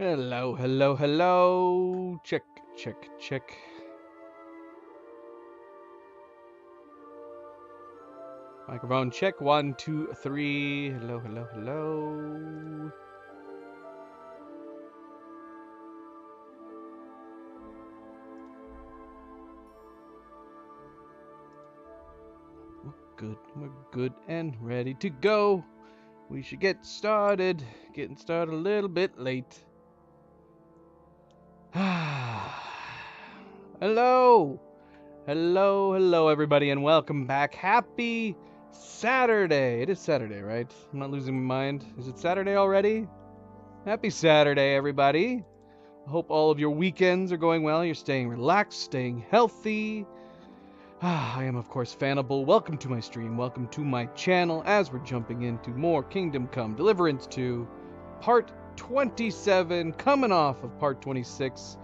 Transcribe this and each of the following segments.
Hello, hello, hello. Check, check, check. Microphone check. 1, 2, 3. Hello, hello, hello. We're good and ready to go. We should get started. Getting started a little bit late. Hello. Hello, hello, everybody, and welcome back. Happy Saturday. It is Saturday, right? I'm not losing my mind. Is it Saturday already? Happy Saturday, everybody. I hope all of your weekends are going well. You're staying relaxed, staying healthy. I am, of course, Fanable. Welcome to my stream. Welcome to my channel as we're jumping into more Kingdom Come Deliverance 2, Part 27, coming off of Part 26.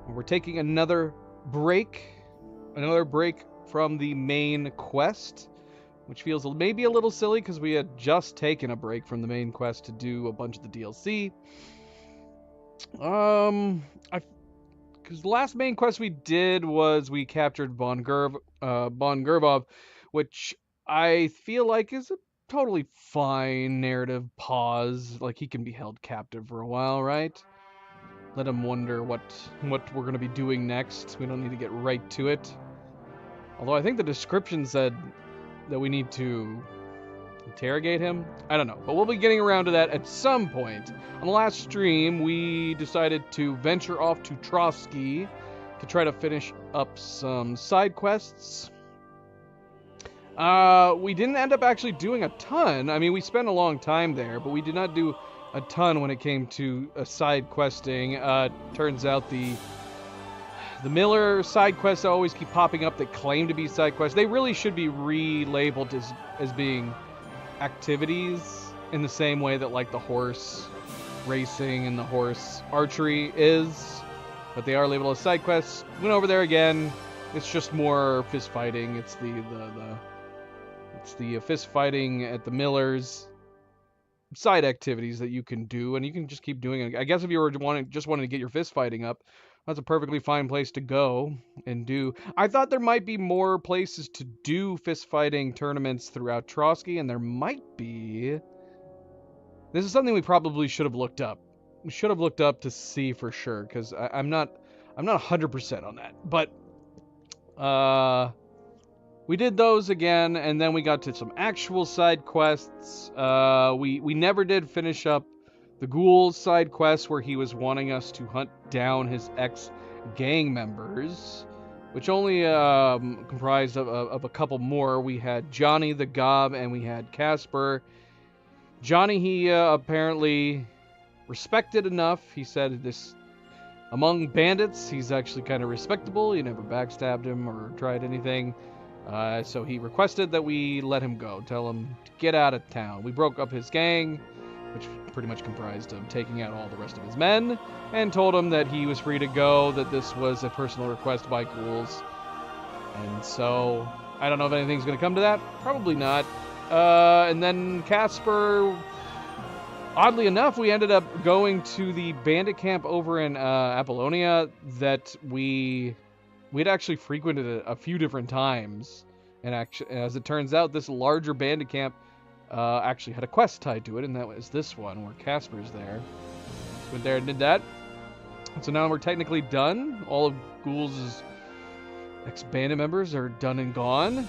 We're taking another break from the main quest, which feels maybe a little silly because we had just taken a break from the main quest to do a bunch of the DLC. Because the last main quest we did was we captured Von Gerbov, which I feel like is a totally fine narrative pause. Like, he can be held captive for a while, right? Let him wonder what we're going to be doing next. We don't need to get right to it. Although I think the description said that we need to interrogate him. I don't know, but we'll be getting around to that at some point. On the last stream, we decided to venture off to Trotsky to try to finish up some side quests. We didn't end up actually doing a ton. I mean, we spent a long time there, but we did not do a ton when it came to side questing. Turns out the Miller side quests always keep popping up that claim to be side quests. They really should be relabeled as being activities in the same way that like the horse racing and the horse archery is, but they are labeled as side quests. Went over there again. It's just more fist fighting. It's the fist fighting at the Millers side activities that you can do, and you can just keep doing it. I guess if you were just wanting to get your fist fighting up, that's a perfectly fine place to go and do. I thought there might be more places to do fist fighting tournaments throughout Trotsky, and there might be. This is something we probably should have looked up. We should have looked up to see for sure, because I'm not 100% on that. But we did those again, and then we got to some actual side quests. We never did finish up the Ghoul's side quest where he was wanting us to hunt down his ex-gang members, which only comprised of a couple more. We had Johnny the Gob and we had Casper. Johnny, he apparently respected enough. He said this, among bandits, he's actually kind of respectable. He never backstabbed him or tried anything. So he requested that we let him go, tell him to get out of town. We broke up his gang, which pretty much comprised of taking out all the rest of his men, and told him that he was free to go, that this was a personal request by Ghouls. And so, I don't know if anything's going to come to that. Probably not. And then Casper, oddly enough, we ended up going to the bandit camp over in Apollonia that we'd actually frequented it a few different times. And as it turns out, this larger bandit camp actually had a quest tied to it, and that was this one where Casper's there. So went there and did that. And so now we're technically done. All of Ghouls' ex-bandit members are done and gone.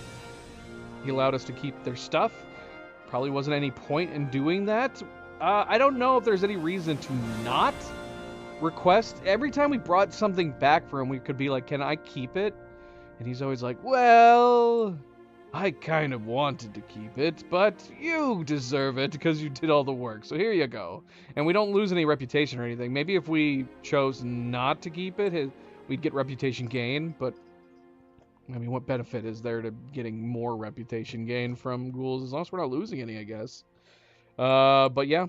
He allowed us to keep their stuff. Probably wasn't any point in doing that. I don't know if there's any reason to not request. Every time we brought something back for him, we could be like, can I keep it? And he's always like, well, I kind of wanted to keep it, but you deserve it because you did all the work. So here you go. And we don't lose any reputation or anything. Maybe if we chose not to keep it, we'd get reputation gain. But, I mean, what benefit is there to getting more reputation gain from Ghouls? As long as we're not losing any, I guess. But yeah.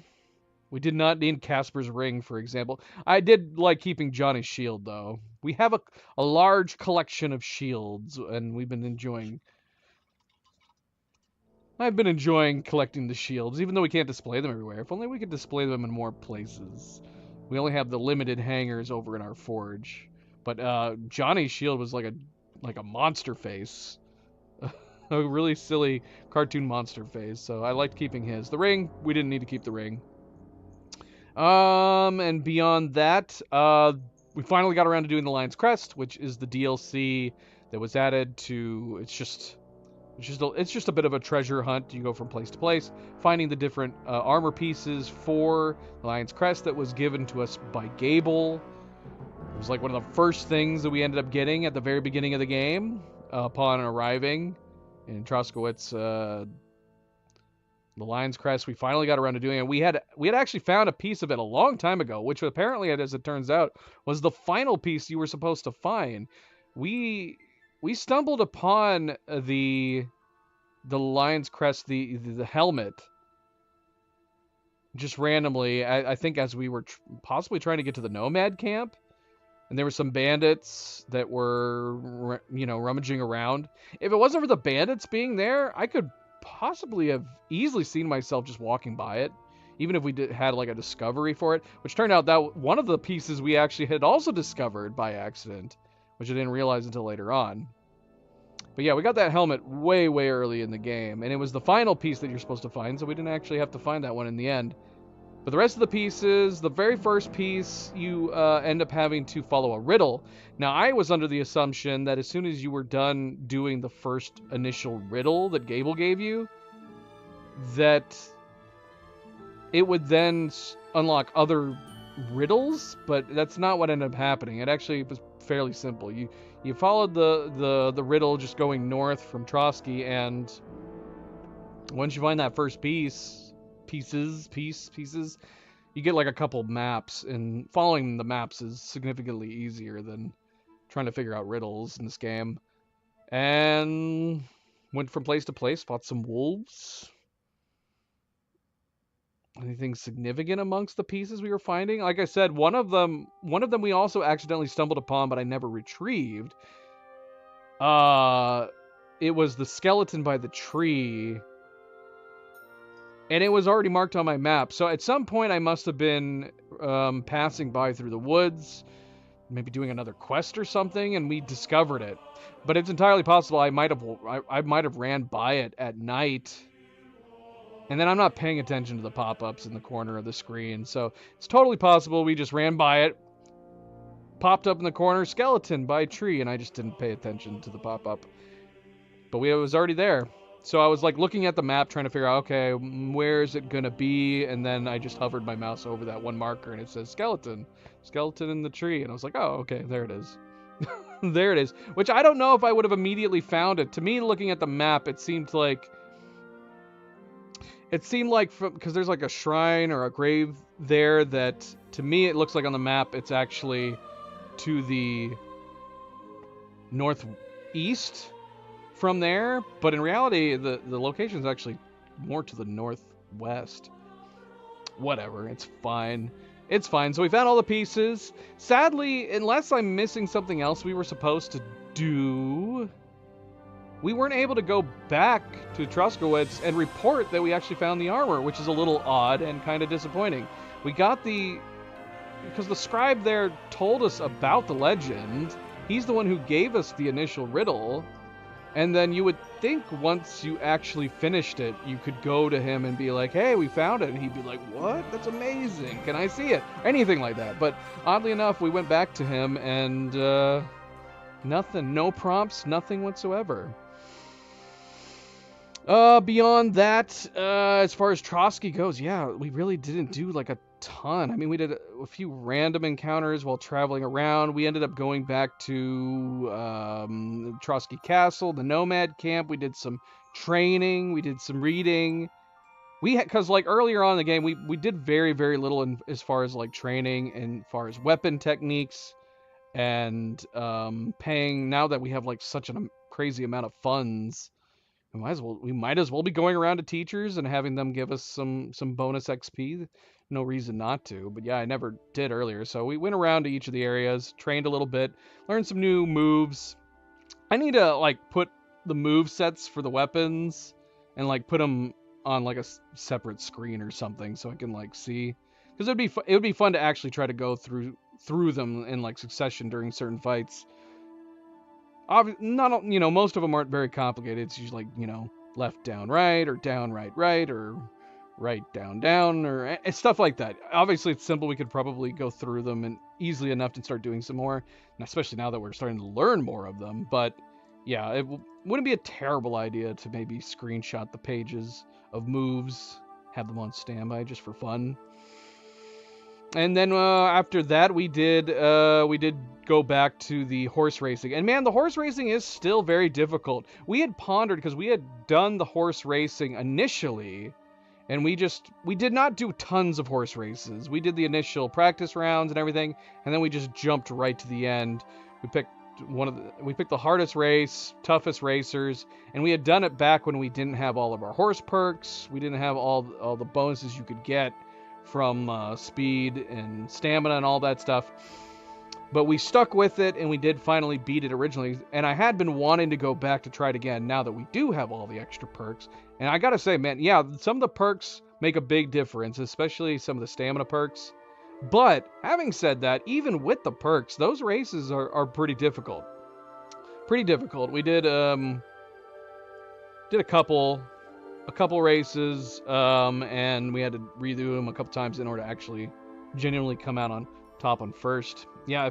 We did not need Casper's ring, for example. I did like keeping Johnny's shield, though. We have a large collection of shields, and we've been enjoying... I've been enjoying collecting the shields, even though we can't display them everywhere. If only we could display them in more places. We only have the limited hangers over in our forge. But Johnny's shield was like a monster face. A really silly cartoon monster face. So I liked keeping his. The ring, we didn't need to keep the ring. And beyond that, we finally got around to doing the Lion's Crest, which is the DLC that was added to. It's just a bit of a treasure hunt. You go from place to place, finding the different armor pieces for the Lion's Crest that was given to us by Gable. It was like one of the first things that we ended up getting at the very beginning of the game upon arriving in Troskowitz. The Lion's Crest, we finally got around to doing it. We had actually found a piece of it a long time ago, which apparently, as it turns out, was the final piece you were supposed to find. We stumbled upon the Lion's Crest, the helmet, just randomly. I think as we were possibly trying to get to the Nomad camp, and there were some bandits that were rummaging around. If it wasn't for the bandits being there, I could possibly have easily seen myself just walking by it, even if we had like a discovery for it, which turned out that one of the pieces we actually had also discovered by accident, which I didn't realize until later on. But yeah, we got that helmet way early in the game, and it was the final piece that you're supposed to find, so we didn't actually have to find that one in the end. But the rest of the pieces, the very first piece, you end up having to follow a riddle. Now, I was under the assumption that as soon as you were done doing the first initial riddle that Gable gave you, that it would then unlock other riddles, but that's not what ended up happening. It actually was fairly simple. You followed the riddle just going north from Trotsky, and once you find that first pieces, you get like a couple maps, and following the maps is significantly easier than trying to figure out riddles in this game. And went from place to place, fought some wolves. Anything significant amongst the pieces we were finding? Like I said, one of them we also accidentally stumbled upon, but I never retrieved. It was the skeleton by the tree. And it was already marked on my map. So at some point I must have been passing by through the woods, maybe doing another quest or something, and we discovered it. But it's entirely possible I might have ran by it at night. And then I'm not paying attention to the pop-ups in the corner of the screen. So it's totally possible we just ran by it, popped up in the corner, skeleton by a tree, and I just didn't pay attention to the pop-up. But it was already there. So I was like looking at the map trying to figure out, okay, where is it going to be? And then I just hovered my mouse over that one marker and it says skeleton in the tree. And I was like, oh, okay, there it is. There it is. Which I don't know if I would have immediately found it. To me, looking at the map, it seemed like because there's like a shrine or a grave there that to me, it looks like on the map, it's actually to the northeast from there, but in reality, the location is actually more to the northwest. Whatever, it's fine. It's fine. So we found all the pieces. Sadly, unless I'm missing something else we were supposed to do, we weren't able to go back to Troskowitz and report that we actually found the armor, which is a little odd and kind of disappointing. We got because the scribe there told us about the legend. He's the one who gave us the initial riddle. And then you would think once you actually finished it, you could go to him and be like, hey, we found it. And he'd be like, what? That's amazing. Can I see it? Anything like that. But oddly enough, we went back to him and nothing. No prompts, nothing whatsoever. Beyond that, as far as Trotsky goes, yeah, we really didn't do like a ton. I mean, we did a few random encounters while traveling around. We ended up going back to Trotsky Castle, the Nomad camp. We did some training. We did some reading. Because like earlier on in the game, we did very little as far as like training and as far as weapon techniques and paying. Now that we have like such a crazy amount of funds, we might as well be going around to teachers and having them give us some bonus XP. No reason not to, but yeah, I never did earlier. So we went around to each of the areas, trained a little bit, learned some new moves. I need to like put the move sets for the weapons and like put them on like a separate screen or something so I can like see. Because it would be fun to actually try to go through them in like succession during certain fights. Not most of them aren't very complicated. It's usually like left down right, or down right right, or right down down, or stuff like that. Obviously it's simple. We could probably go through them and easily enough to start doing some more, and especially now that we're starting to learn more of them. But yeah, it wouldn't be a terrible idea to maybe screenshot the pages of moves, have them on standby just for fun. And then after that, we did go back to the horse racing. And man, the horse racing is still very difficult. We had pondered, because we had done the horse racing initially, and we did not do tons of horse races. We did the initial practice rounds and everything, and then we just jumped right to the end. We picked the hardest race, toughest racers, and we had done it back when we didn't have all of our horse perks. We didn't have all the bonuses you could get from speed and stamina and all that stuff. But we stuck with it, and we did finally beat it originally. And I had been wanting to go back to try it again now that we do have all the extra perks. And I gotta say, man, yeah, some of the perks make a big difference, especially some of the stamina perks. But having said that, even with the perks, those races are pretty difficult. Pretty difficult. We did a couple races, and we had to redo them a couple times in order to actually genuinely come out on top on first. Yeah,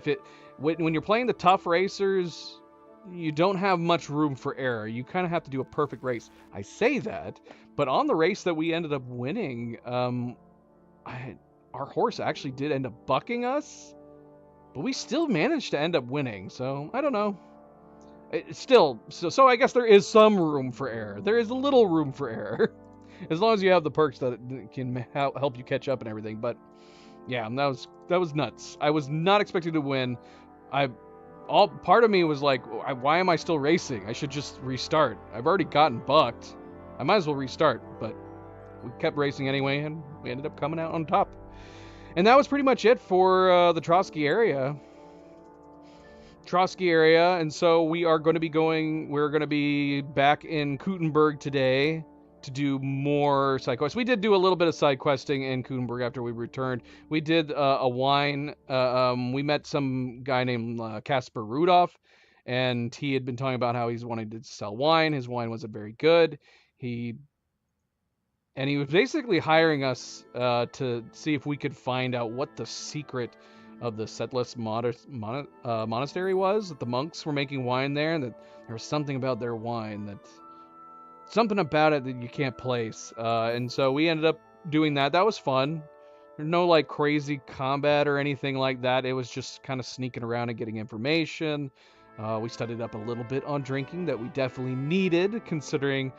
when you're playing the tough racers, you don't have much room for error. You kind of have to do a perfect race. I say that, but on the race that we ended up winning, our horse actually did end up bucking us, but we still managed to end up winning. So I don't know. It's still, so I guess there is some room for error. There is a little room for error, as long as you have the perks that can help you catch up and everything. But yeah, that was nuts. I was not expecting to win. Part of me was like, why am I still racing? I should just restart. I've already gotten bucked. I might as well restart. But we kept racing anyway, and we ended up coming out on top. And that was pretty much it for the Trotsky area. And so we're going to be back in Kuttenberg today to do more side quests. We did do a little bit of side questing in Kuttenberg after we returned. We did a wine. We met some guy named Casper Rudolph, and he had been talking about how he's wanting to sell wine. His wine wasn't very good. He was basically hiring us to see if we could find out what the secret of the Setless monastery was, that the monks were making wine there, and that there was something about their wine something about it that you can't place. And so we ended up doing that. That was fun. There's no like crazy combat or anything like that. It was just kind of sneaking around and getting information. We studied up a little bit on drinking that we definitely needed, considering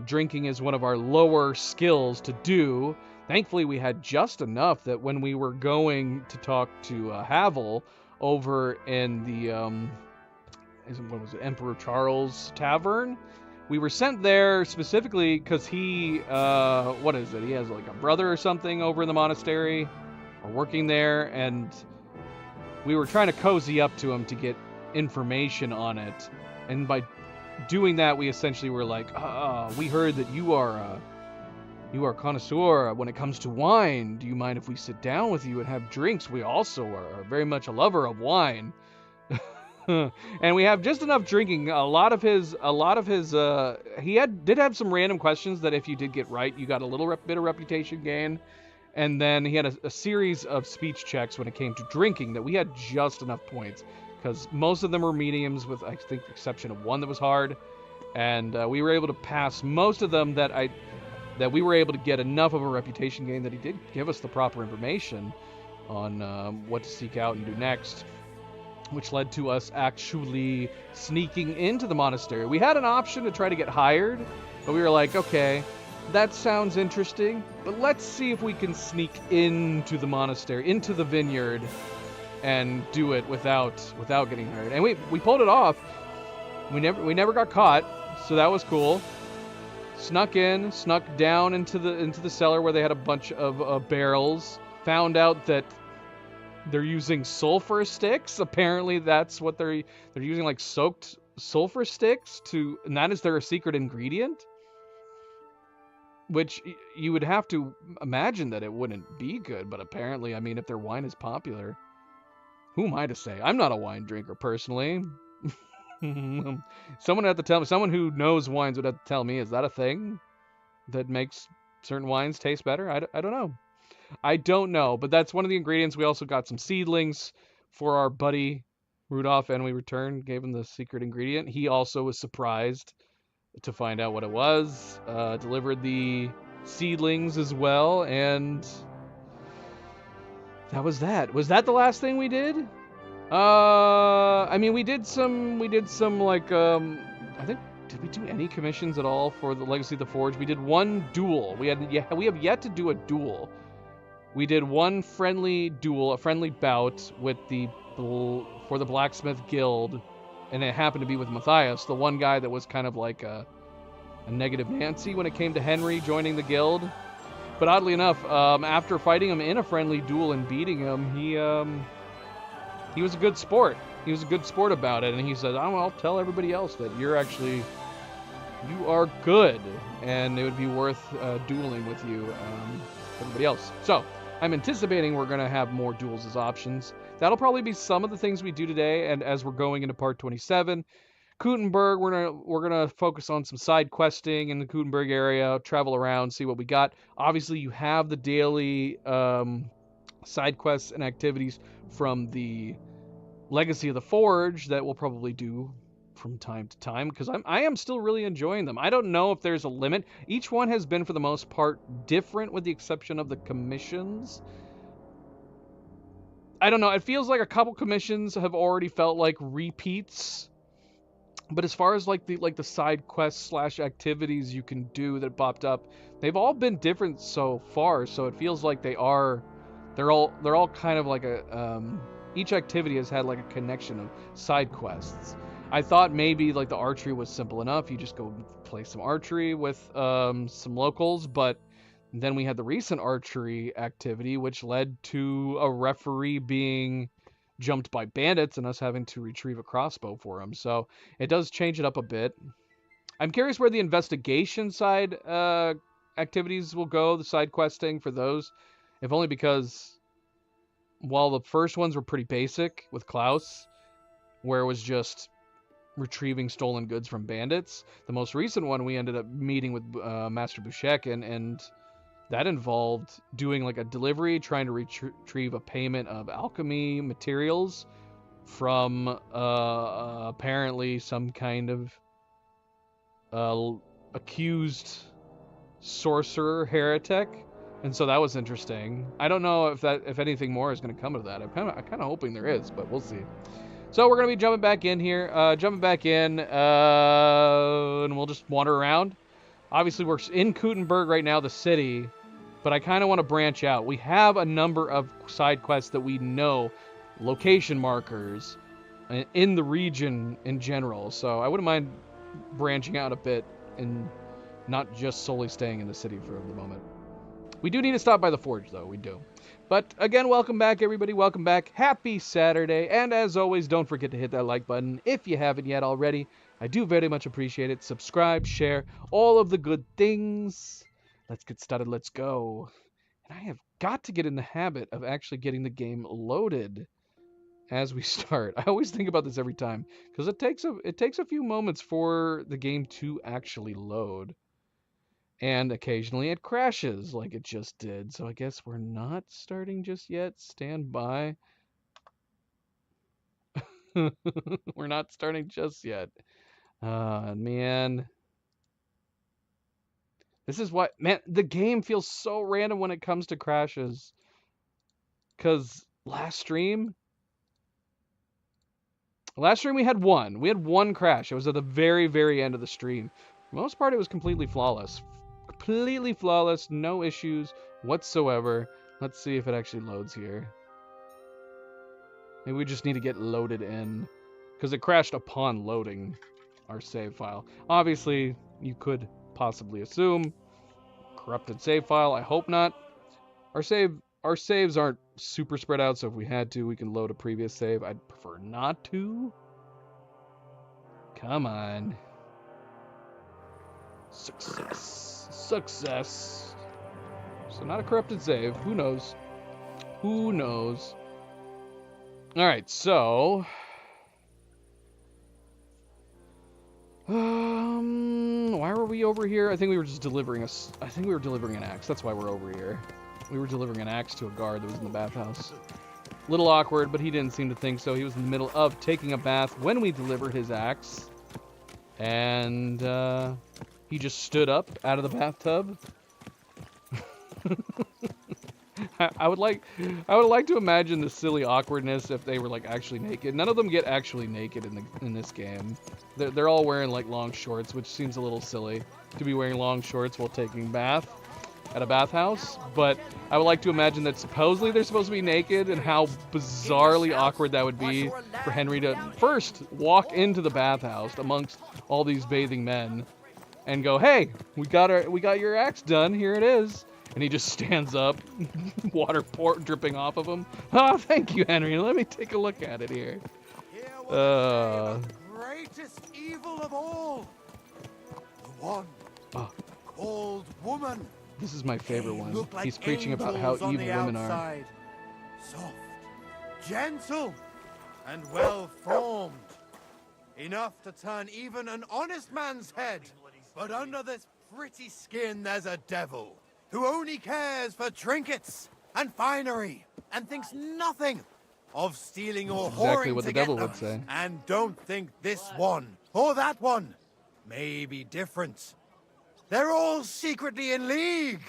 drinking is one of our lower skills to do. Thankfully, we had just enough that when we were going to talk to Havel over in the Emperor Charles Tavern, we were sent there specifically because he he has like a brother or something over in the monastery, or working there, and we were trying to cozy up to him to get information on it. And by doing that, we essentially were like, we heard that you are a connoisseur when it comes to wine. Do you mind if we sit down with you and have drinks? We also are very much a lover of wine. And we have just enough drinking. A lot of his he did have some random questions that if you did get right, you got a little bit of reputation gain. And then he had a series of speech checks when it came to drinking that we had just enough points, because most of them were mediums, with I think the exception of one that was hard. And we were able to pass most of them that we were able to get enough of a reputation gain that he did give us the proper information on what to seek out and do next, which led to us actually sneaking into the monastery. We had an option to try to get hired, but we were like, okay, that sounds interesting, but let's see if we can sneak into the monastery, into the vineyard, and do it without getting hired. And we pulled it off. We never got caught, so that was cool. Snuck down into the cellar where they had a bunch of barrels. Found out that they're using sulfur sticks. Apparently, that's what they're using, like soaked sulfur sticks and that is their secret ingredient. which you would have to imagine that it wouldn't be good, but apparently, I mean, if their wine is popular, who am I to say? I'm not a wine drinker personally. Someone had to tell me, someone who knows wines would have to tell me, is that a thing that makes certain wines taste better? I don't know. I don't know, but that's one of the ingredients. We also got some seedlings for our buddy Rudolph, and we returned, gave him the secret ingredient. He also was surprised to find out what it was, delivered the seedlings as well, and that was that. Was that the last thing we did? I mean, we did some like, I think, did we do any commissions at all for the Legacy of the Forge? We did one duel. We have yet to do a duel. We did one friendly duel, a friendly bout with for the Blacksmith Guild, and it happened to be with Matthias, the one guy that was kind of like a negative Nancy when it came to Henry joining the guild. But oddly enough, after fighting him in a friendly duel and beating him, he was a good sport. He was a good sport about it, and he said, "I'll tell everybody else that you are good, and it would be worth dueling with you, everybody else." So I'm anticipating we're gonna have more duels as options. That'll probably be some of the things we do today, and as we're going into part 27. Kuttenberg, we're gonna focus on some side questing in the Kuttenberg area, travel around, see what we got. Obviously, you have the daily side quests and activities from the Legacy of the Forge that we'll probably do from time to time, because I am still really enjoying them. I don't know if there's a limit. Each one has been, for the most part, different, with the exception of the commissions. I don't know. It feels like a couple commissions have already felt like repeats. But as far as like the side quests / activities you can do that popped up, they've all been different so far. So it feels like they're all kind of like each activity has had like a connection of side quests. I thought maybe like the archery was simple enough. You just go play some archery with some locals, but then we had the recent archery activity, which led to a referee being jumped by bandits and us having to retrieve a crossbow for him. So it does change it up a bit. I'm curious where the investigation side activities will go, the side questing for those, if only because while the first ones were pretty basic with Klaus, where it was just retrieving stolen goods from bandits, the most recent one we ended up meeting with Master Bushek, and that involved doing like a delivery, trying to retrieve a payment of alchemy materials from apparently some kind of accused sorcerer heretic, and so that was interesting. I don't know if anything more is going to come of that. I'm kind of hoping there is, but we'll see. So we're going to be jumping back in here, and we'll just wander around. Obviously, we're in Kuttenberg right now, the city, but I kind of want to branch out. We have a number of side quests that we know, location markers in the region in general, so I wouldn't mind branching out a bit and not just solely staying in the city for the moment. We do need to stop by the forge, though. We do. But again, welcome back, everybody. Welcome back. Happy Saturday. And as always, don't forget to hit that like button if you haven't yet already. I do very much appreciate it. Subscribe, share, all of the good things. Let's get started. Let's go. And I have got to get in the habit of actually getting the game loaded as we start. I always think about this every time because it takes a few moments for the game to actually load. And occasionally it crashes like it just did. So I guess we're not starting just yet. Stand by. We're not starting just yet. Man. This is what, man, the game feels so random when it comes to crashes. Because last stream we had one. We had one crash. It was at the very, very end of the stream. For the most part, it was completely flawless. Completely flawless. No issues whatsoever. Let's see if it actually loads here. Maybe we just need to get loaded in. Because it crashed upon loading our save file. Obviously, you could possibly assume corrupted save file. I hope not. Our saves aren't super spread out, so if we had to, we can load a previous save. I'd prefer not to. Come on. Success. Success. So not a corrupted save. Who knows? Who knows? Alright, so... why were we over here? I think we were just delivering I think we were delivering an axe. That's why we're over here. We were delivering an axe to a guard that was in the bathhouse. Little awkward, but he didn't seem to think so. He was in the middle of taking a bath when we delivered his axe. And, he just stood up out of the bathtub. I would like to imagine the silly awkwardness if they were like actually naked. None of them get actually naked in this game. They're all wearing like long shorts, which seems a little silly to be wearing long shorts while taking a bath at a bathhouse. But I would like to imagine that supposedly they're supposed to be naked, and how bizarrely awkward that would be for Henry to first walk into the bathhouse amongst all these bathing men and go, "Hey, we got your axe done. Here it is." And he just stands up, water dripping off of him. Oh, thank you, Henry. Let me take a look at it here. The greatest evil of all. The one called woman. This is my favorite one. Like He's preaching about how evil women are. Soft, gentle, and well-formed. Enough to turn even an honest man's head. But under this pretty skin, there's a devil who only cares for trinkets and finery and thinks nothing of stealing or whoring exactly what the devil would say. And don't think this one or that one may be different. They're all secretly in league.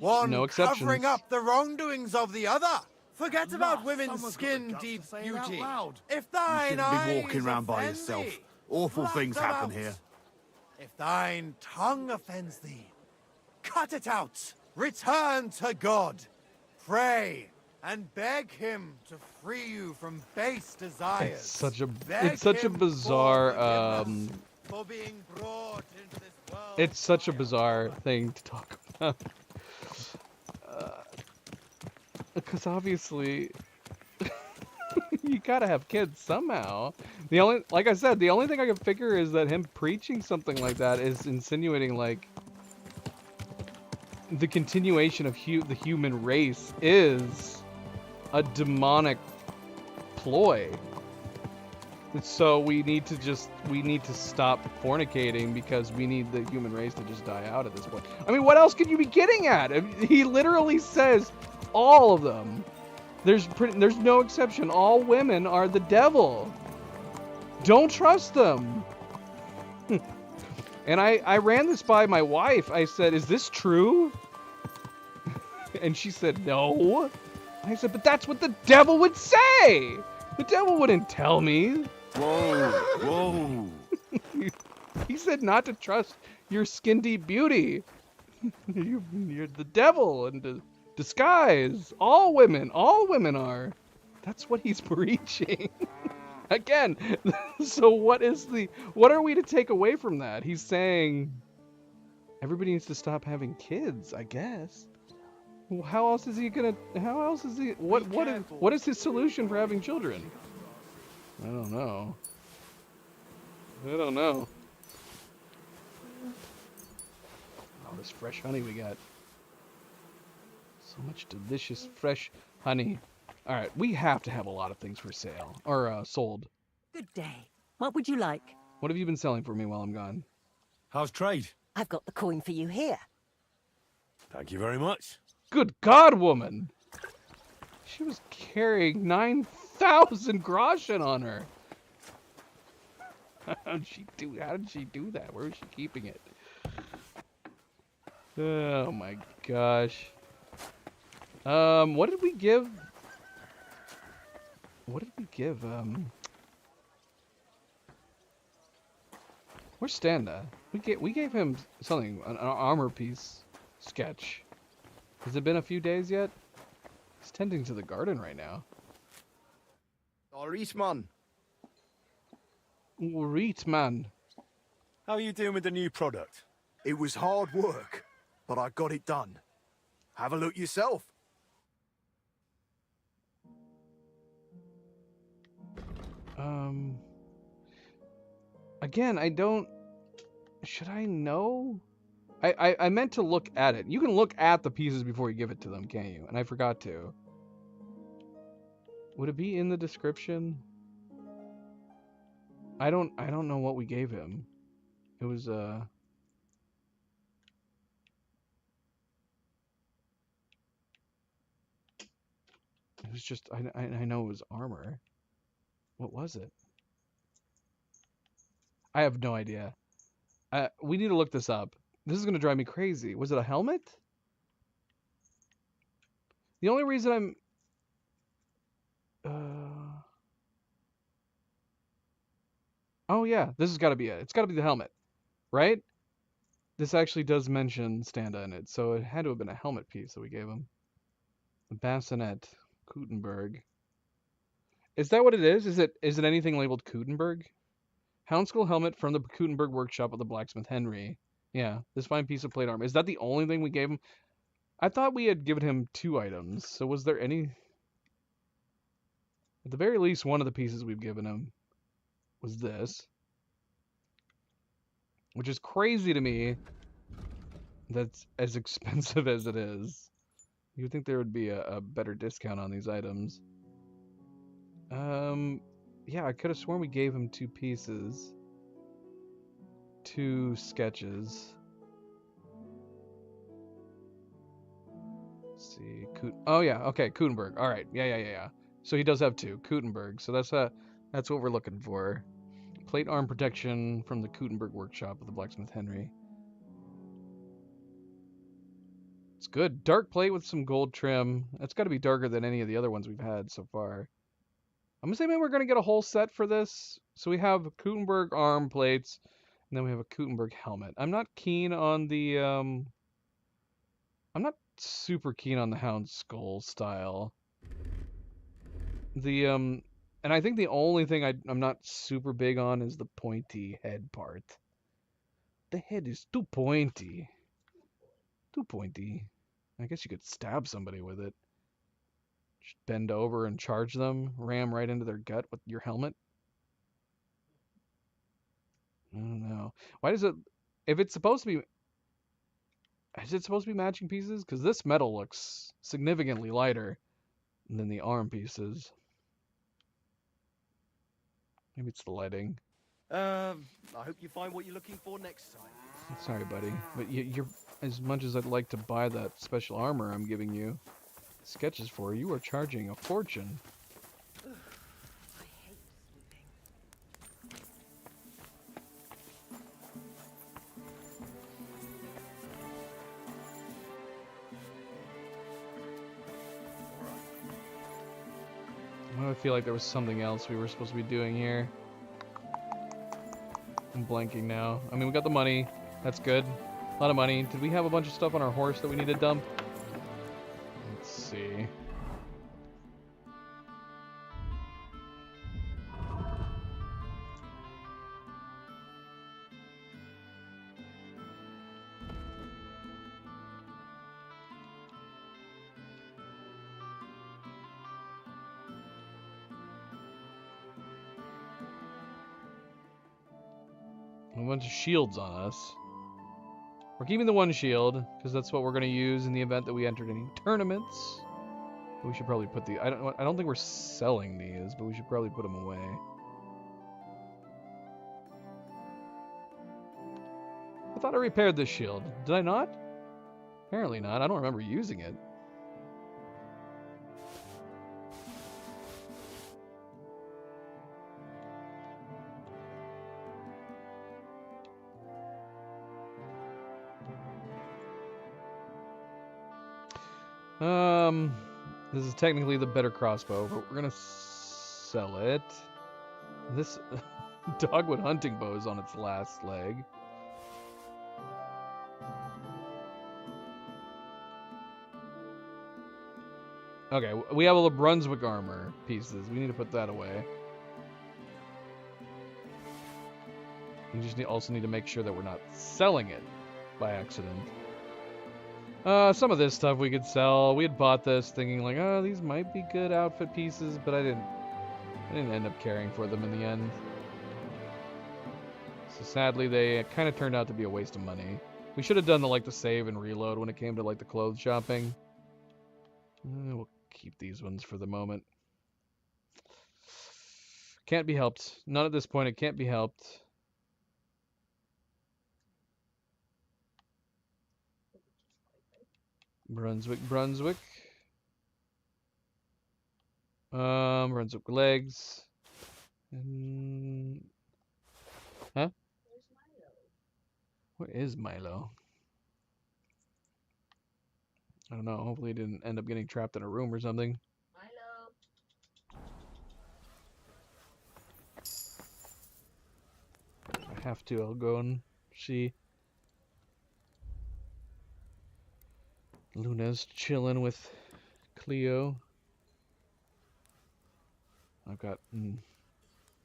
One no exceptions. Covering up the wrongdoings of the other. Forget about women's skin-deep beauty. If thine You shouldn't be walking around by yourself. Awful things happen here. If thine tongue offends thee, cut it out. Return to God. Pray and beg him to free you from base desires. It's such a bizarre for being brought into this world. It's such a bizarre thing to talk about. Because obviously you gotta have kids somehow. Like I said, the only thing I can figure is that him preaching something like that is insinuating like the continuation of the human race is a demonic ploy. So we need to stop fornicating because we need the human race to just die out at this point. I mean, what else could you be getting at? He literally says all of them. There's no exception. All women are the devil. Don't trust them. And I ran this by my wife. I said, "Is this true?" And she said, "No." I said, "But that's what the devil would say. The devil wouldn't tell me." Whoa. He said not to trust your skin-deep beauty. You're the devil in disguise. All women are. That's what he's preaching. Again, so what are we to take away from that? He's saying everybody needs to stop having kids, I guess. Well, what is his solution for having children? I don't know. Oh, this fresh honey we got. So much delicious fresh honey. All right, we have to have a lot of things for sale or sold. Good day. What would you like? What have you been selling for me while I'm gone? How's trade? I've got the coin for you here. Thank you very much. Good God, woman! She was carrying 9,000 groschen on her. How did she do that? Where was she keeping it? Oh my gosh. What did we give? Where's Standa? We gave him something, an armor piece sketch. Has it been a few days yet? He's tending to the garden right now. Reitman. Reitman. How are you doing with the new product? It was hard work, but I got it done. Have a look yourself. Again, should I know? I meant to look at it. You can look at the pieces before you give it to them, can't you? And I forgot to. Would it be in the description? I don't know what we gave him. It was it was just I know it was armor. What was it? I have no idea. We need to look this up. This is gonna drive me crazy. Was it a helmet? The only reason I'm oh yeah, this has got to be it. It's got to be the helmet, right? This actually does mention Standa in it, so it had to have been a helmet piece that we gave him. The bassinet, Kutenberg. Is that what it is? Is it anything labeled Kutenberg? Houndskull helmet from the Kutenberg workshop of the blacksmith Henry. Yeah, this fine piece of plate armor. Is that the only thing we gave him? I thought we had given him 2 items. So was there any? At the very least, one of the pieces we've given him was this. Which is crazy to me. That's as expensive as it is. You would think there would be a better discount on these items. Yeah, I could have sworn we gave him 2 pieces. 2 sketches. Let's see. Oh yeah, okay, Kutenberg. All right, yeah. So he does have 2 Kutenberg. So that's what we're looking for. Plate arm protection from the Kutenberg workshop of the blacksmith Henry. It's good. Dark plate with some gold trim. That's got to be darker than any of the other ones we've had so far. I'm assuming we're going to get a whole set for this. So we have Kutenberg arm plates, and then we have a Kutenberg helmet. I'm not keen on the, I'm not super keen on the Houndskull style. And I think the only thing I'm not super big on is the pointy head part. The head is too pointy. Too pointy. I guess you could stab somebody with it. Just bend over and charge them. Ram right into their gut with your helmet. I don't know. Why does it... If it's supposed to be... Is it supposed to be matching pieces? Because this metal looks significantly lighter than the arm pieces. Maybe it's the lighting. I hope you find what you're looking for next time. Sorry, buddy. But you're... As much as I'd like to buy that special armor I'm giving you, sketches for, you are charging a fortune. I hate sleeping. I feel like there was something else we were supposed to be doing here. I'm blanking now. I mean, we got the money. That's good. A lot of money. Did we have a bunch of stuff on our horse that we need to dump? Let's see. A bunch of shields on us. We're keeping the 1 shield, because that's what we're going to use in the event that we entered any tournaments. We should probably put the... I don't think we're selling these, but we should probably put them away. I thought I repaired this shield. Did I not? Apparently not. I don't remember using it. This is technically the better crossbow, but we're gonna sell it. This dogwood hunting bow is on its last leg. Okay, we have all the Brunswick armor pieces. We need to put that away. We just also need to make sure that we're not selling it by accident. Some of this stuff we could sell. We had bought this thinking like, oh, these might be good outfit pieces, but I didn't end up caring for them in the end. So sadly, they kind of turned out to be a waste of money. We should have done the save and reload when it came to the clothes shopping. We'll keep these ones for the moment. Can't be helped. Not at this point. It can't be helped. Brunswick. Brunswick legs. And... Huh? Where is Milo? I don't know. Hopefully he didn't end up getting trapped in a room or something. If I have to, I'll go and see. Luna's chilling with Cleo. I've got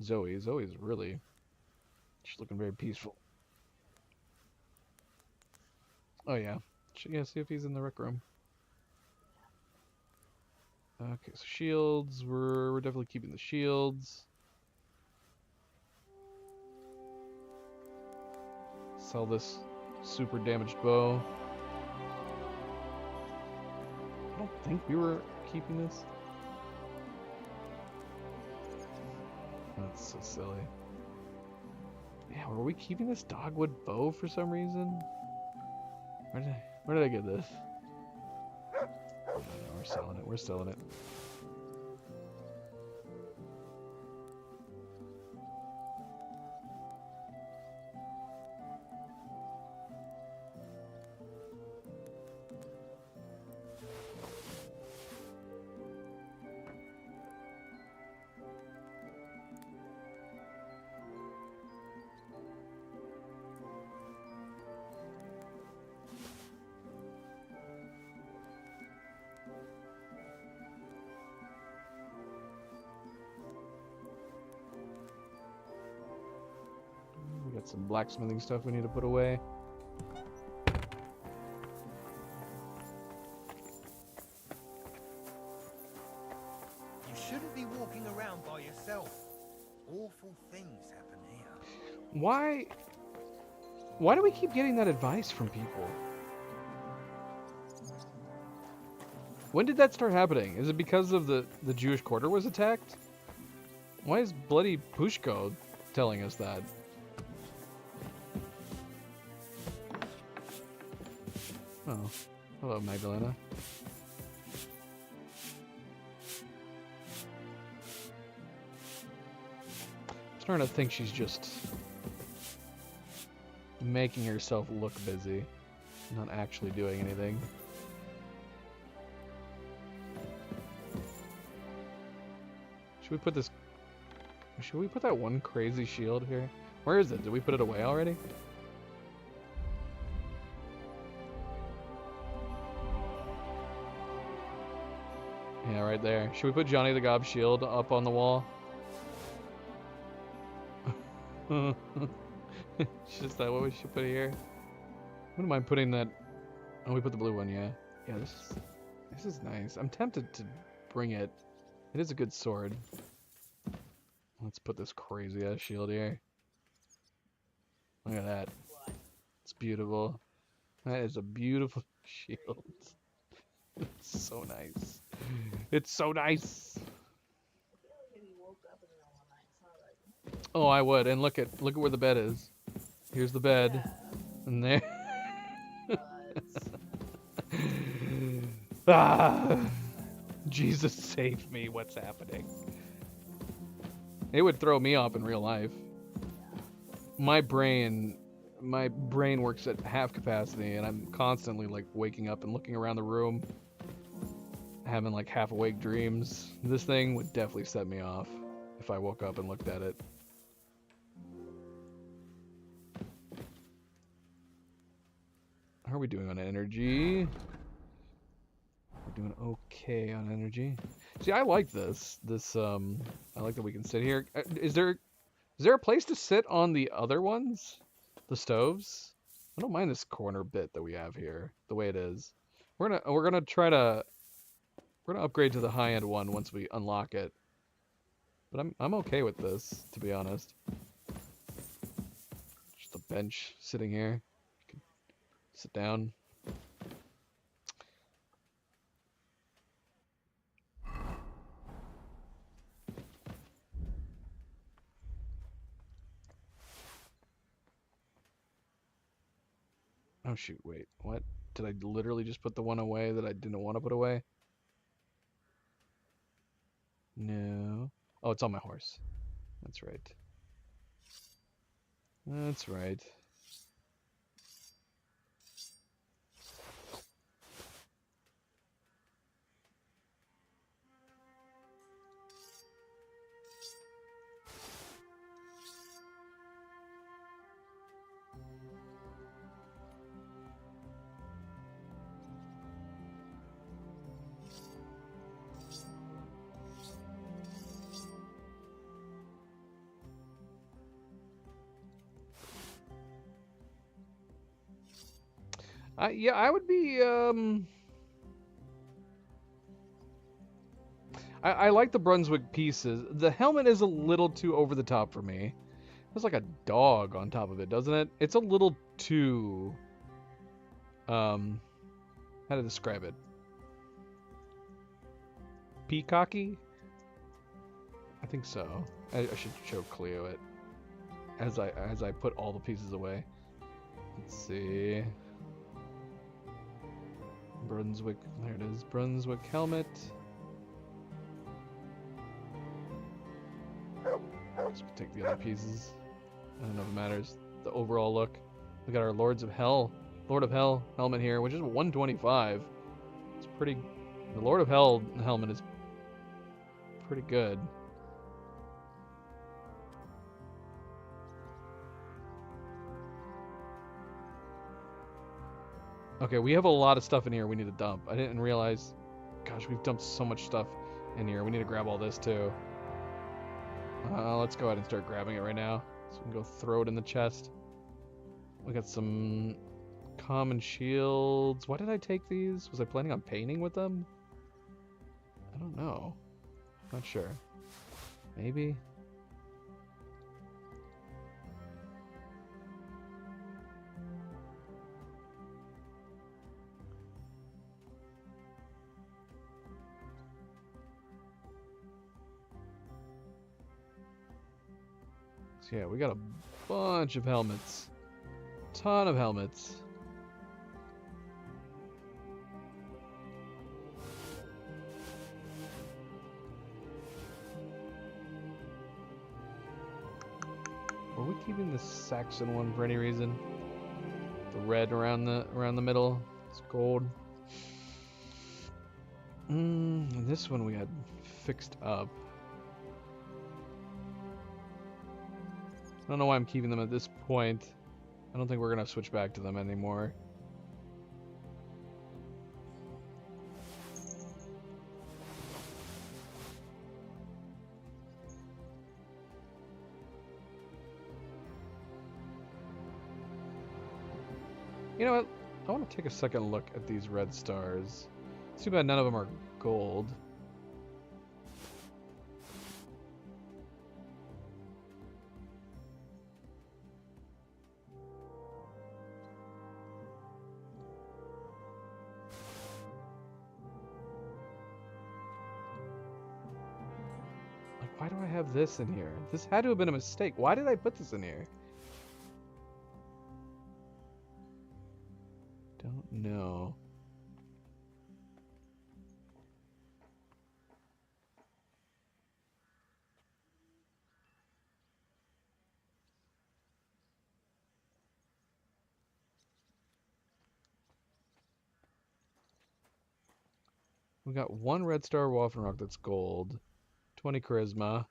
Zoe. Zoe's really... She's looking very peaceful. Oh yeah. Yeah, see if he's in the rec room. Okay, so shields. We're definitely keeping the shields. Sell this super damaged bow. I don't think we were keeping this. That's so silly. Yeah, were we keeping this dogwood bow for some reason? Where did I get this? No, we're selling it. We're selling it. Some blacksmithing stuff we need to put away. You shouldn't be walking around by yourself. Awful things happen here. Why do we keep getting that advice from people? When did that start happening? Is it because of the Jewish quarter was attacked? Why is bloody Pushko telling us that? Oh, hello, Magdalena. I'm starting to think she's just making herself look busy, not actually doing anything. Should we put this... Should we put that one crazy shield here? Where is it? Did we put it away already? Yeah, right there. Should we put Johnny the Gob shield up on the wall? Is that what we should put here? Wouldn't mind putting that... Oh, we put the blue one, yeah. Yeah, this is nice. I'm tempted to bring it. It is a good sword. Let's put this crazy ass shield here. Look at that. It's beautiful. That is a beautiful shield. It's so nice. It's so nice. Oh, I would. And look at where the bed is. Here's the bed. And there. Ah, Jesus save me. What's happening? It would throw me off in real life. My brain works at half capacity, and I'm constantly like waking up and looking around the room, having like half awake dreams. This thing would definitely set me off if I woke up and looked at it. How are we doing on energy? We're doing okay on energy. See, I like this. I like that we can sit here. Is there a place to sit on the other ones? The stoves? I don't mind this corner bit that we have here, the way it is. We're gonna upgrade to the high-end one once we unlock it. But I'm okay with this, to be honest. Just a bench sitting here. Sit down. Oh shoot, wait, what? Did I literally just put the one away that I didn't want to put away? No. Oh, it's on my horse. That's right. That's right. Yeah, I would be, I like the Brunswick pieces. The helmet is a little too over the top for me. It's like a dog on top of it, doesn't it? It's a little too, how to describe it? Peacocky? I think so. I should show Cleo it as I put all the pieces away. Let's see. Brunswick, there it is. Brunswick helmet. Let's take the other pieces. I don't know if it matters. The overall look. We got our Lord of Hell helmet here, which is 125. It's pretty. The Lord of Hell helmet is pretty good. Okay, we have a lot of stuff in here we need to dump. I didn't realize. Gosh, we've dumped so much stuff in here. We need to grab all this too. Let's go ahead and start grabbing it right now. So we can go throw it in the chest. We got some common shields. Why did I take these? Was I planning on painting with them? I don't know. Not sure. Maybe. So yeah, we got a bunch of helmets. Ton of helmets. Are we keeping the Saxon one for any reason? The red around the middle. It's gold. And this one we had fixed up. I don't know why I'm keeping them at this point. I don't think we're gonna switch back to them anymore. You know what? I want to take a second look at these red stars. It's too bad none of them are gold. Like, why do I have this in here? This had to have been a mistake. Why did I put this in here? Don't know. We got one red star Waffenrock that's gold. 20 charisma.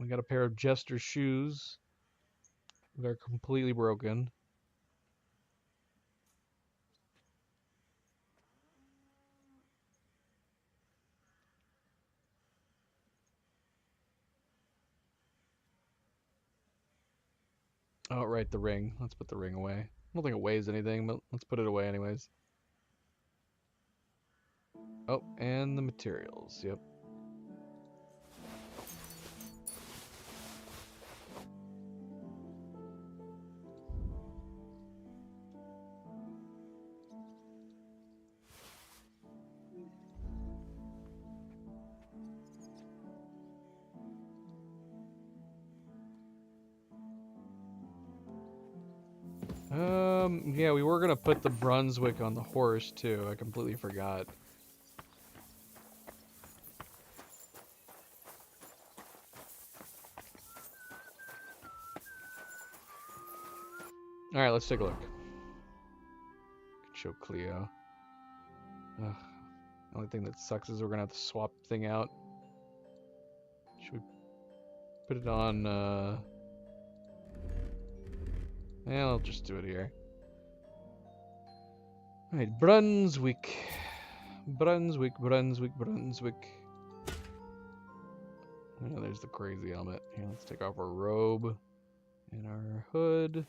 We got a pair of Jester shoes. They're completely broken. Oh, right, the ring. Let's put the ring away. I don't think it weighs anything, but let's put it away anyways. Oh, and the materials. Yep. Yeah, we were gonna put the Brunswick on the horse too. I completely forgot. All right, let's take a look. Show Cleo. Ugh. The only thing that sucks is we're gonna have to swap the thing out. Should we put it on? Yeah, I'll just do it here. All right, Brunswick. Brunswick. Oh, there's the crazy helmet. Here, let's take off our robe and our hood.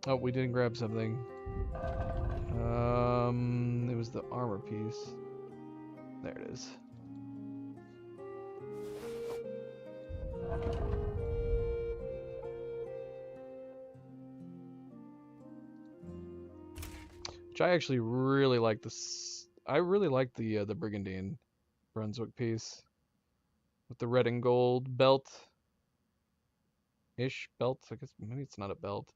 Oh, we didn't grab something. It was the armor piece. There it is. Which I actually really like this. I really like the Brigandine Brunswick piece with the red and gold belt. Ish belt. I guess maybe it's not a belt.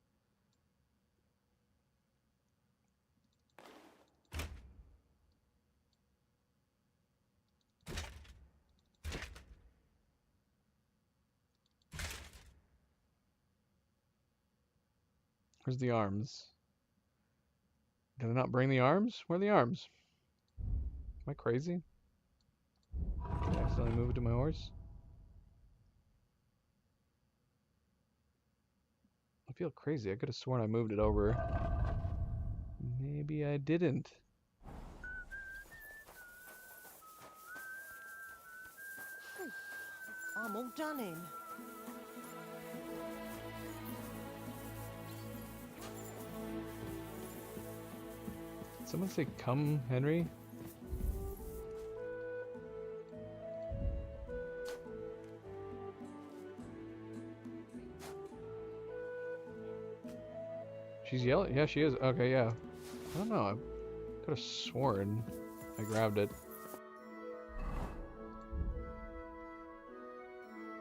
Where's the arms? Did I not bring the arms? Where are the arms? Am I crazy? Did I accidentally move it to my horse? I feel crazy. I could have sworn I moved it over. Maybe I didn't. I'm all done in. Did someone say come, Henry? She's yelling? Yeah, she is. Okay, yeah. I don't know. I could have sworn I grabbed it.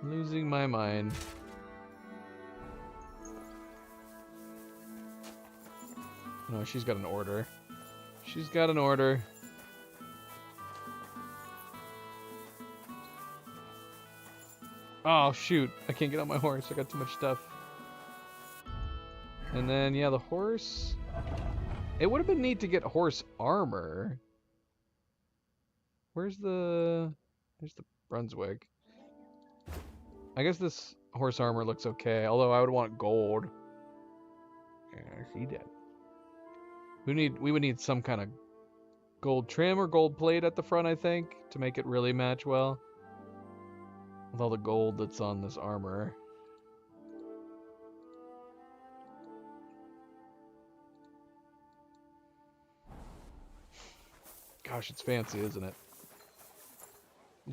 Losing my mind. No, she's got an order. She's got an order. Oh, shoot. I can't get on my horse. I got too much stuff. And then, yeah, the horse. It would have been neat to get horse armor. Where's the Brunswick? I guess this horse armor looks okay, although I would want gold. Yeah, he did. We would need some kind of gold trim or gold plate at the front, I think, to make it really match well. With all the gold that's on this armor. Gosh, it's fancy, isn't it?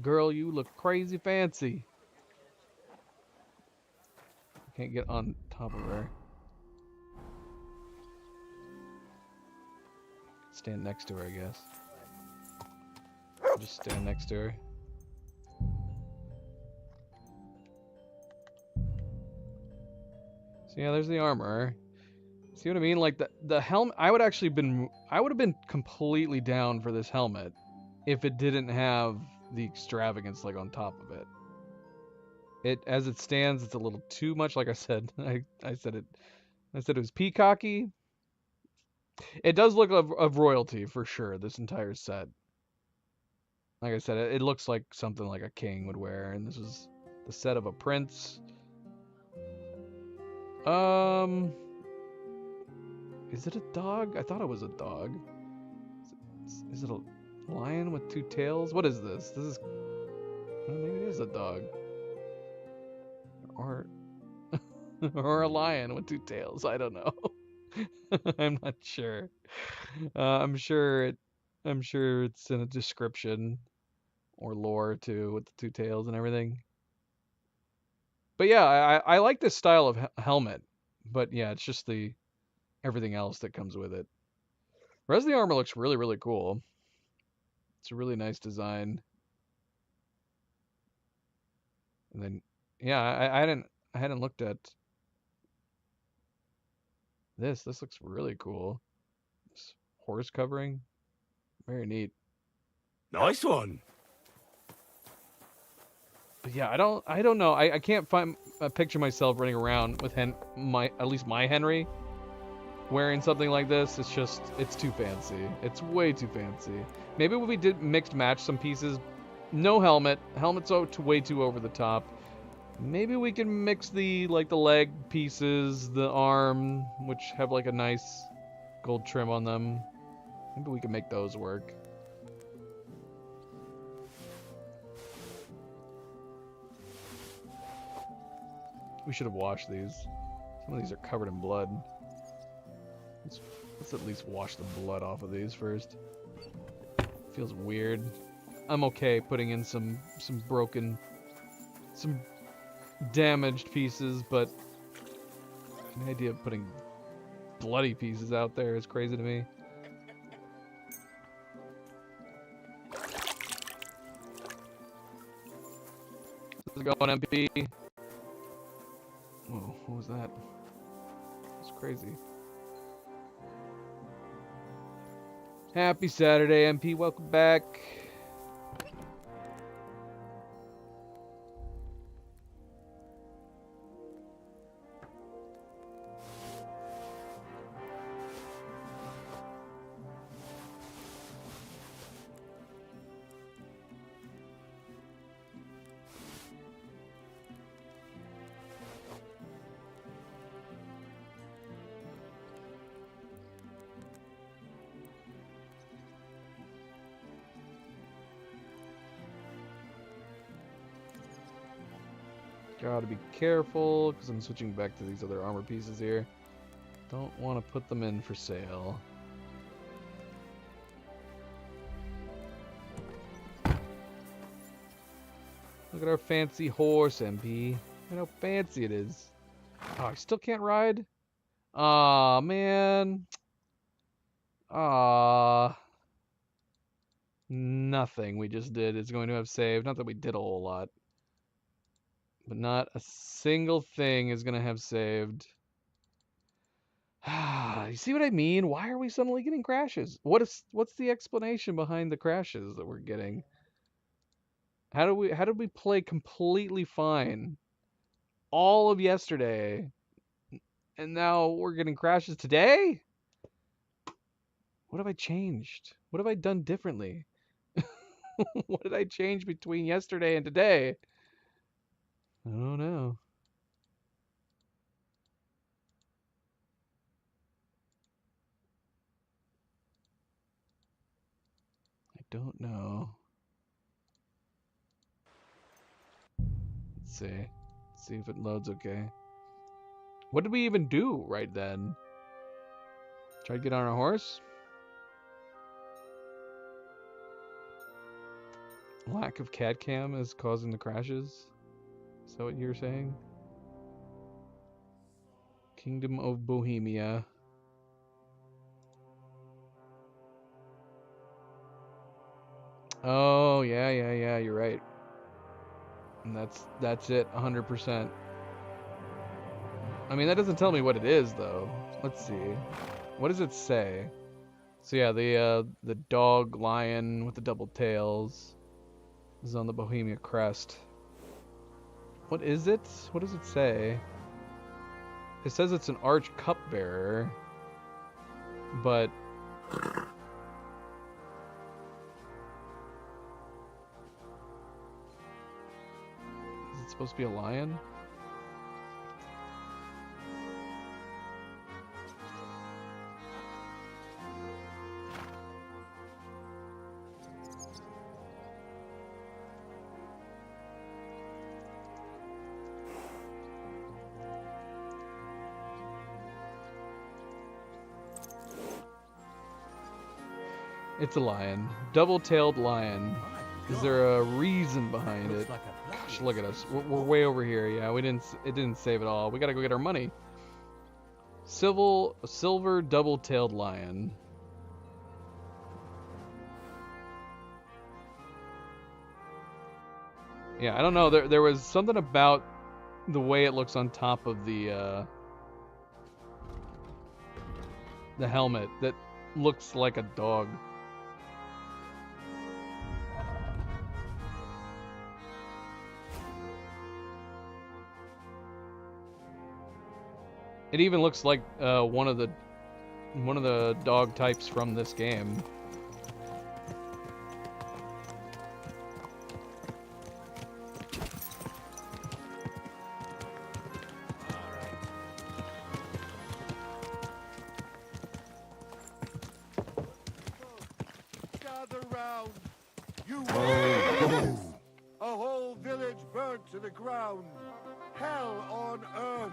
Girl, you look crazy fancy. I can't get on top of her. Stand next to her, I guess. I'll just stand next to her. So yeah, there's the armor. See what I mean? Like the helmet. I would have been completely down for this helmet if it didn't have the extravagance like on top of it. It as it stands, it's a little too much. Like I said, I said it was peacocky. It does look of royalty for sure. This entire set. Like I said, it looks like something like a king would wear, and this is the set of a prince. Is it a dog? I thought it was a dog. Is it a lion with two tails? What is this? This is... Well, maybe it is a dog. Or... or a lion with two tails. I don't know. I'm not sure. I'm sure it's in a description or lore too with the two tails and everything. But yeah, I like this style of helmet. But yeah, it's just the everything else that comes with it. The rest of the armor looks really, really cool. It's a really nice design. And then yeah, I hadn't looked at this. This looks really cool. This horse covering. Very neat. Nice one. But yeah, I don't know. I can't picture myself running around with at least my Henry wearing something like this. It's too fancy. It's way too fancy. Maybe when we did mixed match some pieces, no helmet. Helmet's way too over the top. Maybe we can mix the leg pieces, the arm, which have like a nice gold trim on them. Maybe we can make those work. We should have washed these. Some of these are covered in blood. Let's at least wash the blood off of these first. Feels weird. I'm okay putting in some broken, some damaged pieces, but the idea of putting bloody pieces out there is crazy to me. How's it going, MP? Whoa, what was that? That's crazy. Happy Saturday, MP. Welcome back. Gotta be careful, because I'm switching back to these other armor pieces here. Don't want to put them in for sale. Look at our fancy horse, MP. Look at how fancy it is. Oh, I still can't ride? Aw, man. Aw. Nothing we just did is going to have saved. Not that we did a whole lot. But not a single thing is going to have saved. You see what I mean? Why are we suddenly getting crashes? What's the explanation behind the crashes that we're getting? How did we play completely fine all of yesterday, and now we're getting crashes today? What have I changed? What have I done differently? What did I change between yesterday and today? I don't know. I don't know. Let's see. Let's see if it loads okay. What did we even do right then? Try to get on a horse? Lack of CAD cam is causing the crashes? Is that what you're saying? Kingdom of Bohemia. Oh, yeah, you're right. And that's it, 100%. I mean, that doesn't tell me what it is, though. Let's see. What does it say? So yeah, the dog lion with the double tails is on the Bohemia crest. What is it? What does it say? It says it's an arch cupbearer, but is it supposed to be a lion? It's a lion. Double-tailed lion. Is there a reason behind it? Just look at us. We're way over here. Yeah, we didn't. It didn't save it all. We gotta go get our money. Silver double-tailed lion. Yeah, I don't know. There was something about the way it looks on top of the helmet that looks like a dog. It even looks like one of the dog types from this game. Gather round. You witness a whole village burnt to the ground. Hell on earth.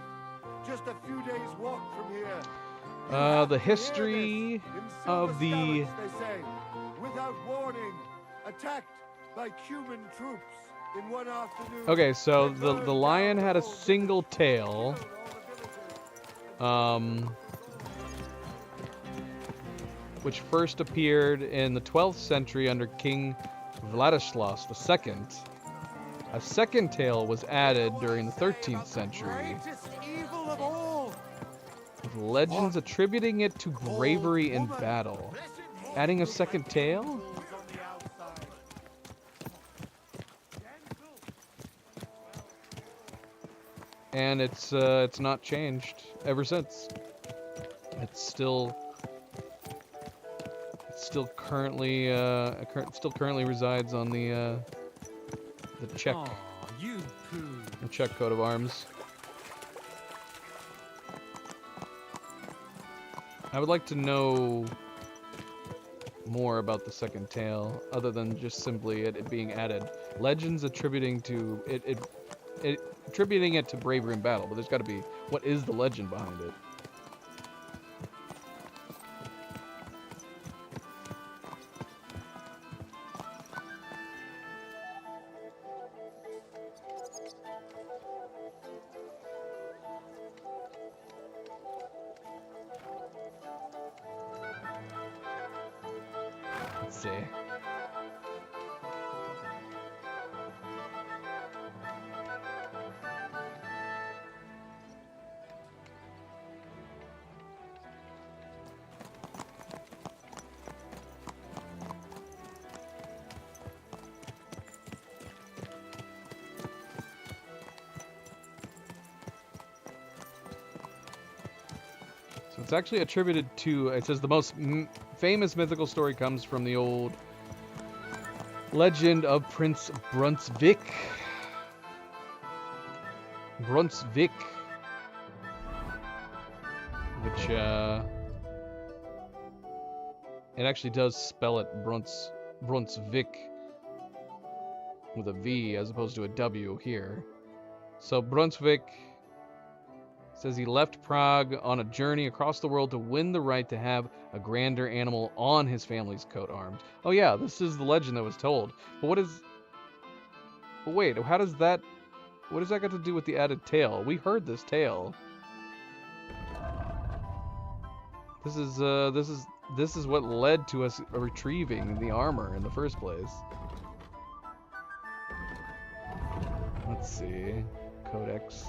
Just a few days walk from here. The history of the They say, without warning, attacked by Cuban troops in one afternoon. Okay, so the lion had a single tail. Which first appeared in the 12th century under King Vladislav II. A second tail was added during the 13th century, Greatest evil of all. with legends attributing it to bravery in battle. Adding a second tail? And it's not changed ever since. It's still currently resides on the Czech the Czech coat of arms. I would like to know more about the second tail, other than just simply it being added. Legends attributing to it attributing it to bravery in battle, but there's got to be, what is the legend behind it? Let's see. So it's actually attributed to, it says the most famous mythical story comes from the old legend of Prince Brunswick. Brunswick. Which, it actually does spell it Brunswick with a V as opposed to a W here. So Brunswick says he left Prague on a journey across the world to win the right to have a grander animal on his family's coat arms. Oh yeah, this is the legend that was told. But what is... But wait, how does that... What does that got to do with the added tail? We heard this tale. This is what led to us retrieving the armor in the first place. Let's see. Codex.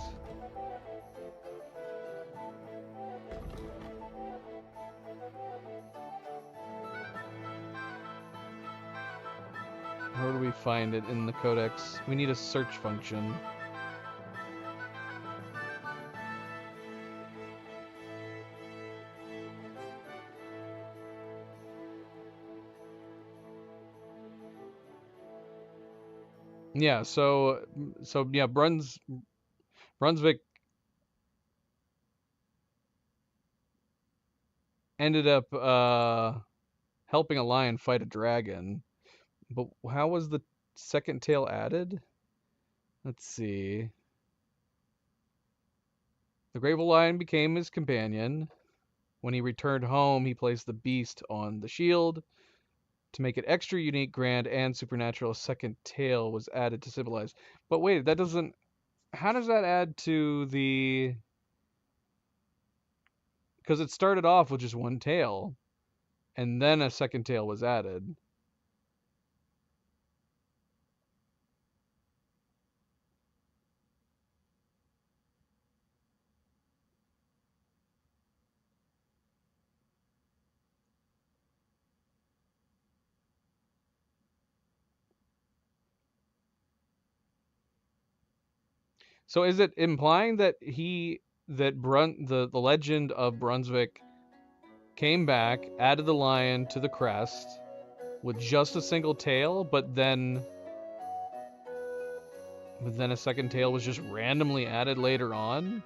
Where do we find it in the codex? We need a search function. Yeah, so yeah, Brunswick ended up helping a lion fight a dragon. But how was the second tail added? Let's see. The Greybull lion became his companion. When he returned home, he placed the beast on the shield. To make it extra unique, grand, and supernatural, a second tail was added to symbolize. But wait, that doesn't... How does that add to the... Because it started off with just one tail, and then a second tail was added. So is it implying that the legend of Brunswick came back, added the lion to the crest with just a single tail, but then a second tail was just randomly added later on,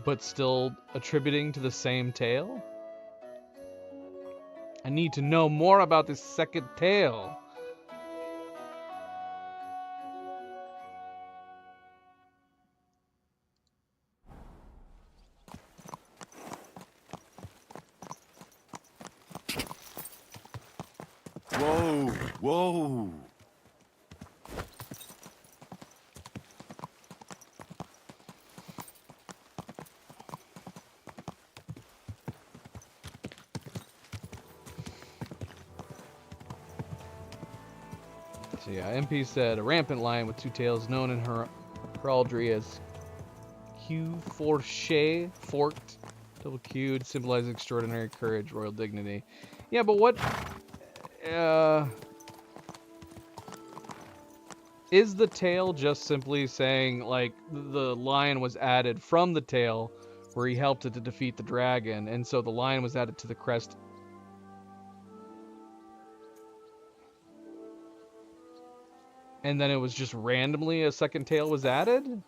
but still attributing to the same tail? I need to know more about this second tail. Whoa, whoa. So yeah, MP said a rampant lion with two tails, known in her heraldry as Q Forche, forked, double Q'd, symbolizing extraordinary courage, royal dignity. Yeah, but what? Is the tail just simply saying, like, the lion was added from the tail where he helped it to defeat the dragon, and so the lion was added to the crest? And then it was just randomly a second tail was added?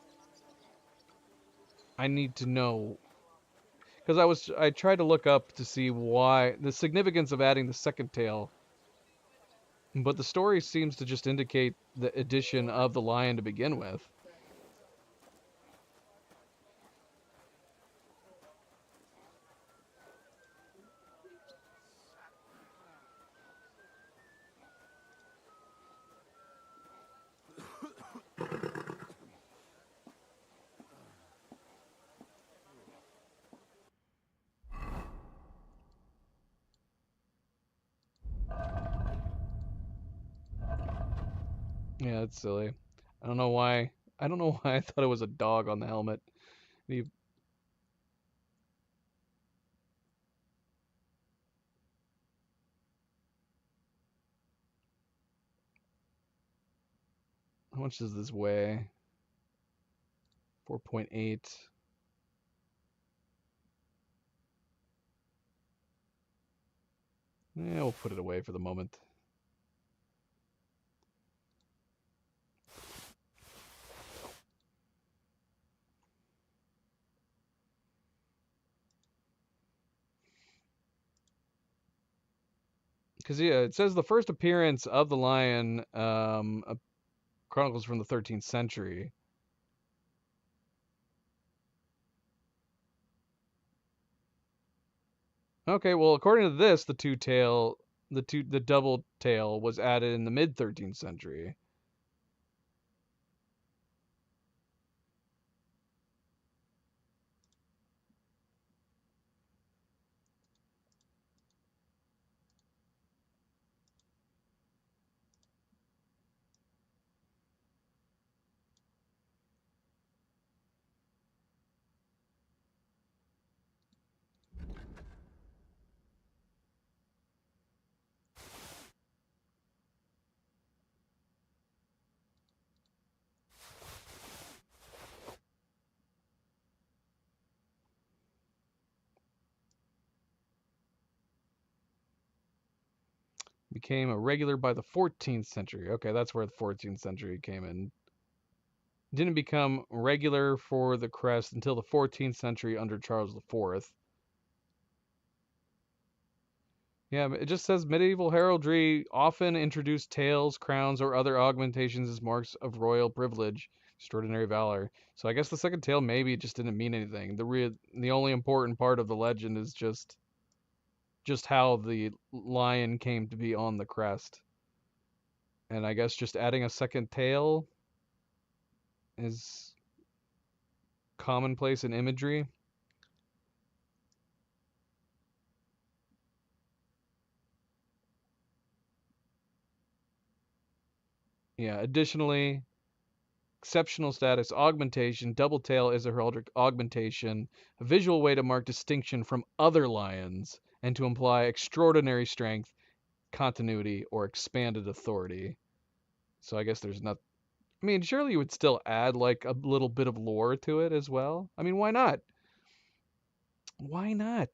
I need to know. Because I tried to look up to see why, the significance of adding the second tail. But the story seems to just indicate the addition of the lion to begin with. Yeah, that's silly. I don't know why. I don't know why I thought it was a dog on the helmet. How much does this weigh? 4.8. Yeah, we'll put it away for the moment. Because, yeah, it says the first appearance of the lion chronicles from the 13th century. Okay, well, according to this, the double tail was added in the mid 13th century. Became a regular by the 14th century. Okay, that's where the 14th century came in. Didn't become regular for the crest until the 14th century under Charles IV. Yeah, it just says medieval heraldry often introduced tails, crowns, or other augmentations as marks of royal privilege, extraordinary valor. So I guess the second tail maybe just didn't mean anything. The only important part of the legend is just just how the lion came to be on the crest. And I guess just adding a second tail is commonplace in imagery. Yeah, additionally, exceptional status, augmentation, double tail is a heraldic augmentation, a visual way to mark distinction from other lions and to imply extraordinary strength, continuity, or expanded authority. So I guess there's not. I mean, surely you would still add like a little bit of lore to it as well. I mean, why not? Why not?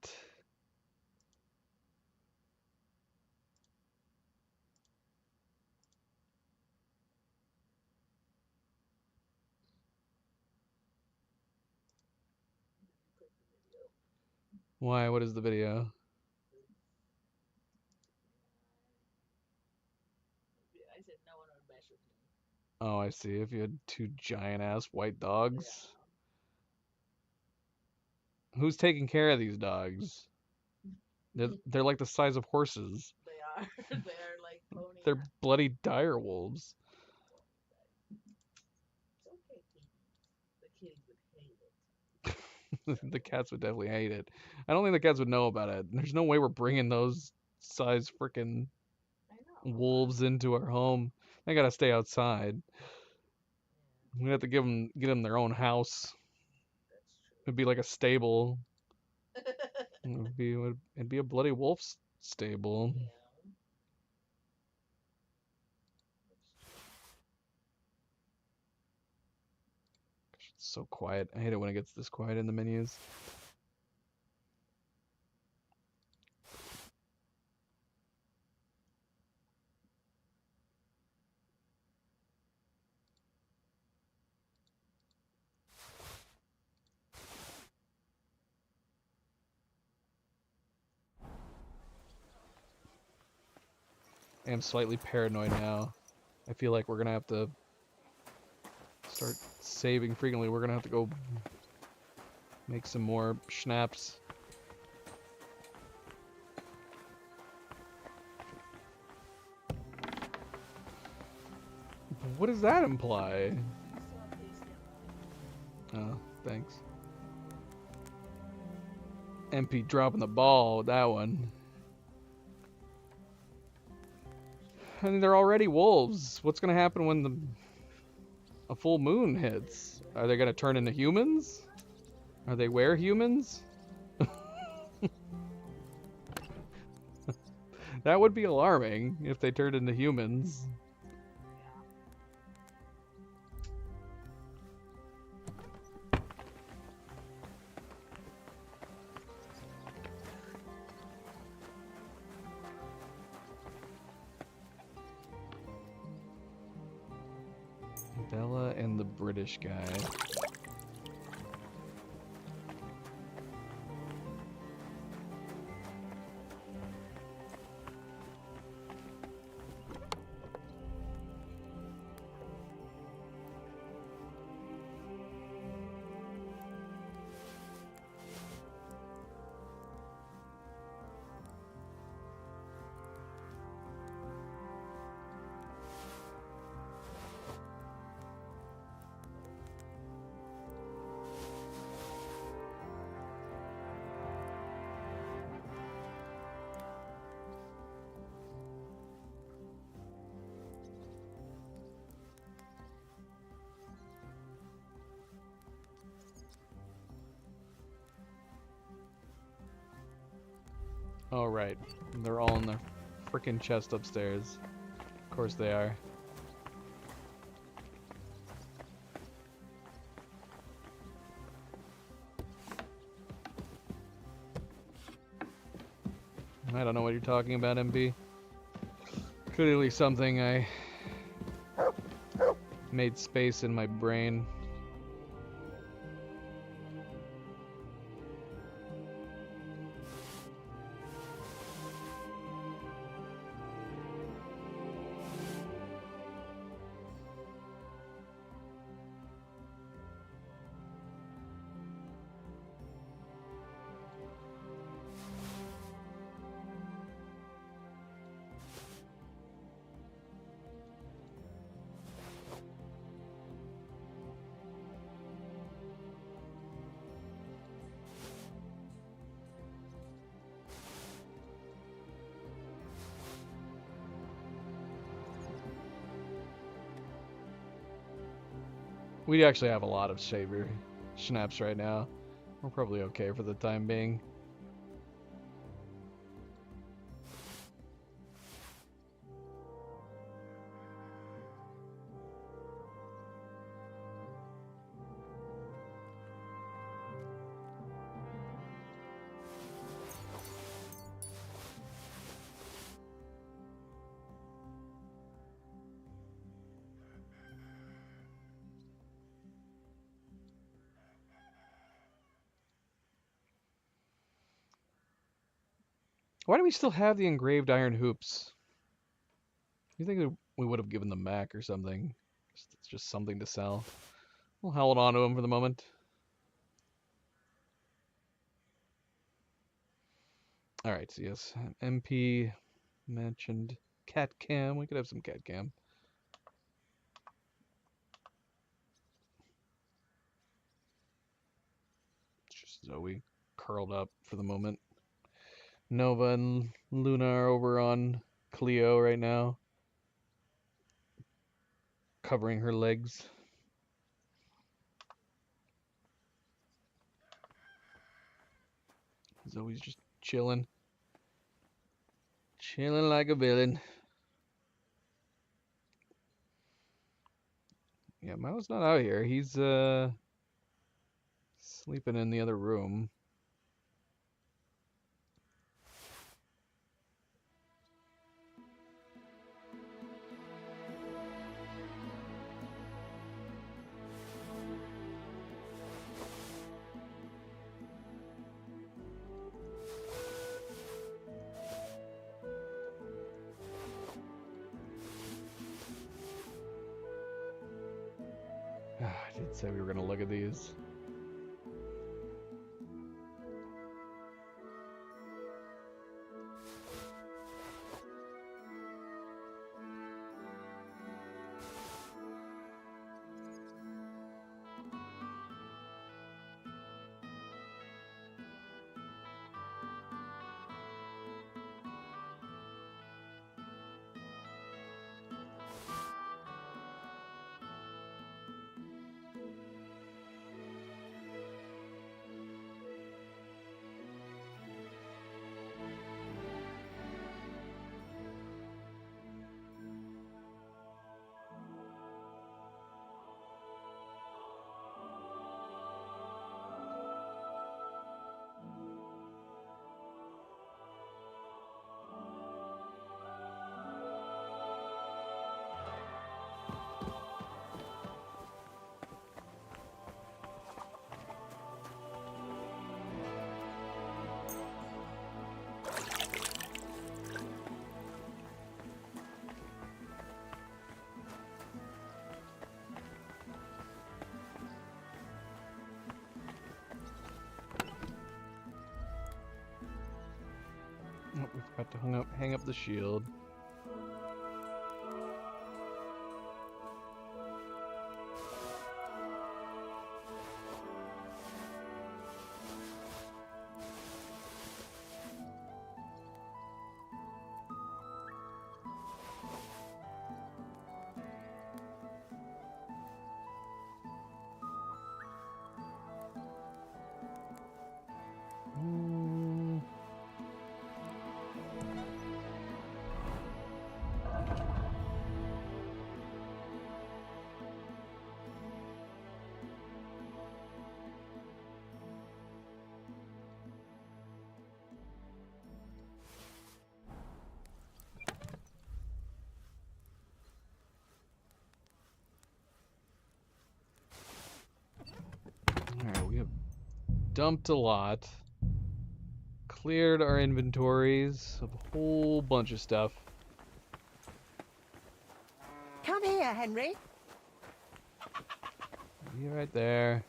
Why? What is the video? I said no one would mess with me. Oh, I see. If you had two giant ass white dogs. Who's taking care of these dogs? They're like the size of horses. They are. They are like ponies. They're bloody dire wolves. It's okay, kitties. The kitties would hate it. The cats would definitely hate it. I don't think the cats would know about it. There's no way we're bringing those size freaking I know. wolves into our home. They gotta stay outside. We have to get them their own house. That's true. It'd be like a stable. It'd be a bloody wolf stable. Yeah. It's so quiet. I hate it when it gets this quiet in the menus. I am slightly paranoid now. I feel like we're gonna have to start saving frequently. We're gonna have to go make some more schnapps. What does that imply? Oh, thanks. MP dropping the ball with that one. I mean, they're already wolves. What's gonna happen when a full moon hits? Are they gonna turn into humans? Are they werehumans? That would be alarming if they turned into humans. Bella and the British guy. Oh, right. They're all in the frickin' chest upstairs. Of course they are. I don't know what you're talking about, MP. Clearly something I made space in my brain. We actually have a lot of saber schnapps right now. We're probably okay for the time being. Why do we still have the engraved iron hoops? You think we would have given them back or something? It's just something to sell. We'll hold on to them for the moment. Alright, so yes, MP mentioned cat cam. We could have some cat cam. It's just Zoe curled up for the moment. Nova and Luna are over on Cleo right now, covering her legs. Zoe's just chilling. Chilling like a villain. Yeah, Milo's not out here. He's sleeping in the other room. I did say we were gonna look at these. Oh, we forgot to hang up the shield. Alright, we have dumped a lot. Cleared our inventories of a whole bunch of stuff. Come here, Henry. Be right there.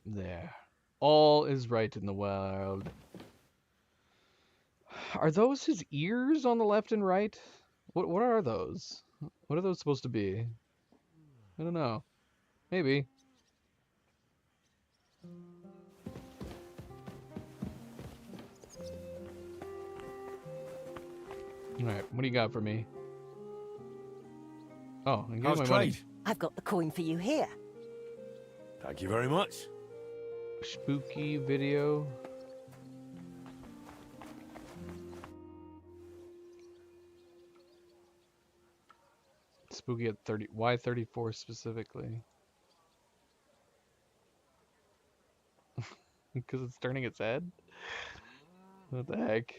There. All is right in the world. Are those his ears on the left and right? What are those? What are those supposed to be? I don't know. Maybe. Alright, what do you got for me? Oh, I'm How's getting my money. trade? I've got the coin for you here. Thank you very much. Spooky video. Spooky at 30. Why 34 specifically? Because it's turning its head? What the heck?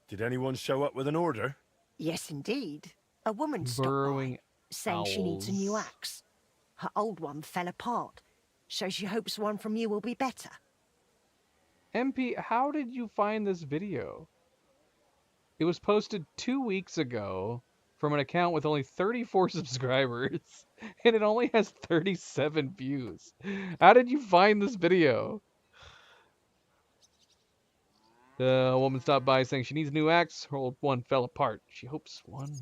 Did anyone show up with an order? Yes, indeed. A woman stopped by, Burrowing saying she needs a new owls. axe. Her old one fell apart, so she hopes one from you will be better. MP, how did you find this video? It was posted 2 weeks ago from an account with only 34 subscribers, and it only has 37 views. How did you find this video? A woman stopped by saying she needs a new axe. Her old one fell apart. She hopes one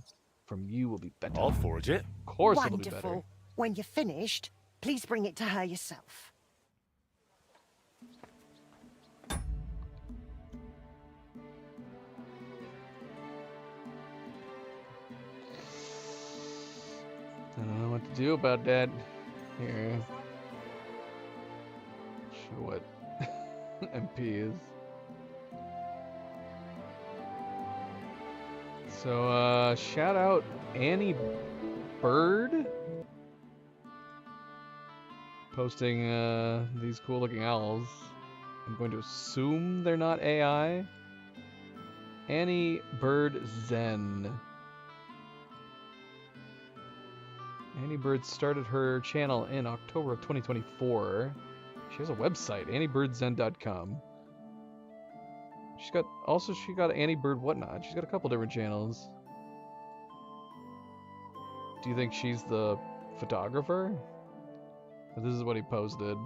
from you will be better. I'll forge it. Of course it'll be better. Wonderful. When you're finished, please bring it to her yourself. I don't know what to do about that. Here. Show what MP is. So, shout out Annie Bird. Posting, these cool looking owls. I'm going to assume they're not AI. Annie Bird Zen. Annie Bird started her channel in October of 2024. She has a website, anniebirdzzen.com. She got Annie Bird Whatnot. She's got a couple different channels. Do you think she's the photographer? This is what he posted,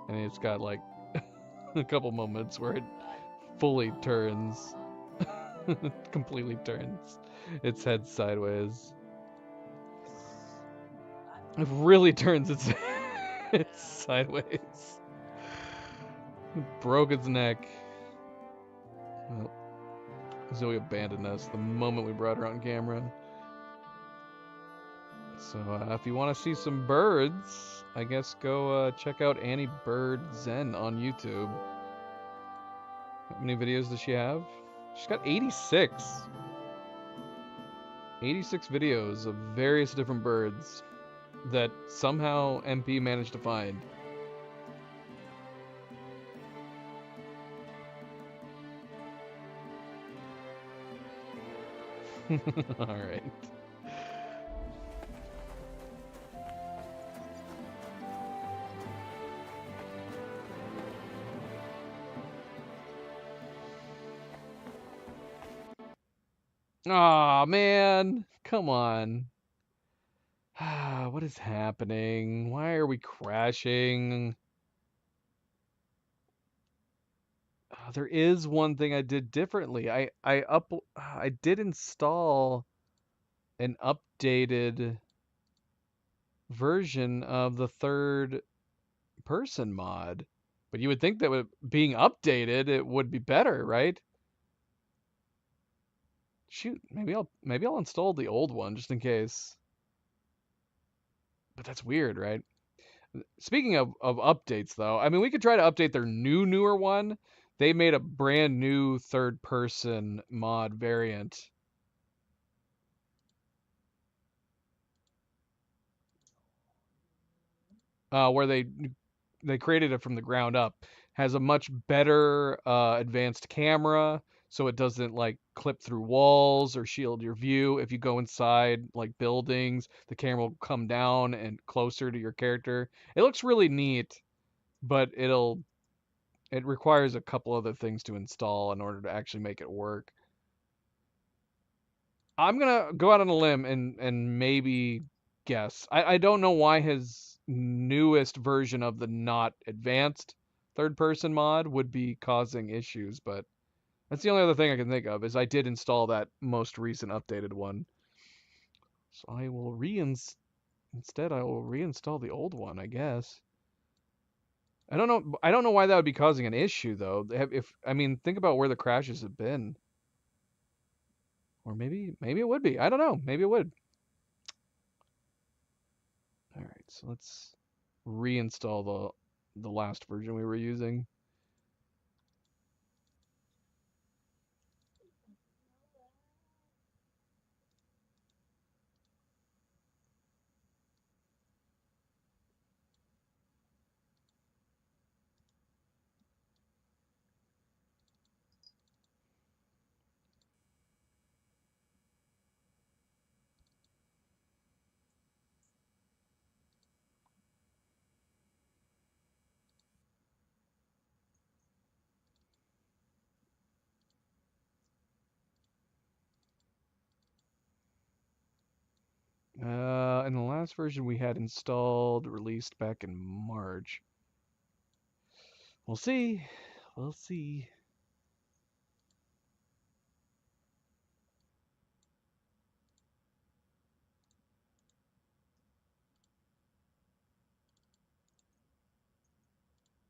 and it's got like a couple moments where it fully turns, completely turns its head sideways. It really turns its it's sideways. It broke its neck. Well, Zoe abandoned us the moment we brought her on camera. So if you want to see some birds, I guess go check out Annie Bird Zen on YouTube. How many videos does she have? She's got 86. 86 videos of various different birds that somehow MP managed to find. Alright. Aw, man. Come on. What is happening? Why are we crashing? There is one thing I did differently. I did install an updated version of the third person mod. But you would think that with being updated it would be better, right? Shoot, maybe I'll install the old one just in case. But that's weird, right? Speaking of updates though, I mean we could try to update their newer one. They made a brand new third person mod variant. Where they created it from the ground up. Has a much better advanced camera, so it doesn't like clip through walls or shield your view. If you go inside like buildings, the camera will come down and closer to your character. It looks really neat, but it requires a couple other things to install in order to actually make it work. I'm gonna go out on a limb and maybe guess. I don't know why his newest version of the not advanced third person mod would be causing issues, but that's the only other thing I can think of is I did install that most recent updated one. So I will instead I will reinstall the old one, I guess. I don't know. I don't know why that would be causing an issue though. If I mean, think about where the crashes have been. Or maybe it would be. I don't know. Maybe it would. All right, so let's reinstall the last version we were using. And the last version we had installed, released back in March. We'll see. We'll see.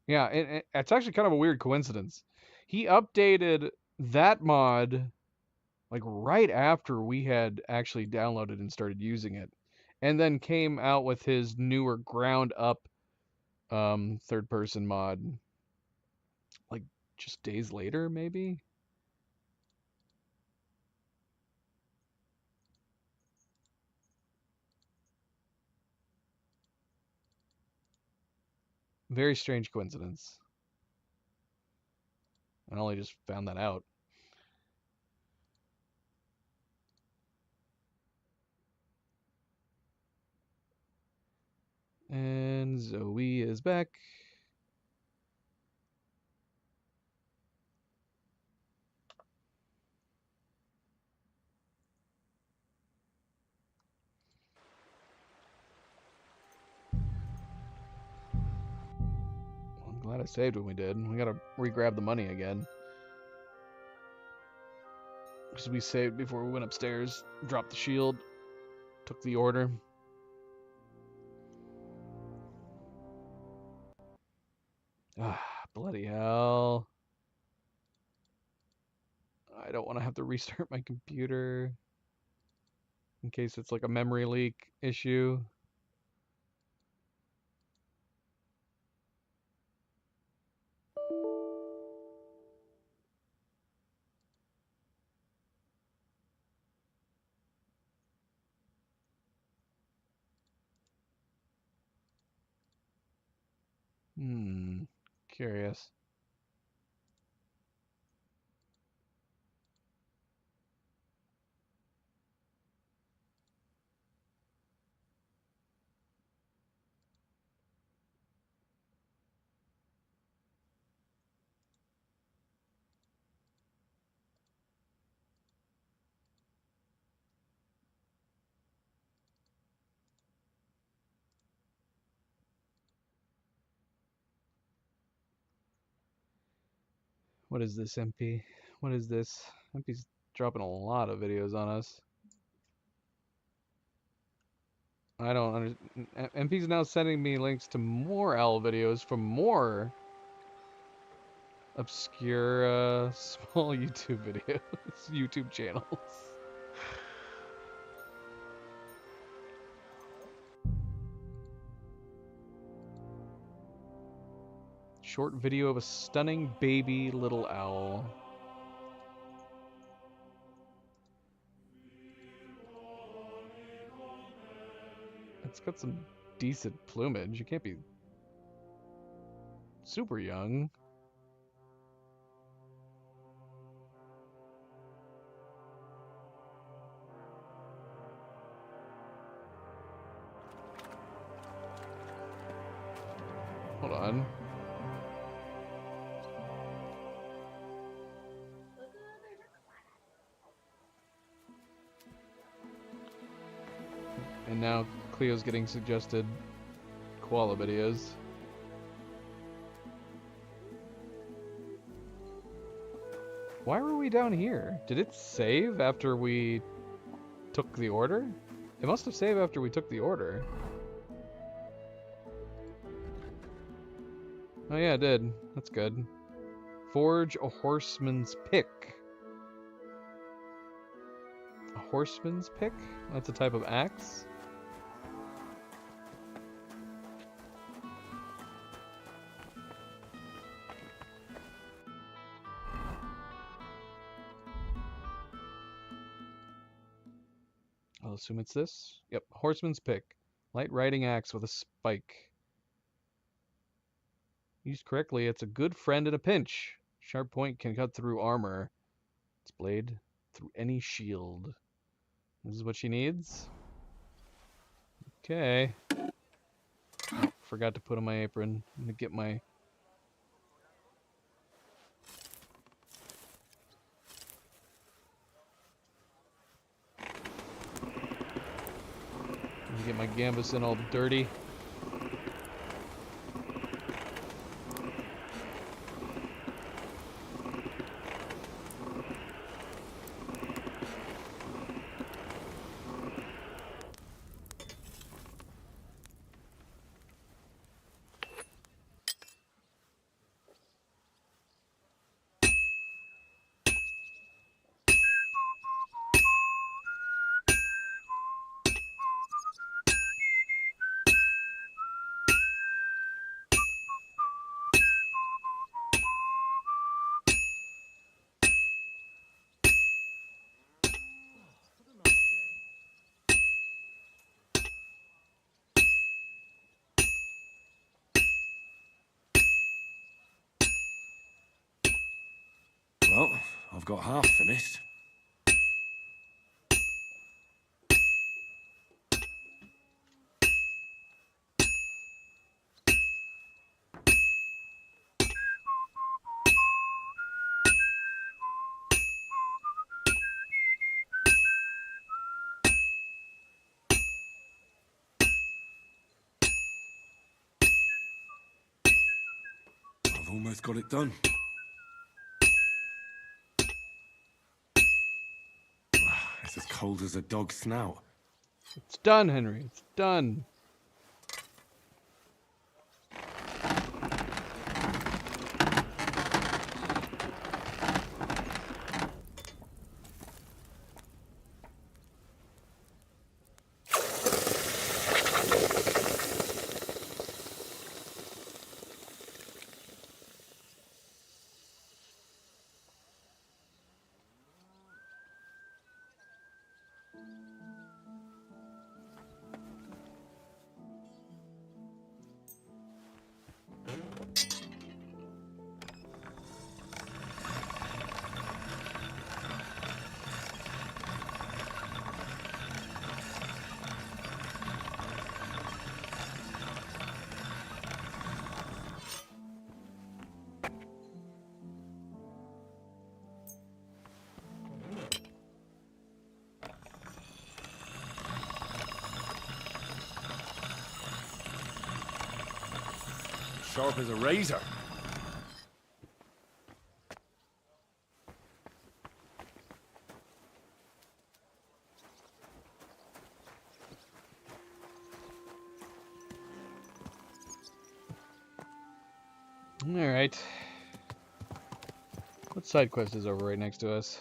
Yeah, it's actually kind of a weird coincidence. He updated that mod like right after we had actually downloaded and started using it, and then came out with his newer ground up third person mod like just days later, maybe. Very strange coincidence. I only just found that out. And Zoe is back. Well, I'm glad I saved when we did. We gotta re-grab the money again. Because we saved before we went upstairs, dropped the shield, took the order. Ah, bloody hell. I don't want to have to restart my computer in case it's like a memory leak issue. Curious. What is this, MP? What is this? MP's dropping a lot of videos on us. I don't understand. MP's now sending me links to more owl videos from more obscure small YouTube videos, YouTube channels. Short video of a stunning baby little owl. It's got some decent plumage. You can't be super young. Hold on. And now Cleo's getting suggested koala videos. Why were we down here? Did it save after we took the order? It must have saved after we took the order. Oh yeah, it did. That's good. Forge a horseman's pick. A horseman's pick? That's a type of axe? I'll assume it's this. Yep, horseman's pick. Light riding axe with a spike. Used correctly, it's a good friend in a pinch. Sharp point can cut through armor. Its blade through any shield. This is what she needs. Okay. Oh, forgot to put on my apron. I'm gonna get my... Get my gambeson all dirty. Well, I've got half finished. I've almost got it done. It's as cold as a dog's snout. It's done, Henry. It's done. Sharp as a razor. Alright. What side quest is over right next to us?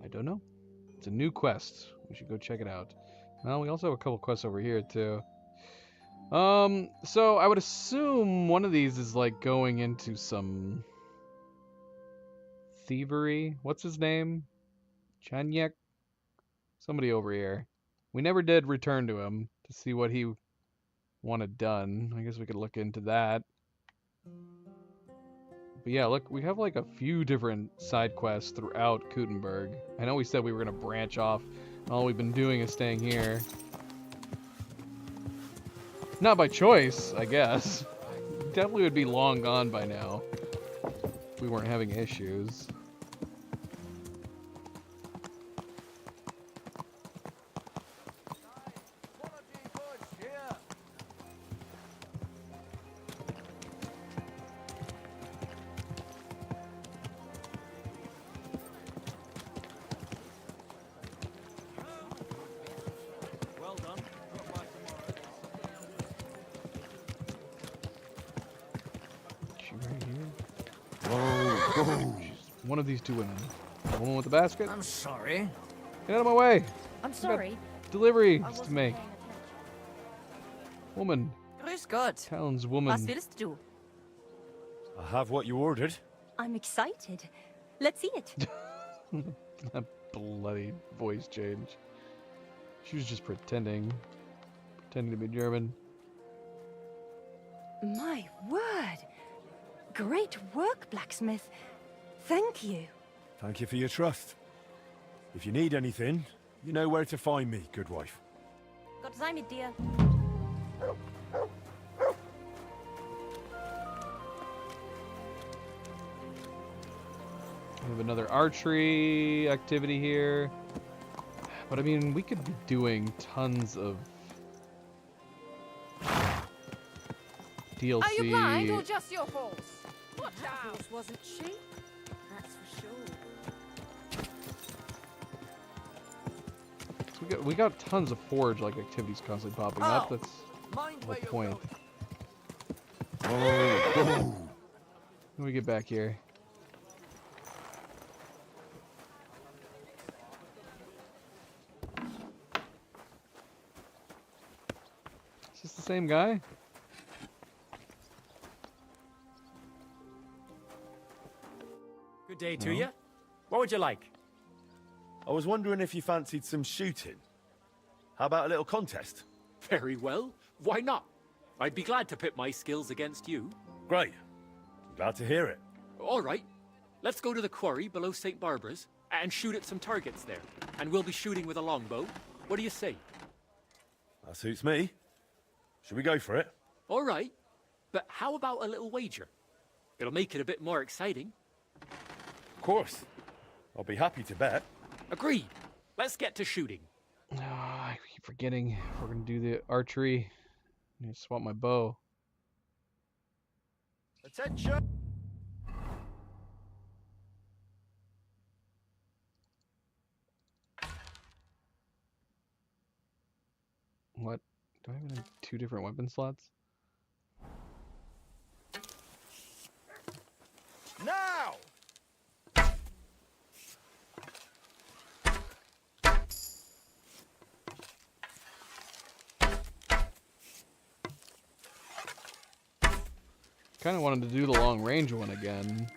I don't know. It's a new quest. We should go check it out. Well, we also have a couple quests over here too. So I would assume one of these is like going into some thievery. What's his name? Chanyek? Somebody over here. We never did return to him to see what he wanted done. I guess we could look into that. But yeah, look, we have like a few different side quests throughout Kuttenberg. I know we said we were going to branch off. All we've been doing is staying here. Not by choice, I guess. Definitely would be long gone by now if we weren't having issues. Right here. Whoa, whoa. One of these two women. The woman with the basket. I'm sorry. Get out of my way. I'm sorry. Deliveries I to wasn't make. paying attention. Woman. Grüß Gott. Was Townswoman. willst du? I have what you ordered. I'm excited. Let's see it. That bloody voice change. She was just pretending. Pretending to be German. My word. Great work, blacksmith. Thank you. Thank you for your trust. If you need anything, you know where to find me, good wife. Gott sei mit dir. We have another archery activity here. But I mean, we could be doing tons of DLC. Are you blind or just your horse? Watch out! Horse wasn't cheap. That's for sure. So we got tons of forge like activities constantly popping up. Oh, That's Mind the where whole you're point. going. Whoa, whoa. When we get back here. Is this the same guy? Good day to No. you. What would you like? I was wondering if you fancied some shooting. How about a little contest? Very well. Why not? I'd be glad to pit my skills against you. Great. Glad to hear it. All right. Let's go to the quarry below St. Barbara's and shoot at some targets there. And we'll be shooting with a longbow. What do you say? That suits me. Should we go for it? All right. But how about a little wager? It'll make it a bit more exciting. Of course. I'll be happy to bet. Agreed. Let's get to shooting. Oh, I keep forgetting. We're gonna do the archery. I need to swap my bow. Attention! What? Do I have two different weapon slots? Now! Kind of wanted to do the long range one again.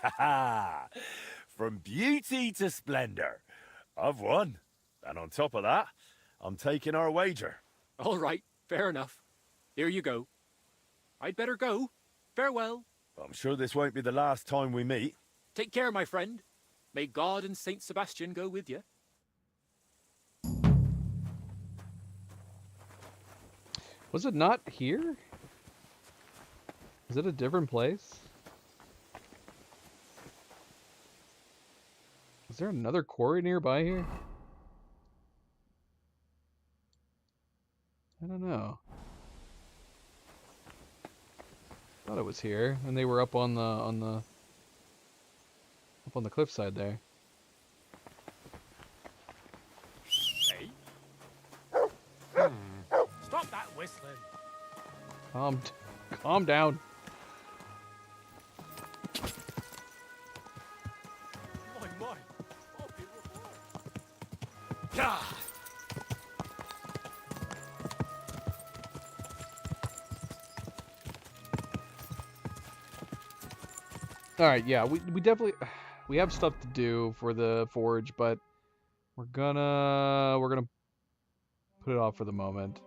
Ha ha! From beauty to splendor. I've won. And on top of that, I'm taking our wager. All right. Fair enough. Here you go. I'd better go. Farewell. I'm sure this won't be the last time we meet. Take care, my friend. May God and Saint Sebastian go with you. Was it not here? Is it a different place? Is there another quarry nearby here? I don't know. Thought it was here, and they were up on the cliffside there. Hey. Stop that whistling. Calm down. My. All right, yeah, we definitely we have stuff to do for the forge, but we're gonna put it off for the moment.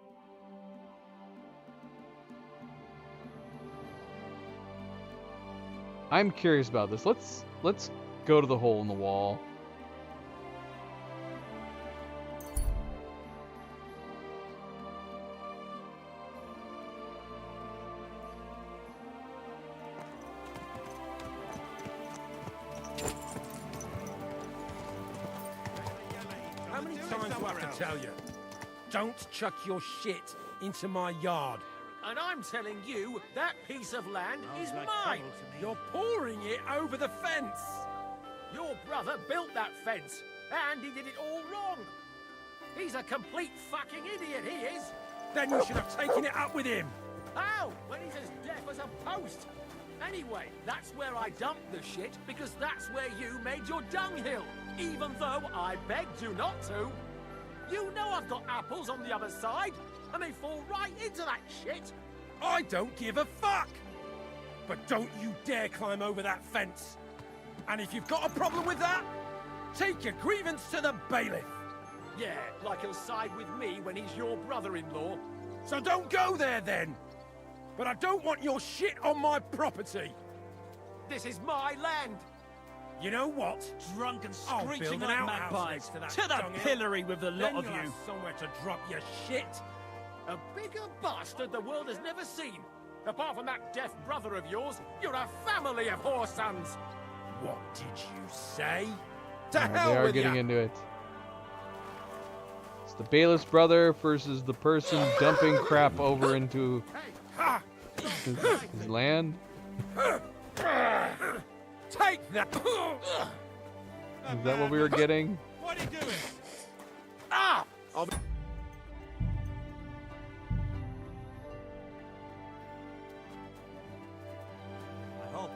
I'm curious about this. Let's go to the hole in the wall. to tell you. Don't chuck your shit into my yard. And I'm telling you, that piece of land is like mine. trouble to me. You're pouring it over the fence. Your brother built that fence, and he did it all wrong. He's a complete fucking idiot, he is. Then you should have taken it up with him. How? When he's as deaf as a post. Anyway, that's where I dumped the shit, because that's where you made your dunghill, even though I begged you not to. You know I've got apples on the other side, and they fall right into that shit. I don't give a fuck. But don't you dare climb over that fence. And if you've got a problem with that, take your grievance to the bailiff. Yeah, like he'll side with me when he's your brother-in-law. So don't go there then. But I don't want your shit on my property. This is my land. You know what? Drunk and I'll screeching build an like outhouse magpies. next to that To the dunghill. pillory with the lot Then of you'll you. have somewhere to drop your shit. A bigger bastard the world has never seen. Apart from that deaf brother of yours, you're a family of whore sons. What did you say? To They hell are with getting ya. into it. It's the bailiff's brother versus the person dumping crap over into Ha! his land. Take that. Is that what we were getting? What are you doing? Ah! I hope.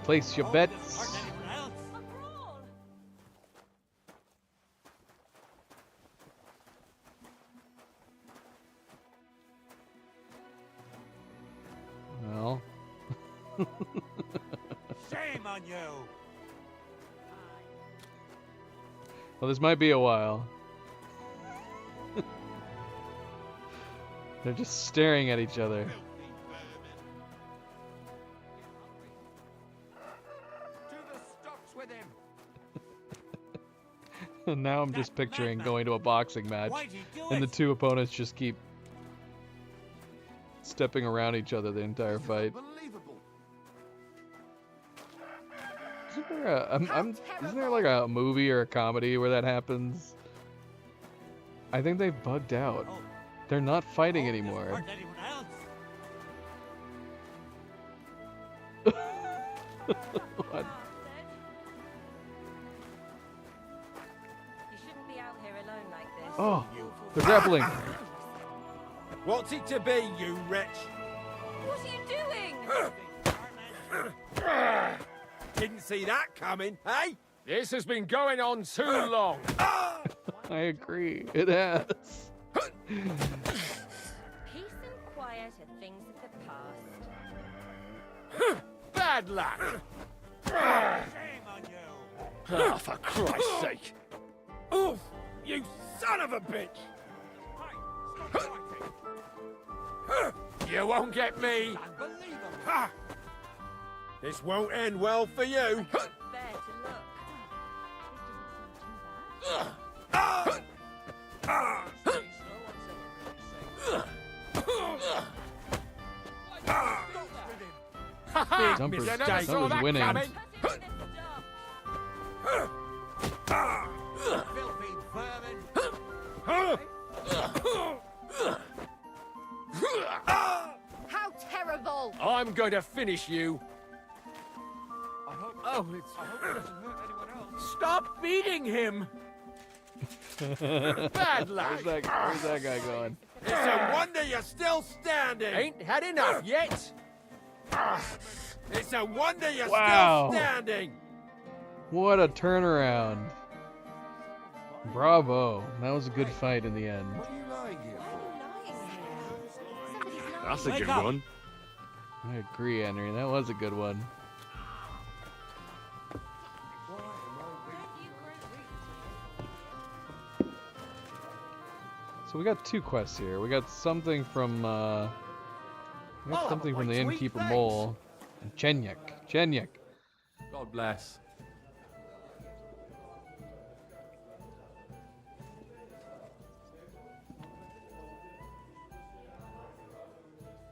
Place your Hope it doesn't bets. hurt anyone else. A brawl. Well, Shame on you. well, this might be a while. They're just staring at each other. To the stocks with him. And now I'm just picturing going to a boxing match, Why'd you do and the it? two opponents just keep stepping around each other the entire fight. Unbelievable. Isn't there isn't there like a movie or a comedy where that happens? I think they've bugged out. Oh, They're not fighting hope it doesn't anymore. hurt anyone else. What? You shouldn't be out here alone like this. Oh, they're grappling. What's it to be, you wretch? What are you doing? Didn't see that coming, hey? This has been going on too long. I agree. It has. Peace and quiet are things of the past. Bad luck. Shame on you. Oh, for Christ's sake. Oof! You son of a bitch! You won't get me. Unbelievable. Ha! This won't end well for you. Bear to look. Ha Jumper's- You never Jumper's saw that winning. coming. Put him in the stop. Filthy vermin. How terrible! I'm going to finish you. I hope it doesn't hurt anyone else. Stop beating him. Bad luck. Where's that guy going? It's a wonder you're still standing. Ain't had enough yet. It's a wonder you're Wow. still standing. What a turnaround. Bravo. That was a good fight in the end. What are you lying here for? Somebody's That's a Wake good up. one. I agree, Henry. That was a good one. So we got two quests here. We got something from something from the sweet innkeeper thanks. mole. Chenyek. Chenyek. God bless.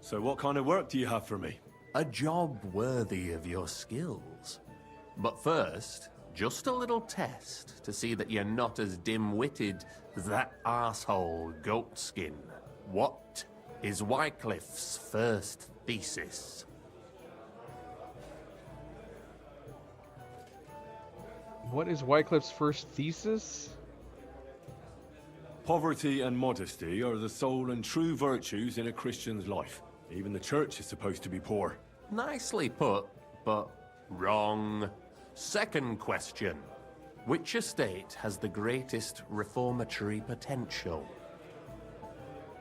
So what kind of work do you have for me? A job worthy of your skills. But first, Just a little test to see that you're not as dim-witted as that arsehole Goatskin. What is Wycliffe's first thesis? What is Wycliffe's first thesis? Poverty and modesty are the sole and true virtues in a Christian's life. Even the church is supposed to be poor. Nicely put, but wrong. Second question. Which estate has the greatest reformatory potential?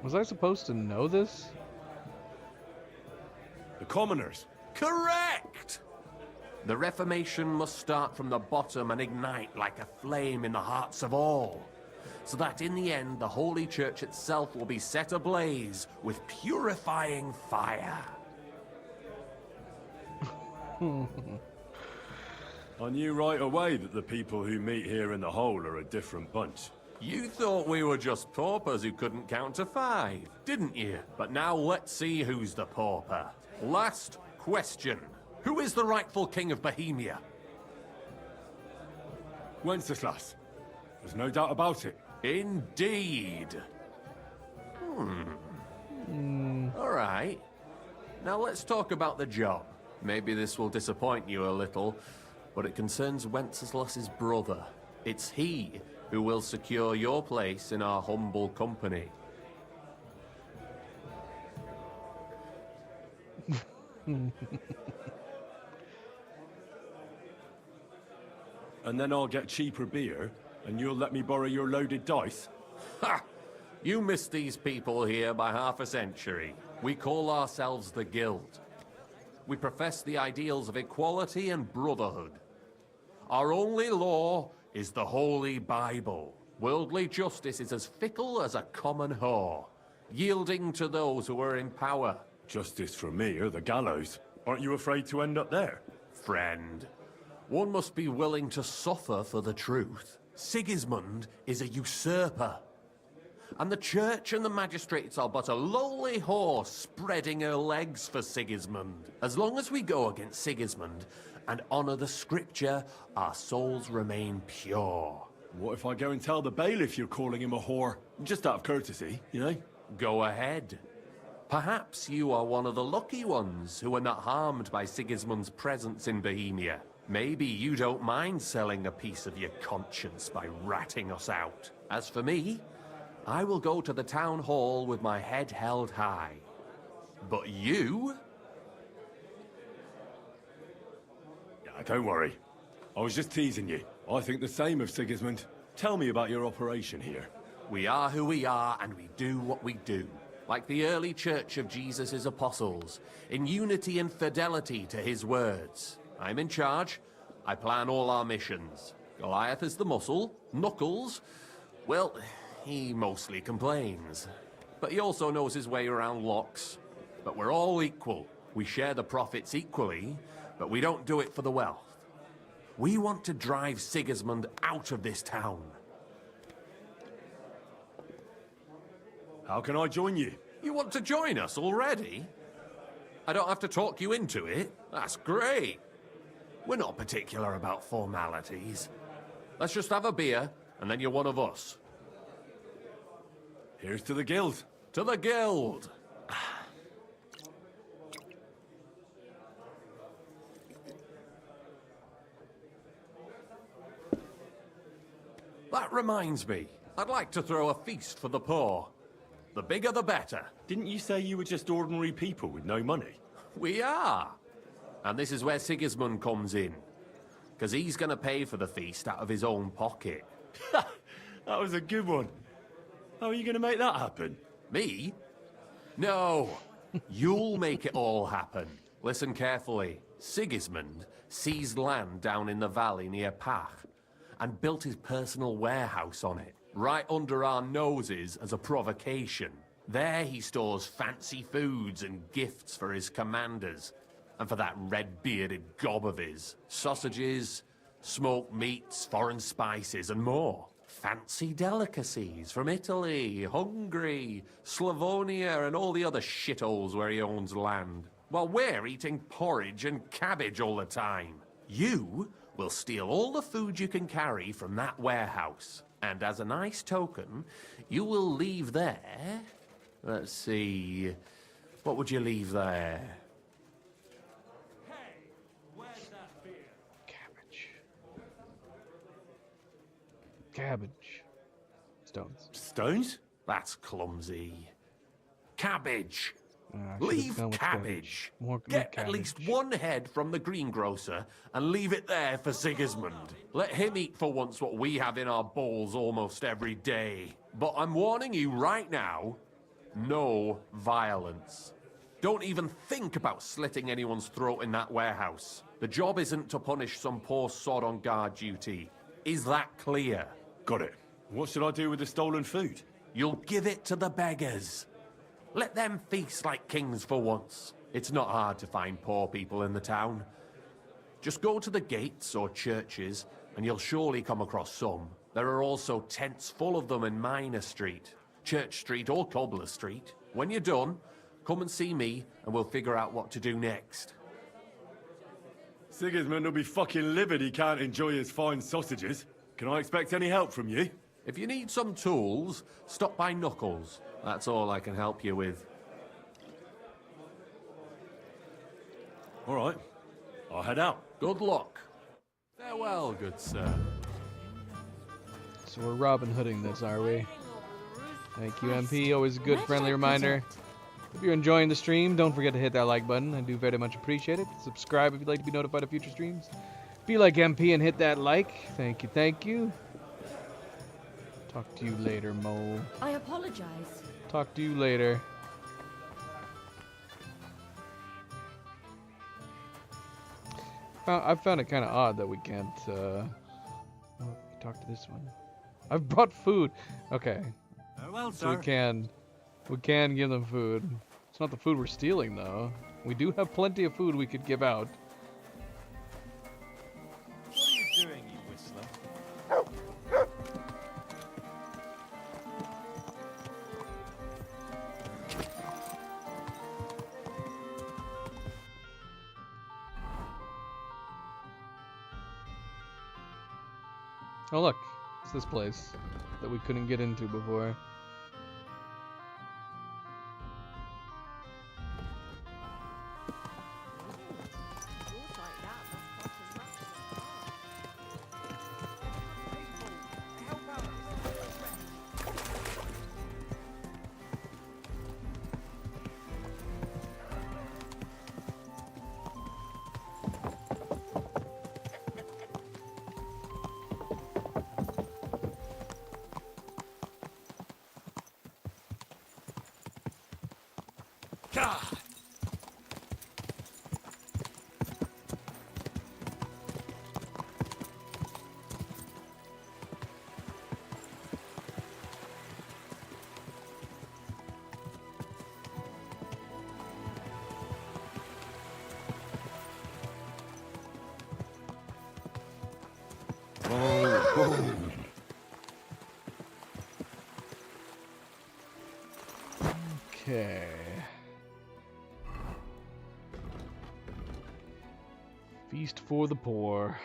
Was I supposed to know this? The commoners. Correct! The Reformation must start from the bottom and ignite like a flame in the hearts of all, so that in the end the Holy Church itself will be set ablaze with purifying fire. I knew right away that the people who meet here in the hole are a different bunch. You thought we were just paupers who couldn't count to 5, didn't you? But now let's see who's the pauper. Last question. Who is the rightful king of Bohemia? Wenceslas. There's no doubt about it. Indeed. All right. Now let's talk about the job. Maybe this will disappoint you a little, but it concerns Wenceslas's brother. It's he who will secure your place in our humble company. And then I'll get cheaper beer, and you'll let me borrow your loaded dice? Ha! You missed these people here by half a century. We call ourselves the Guild. We profess the ideals of equality and brotherhood. Our only law is the Holy Bible. Worldly justice is as fickle as a common whore, yielding to those who are in power. Justice for me or the gallows. Aren't you afraid to end up there? Friend, one must be willing to suffer for the truth. Sigismund is a usurper. And the church and the magistrates are but a lowly whore spreading her legs for Sigismund. As long as we go against Sigismund and honor the scripture, our souls remain pure. What if I go and tell the bailiff you're calling him a whore? Just out of courtesy, you know? Go ahead. Perhaps you are one of the lucky ones who are not harmed by Sigismund's presence in Bohemia. Maybe you don't mind selling a piece of your conscience by ratting us out. As for me, I will go to the town hall with my head held high. But you? Yeah, don't worry. I was just teasing you. I think the same of Sigismund. Tell me about your operation here. We are who we are, and we do what we do. Like the early church of Jesus' apostles, in unity and fidelity to his words. I'm in charge. I plan all our missions. Goliath is the muscle. Knuckles, well, he mostly complains. But he also knows his way around locks. But we're all equal. We share the profits equally, but we don't do it for the wealth. We want to drive Sigismund out of this town. How can I join you? You want to join us already? I don't have to talk you into it. That's great. We're not particular about formalities. Let's just have a beer, and then you're one of us. Here's to the Guild. To the Guild! That reminds me, I'd like to throw a feast for the poor. The bigger the better. Didn't you say you were just ordinary people with no money? We are. And this is where Sigismund comes in. Because he's going to pay for the feast out of his own pocket. That was a good one. How are you going to make that happen? Me? No. You'll make it all happen. Listen carefully. Sigismund seized land down in the valley near Pach and built his personal warehouse on it, right under our noses as a provocation. There he stores fancy foods and gifts for his commanders, and for that red-bearded gob of his. Sausages, smoked meats, foreign spices, and more. Fancy delicacies from Italy, Hungary, Slavonia, and all the other shitholes where he owns land. While we're eating porridge and cabbage all the time. You We'll steal all the food you can carry from that warehouse. And as a nice token, you will leave there... Let's see... What would you leave there? Cabbage. Stones. Stones? That's clumsy. Cabbage. I should've Leave gone with cabbage. More Get cabbage. at least one head from the greengrocer and leave it there for Sigismund. Let him eat for once what we have in our bowls almost every day. But I'm warning you right now, no violence. Don't even think about slitting anyone's throat in that warehouse. The job isn't to punish some poor sod on guard duty. Is that clear? Got it. What should I do with the stolen food? You'll give it to the beggars. Let them feast like kings for once. It's not hard to find poor people in the town. Just go to the gates or churches, and you'll surely come across some. There are also tents full of them in Minor Street, Church Street or Cobbler Street. When you're done, come and see me, and we'll figure out what to do next. Sigismund will be fucking livid he can't enjoy his fine sausages. Can I expect any help from you? If you need some tools, stop by Knuckles. That's all I can help you with. All right. I'll head out. Good luck. Farewell, good sir. So we're Robin Hooding this, are we? Thank you, MP. Always a good, friendly reminder. If you're enjoying the stream, don't forget to hit that like button. I do very much appreciate it. Subscribe if you'd like to be notified of future streams. Be like MP and hit that like. Thank you, thank you. Talk to you later, Mo. I apologize. Talk to you later. I found it kind of odd that we can't, talk to this one. I've brought food. Okay. Very well, So sir. we can give them food. It's not the food we're stealing, though. We do have plenty of food we could give out. What are you doing, you whistler? Oh, look. It's this place that we couldn't get into before. Okay. Feast for the poor.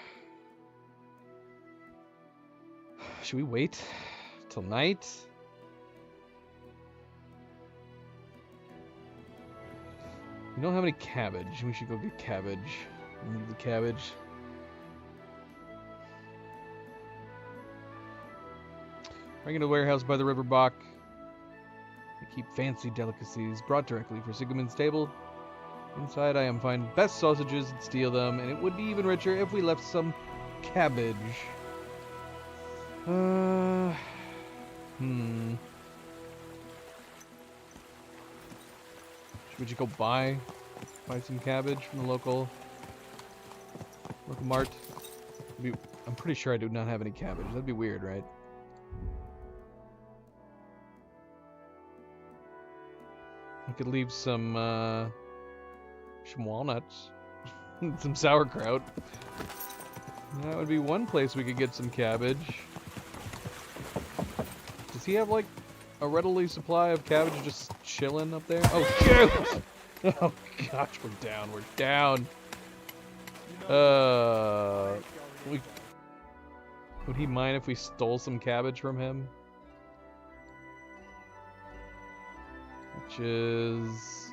Should we wait till night? We don't have any cabbage. We should go get cabbage. Remove the cabbage. Regular warehouse by the river Bach. They keep fancy delicacies brought directly for Sigmund's table. Inside I am find best sausages and steal them, and it would be even richer if we left some cabbage. Should we just go buy some cabbage from the local mart? I'm pretty sure I do not have any cabbage. That'd be weird, right? I could leave some walnuts, some sauerkraut. That would be one place we could get some cabbage. Does he have like a readily supply of cabbage just chilling up there? Oh shoot! Oh gosh, we're down. We're down. Would he mind if we stole some cabbage from him? Which is...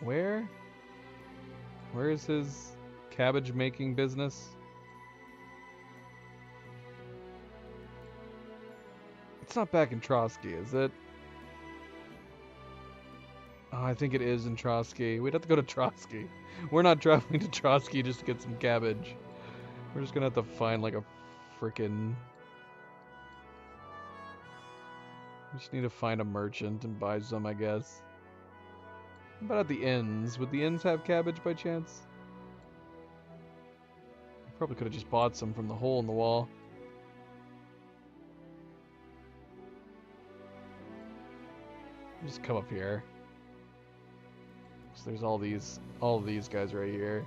Where? Where is his cabbage making business? It's not back in Trotsky, is it? Oh, I think it is in Trotsky. We'd have to go to Trotsky. We're not traveling to Trotsky just to get some cabbage. We're just gonna have to find like a frickin'... We just need to find a merchant and buy some, I guess. How about at the inns? Would the inns have cabbage by chance? Probably could have just bought some from the hole in the wall. Just come up here. So there's all these guys right here.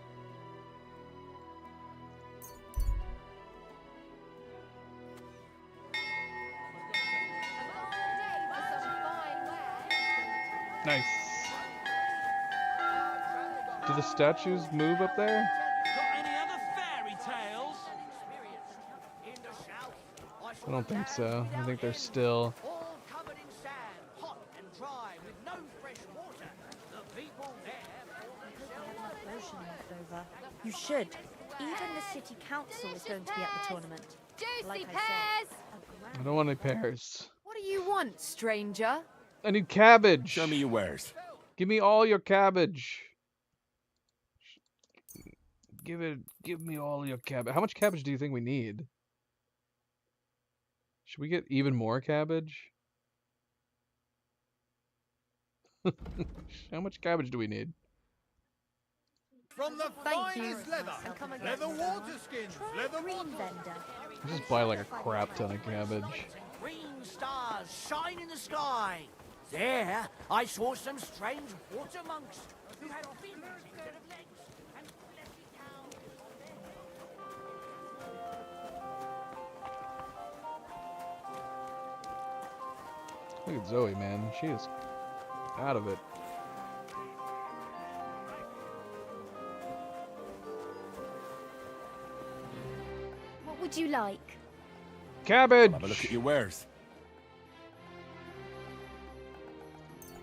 Nice. Do the statues move up there? Got any other fairy tales? I don't think so. I think they're still... All covered in sand, hot and dry, with no fresh water. The people there... You should. Even the city council is going to be at the tournament. Juicy Like I pears! I don't want any pears. What do you want, stranger? I need cabbage. Show me your wares. Give me all your cabbage. Give me all your cabbage. How much cabbage do you think we need? Should we get even more cabbage? How much cabbage do we need? From the finest leather, leather water skins, leather water. Just buy like a crap ton of cabbage. Green stars shine in the sky. There, I saw some strange water monks who had fins instead of legs and fleshy towns. Look at Zoe, man. She is out of it. What would you like? Cabbage! Have a look at your wares.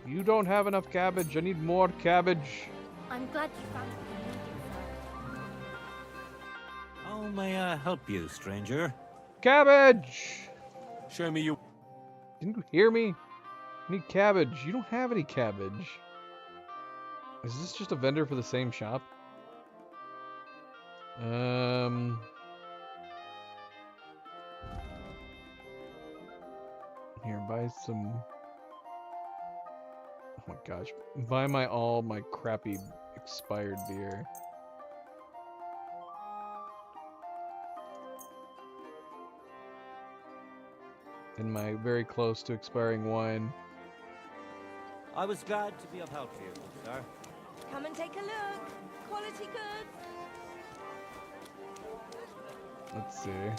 You don't have enough cabbage. I need more cabbage. I'm glad you found what you needed, sir. How may I help you, stranger? Cabbage! Show me your... Didn't you hear me? I need cabbage. You don't have any cabbage. Is this just a vendor for the same shop? Here, buy some... Oh my gosh. Buy all my crappy expired beer. And my very close to expiring wine. I was glad to be of help to you, sir. Come and take a look. Quality goods. Let's see.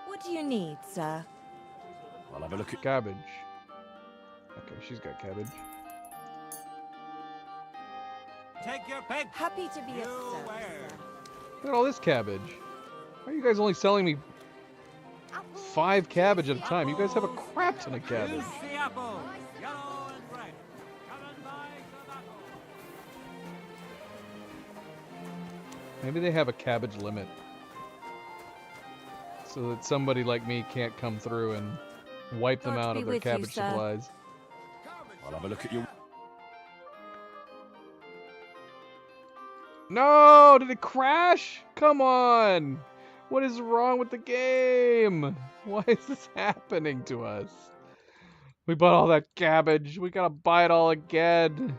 What do you need, sir? I'll have a look at... Cabbage. Okay, she's got cabbage. Take your pick. Happy to be of service. Look at all this cabbage. Why are you guys only selling me 5 cabbage at a time? You guys have a crap ton of cabbage. The apples, yellow and bright. Come and buy some apples. Maybe they have a cabbage limit. So that somebody like me can't come through and wipe them out of their cabbage supplies. I'll have a look at your... No! Did it crash? Come on! What is wrong with the game? Why is this happening to us? We bought all that cabbage. We gotta buy it all again.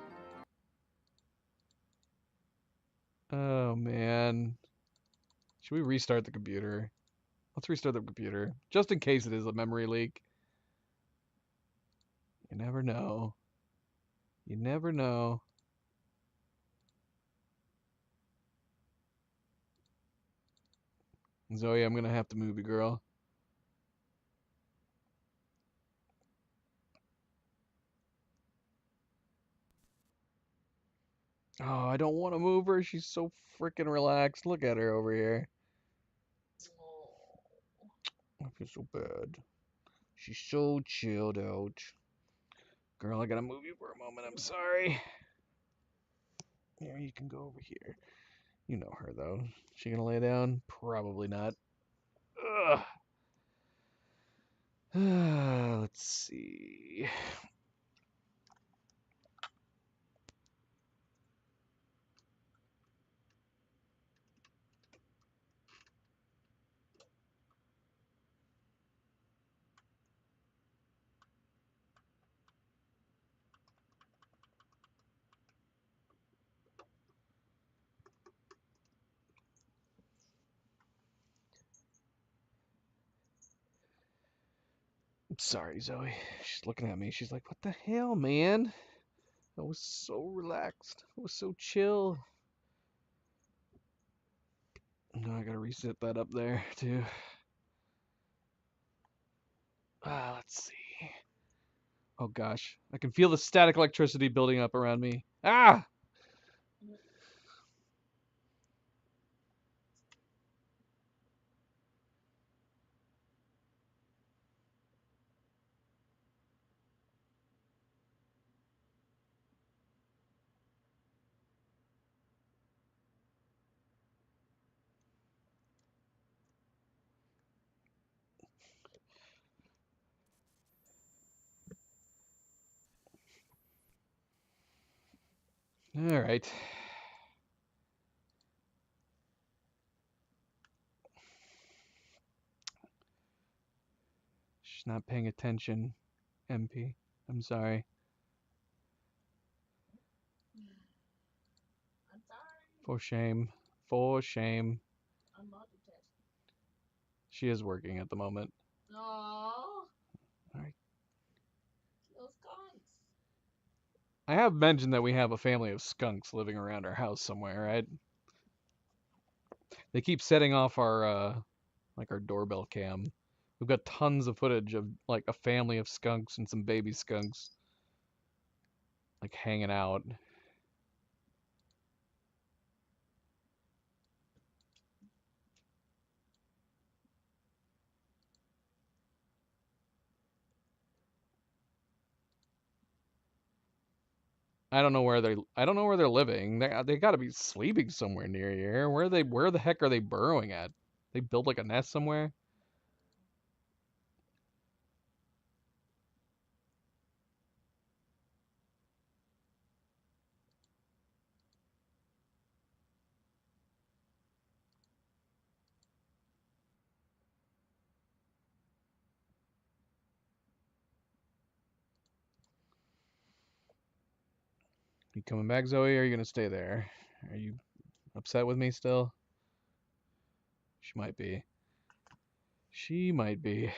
Oh, man. Should we restart the computer? Let's restart the computer. Just in case it is a memory leak. You never know. You never know. Zoe, I'm gonna have to move you, girl. Oh, I don't want to move her. She's so freaking relaxed. Look at her over here. I feel so bad. She's so chilled out. Girl, I gotta move you for a moment. I'm sorry. Here, you can go over here. You know her, though. She gonna lay down? Probably not. Ugh. Let's see. I'm sorry, Zoe. She's looking at me. She's like, what the hell, man? I was so relaxed. I was so chill. Now I gotta reset that up there, too. Let's see. Oh, gosh. I can feel the static electricity building up around me. Ah! All right. She's not paying attention, MP. I'm sorry. I'm sorry. For shame. For shame. I'm multitasking. She is working at the moment. Aww. All right. Little skunks. I have mentioned that we have a family of skunks living around our house somewhere, right? They keep setting off our like our doorbell cam. We've got tons of footage of like a family of skunks and some baby skunks like hanging out. I don't know where they're living. They got to be sleeping somewhere near here. Where the heck are they burrowing at? They build like a nest somewhere? You coming back, Zoe, or are you gonna stay there? Are you upset with me still? She might be. She might be.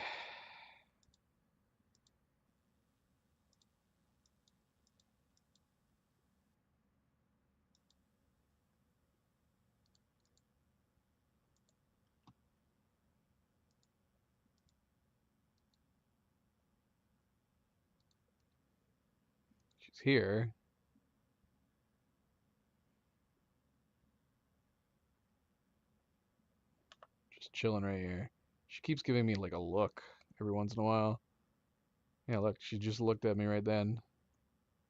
She's here. Just chilling right here. She keeps giving me like a look every once in a while. Yeah, look, she just looked at me right then.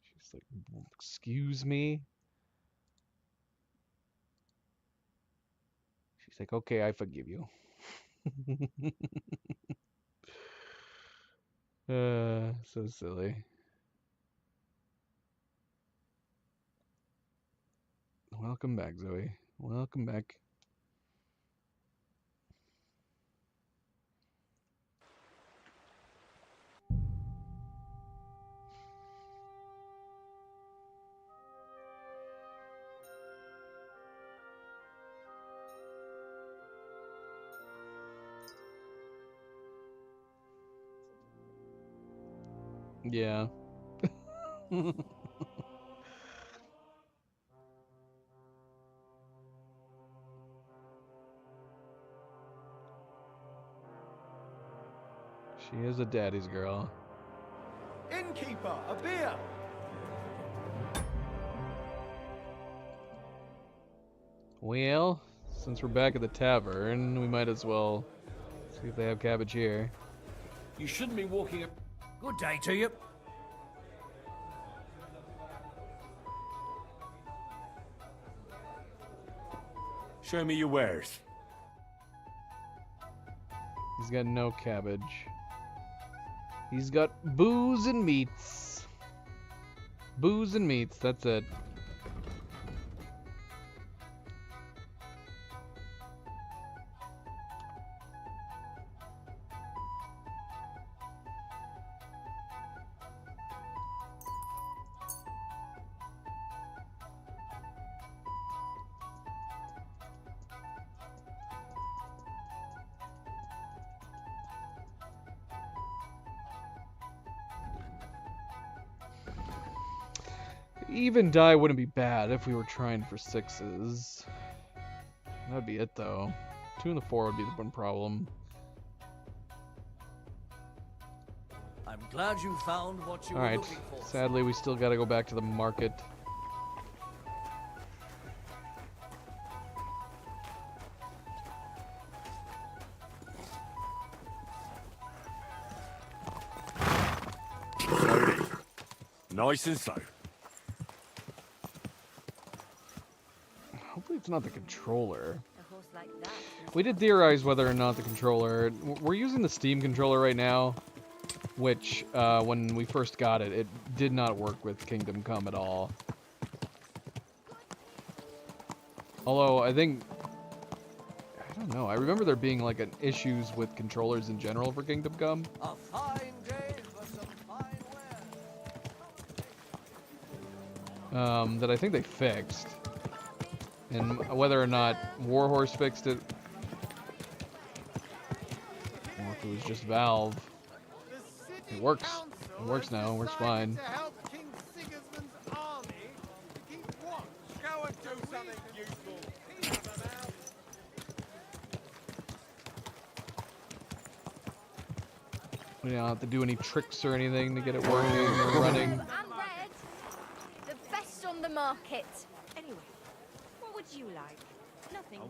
She's like, excuse me? She's like, okay, I forgive you. So silly. Welcome back, Zoe. Welcome back. Yeah. She is a daddy's girl. Innkeeper, a beer! Well, since we're back at the tavern, we might as well see if they have cabbage here. You shouldn't be walking up. Good day to you. Show me your wares. He's got no cabbage. He's got booze and meats. Booze and meats, that's it. Even die wouldn't be bad if we were trying for 6s. That'd be it though. 2 and the 4 would be the one problem. I'm glad you found what you were Alright, looking for. sadly we still gotta go back to the market. Nice and slow. Hopefully it's not the controller. A horse like that. We did theorize whether or not the controller... We're using the Steam controller right now, which, when we first got it, it did not work with Kingdom Come at all. Although, I think... I don't know, I remember there being, like, issues with controllers in general for Kingdom Come. A fine day for some fine wear. That I think they fixed. And whether or not Warhorse fixed it, or if it was just Valve, it works. It works now. It works fine. To help King Sigismund's army keep watch. Go and do something useful. We don't have to do any tricks or anything to get it working or running. And red, the best on the market. Anyway, what would you like? Nothing.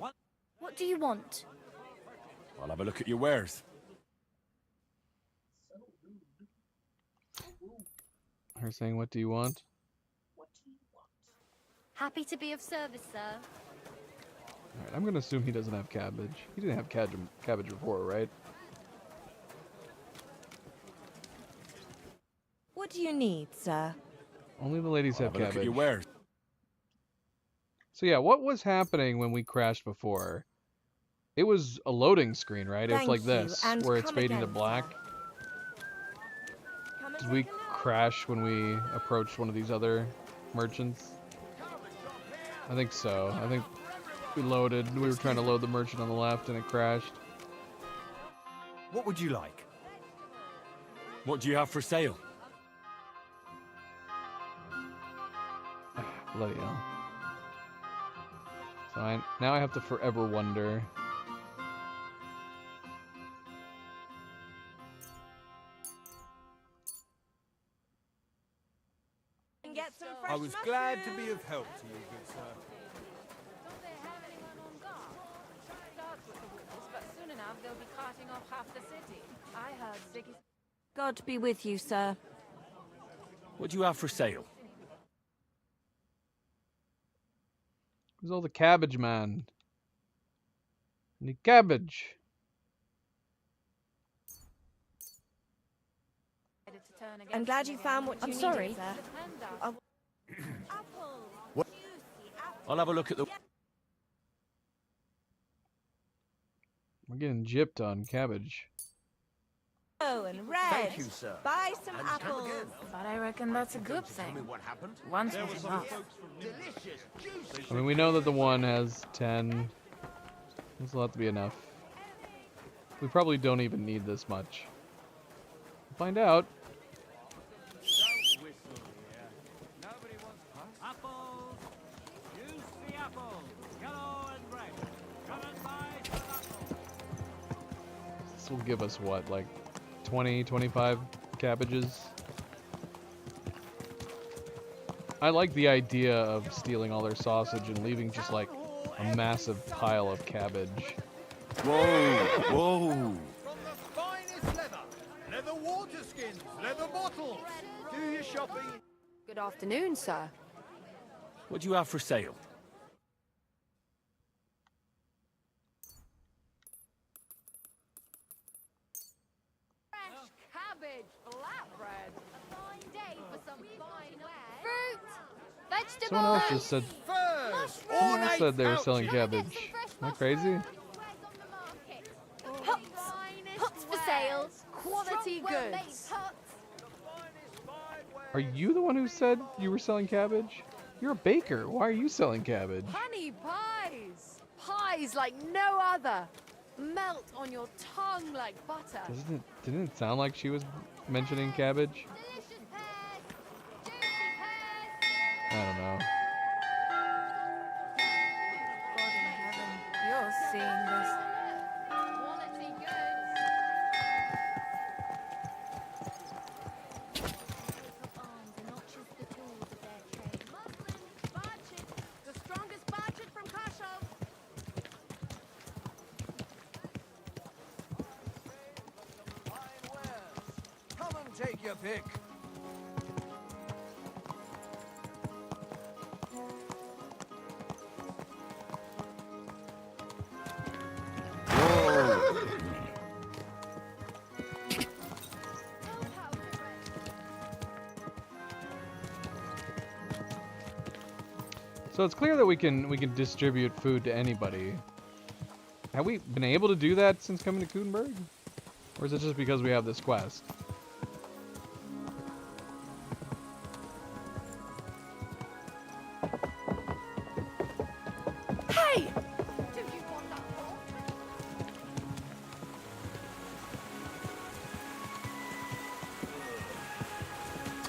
What do you want? I'll have a look at your wares. Her saying, "What do you want?" Happy to be of service, sir. Alright, I'm gonna assume he doesn't have cabbage. He didn't have cabbage before, right? What do you need, sir? Only the ladies have I'll have a look at cabbage. your wares. So yeah, what was happening when we crashed before? It was a loading screen, right? It was Thank like you, this, and where it's come fading to again, black. Did we crash when we approached one of these other merchants? I think so. I think we loaded. We were trying to load the merchant on the left and it crashed. What would you like? What do you have for sale? Bloody hell. So now I have to forever wonder. And get some fresh I was glad to be of help to you, good sir. Don't they have anyone on guard? Start with the wolves, but soon enough they'll be carting off half the city. I heard Ziggy's... God be with you, sir. What do you have for sale? Where's all the cabbage, man? I need cabbage. I'm glad you found what you needed, sorry. sir. What? I'll have a look at the... We're getting gypped on cabbage. Oh, and red. Thank you, sir. Buy some And come apples. again. But I reckon that's a good thing. What happened? Once was enough. Delicious, juicy. I mean, we know that the one has 10. This will have to be enough. We probably don't even need this much. We'll find out. Apples! Juicy apples! Yellow and red! Come and buy some apples! This will give us what, like 20, 25 cabbages? I like the idea of stealing all their sausage and leaving just like a massive pile of cabbage. Whoa, whoa. From the finest leather, leather water skins, leather bottles. Do your shopping. Good afternoon, sir. What do you have for sale? Fresh cabbage flatbread. A fine day for some fine fruit, vegetables. Someone else just said. Someone else said they were selling cabbage. Am I crazy? Pots for sale. Quality goods. Are you the one who said you were selling cabbage? You're a baker. Why are you selling cabbage? Honey pies. Pies like no other. Melt on your tongue like butter. Didn't it sound like she was mentioning cabbage? I don't know. God in heaven, you're seeing this. Quality goods. The strongest budget from Kashov. Come and take your pick. So it's clear that we can distribute food to anybody. Have we been able to do that since coming to Kudenberg? Or is it just because we have this quest? Hey!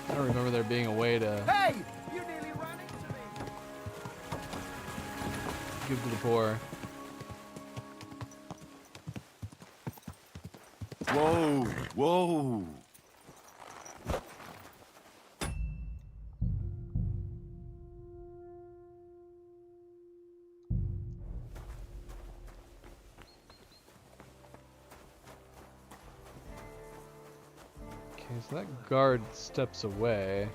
I don't remember there being a way to Hey! You nearly ran into me. give to the poor. Whoa, whoa. Okay, so that guard steps away.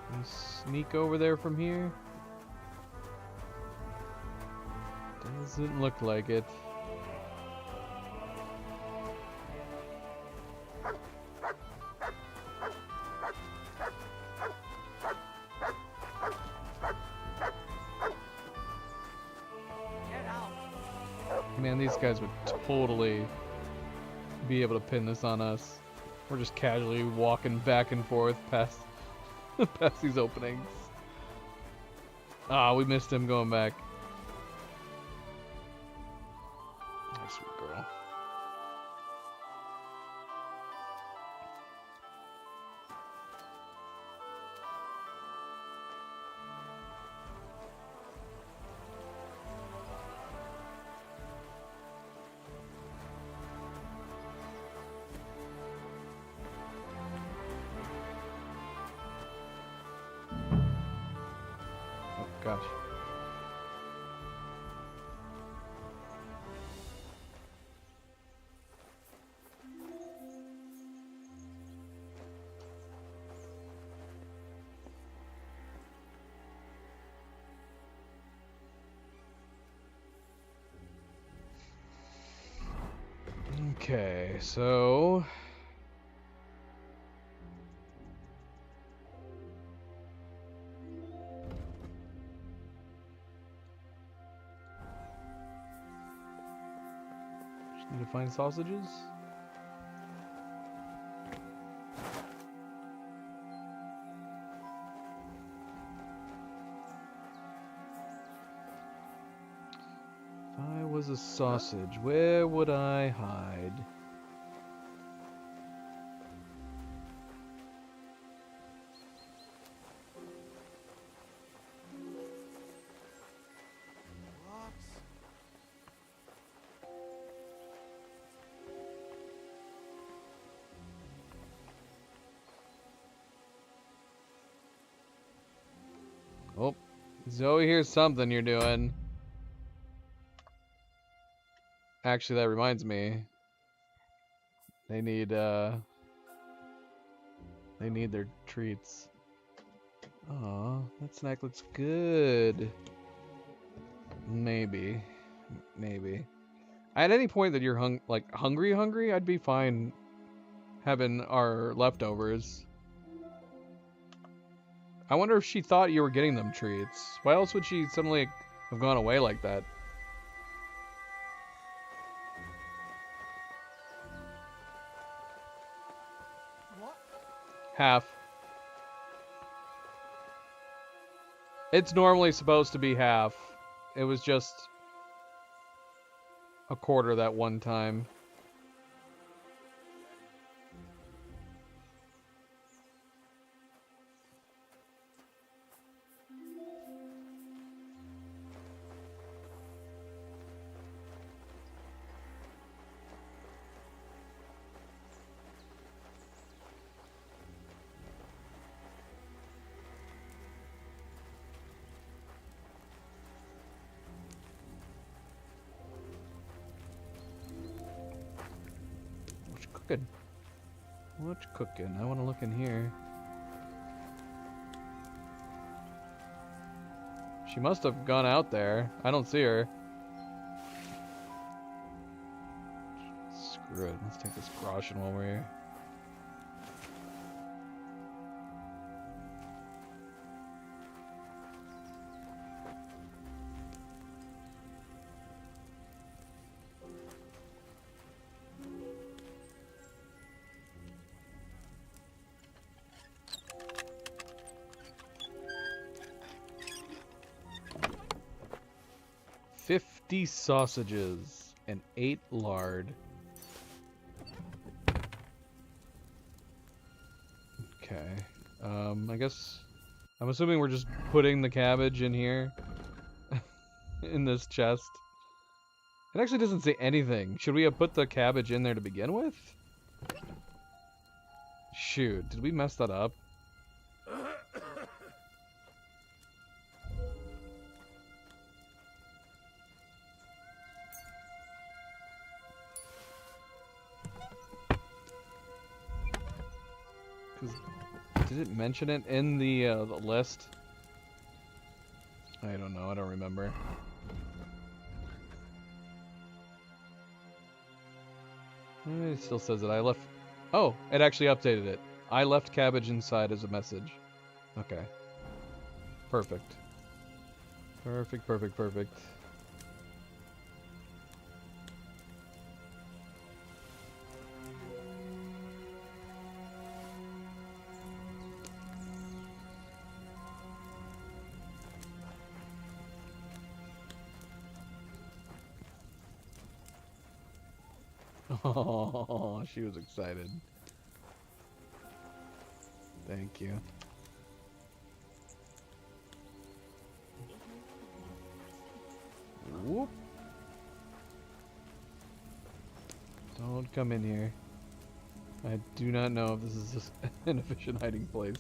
Can you sneak over there from here? Doesn't look like it. Man, these guys would totally be able to pin this on us. We're just casually walking back and forth past past these openings. Ah, we missed him going back. Nice, sweet girl. Gosh. Okay, so just need to find sausages. was a sausage. Where would I hide? Oh, Zoe, here's something you're doing. Actually, that reminds me. They need their treats. Aw, that snack looks good. Maybe. At any point that you're hungry, I'd be fine having our leftovers. I wonder if she thought you were getting them treats. Why else would she suddenly have gone away like that? What? Half. It's normally supposed to be half. It was just a quarter that one time. What's cooking? I want to look in here. She must have gone out there. I don't see her. Screw it. Let's take this groschen while we're here. Sausages and 8 lard. Okay. I guess I'm assuming we're just putting the cabbage in here in this chest. It actually doesn't say anything. Should we have put the cabbage in there to begin with? Shoot, did we mess that up? Did it mention it in the list? I don't know. I don't remember. It still says that I left. Oh, it actually updated it. I left cabbage inside as a message. Okay. Perfect. Perfect. Oh, she was excited. Thank you. Whoop. Don't come in here. I do not know if this is just an efficient hiding place.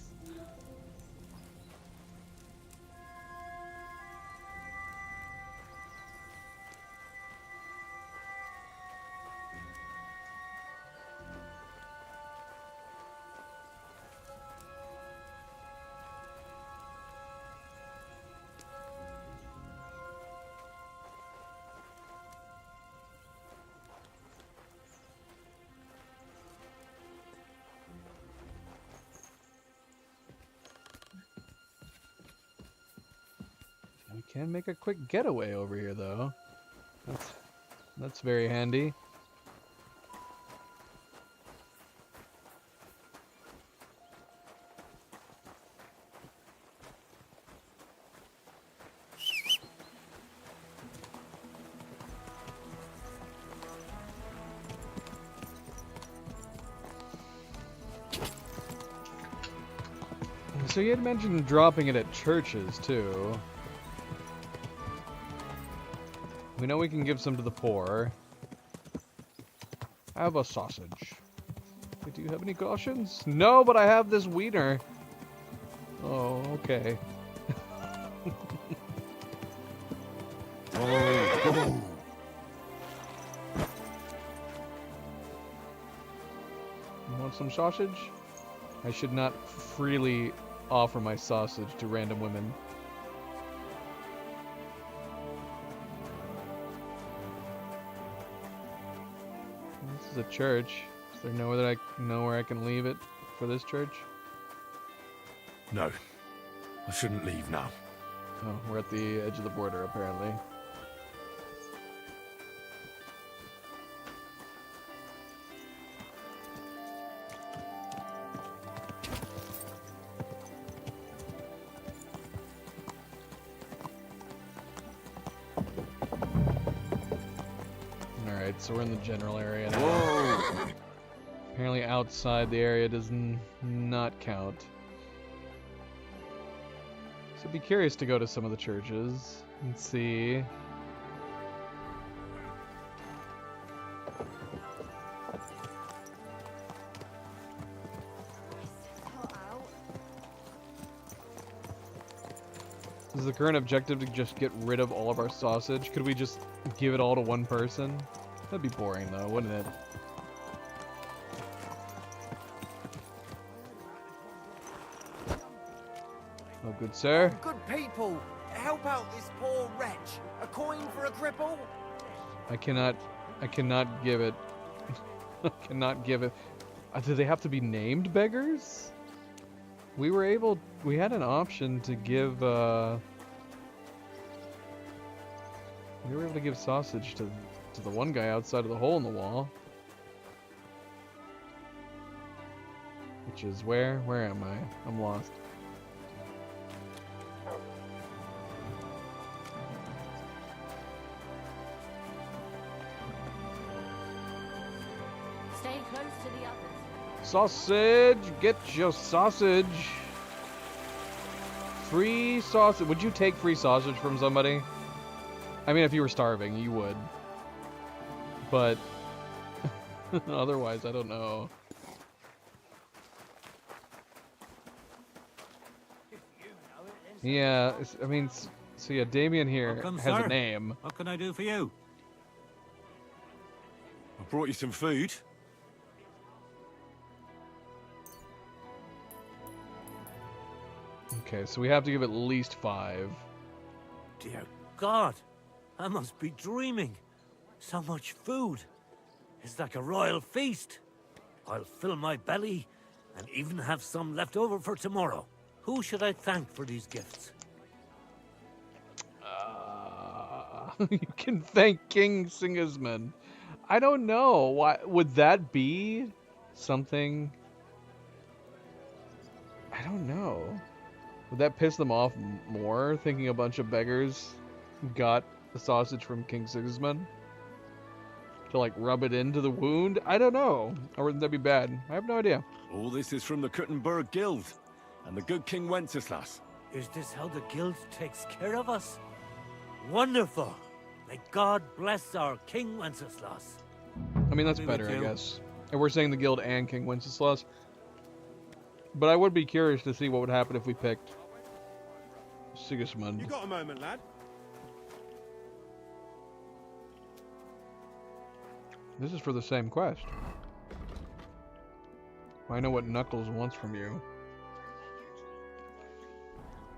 We can make a quick getaway over here, though. That's very handy. so you had mentioned dropping it at churches, too. We know we can give some to the poor. I have a sausage. Wait, do you have any cautions? No, but I have this wiener. Oh, okay. Oh. You want some sausage? I should not freely offer my sausage to random women. This is a church. Is there nowhere I can leave it for this church? No. I shouldn't leave now. Oh, we're at the edge of the border, apparently. Alright, so we're in the general area now. Whoa! Apparently outside the area does not count. So I'd be curious to go to some of the churches and see. Is the current objective to just get rid of all of our sausage? Could we just give it all to one person? That'd be boring though, wouldn't it? Oh, good sir. Good people, help out this poor wretch. A coin for a cripple? I cannot give it. I cannot give it. Do they have to be named beggars? We had an option to give, we were able to give sausage to the one guy outside of the hole in the wall. Which is where? Where am I? I'm lost. Stay close to the others. Sausage! Get your sausage! Free sausage. Would you take free sausage from somebody? I mean, if you were starving, you would. But otherwise, I don't know. Yeah, I mean, so yeah, Damien here Welcome, has sir. a name. What can I do for you? I brought you some food. Okay, so we have to give at least 5. Dear God, I must be dreaming. So much food. It's like a royal feast. I'll fill my belly and even have some left over for tomorrow. Who should I thank for these gifts? You can thank King Sigismund. I don't know. Why would that be something? I don't know. Would that piss them off more, thinking a bunch of beggars got the sausage from King Sigismund? To, like, rub it into the wound? I don't know. Or wouldn't that be bad? I have no idea. All this is from the Kuttenberg Guild and the good King Wenceslas. Is this how the guild takes care of us? Wonderful! May God bless our King Wenceslas. I mean, that's Be better, with I you. guess. And we're saying the guild and King Wenceslas. But I would be curious to see what would happen if we picked Sigismund. You got a moment, lad? This is for the same quest. I know what Knuckles wants from you.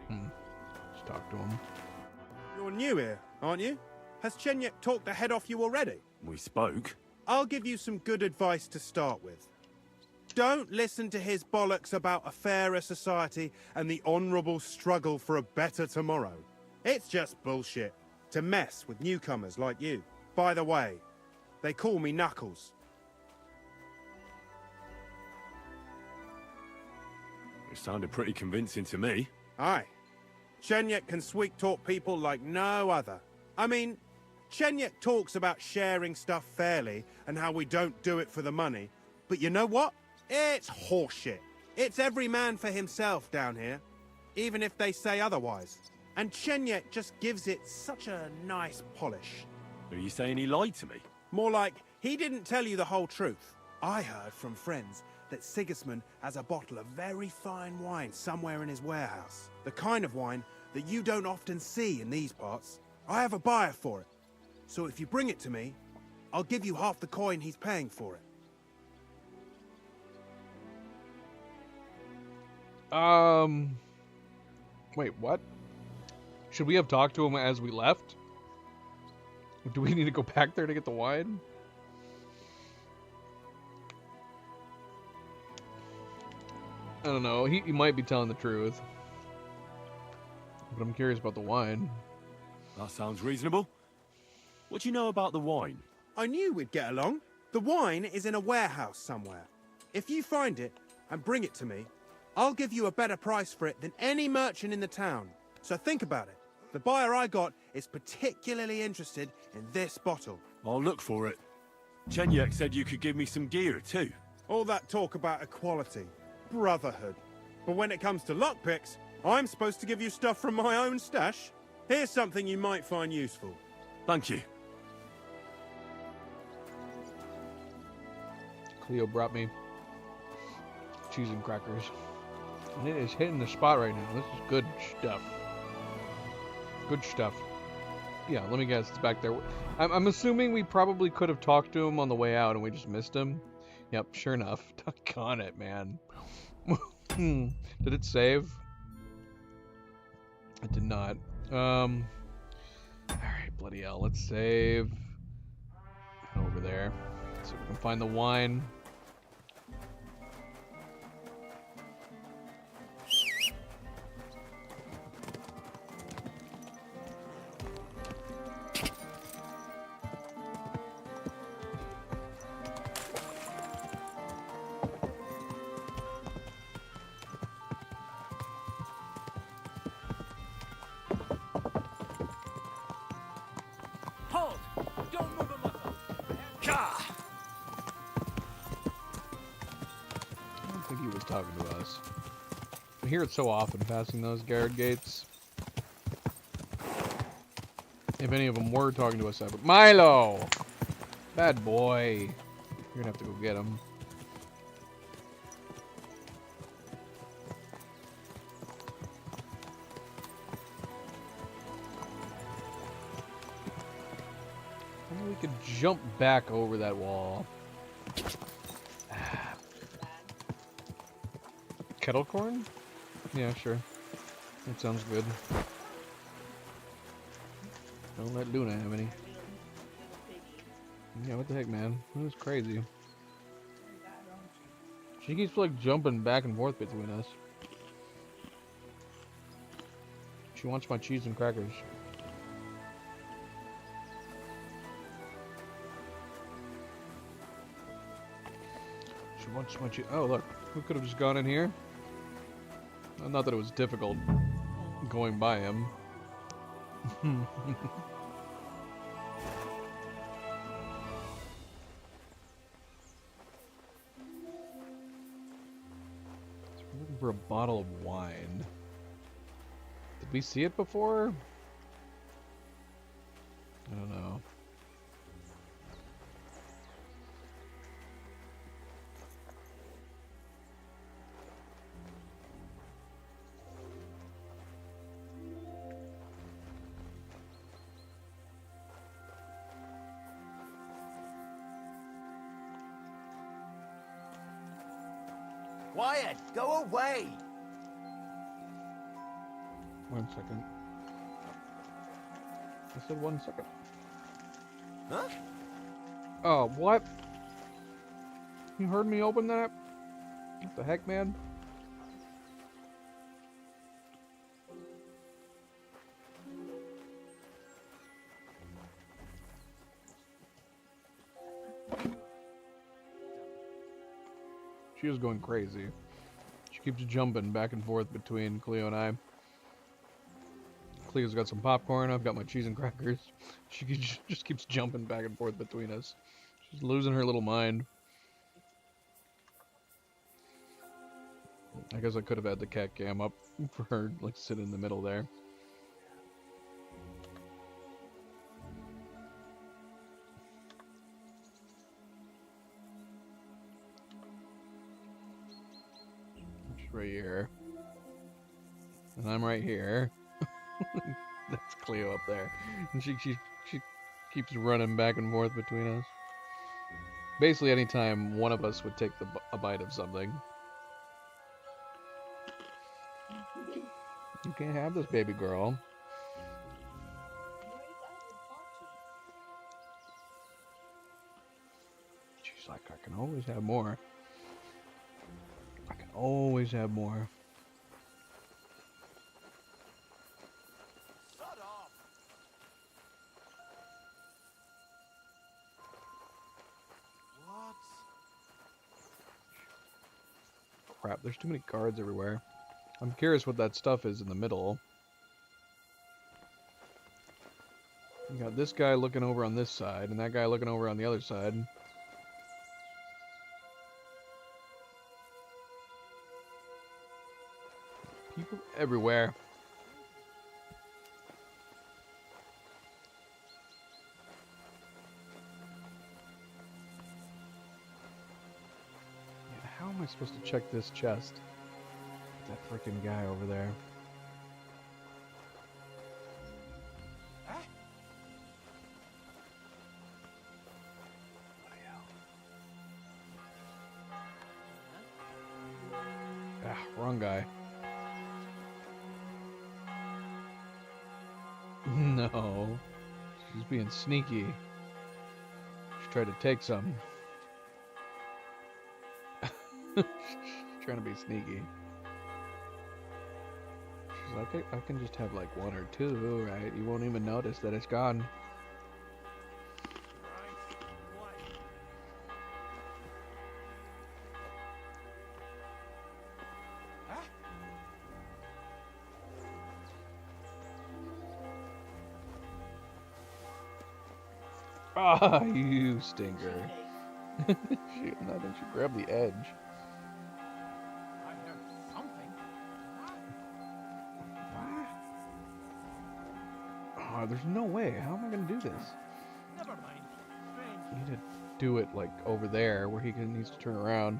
Let's talk to him. You're new here, aren't you? Has Chenyek talked the head off you already? We spoke. I'll give you some good advice to start with. Don't listen to his bollocks about a fairer society and the honourable struggle for a better tomorrow. It's just bullshit to mess with newcomers like you. By the way, they call me Knuckles. It sounded pretty convincing to me. Aye. Chenyek can sweet-talk people like no other. I mean, Chenyek talks about sharing stuff fairly and how we don't do it for the money. But you know what? It's horseshit. It's every man for himself down here, even if they say otherwise. And Chenyet just gives it such a nice polish. Are you saying he lied to me? More like, he didn't tell you the whole truth. I heard from friends that Sigismund has a bottle of very fine wine somewhere in his warehouse. The kind of wine that you don't often see in these parts. I have a buyer for it. So if you bring it to me, I'll give you half the coin he's paying for it. Wait, what? Should we have talked to him as we left? Do we need to go back there to get the wine? I don't know. He might be telling the truth. But I'm curious about the wine. That sounds reasonable. What do you know about the wine? I knew we'd get along. The wine is in a warehouse somewhere. If you find it and bring it to me, I'll give you a better price for it than any merchant in the town. So think about it. The buyer I got is particularly interested in this bottle. I'll look for it. Chenyek said you could give me some gear too. All that talk about equality, brotherhood. But when it comes to lockpicks, I'm supposed to give you stuff from my own stash. Here's something you might find useful. Thank you. Cleo brought me cheese and crackers. And it is hitting the spot right now. This is good stuff. Good stuff. Yeah, let me guess. It's back there. I'm assuming we probably could have talked to him on the way out and we just missed him. Yep, sure enough. Doggone it, man. Did it save? It did not. Alright, bloody hell. Let's save. Over there. So we can find the wine. Hold! Don't move a muscle! Gah! I don't think he was talking to us. I hear it so often passing those guard gates. If any of them were talking to us ever. Milo! Bad boy. You're gonna have to go get him. Maybe we could jump back over that wall. Kettle corn? Yeah, sure. That sounds good. Don't let Luna have any. Yeah, what the heck, man? That was crazy. She keeps like jumping back and forth between us. She wants my cheese and crackers. She wants my cheese. Oh, look. We could have just gone in here. Not that it was difficult going by him. We're looking for a bottle of wine. Did we see it before? I don't know. Wyatt, go away! 1 second. I said 1 second. Huh? Oh, what? You heard me open that? What the heck, man? She is going crazy. She keeps jumping back and forth between Cleo and I. Cleo's got some popcorn. I've got my cheese and crackers. She just keeps jumping back and forth between us. She's losing her little mind. I guess I could have had the cat cam up for her, like, sit in the middle there. Just right here. And I'm right here. That's Cleo up there. And she keeps running back and forth between us. Basically, anytime one of us would take a bite of something. You can't have this, baby girl. She's like, I can always have more. I can always have more. Crap, there's too many cards everywhere. I'm curious what that stuff is in the middle. You got this guy looking over on this side, and that guy looking over on the other side. People everywhere. How am I supposed to check this chest? That freaking guy over there. Ah, wrong guy. No. She's being sneaky. She tried to take some. Trying to be sneaky. She's like, I can just have like one or two, right? You won't even notice that it's gone. Ah, you stinker. I think she grabbed the edge. Oh, there's no way. How am I going to do this? Never mind. I need to do it like over there where he needs to turn around.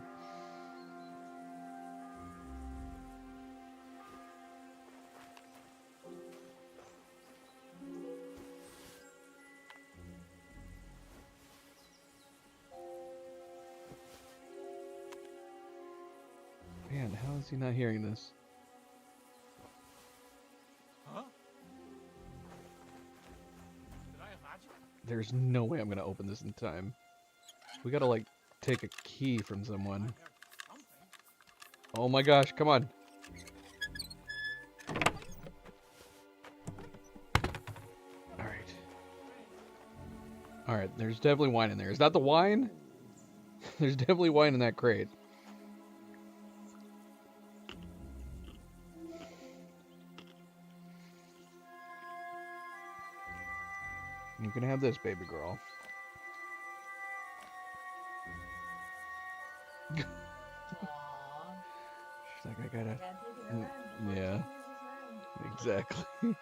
Man, how is he not hearing this? Huh? Did I imagine? There's no way I'm gonna open this in time. We gotta like take a key from someone. Oh my gosh, come on. Alright. Alright, there's definitely wine in there. Is that the wine? There's definitely wine in that crate. You can have this, baby girl. She's like, I gotta... Yeah. Exactly.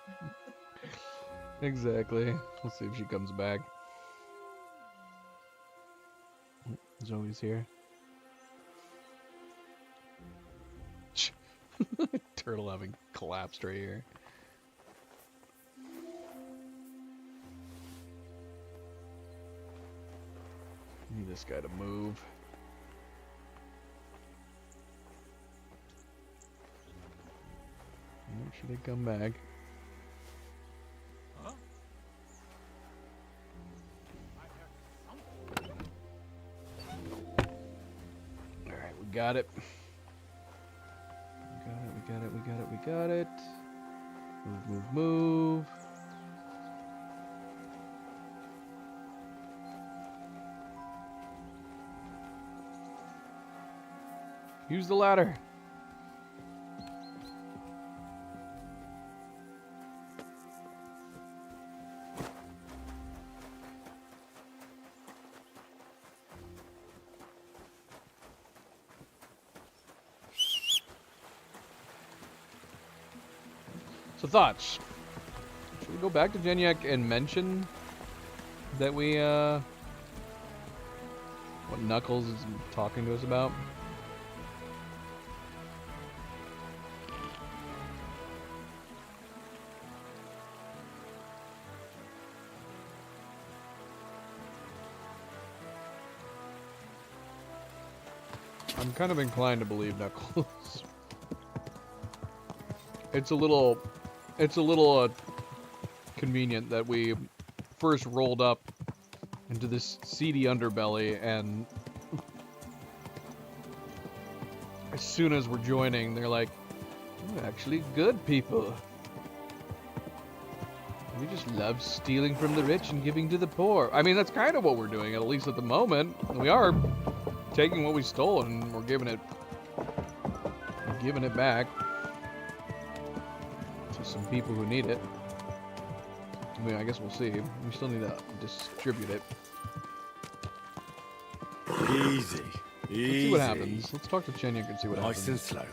Exactly. Let's see if she comes back. Zoe's here. Turtle having collapsed right here. Need this guy to move. She did come back. Huh? Alright, we got it. We got it. Move. Use the ladder. So thoughts? Should we go back to Geniak and mention that we, what Knuckles is talking to us about? I'm kind of inclined to believe Knuckles. It's a little convenient that we first rolled up into this seedy underbelly, and as soon as we're joining, they're like, "We're actually good people. We just love stealing from the rich and giving to the poor." I mean, that's kind of what we're doing, at least at the moment. We are taking what we stole and we're giving it back to some people who need it. I mean, I guess we'll see. We still need to distribute it. Easy. Let's see what happens. Let's talk to Geniak and see what happens. Nice and slow.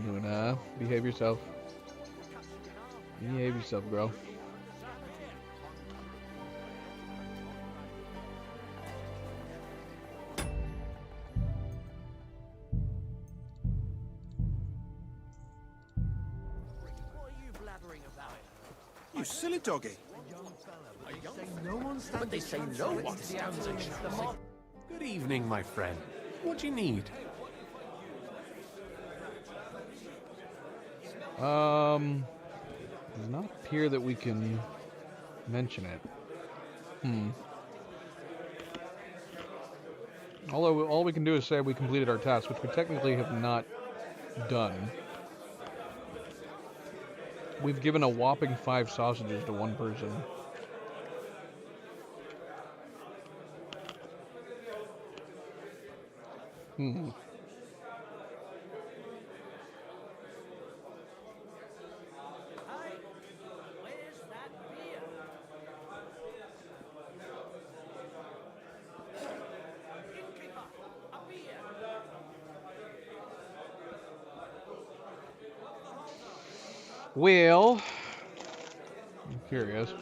Luna, behave yourself. Behave yourself, bro. You silly doggy. But they say no one stands a chance. Good evening, my friend. What do you need? Does not appear that we can mention it. Although all we can do is say we completed our task, which we technically have not done. We've given a whopping 5 sausages to one person. Well, I'm curious.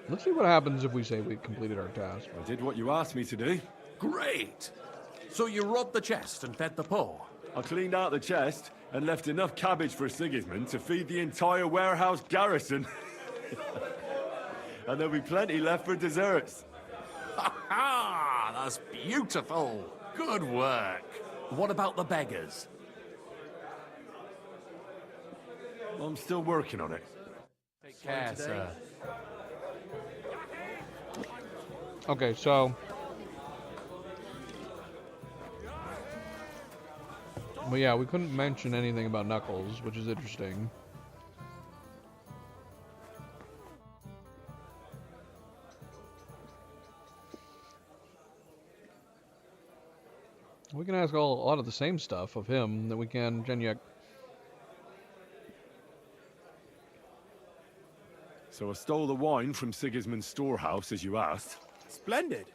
Let's see what happens if we say we completed our task. I did what you asked me to do. Great! So you robbed the chest and fed the poor? I cleaned out the chest and left enough cabbage for Sigismund to feed the entire warehouse garrison. And there'll be plenty left for desserts. Ha ha! That's beautiful! Good work! What about the beggars? I'm still working on it. Take care, sir. Okay, so... But yeah, we couldn't mention anything about Knuckles, which is interesting. We can ask a lot of the same stuff of him that we can Geniak. So I stole the wine from Sigismund's storehouse, as you asked. Splendid.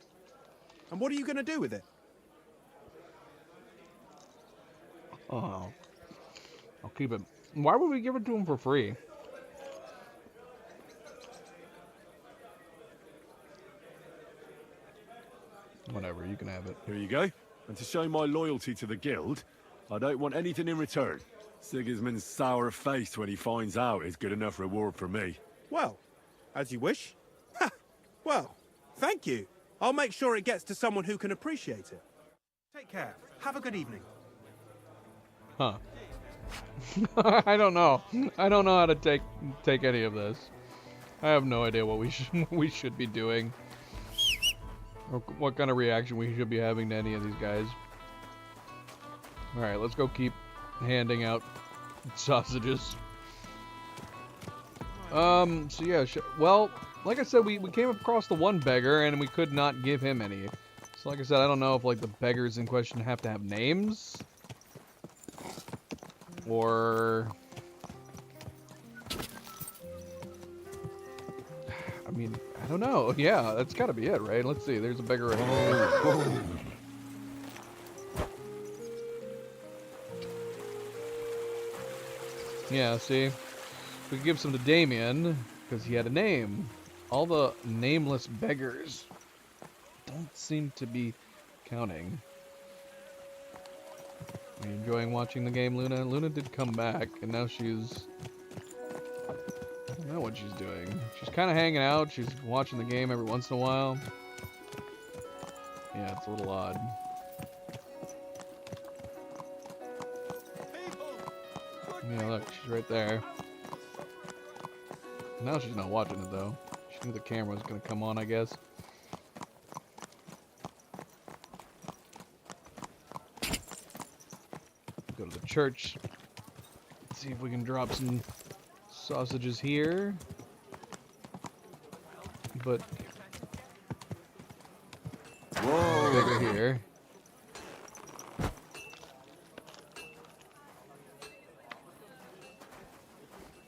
And what are you going to do with it? Oh. I'll keep it. Why would we give it to him for free? Whatever, you can have it. Here you go. And to show my loyalty to the guild, I don't want anything in return. Sigismund's sour face when he finds out is good enough reward for me. Well, as you wish. Ha! Well, thank you. I'll make sure it gets to someone who can appreciate it. Take care. Have a good evening. Huh. I don't know. I don't know how to take any of this. I have no idea what we should be doing. Or what kind of reaction we should be having to any of these guys. Alright, let's go keep handing out sausages. So yeah, well, like I said, we came across the one beggar and we could not give him any. So like I said, I don't know if like the beggars in question have to have names. Or... I mean, I don't know. Yeah, that's gotta be it, right? Let's see, there's a beggar right here. Yeah, see? We could give some to Damien, because he had a name. All the nameless beggars don't seem to be counting. Are you enjoying watching the game, Luna? Luna did come back, and now she's... I don't know what she's doing. She's kind of hanging out. She's watching the game every once in a while. Yeah, it's a little odd. Yeah, look, she's right there. Now she's not watching it, though. She knew the camera was going to come on, I guess. Go to the church. Let's see if we can drop some sausages here. But... Whoa! Bigger here.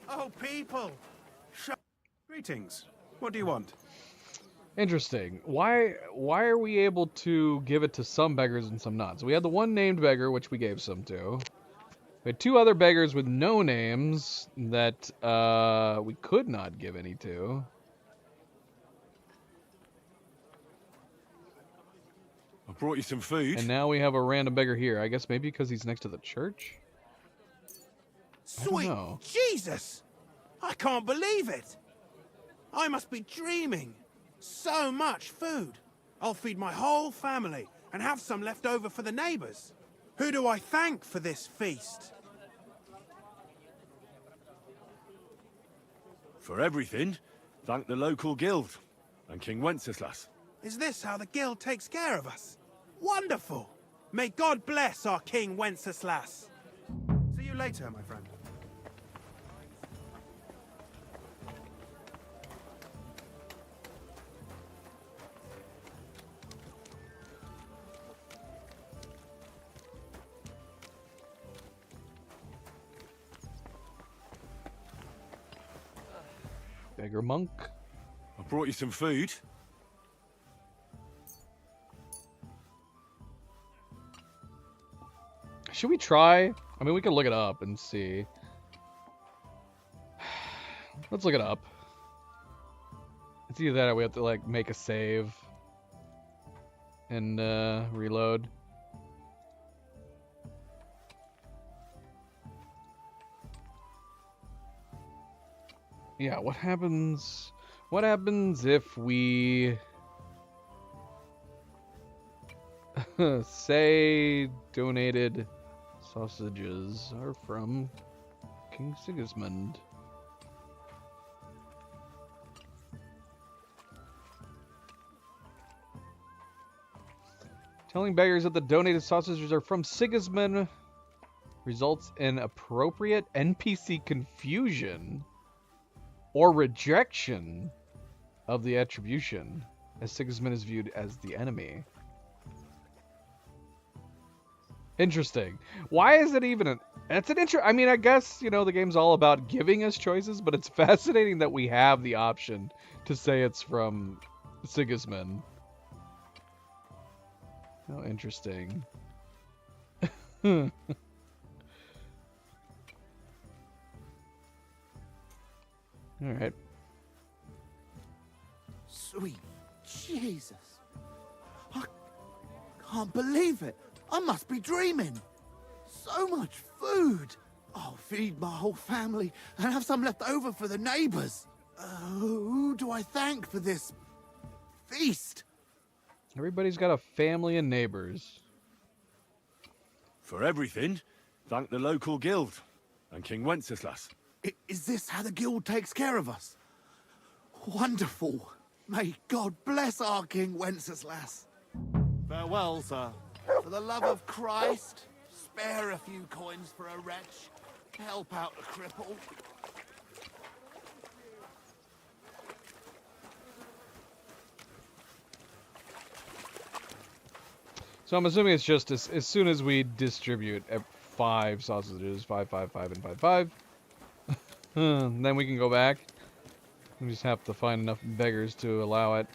Oh, people! Greetings. What do you want? Interesting. Why are we able to give it to some beggars and some not? So we had the one named beggar, which we gave some to. We had two other beggars with no names that we could not give any to. I brought you some food. And now we have a random beggar here. I guess maybe because he's next to the church? Sweet Jesus! I can't believe it! I must be dreaming. So much food. I'll feed my whole family and have some left over for the neighbors. Who do I thank for this feast? For everything, thank the local guild and King Wenceslas. Is this how the guild takes care of us? Wonderful! May God bless our King Wenceslas. See you later, my friend. Beggar monk. I brought you some food. Should we try? I mean, we can look it up and see. Let's look it up. It's either that or we have to, like, make a save and reload. Yeah, what happens if we say donated sausages are from King Sigismund? Telling beggars that the donated sausages are from Sigismund results in appropriate NPC confusion or rejection of the attribution, as Sigismund is viewed as the enemy. Interesting. Why is it even an... It's an I mean, I guess, you know, the game's all about giving us choices, but it's fascinating that we have the option to say it's from Sigismund. How interesting. Alright. Sweet Jesus. I can't believe it. I must be dreaming. So much food. I'll feed my whole family and have some left over for the neighbors. Who do I thank for this feast? Everybody's got a family and neighbors. For everything, thank the local guild and King Wenceslas. Is this how the guild takes care of us? Wonderful. May God bless our King Wenceslas. Farewell, sir. For the love of Christ, spare a few coins for a wretch. Help out a cripple. So I'm assuming it's just as soon as we distribute 5 sausages. 5, 5, 5, and 5, 5. Then we can go back. We just have to find enough beggars to allow it.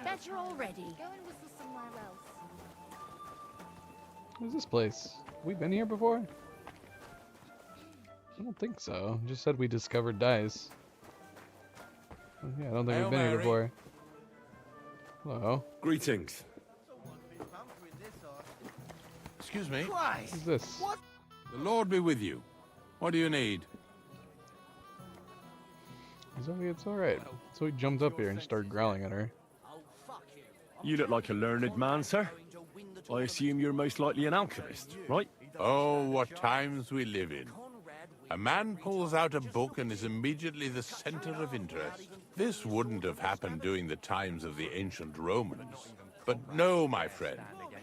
Better already. Go and whistle somewhere else. What's this place? We've been here before? I don't think so. Just said we discovered dice. Yeah, I don't think we've been here before. Hello. Greetings. Excuse me. What's this? The Lord be with you. What do you need? It's alright. So he jumped up here and started growling at her. You look like a learned man, sir. I assume you're most likely an alchemist, right? Oh, what times we live in. A man pulls out a book and is immediately the center of interest. This wouldn't have happened during the times of the ancient Romans. But no, my friend.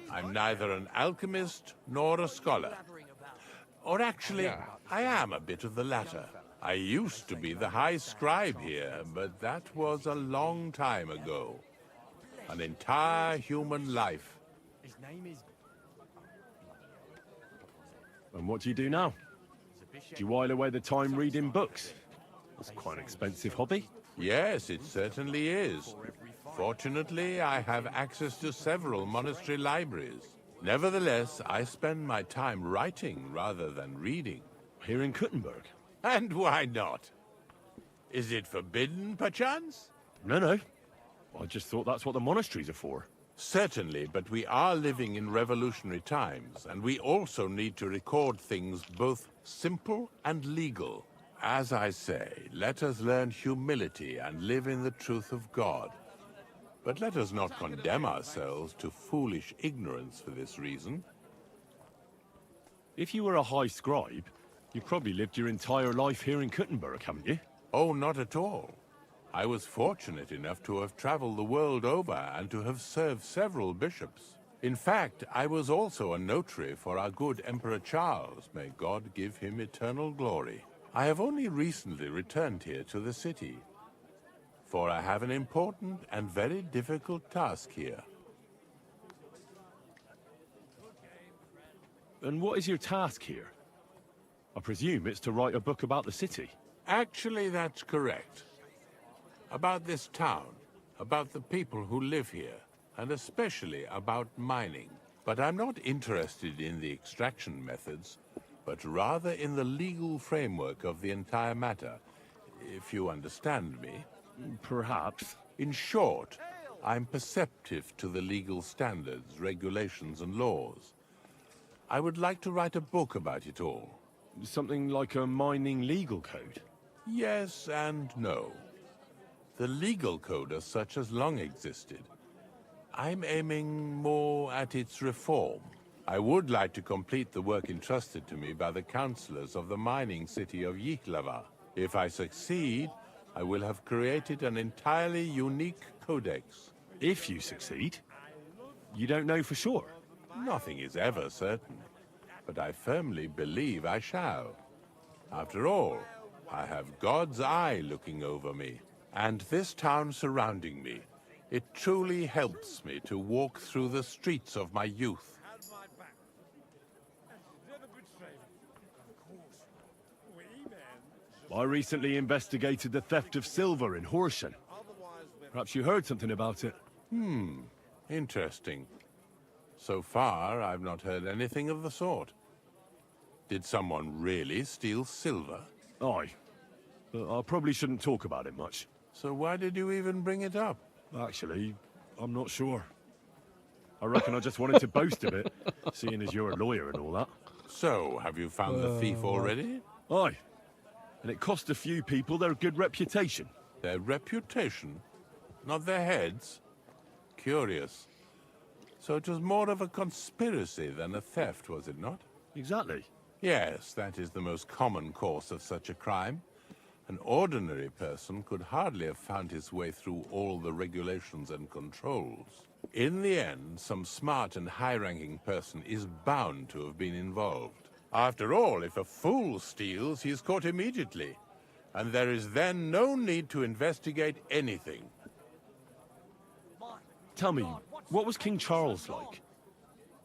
I'm neither an alchemist nor a scholar. Or actually, I am a bit of the latter. I used to be the high scribe here, but that was a long time ago. An entire human life. And what do you do now? Do you while away the time reading books? It's quite an expensive hobby. Yes, it certainly is. Fortunately, I have access to several monastery libraries. Nevertheless, I spend my time writing rather than reading. Here in Kuttenberg? And why not? Is it forbidden, perchance? No. I just thought that's what the monasteries are for. Certainly, but we are living in revolutionary times, and we also need to record things both simple and legal. As I say, let us learn humility and live in the truth of God. But let us not condemn ourselves to foolish ignorance for this reason. If you were a high scribe, you probably lived your entire life here in Kuttenberg, haven't you? Oh, not at all. I was fortunate enough to have traveled the world over and to have served several bishops. In fact, I was also a notary for our good Emperor Charles. May God give him eternal glory. I have only recently returned here to the city, for I have an important and very difficult task here. And what is your task here? I presume it's to write a book about the city. Actually, that's correct. About this town, about the people who live here, and especially about mining. But I'm not interested in the extraction methods, but rather in the legal framework of the entire matter, if you understand me. Perhaps. In short, I'm perceptive to the legal standards, regulations, and laws. I would like to write a book about it all. Something like a mining legal code? Yes and no. The legal code as such has long existed. I'm aiming more at its reform. I would like to complete the work entrusted to me by the councillors of the mining city of Yichlava. If I succeed, I will have created an entirely unique codex. If you succeed? You don't know for sure? Nothing is ever certain, but I firmly believe I shall. After all, I have God's eye looking over me. And this town surrounding me, it truly helps me to walk through the streets of my youth. I recently investigated the theft of silver in Horsham. Perhaps you heard something about it? Interesting. So far, I've not heard anything of the sort. Did someone really steal silver? Aye. But I probably shouldn't talk about it much. So why did you even bring it up? Actually, I'm not sure. I reckon I just wanted to boast a bit, seeing as you're a lawyer and all that. So, have you found the thief already? Aye. And it cost a few people their good reputation. Their reputation? Not their heads? Curious. So it was more of a conspiracy than a theft, was it not? Exactly. Yes, that is the most common course of such a crime. An ordinary person could hardly have found his way through all the regulations and controls. In the end, some smart and high-ranking person is bound to have been involved. After all, if a fool steals, he is caught immediately, and there is then no need to investigate anything. Tell me, what was King Charles like?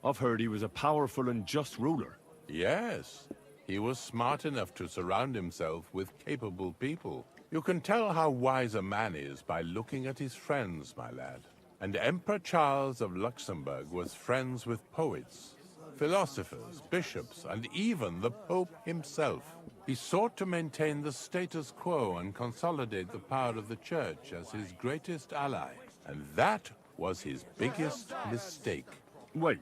I've heard he was a powerful and just ruler. Yes, he was smart enough to surround himself with capable people. You can tell how wise a man is by looking at his friends, my lad. And Emperor Charles of Luxembourg was friends with poets, philosophers, bishops, and even the Pope himself. He sought to maintain the status quo and consolidate the power of the Church as his greatest ally. And that was his biggest mistake. Wait,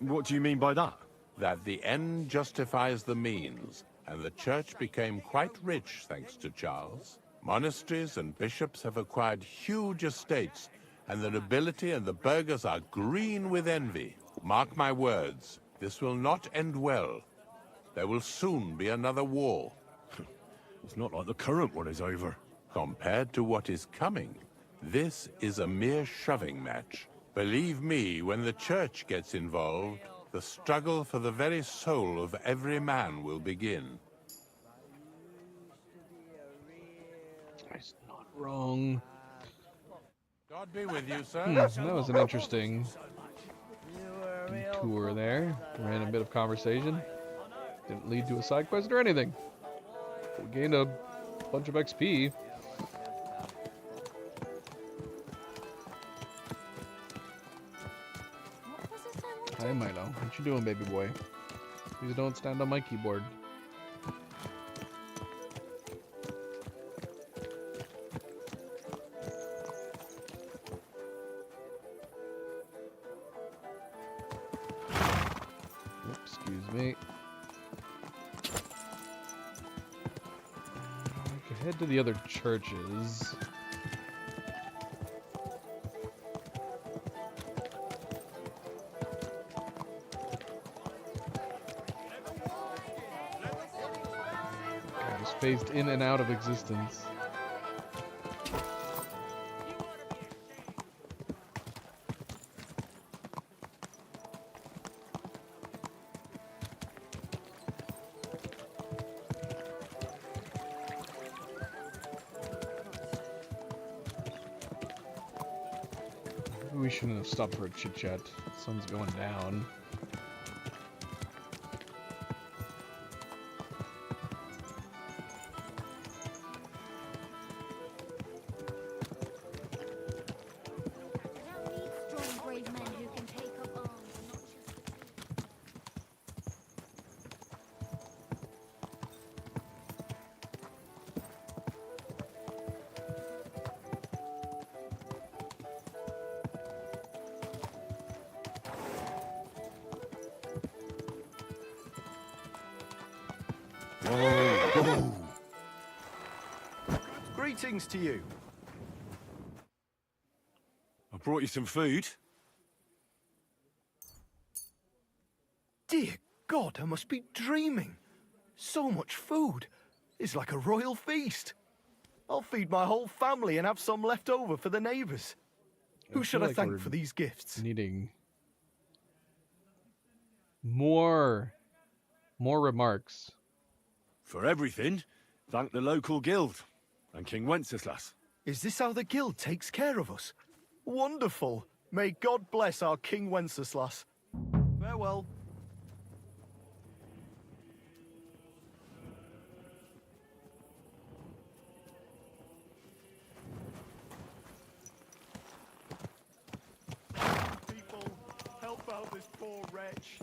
what do you mean by that? That the end justifies the means, and the Church became quite rich thanks to Charles. Monasteries and bishops have acquired huge estates, and the nobility and the burghers are green with envy. Mark my words, this will not end well. There will soon be another war. It's not like the current one is over. Compared to what is coming, this is a mere shoving match. Believe me, when the Church gets involved, the struggle for the very soul of every man will begin. He's not wrong. God be with you, sir. That was an interesting tour there. Random bit of conversation. Didn't lead to a side quest or anything. We gained a bunch of XP. Hi Milo, what you doing, baby boy? Please don't stand on my keyboard. Excuse me. Head to the other churches. I was phased in and out of existence. We shouldn't have stopped for a chit chat. Sun's going down. Greetings to you. I brought you some food. Dear God, I must be dreaming. So much food. It's like a royal feast. I'll feed my whole family and have some left over for the neighbors. Who should I thank for these gifts? Needing more remarks. For everything, thank the local guild and King Wenceslas. Is this how the guild takes care of us? Wonderful. May God bless our King Wenceslas. Farewell. People, help out this poor wretch.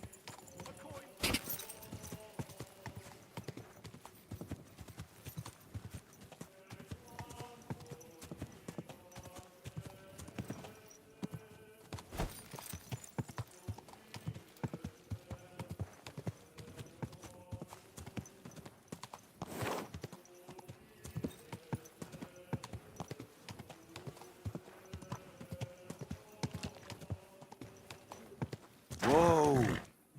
Whoa!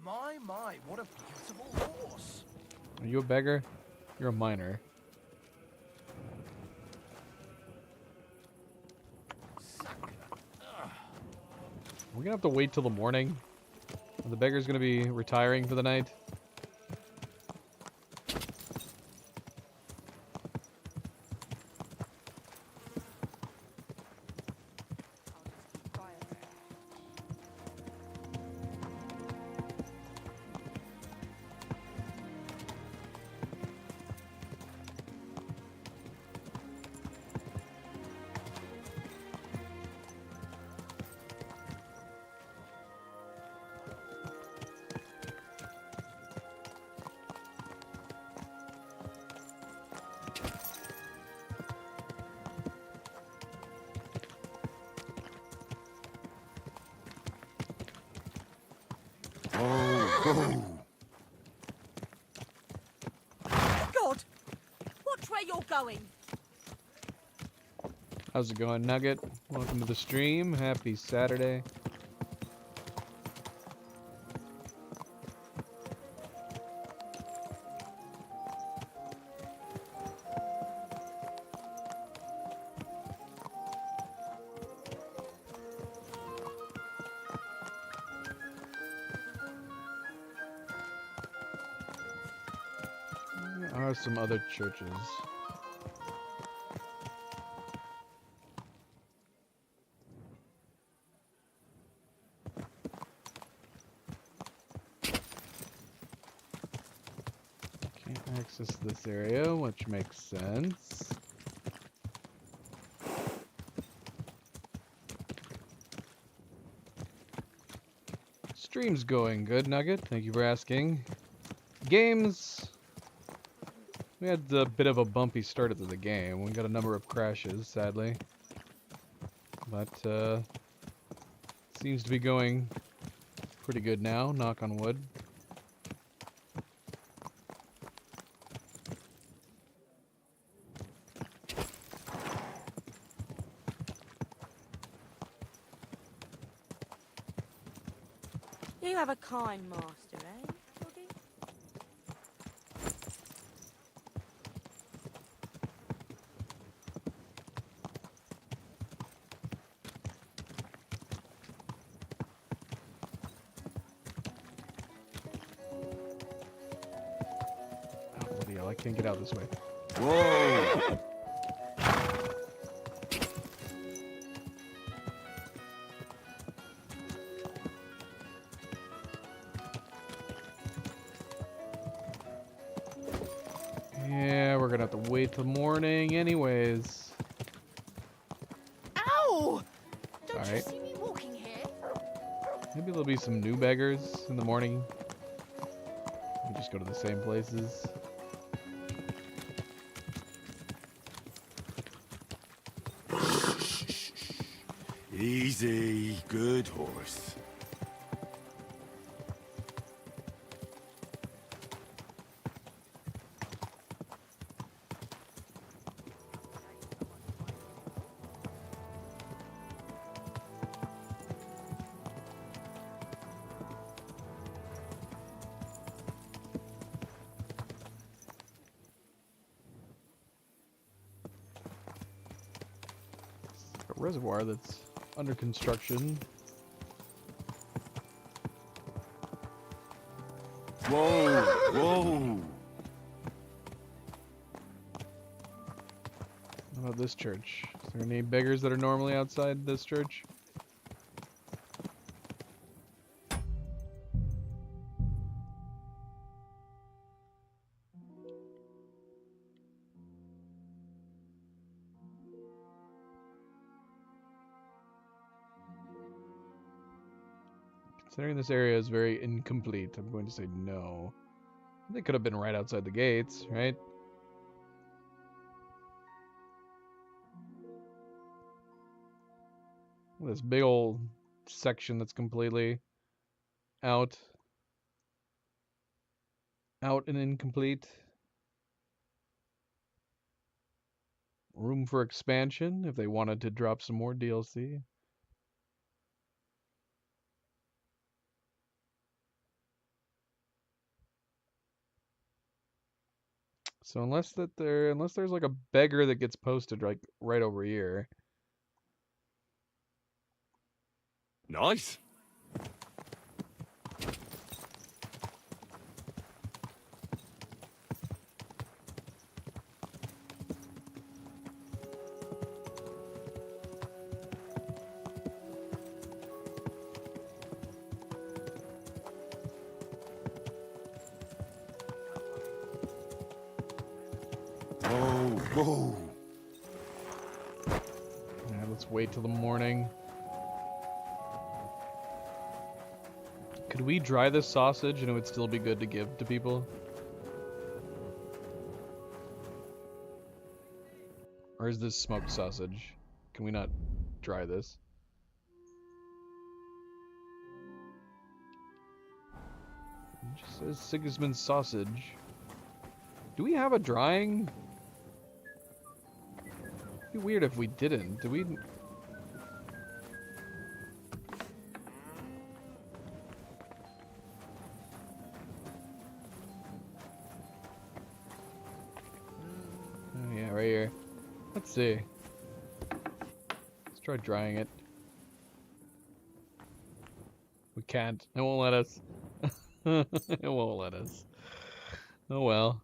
My, what a beautiful horse. Are you a beggar? You're a miner. We're gonna have to wait till the morning. Are the beggars gonna be retiring for the night? God! Watch where you're going! How's it going, Nugget? Welcome to the stream. Happy Saturday. There are some other churches. Can't access this area, which makes sense. Stream's going good, Nugget. Thank you for asking. Games. We had a bit of a bumpy start at the game. We got a number of crashes, sadly. But, seems to be going pretty good now, knock on wood. You have a kind master, eh, Doggy? Oh, bloody hell, I can't get out this way. Whoa! Yeah, we're gonna have to wait till morning anyways. Ow! Don't Alright. you see me walking here? Maybe there'll be some new beggars in the morning. We just go to the same places. Easy, good horse. A reservoir that's under construction. Whoa! Whoa! How about this church? Is there any beggars that are normally outside this church? Considering this area is very incomplete, I'm going to say no. They could have been right outside the gates, right? This big old section that's completely out and incomplete. Room for expansion if they wanted to drop some more DLC. So unless there's like a beggar that gets posted like right over here. Nice. Whoa. Alright, let's wait till the morning. Could we dry this sausage and it would still be good to give to people? Or is this smoked sausage? Can we not dry this? It just says Sigismund sausage. Do we have a drying? It'd be weird if we didn't. Do we? Oh yeah, right here. Let's see. Let's try drying it. We can't. It won't let us. It won't let us. Oh well.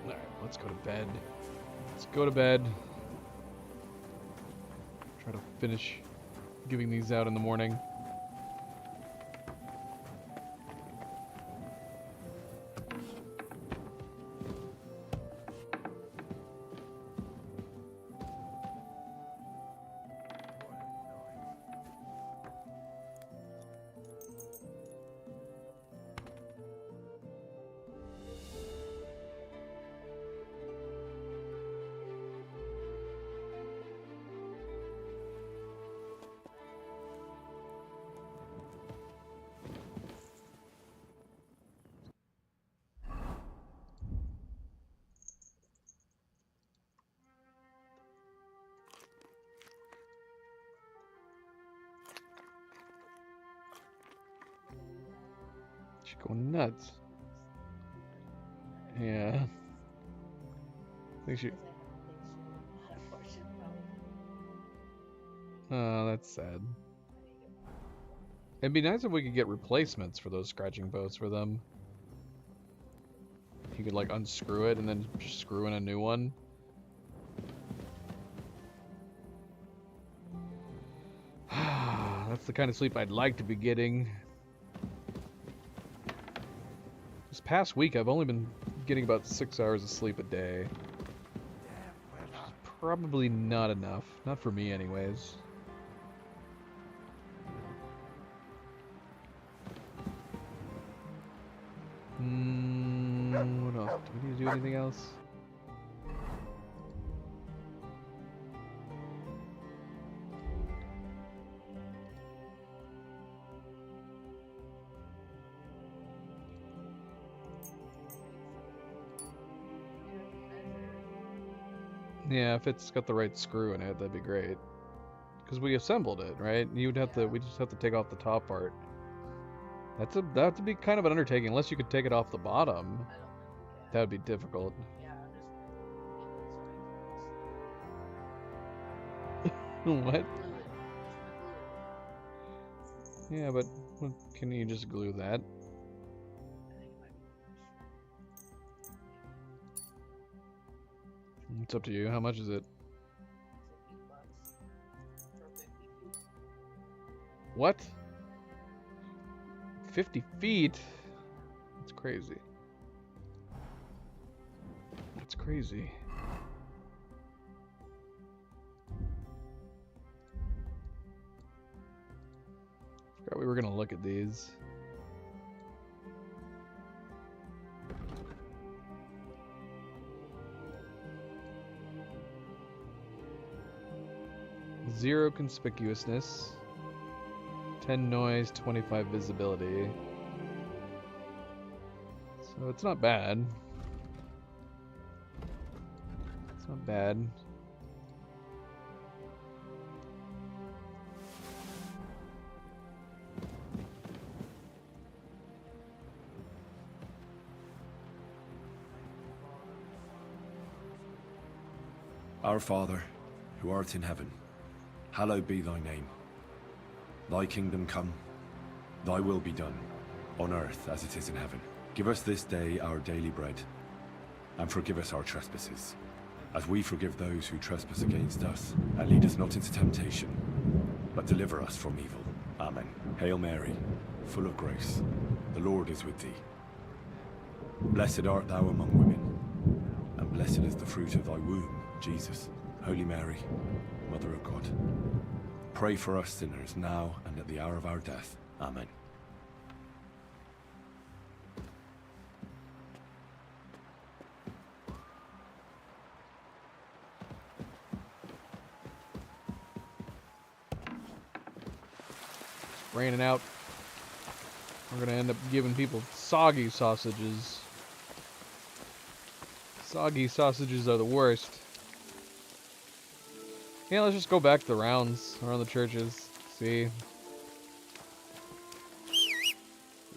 Alright, let's go to bed. Let's go to bed. Try to finish giving these out in the morning. She's going nuts. Yeah. I think she... Oh, that's sad. It'd be nice if we could get replacements for those scratching posts for them. You could like unscrew it and then just screw in a new one. That's the kind of sleep I'd like to be getting. This past week I've only been getting about 6 hours of sleep a day. Which is probably not enough. Not for me anyways. What else? Do we need to do anything else? Yeah, if it's got the right screw in it, that'd be great. Because we assembled it, right? You'd have to. We just have to take off the top part. That'd be kind of an undertaking, unless you could take it off the bottom. That would be difficult. What? Yeah, but can you just glue that? It's up to you. How much is it? What? 50 feet? That's crazy. That's crazy. Forgot we were gonna look at these. Zero conspicuousness. 10 noise, 25 visibility. So it's not bad. It's not bad. Our Father, who art in heaven, hallowed be thy name. Thy kingdom come, thy will be done, on earth as it is in heaven. Give us this day our daily bread, and forgive us our trespasses, as we forgive those who trespass against us. And lead us not into temptation, but deliver us from evil. Amen. Hail Mary, full of grace, the Lord is with thee. Blessed art thou among women, and blessed is the fruit of thy womb, Jesus. Holy Mary, Mother of God, pray for us sinners now and at the hour of our death. Amen. Raining out. We're gonna end up giving people soggy sausages. Soggy sausages are the worst. Yeah, let's just go back to the rounds around the churches. See. It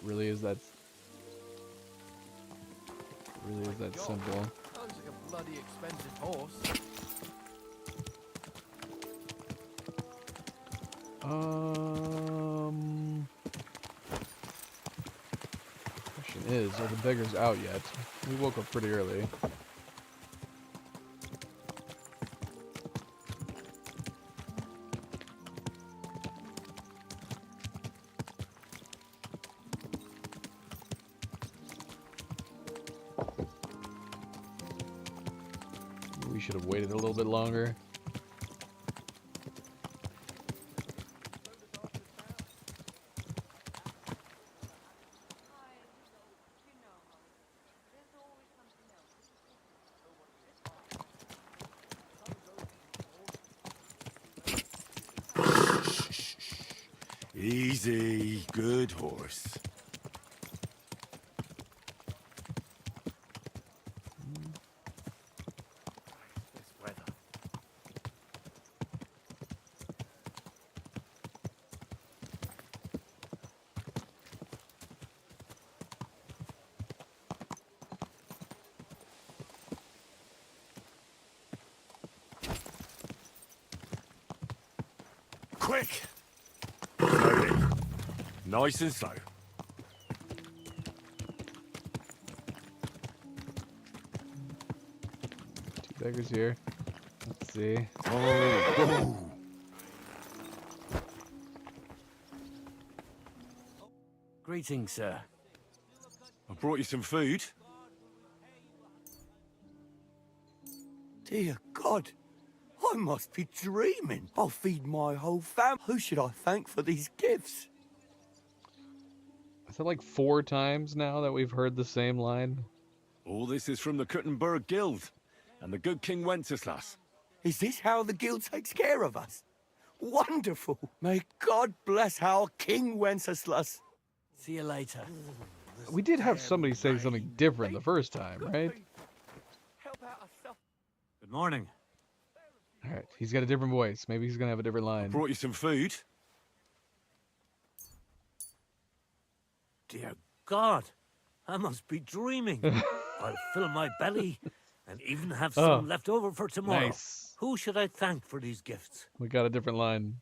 really is that. Really is that simple. Sounds like a bloody expensive horse. Question is, are the beggars out yet? We woke up pretty early. We should have waited a little bit longer. Easy, good horse. This weather. Quick! Slowly. Nice and slow. Two beggars here. Let's see. Oh. Greetings, sir. I brought you some food. Dear God, I must be dreaming. I'll feed my whole fam. Who should I thank for these gifts? Is that like 4 times now that we've heard the same line? All this is from the Kuttenberg Guild and the good King Wenceslas. Is this how the guild takes care of us? Wonderful. May God bless our King Wenceslas. See you later. We did have somebody say something different the first time, right? Good morning. Alright, he's got a different voice. Maybe he's gonna have a different line. Brought you some food. Dear God, I must be dreaming. I'll fill my belly and even have some left over for tomorrow. Nice. Who should I thank for these gifts? We got a different line.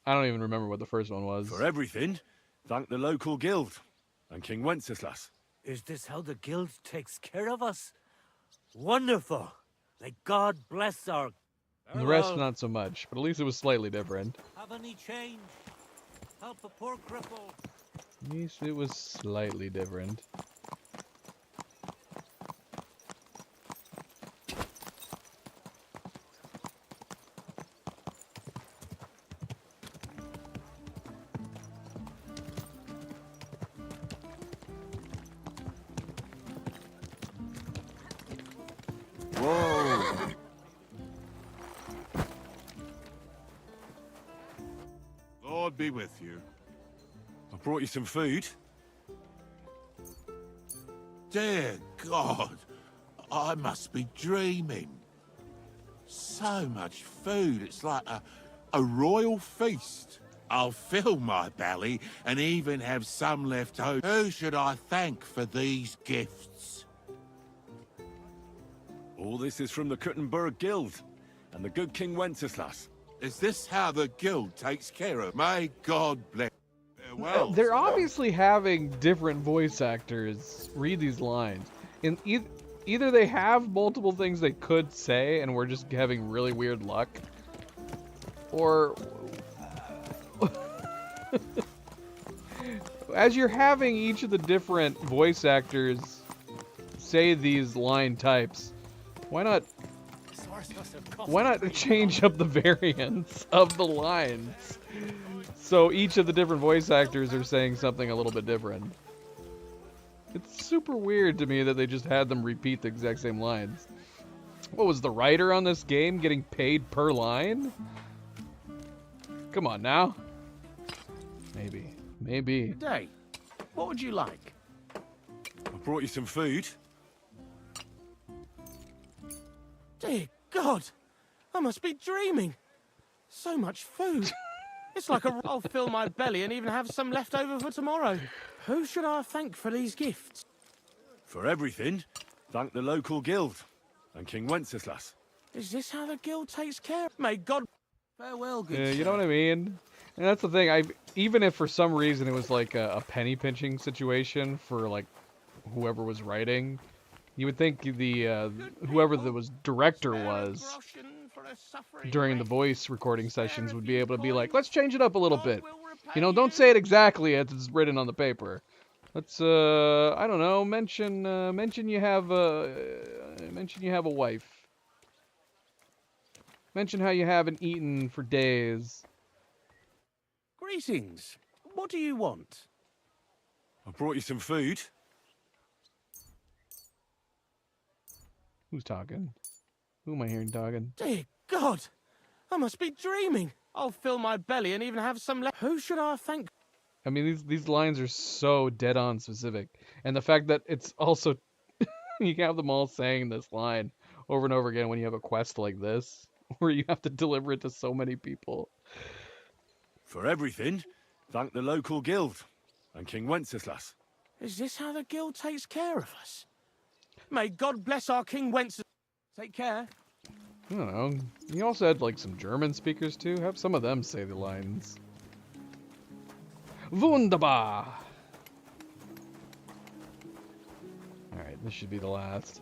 I don't even remember what the first one was. For everything, thank the local guild and King Wenceslas. Is this how the guild takes care of us? Wonderful. May God bless our... And the rest, not so much, but at least it was slightly different. Have any change? Help a poor cripple. At least it was slightly different. Whoa! Lord be with you. I brought you some food. Dear God, I must be dreaming. So much food, it's like a royal feast. I'll fill my belly and even have some left over. Who should I thank for these gifts? All this is from the Kuttenberg Guild and the good King Wenceslas. Is this how the guild takes care of? May God bless. Well, They're obviously having different voice actors read these lines. In either they have multiple things they could say and we're just having really weird luck, or as you're having each of the different voice actors say these line types, why not change up the variants of the lines so each of the different voice actors are saying something a little bit different? It's super weird to me that they just had them repeat the exact same lines. What was the writer on this game getting paid per line? Come on now. Maybe. Good day. What would you like? I brought you some food. Dear God, I must be dreaming. So much food. It's like I'll fill my belly and even have some left over for tomorrow. Who should I thank for these gifts? For everything, thank the local guild and King Wenceslas. Is this how the guild takes care? May God... Farewell, good Yeah, you sir. know what I mean? And that's the thing, even if for some reason it was like a penny pinching situation for like whoever was writing, you would think the whoever the director was during the voice recording sessions would be able to be like, let's change it up a little bit. You know, don't say it exactly as it's written on the paper. Let's I don't know, mention you have a wife. Mention how you haven't eaten for days. Greetings. What do you want? I brought you some food. Who's talking? Who am I hearing talking? Dear God, I must be dreaming. I'll fill my belly and even have some left. Who should I thank? I mean, these lines are so dead-on specific. And the fact that it's also... you can have them all saying this line over and over again when you have a quest like this, where you have to deliver it to so many people. For everything, thank the local guild and King Wenceslas. Is this how the guild takes care of us? May God bless our King Wenceslas. Take care. I don't know. You also had, like, some German speakers, too. Have some of them say the lines. Wunderbar! Alright, this should be the last.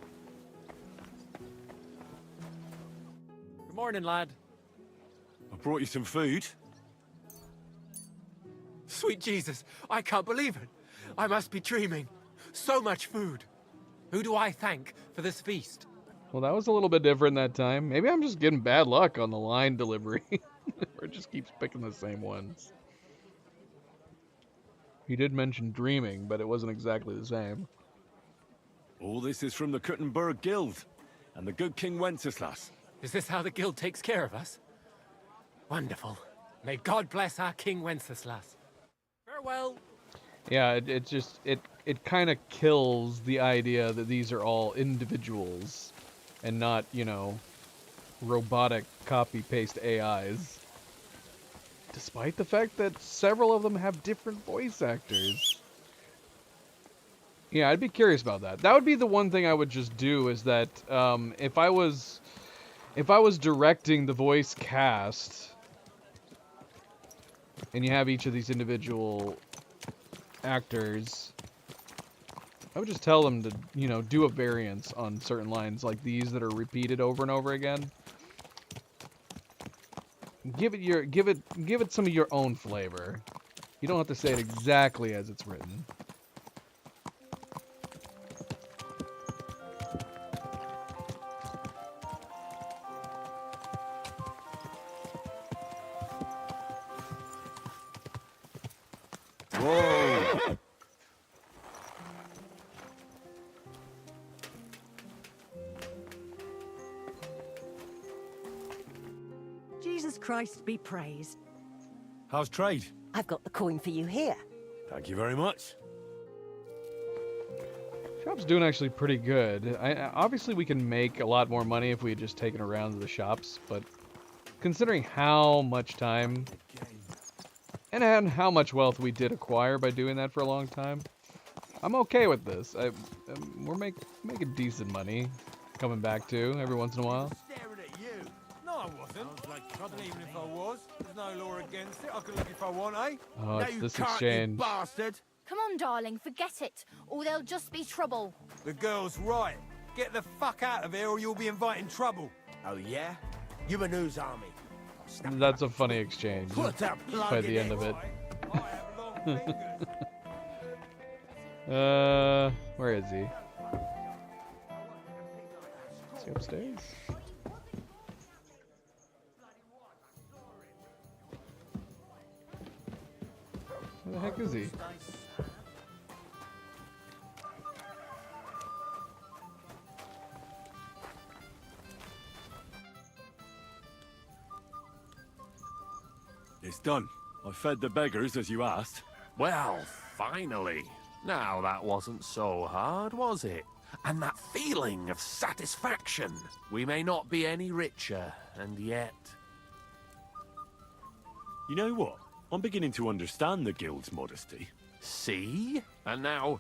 Good morning, lad. I brought you some food. Sweet Jesus, I can't believe it. I must be dreaming. So much food. Who do I thank for this feast? Well, that was a little bit different that time. Maybe I'm just getting bad luck on the line delivery. Or it just keeps picking the same ones. He did mention dreaming, but it wasn't exactly the same. All this is from the Kuttenberg Guild and the good King Wenceslas. Is this how the guild takes care of us? Wonderful. May God bless our King Wenceslas. Farewell. Yeah, it kind of kills the idea that these are all individuals and not, you know, robotic copy-paste AIs. Despite the fact that several of them have different voice actors. Yeah, I'd be curious about that. That would be the one thing I would just do, is that if I was directing the voice cast and you have each of these individual actors, I would just tell them to, you know, do a variance on certain lines like these that are repeated over and over again. Give it some of your own flavor. You don't have to say it exactly as it's written. Whoa! Jesus Christ be praised. How's trade? I've got the coin for you here. Thank you very much. Shop's doing actually pretty good. Obviously we can make a lot more money if we had just taken around to the shops, but considering how much time and how much wealth we did acquire by doing that for a long time, I'm okay with this. We're making decent money coming back to every once in a while. Staring at you. No, I wasn't. And even if I was, there's no law against it. I can look if I want, eh? Oh, it's this exchange. Bastard. Come on, darling, forget it, or there'll just be trouble. The girl's right. Get the fuck out of here or you'll be inviting trouble. Oh, yeah? You and whose army? That's a funny exchange Put that plug by in the end it. of it. Where is he? Is he upstairs? Where the heck is he? It's done. I fed the beggars as you asked. Well, finally. Now that wasn't so hard, was it? And that feeling of satisfaction. We may not be any richer, and yet... You know what? I'm beginning to understand the guild's modesty. See? And now,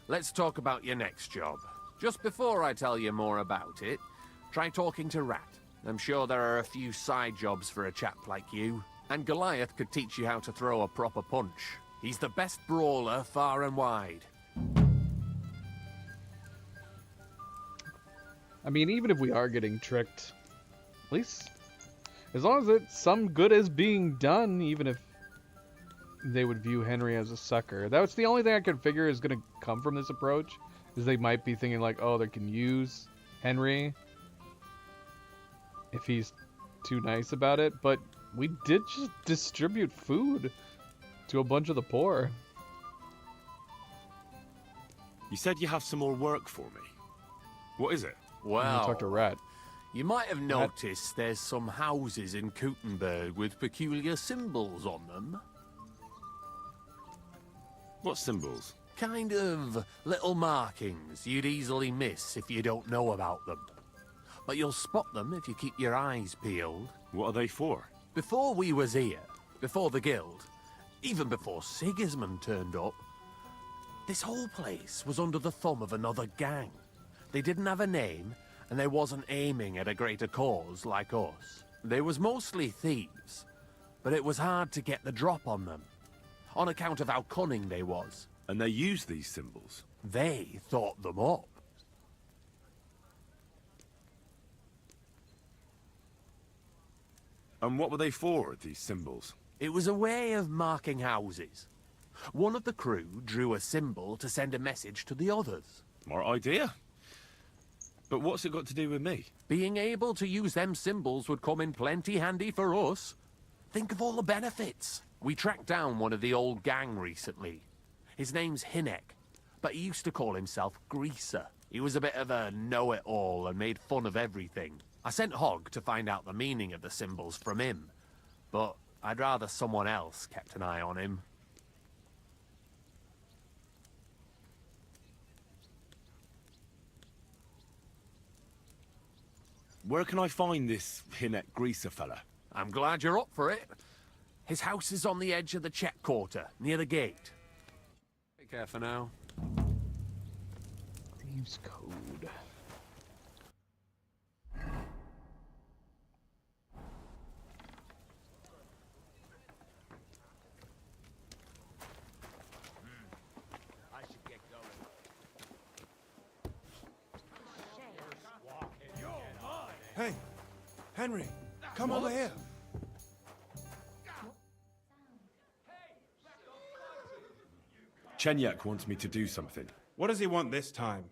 let's talk about your next job. Just before I tell you more about it, try talking to Rat. I'm sure there are a few side jobs for a chap like you. And Goliath could teach you how to throw a proper punch. He's the best brawler far and wide. I mean, even if we are getting tricked, at least as long as it's some good is being done, even if they would view Henry as a sucker. That's the only thing I could figure is going to come from this approach, is they might be thinking like, oh, they can use Henry if he's too nice about it, but we did just distribute food to a bunch of the poor. You said you have some more work for me. What is it? Well, talk to Rat. You might have noticed there's some houses in Kuttenberg with peculiar symbols on them. What symbols? Kind of little markings you'd easily miss if you don't know about them. But you'll spot them if you keep your eyes peeled. What are they for? Before we was here, before the guild, even before Sigismund turned up, this whole place was under the thumb of another gang. They didn't have a name, and they wasn't aiming at a greater cause like us. They was mostly thieves, but it was hard to get the drop on them, on account of how cunning they was. And they used these symbols? They thought them up. And what were they for, these symbols? It was a way of marking houses. One of the crew drew a symbol to send a message to the others. Smart idea. But what's it got to do with me? Being able to use them symbols would come in plenty handy for us. Think of all the benefits. We tracked down one of the old gang recently. His name's Hinek, but he used to call himself Greaser. He was a bit of a know-it-all and made fun of everything. I sent Hogg to find out the meaning of the symbols from him, but I'd rather someone else kept an eye on him. Where can I find this Hinek Greaser fella? I'm glad you're up for it. His house is on the edge of the check quarter, near the gate. Take care for now. Thieves' Code. Hey, Henry, come over here. Chenyak wants me to do something. What does he want this time?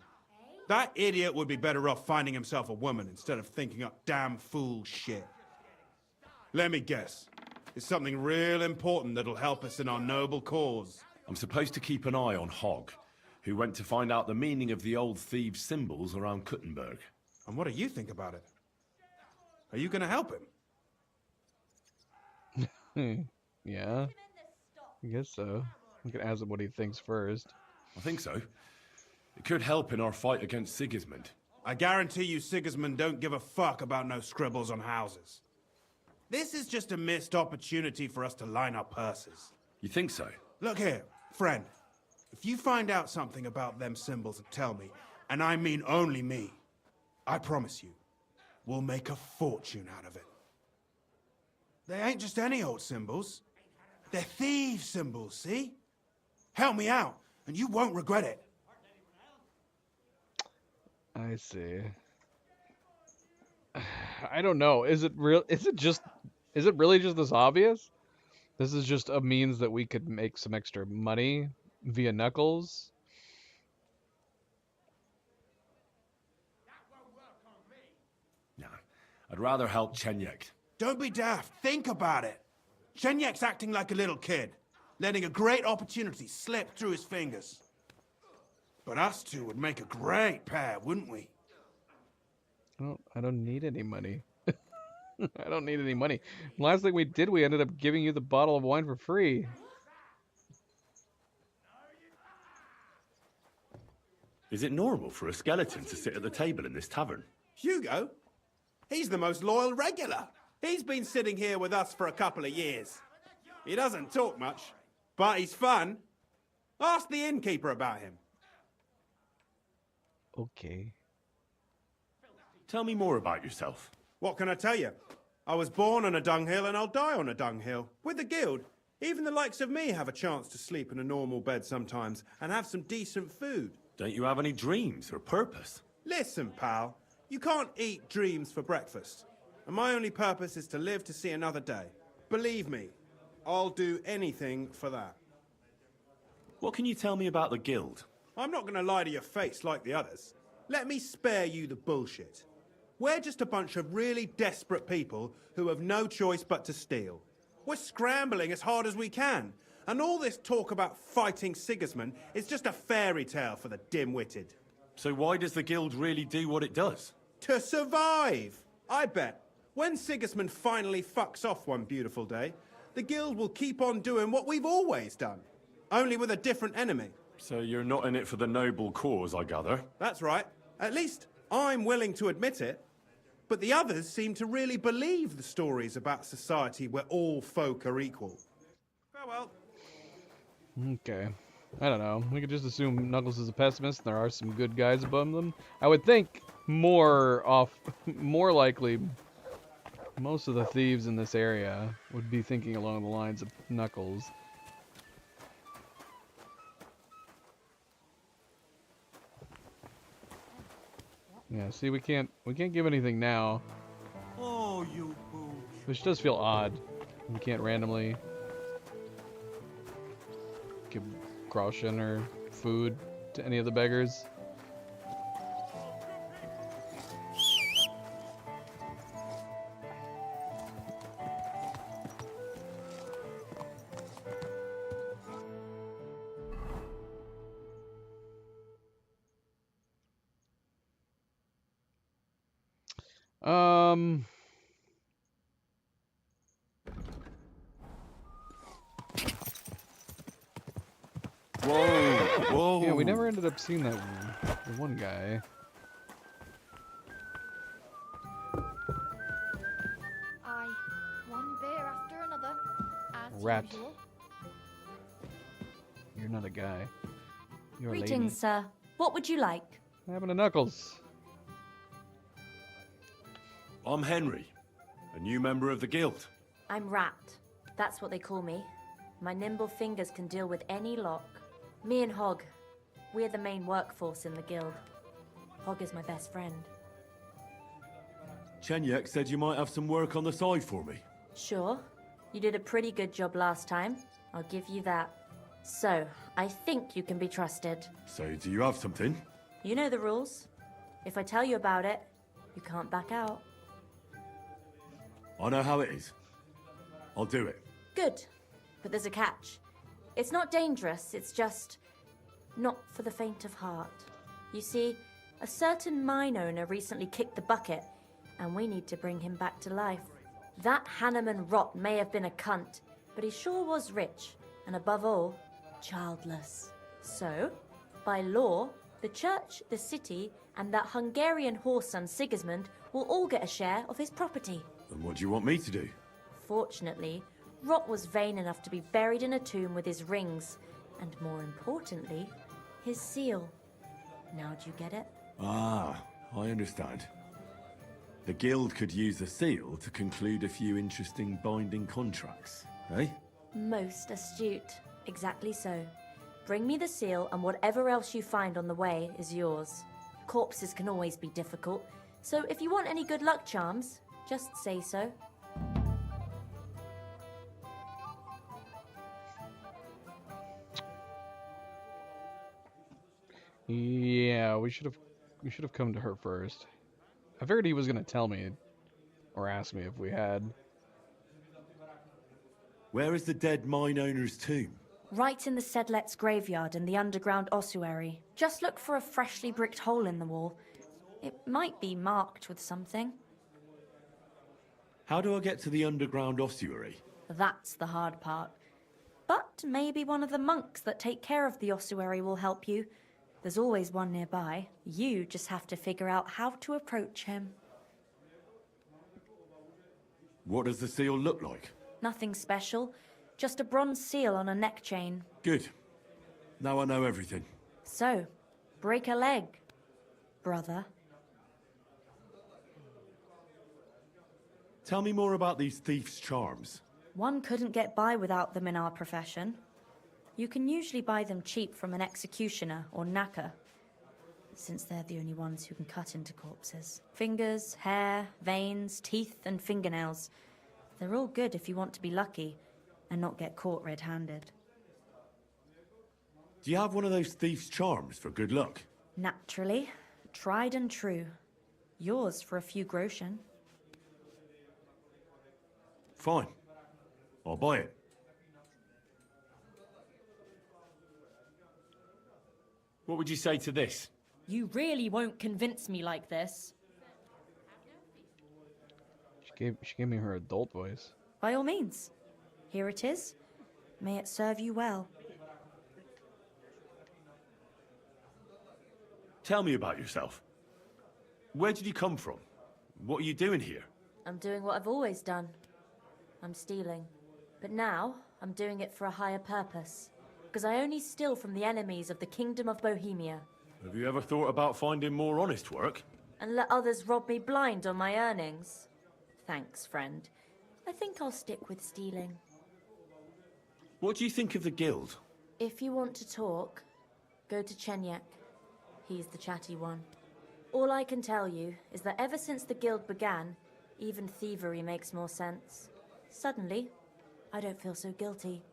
That idiot would be better off finding himself a woman instead of thinking up damn fool shit. Let me guess. It's something real important that'll help us in our noble cause. I'm supposed to keep an eye on Hogg, who went to find out the meaning of the old thieves' symbols around Kuttenberg. And what do you think about it? Are you gonna help him? Yeah, I guess so. We can ask him what he thinks first. I think so. It could help in our fight against Sigismund. I guarantee you Sigismund don't give a fuck about no scribbles on houses. This is just a missed opportunity for us to line our purses. You think so? Look here, friend. If you find out something about them symbols and tell me, and I mean only me, I promise you, we'll make a fortune out of it. They ain't just any old symbols. They're thieves' symbols, see? Help me out, and you won't regret it. I see. I don't know. Is it real? Is it really just this obvious? This is just a means that we could make some extra money via Knuckles. Nah, I'd rather help Chenyek. Don't be daft. Think about it. Chenyek's acting like a little kid, letting a great opportunity slip through his fingers. But us two would make a great pair, wouldn't we? I don't need any money. I don't need any money. Last thing we did, we ended up giving you the bottle of wine for free. Is it normal for a skeleton to sit at the table in this tavern? Hugo? He's the most loyal regular. He's been sitting here with us for a couple of years. He doesn't talk much, but he's fun. Ask the innkeeper about him. Okay. Tell me more about yourself. What can I tell you? I was born on a dunghill and I'll die on a dunghill. With the guild, even the likes of me have a chance to sleep in a normal bed sometimes and have some decent food. Don't you have any dreams or purpose? Listen, pal, you can't eat dreams for breakfast. And my only purpose is to live to see another day. Believe me, I'll do anything for that. What can you tell me about the guild? I'm not going to lie to your face like the others. Let me spare you the bullshit. We're just a bunch of really desperate people who have no choice but to steal. We're scrambling as hard as we can, and all this talk about fighting Sigismund is just a fairy tale for the dim-witted. So why does the guild really do what it does? To survive! I bet. When Sigismund finally fucks off one beautiful day, the guild will keep on doing what we've always done, only with a different enemy. So you're not in it for the noble cause, I gather? That's right. At least I'm willing to admit it. But the others seem to really believe the stories about society where all folk are equal. Farewell. Okay. I don't know. We could just assume Knuckles is a pessimist and there are some good guys above them. I would think more likely most of the thieves in this area would be thinking along the lines of Knuckles. Yeah, see, we can't give anything now. Oh, you boo. Which does feel odd. We can't randomly give groschen or food to any of the beggars. Whoa! Yeah, we never ended up seeing that the one guy. Aye, one beer after another. As Rat. usual. You're not a guy. You're a lady. Greetings, sir. What would you like? What happened to Knuckles? I'm Henry, a new member of the guild. I'm Rat. That's what they call me. My nimble fingers can deal with any lock. Me and Hog, we're the main workforce in the guild. Hog is my best friend. Chenyek said you might have some work on the side for me. Sure. You did a pretty good job last time. I'll give you that. So, I think you can be trusted. So do you have something? You know the rules. If I tell you about it, you can't back out. I know how it is. I'll do it. Good. But there's a catch. It's not dangerous, it's just not for the faint of heart. You see, a certain mine owner recently kicked the bucket, and we need to bring him back to life. That Hanneman rot may have been a cunt, but he sure was rich, and above all, childless. So, by law, the church, the city, and that Hungarian horse son Sigismund will all get a share of his property. And what do you want me to do? Fortunately, Rot was vain enough to be buried in a tomb with his rings, and more importantly, his seal. Now do you get it? Ah, I understand. The guild could use the seal to conclude a few interesting binding contracts, eh? Most astute. Exactly so. Bring me the seal, and whatever else you find on the way is yours. corpses can always be difficult, so if you want any good luck charms, just say so. Yeah, we should have come to her first. I figured he was gonna tell me, or ask me if we had. Where is the dead mine owner's tomb? Right in the Sedlet's graveyard in the underground ossuary. Just look for a freshly bricked hole in the wall. It might be marked with something. How do I get to the underground ossuary? That's the hard part. But maybe one of the monks that take care of the ossuary will help you. There's always one nearby. You just have to figure out how to approach him. What does the seal look like? Nothing special. Just a bronze seal on a neck chain. Good. Now I know everything. So, break a leg, brother. Tell me more about these thieves' charms. One couldn't get by without them in our profession. You can usually buy them cheap from an executioner or knacker, since they're the only ones who can cut into corpses. Fingers, hair, veins, teeth, and fingernails. They're all good if you want to be lucky and not get caught red-handed. Do you have one of those thieves' charms for good luck? Naturally. Tried and true. Yours for a few groschen. Fine. I'll buy it. What would you say to this? You really won't convince me like this. She gave me her adult voice. By all means. Here it is. May it serve you well. Tell me about yourself. Where did you come from? What are you doing here? I'm doing what I've always done. I'm stealing. But now, I'm doing it for a higher purpose. Because I only steal from the enemies of the Kingdom of Bohemia. Have you ever thought about finding more honest work? And let others rob me blind on my earnings? Thanks, friend. I think I'll stick with stealing. What do you think of the guild? If you want to talk, go to Chenyek. He's the chatty one. All I can tell you is that ever since the guild began, even thievery makes more sense. Suddenly, I don't feel so guilty.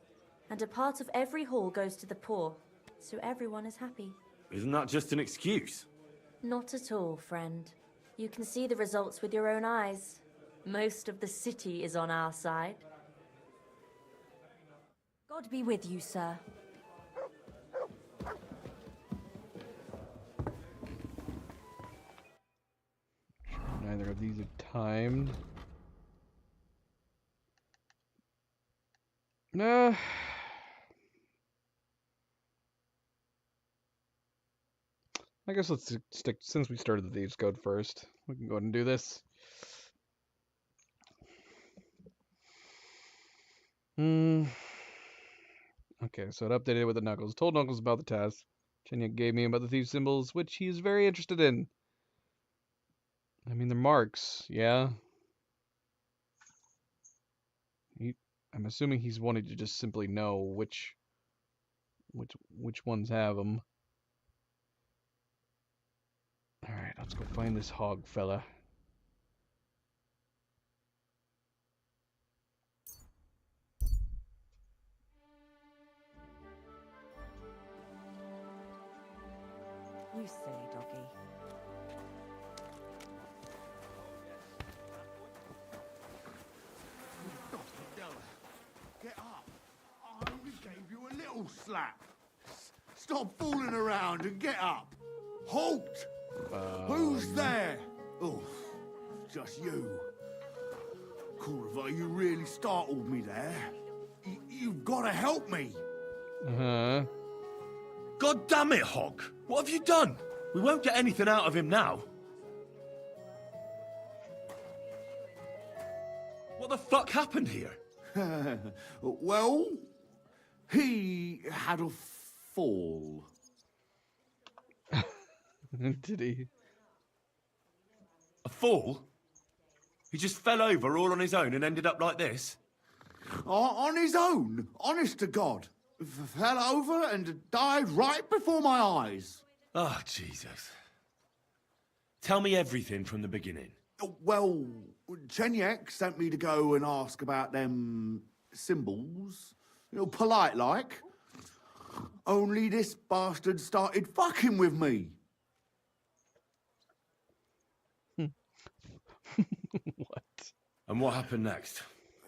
And a part of every haul goes to the poor, so everyone is happy. Isn't that just an excuse? Not at all, friend. You can see the results with your own eyes. Most of the city is on our side. God be with you, sir. Neither of these are timed. Nah. I guess let's stick, since we started the Thieves Code first. We can go ahead and do this. Okay, so it updated with the Knuckles. Told Knuckles about the task. Chenyek gave me about the thief symbols, which he is very interested in. I mean, they're marks, yeah? I'm assuming he's wanting to just simply know which ones have them. Alright, let's go find this hog fella. You silly doggy. Get up. I only gave you a little slap. Stop fooling around and get up. Halt! Who's there? Oh, just you. Kurva, you really startled me there. You've got to help me. Uh-huh. God damn it, Hog! What have you done? We won't get anything out of him now. What the fuck happened here? Well, he had a fall. Did he? A fall? He just fell over all on his own and ended up like this? On his own, honest to God. Fell over and died right before my eyes. Oh, Jesus. Tell me everything from the beginning. Well, Chenyek sent me to go and ask about them symbols. You know, polite like. Only this bastard started fucking with me. What? And what happened next?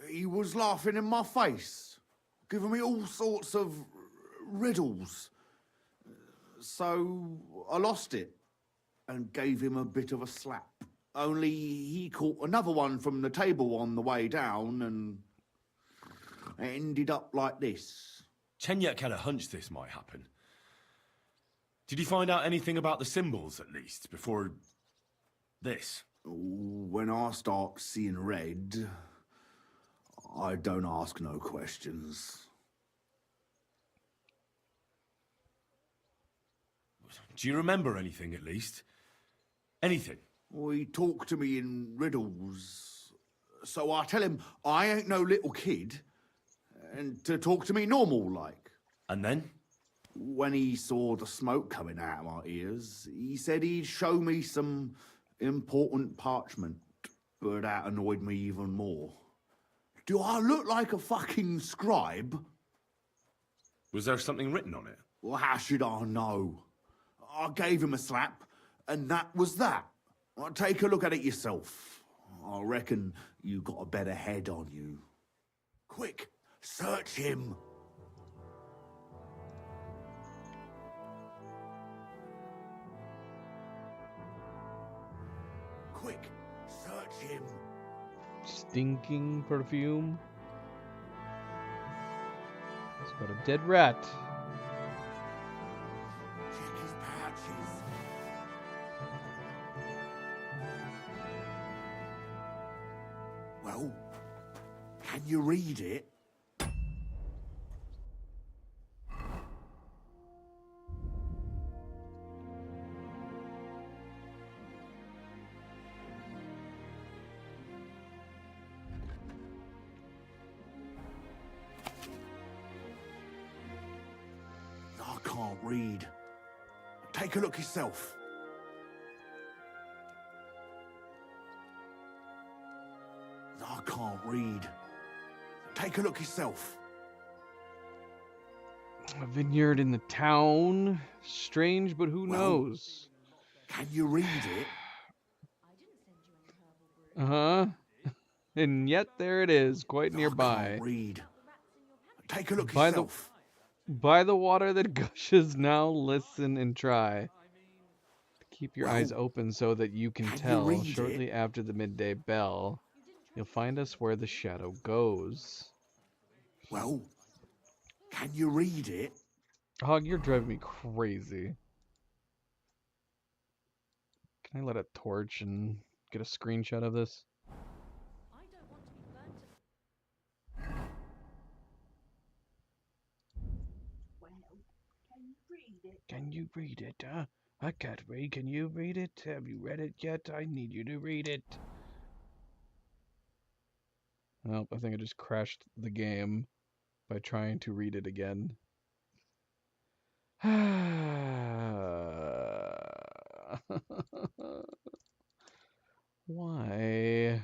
He was laughing in my face, giving me all sorts of riddles. So I lost it and gave him a bit of a slap. Only he caught another one from the table on the way down, and it ended up like this. Chenyek had a hunch this might happen. Did you find out anything about the symbols, at least, before this? When I start seeing red, I don't ask no questions. Do you remember anything, at least? Anything? He talked to me in riddles. So I tell him I ain't no little kid, and to talk to me normal like. And then? When he saw the smoke coming out of my ears, he said he'd show me some important parchment, but that annoyed me even more. Do I look like a fucking scribe? Was there something written on it? Well, how should I know? I gave him a slap, and that was that. Well, take a look at it yourself. I reckon you got a better head on you. Quick, search him. Quick, search him. Stinking perfume. It's got a dead rat. Check his pouches. Well, can you read it? I can't read. Take a look yourself. I can't read. Take a look yourself. A vineyard in the town. Strange, but who knows? Can you read it? Uh-huh. And yet there it is, quite nearby. Can't read. Take a look By yourself. By the water that gushes, now listen and try. Keep your eyes open so that you can tell. read Shortly after the midday bell, you'll find us where the shadow goes. Well, can you read it? Hog, you're driving me crazy. Can I light a torch and get a screenshot of this? Can you read it, huh? I can't read. Can you read it? Have you read it yet? I need you to read it. Well, I think I just crashed the game by trying to read it again. Why?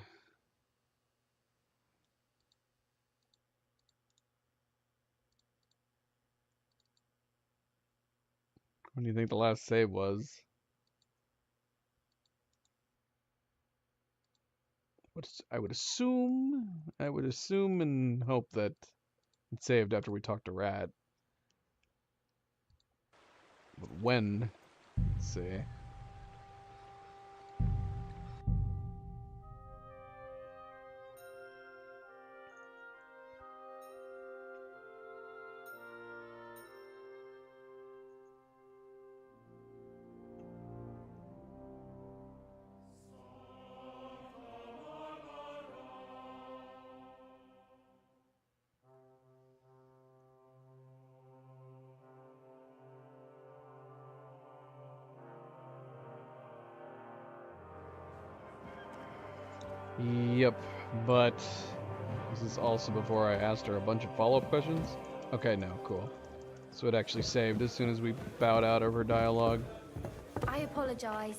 What do you think the last save was? I would assume and hope that it saved after we talked to Rat. But when? Let's see. Yep, but this is also before I asked her a bunch of follow-up questions. Okay, no, cool. So it actually saved as soon as we bowed out of her dialogue. I apologize.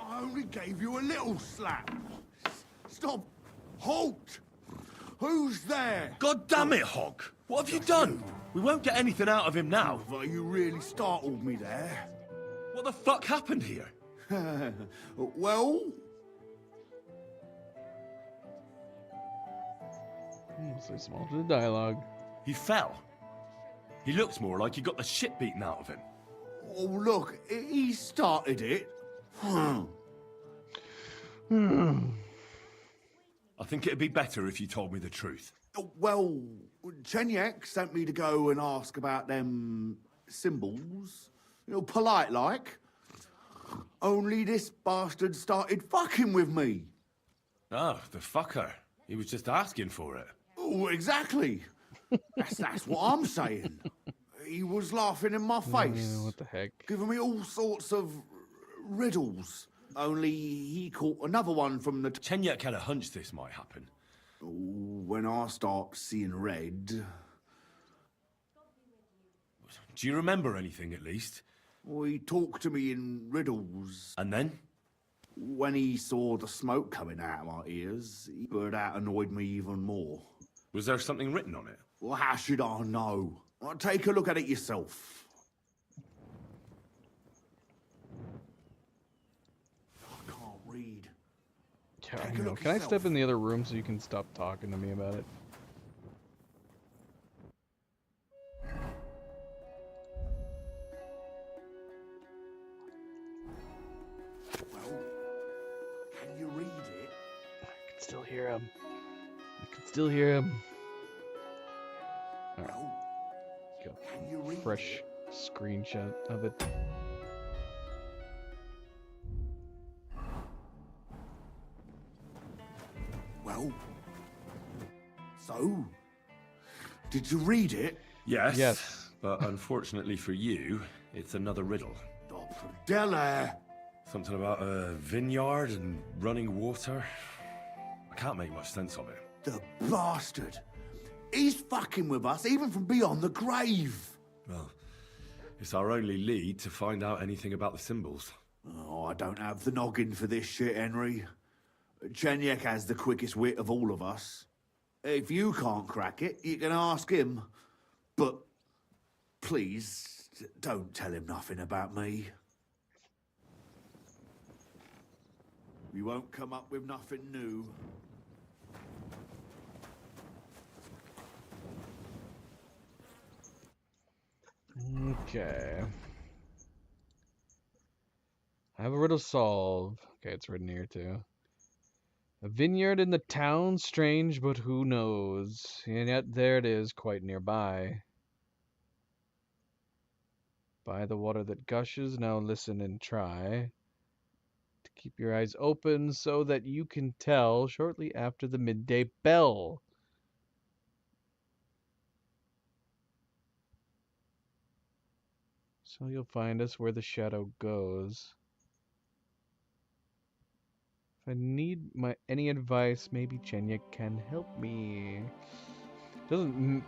I only gave you a little slap. Stop. Halt! Who's there? God damn it, Hog! What have you done? We won't get anything out of him now. Well, you really startled me there. What the fuck happened here? Well... So small to the dialogue. He fell. He looks more like he got the shit beaten out of him. Oh, look, he started it. I think it'd be better if you told me the truth. Well, Chenyek sent me to go and ask about them symbols. You know, polite like. Only this bastard started fucking with me. Oh, the fucker. He was just asking for it. Oh, exactly. That's what I'm saying. He was laughing in my face. What the heck? Giving me all sorts of riddles. Only he caught another one from the... Chenyek had a hunch this might happen. When I start seeing red... Do you remember anything, at least? Well, he talked to me in riddles. And then? When he saw the smoke coming out of my ears, but that annoyed me even more. Was there something written on it? Well, how should I know? Well, take a look at it yourself. I can't read. Yeah, I know. Can I step in the other room so you can stop talking to me about it? Well, can you read it? I can still hear him. I can still hear him. Alright. Go. Fresh screenshot of it. Well, so, did you read it? Yes. Yes. But unfortunately for you, it's another riddle. Della! Something about a vineyard and running water. I can't make much sense of it. The bastard! He's fucking with us, even from beyond the grave! Well, it's our only lead to find out anything about the symbols. Oh, I don't have the noggin for this shit, Henry. Chenyek has the quickest wit of all of us. If you can't crack it, you can ask him. But please, don't tell him nothing about me. We won't come up with nothing new. Okay. I have a riddle solved. Okay, it's written here too. A vineyard in the town, strange, but who knows? And yet there it is, quite nearby. By the water that gushes, now listen and try to keep your eyes open so that you can tell shortly after the midday bell. So you'll find us where the shadow goes. If I need any advice, maybe Chenyek can help me. Did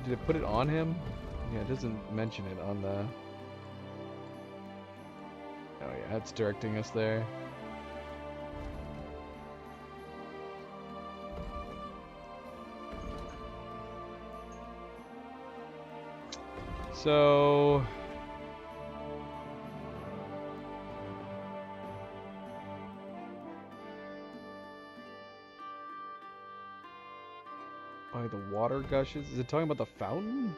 it put it on him? Yeah, it doesn't mention it on the... Oh yeah, it's directing us there. So... By the water gushes? Is it talking about the fountain?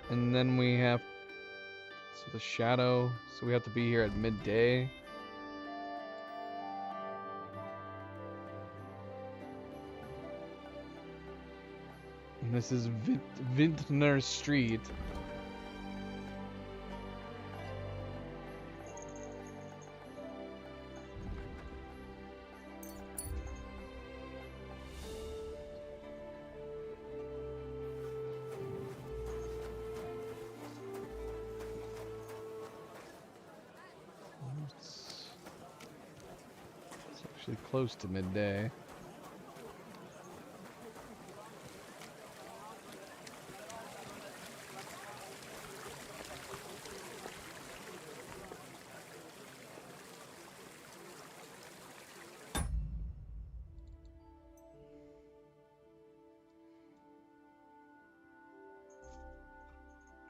And then we have... So the shadow. So we have to be here at midday. And this is Vintner Street. actually close to midday.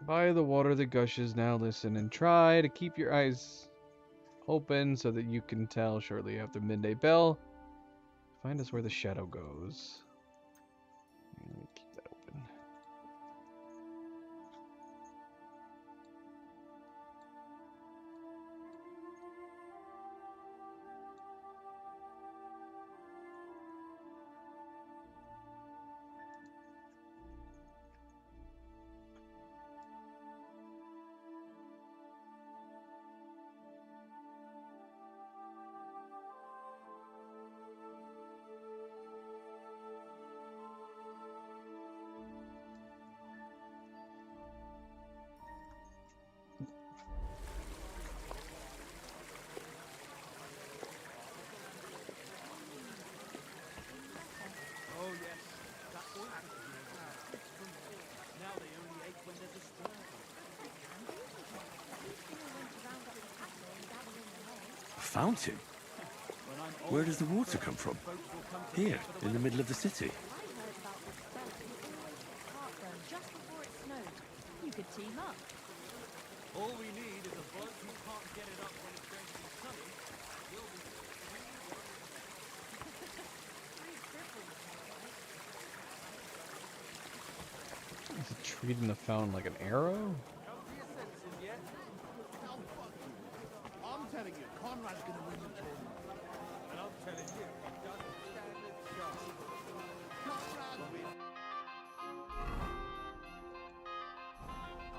By the water that gushes, now listen and try to keep your eyes open so that you can tell shortly after midday bell. Find us where the shadow goes. Let me keep that open. Oh yes, that's all. Now they only eat when there's a storm. A fountain? Where does the water come from? Here, in the middle of the city. Just before it snowed, you could team up. All we need is a bloke who can't get it up when it's going to be sunny. We'll be Is it treating the fountain like an arrow? I'm telling you, Conrad's gonna win the tournament. And I'm telling you, it doesn't stand a chance. Conrad wins.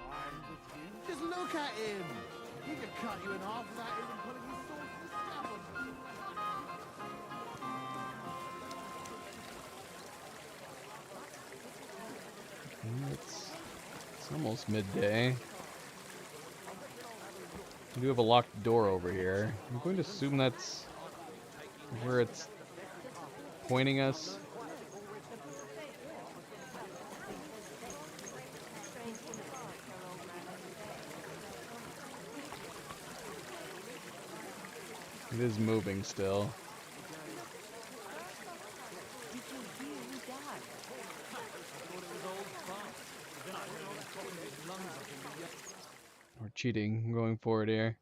I'm with you. Just look at him. He could cut you in half without even putting his sword to the scabbard. It's almost midday. We do have a locked door over here. I'm going to assume that's where it's pointing us. It is moving still. We're cheating going forward here.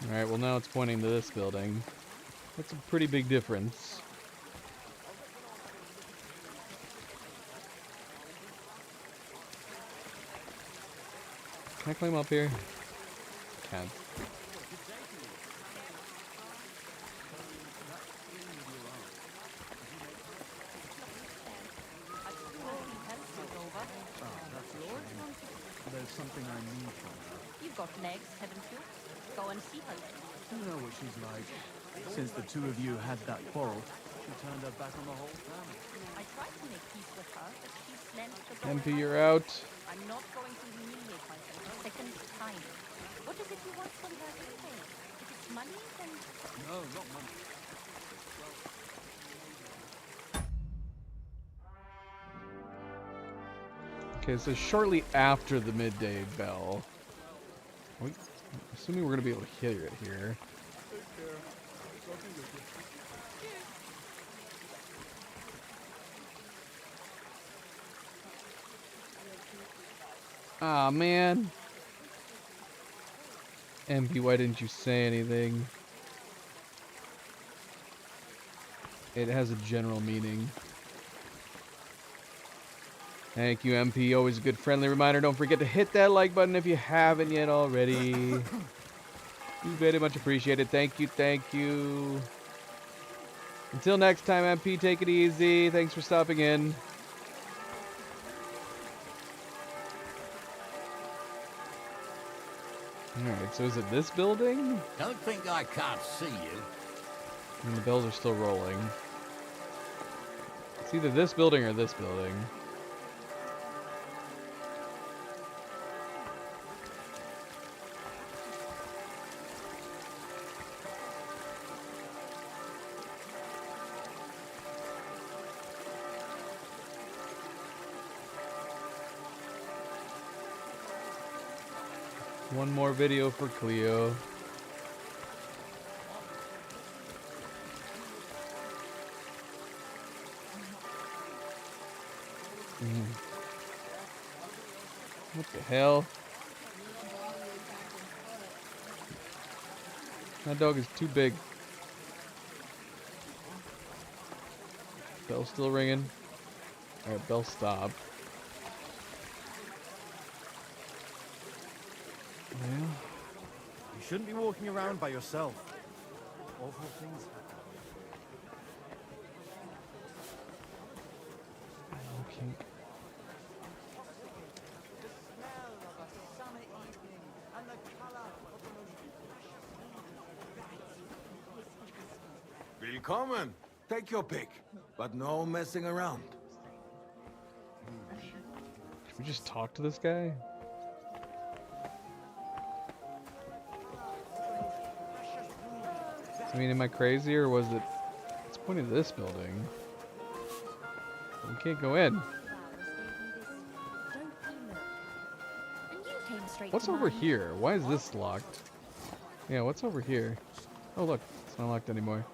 Alright, well now it's pointing to this building. That's a pretty big difference. Can I climb up here? Can't. There's something I need from her. You've got legs, haven't you? Go and see her. You know what she's like. Since the two of you had that quarrel, she turned her back on the whole family. I tried to make peace with her, but she slammed the door. MP, you're out. I'm not going to humiliate myself a second time. What is it you want from her anyway? If it's money, then... No, not money. Okay, so shortly after the midday bell. I'm assuming we're going to be able to hear it here. Ah, man. MP, why didn't you say anything? It has a general meaning. Thank you, MP. Always a good friendly reminder. Don't forget to hit that like button if you haven't yet already. You very much appreciated. Thank you, thank you. Until next time, MP, take it easy. Thanks for stopping in. Alright, so is it this building? Don't think I can't see you. And the bells are still rolling. It's either this building or this building. One more video for Cleo. What the hell? That dog is too big. Bell's still ringing. Alright, bell stop. Yeah. You shouldn't be walking around by yourself. Awful things happen. Okay. Willkommen. Take your pick, but no messing around. Should we just talk to this guy? I mean, am I crazy or was it... It's pointing to this building. We can't go in. What's over here? Why is this locked? Yeah, what's over here? Oh look, it's not locked anymore.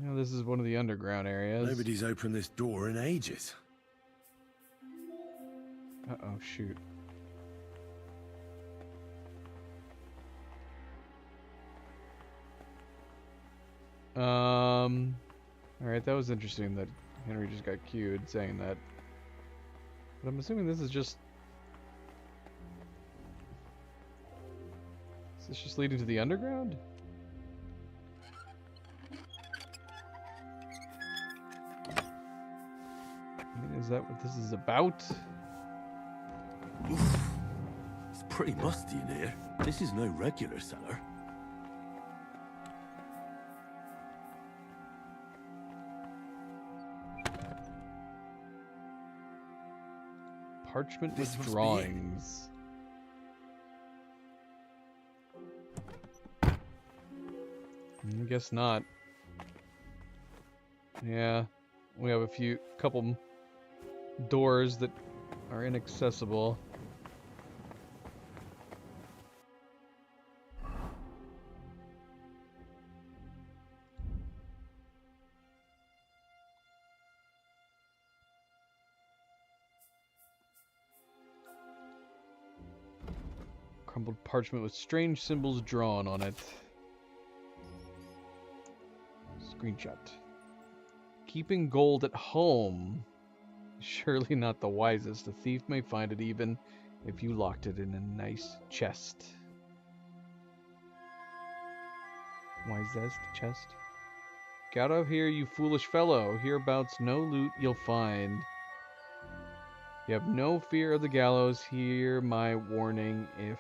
Yeah, this is one of the underground areas. Nobody's opened this door in ages. Uh-oh, shoot. Alright, that was interesting that Henry just got cued saying that. But I'm assuming this is just... Is this just leading to the underground? I mean, is that what this is about? Oof. It's pretty musty in here. This is no regular cellar. Parchment This with must be it. drawings. I guess not. Yeah, we have a couple doors that are inaccessible. Crumpled parchment with strange symbols drawn on it. Screenshot. Keeping gold at home. Surely not the wisest. A thief may find it even if you locked it in a nice chest. Wisest chest? Get out of here, you foolish fellow. Hereabouts no loot you'll find. You have no fear of the gallows. Hear my warning if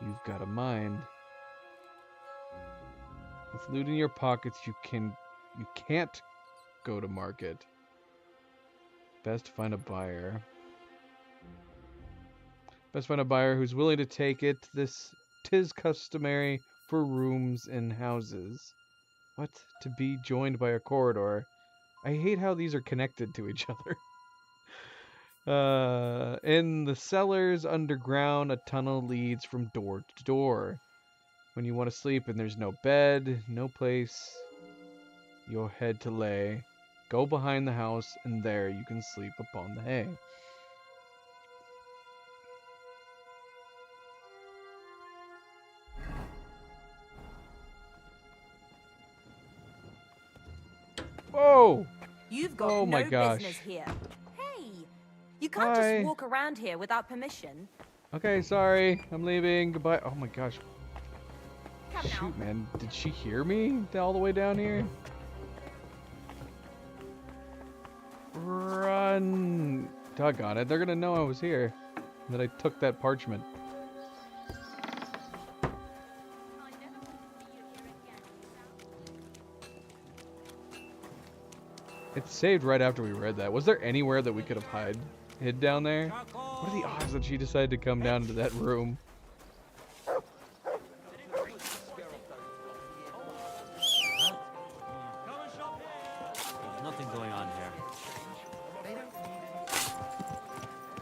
you've got a mind. With loot in your pockets, you can't go to market. Best find a buyer. Best find a buyer who's willing to take it. Tis customary for rooms in houses. What? To be joined by a corridor. I hate how these are connected to each other. In the cellars underground, a tunnel leads from door to door. When you want to sleep and there's no bed, no place your head to lay, go behind the house and there you can sleep upon the hay. Whoa! You've got Oh my no gosh. business here. Hey, you can't Hi. just walk around here without permission. Okay, sorry. I'm leaving. Goodbye. Oh my gosh. Come Shoot, man. Did she hear me all the way down here? Run. Doggone it. They're gonna know I was here. That I took that parchment. It saved right after we read that. Was there anywhere that we could have hid down there? What are the odds that she decided to come down into that room? There's nothing going on here.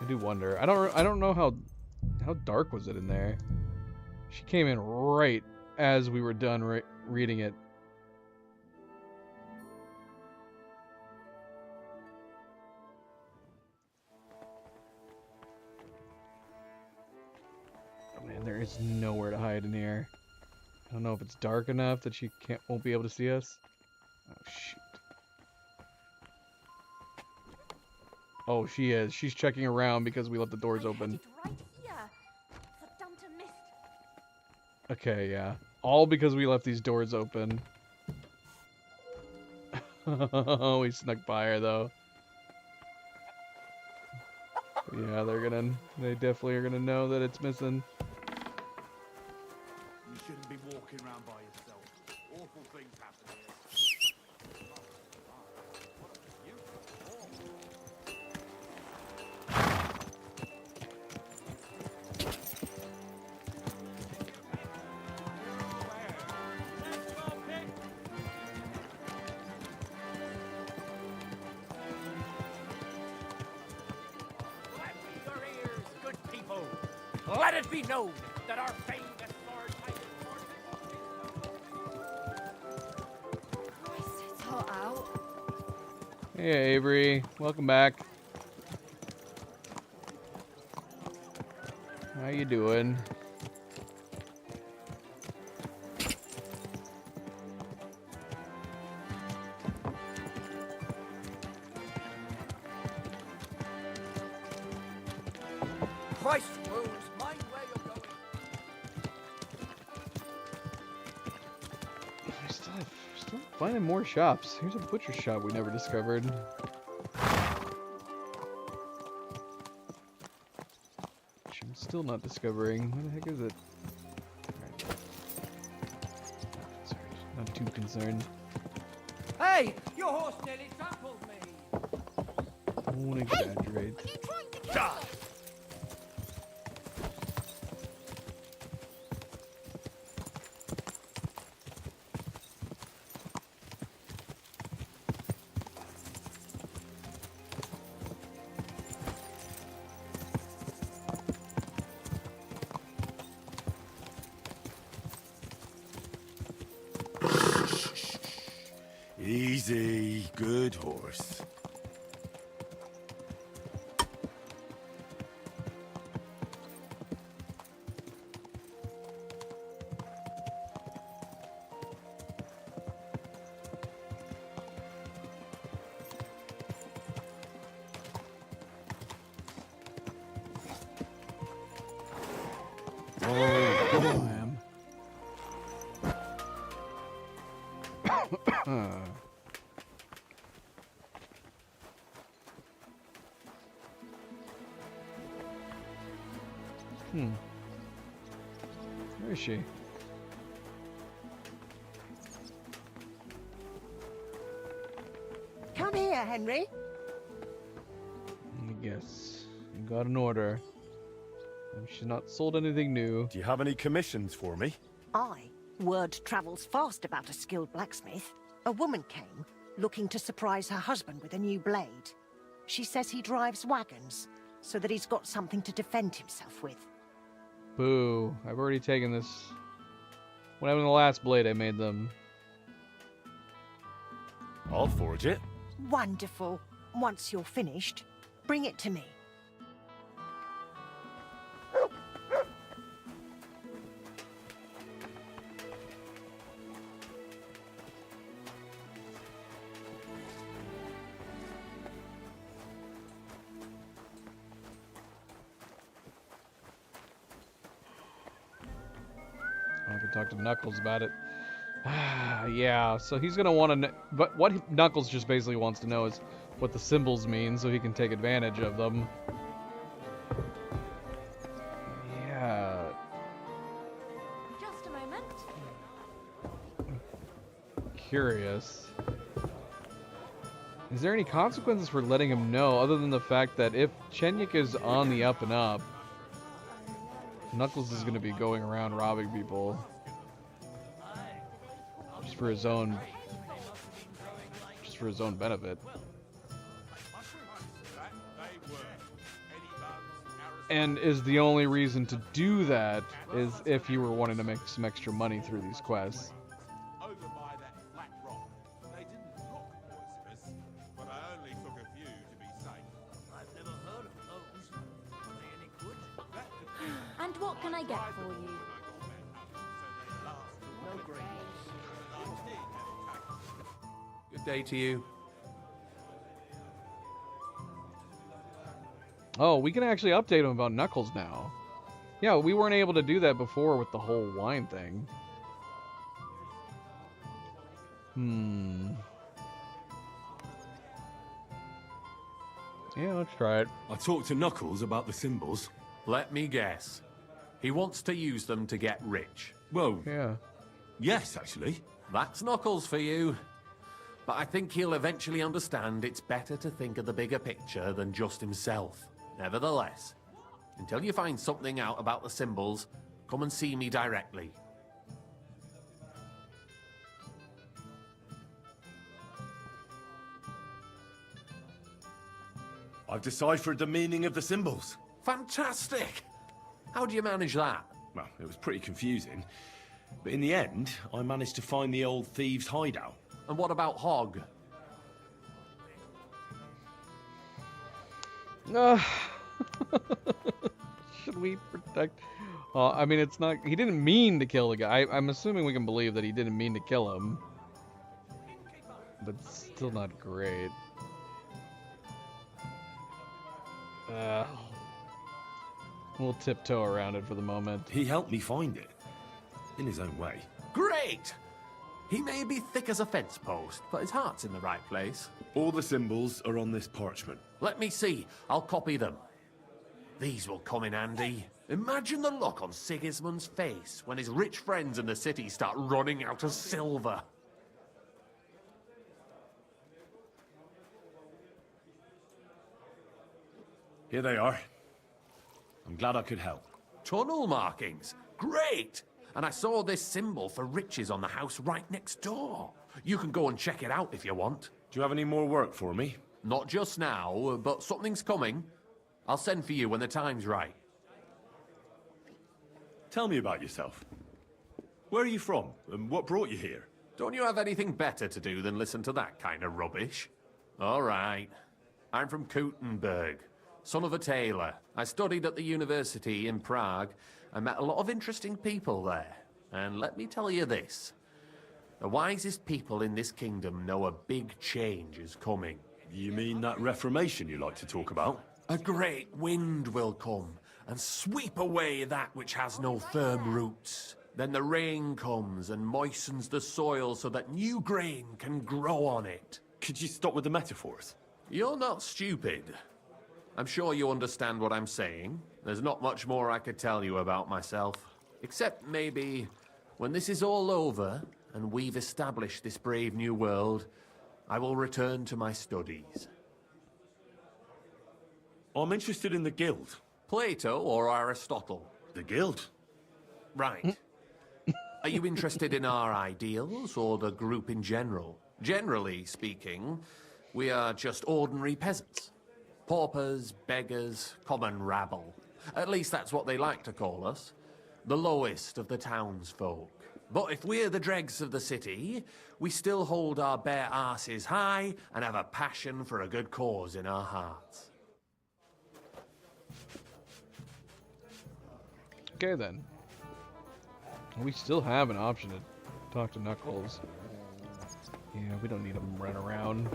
I do wonder. I don't know how dark was it in there. She came in right as we were done reading it. Oh man, there is nowhere to hide in here. I don't know if it's dark enough that she won't be able to see us. Oh shoot. Oh, she is. She's checking around because we left the doors open. Okay, yeah. All because we left these doors open. We snuck by her though. Yeah, they definitely are gonna know that it's missing. You shouldn't be walking around by yourself. Awful things happen here. Let it be known that our famous sword Christ, it's hot out. Hey Avery, welcome back. How you doing? Christ wounds, mind where you're going. Still finding more shops. Here's a butcher shop we never discovered. Which I'm still not discovering. What the heck is it? Alright. Sorry, not too concerned. Hey, your horse nearly trampled me. I won't exaggerate. Die. Easy, good horse. Where is she? Come here, Henry. I guess. You got an order. She's not sold anything new. Do you have any commissions for me? I Word travels fast about a skilled blacksmith. A woman came, looking to surprise her husband with a new blade. She says he drives wagons, so that he's got something to defend himself with. Boo. I've already taken this. When I was in the last blade, I made them. I'll forge it. Wonderful. Once you're finished, bring it to me. I can talk to Knuckles about it. Yeah, so he's gonna want to. But what Knuckles just basically wants to know is what the symbols mean, so he can take advantage of them. Yeah. Just a moment. Curious. Is there any consequences for letting him know, other than the fact that if Chenyik is on the up and up, Knuckles is going to be going around robbing people just for his own benefit. And is the only reason to do that is if you were wanting to make some extra money through these quests. And what can I get for you? Good day to you. Oh, we can actually update him about Knuckles now. Yeah, we weren't able to do that before with the whole wine thing. Yeah, let's try it. I talked to Knuckles about the symbols. Let me guess. He wants to use them to get rich. Well, yeah. Yes, actually. That's Knuckles for you. But I think he'll eventually understand it's better to think of the bigger picture than just himself. Nevertheless, until you find something out about the symbols, come and see me directly. I've deciphered the meaning of the symbols. Fantastic! How do you manage that? Well, it was pretty confusing. But in the end, I managed to find the old thieves' hideout. And what about Hog? Should we protect... I mean, it's not... He didn't mean to kill the guy. I'm assuming we can believe that he didn't mean to kill him. But still not great. We'll tiptoe around it for the moment. He helped me find it. In his own way. Great! He may be thick as a fence post, but his heart's in the right place. All the symbols are on this parchment. Let me see. I'll copy them. These will come in handy. Imagine the look on Sigismund's face when his rich friends in the city start running out of silver. Here they are. I'm glad I could help. Tunnel markings. Great! And I saw this symbol for riches on the house right next door. You can go and check it out if you want. Do you have any more work for me? Not just now, but something's coming. I'll send for you when the time's right. Tell me about yourself. Where are you from, and what brought you here? Don't you have anything better to do than listen to that kind of rubbish? All right. I'm from Kuttenberg, son of a tailor. I studied at the university in Prague. I met a lot of interesting people there. And let me tell you this. The wisest people in this kingdom know a big change is coming. You mean that reformation you like to talk about? A great wind will come and sweep away that which has no firm roots. Then the rain comes and moistens the soil so that new grain can grow on it. Could you stop with the metaphors? You're not stupid. I'm sure you understand what I'm saying. There's not much more I could tell you about myself. Except maybe when this is all over and we've established this brave new world, I will return to my studies. I'm interested in the guild. Plato or Aristotle? The guild. Right. Are you interested in our ideals or the group in general? Generally speaking, we are just ordinary peasants. Paupers, beggars, common rabble. At least that's what they like to call us. The lowest of the townsfolk. But if we're the dregs of the city, we still hold our bare arses high and have a passion for a good cause in our hearts. Okay then. We still have an option to talk to Knuckles. Yeah, we don't need him running around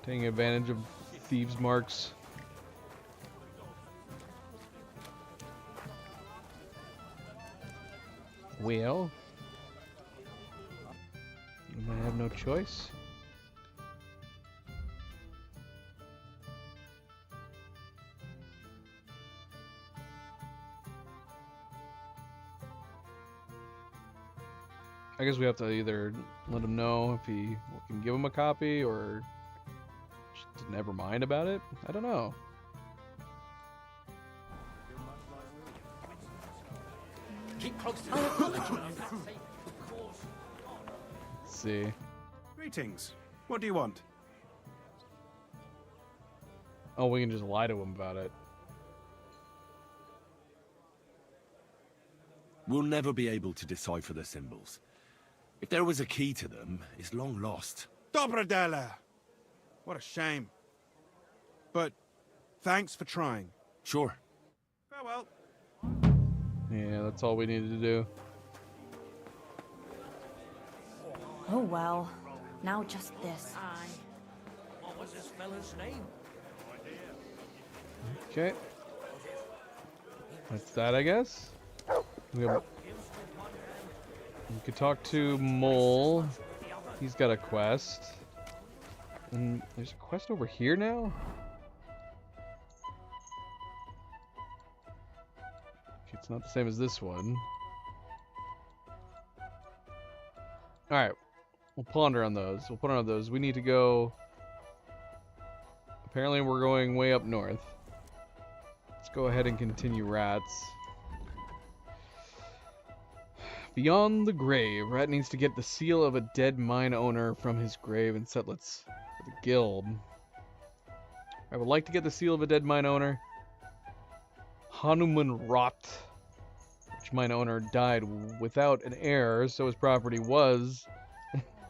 taking advantage of thieves' marks. Well, you might have no choice. I guess we have to either let him know if we can give him a copy or just never mind about it. I don't know. Keep close to the Let's see. Greetings. What do you want? Oh, we can just lie to him about it. We'll never be able to decipher the symbols. If there was a key to them, it's long lost. Dobrodela! What a shame. But thanks for trying. Sure. Farewell. Yeah, that's all we needed to do. Oh well. Now just this. What was this fella's name? Okay. That's that, I guess. We could talk to Mole. He's got a quest. And there's a quest over here now? Okay, it's not the same as this one. Alright. We'll ponder on those. We'll put on those. We need to go... Apparently we're going way up north. Let's go ahead and continue Rats. Beyond the grave, Rat needs to get the seal of a dead mine owner from his grave and settlers for the guild. I would like to get the seal of a dead mine owner. Hanuman Rot, which mine owner died without an heir, so his property was...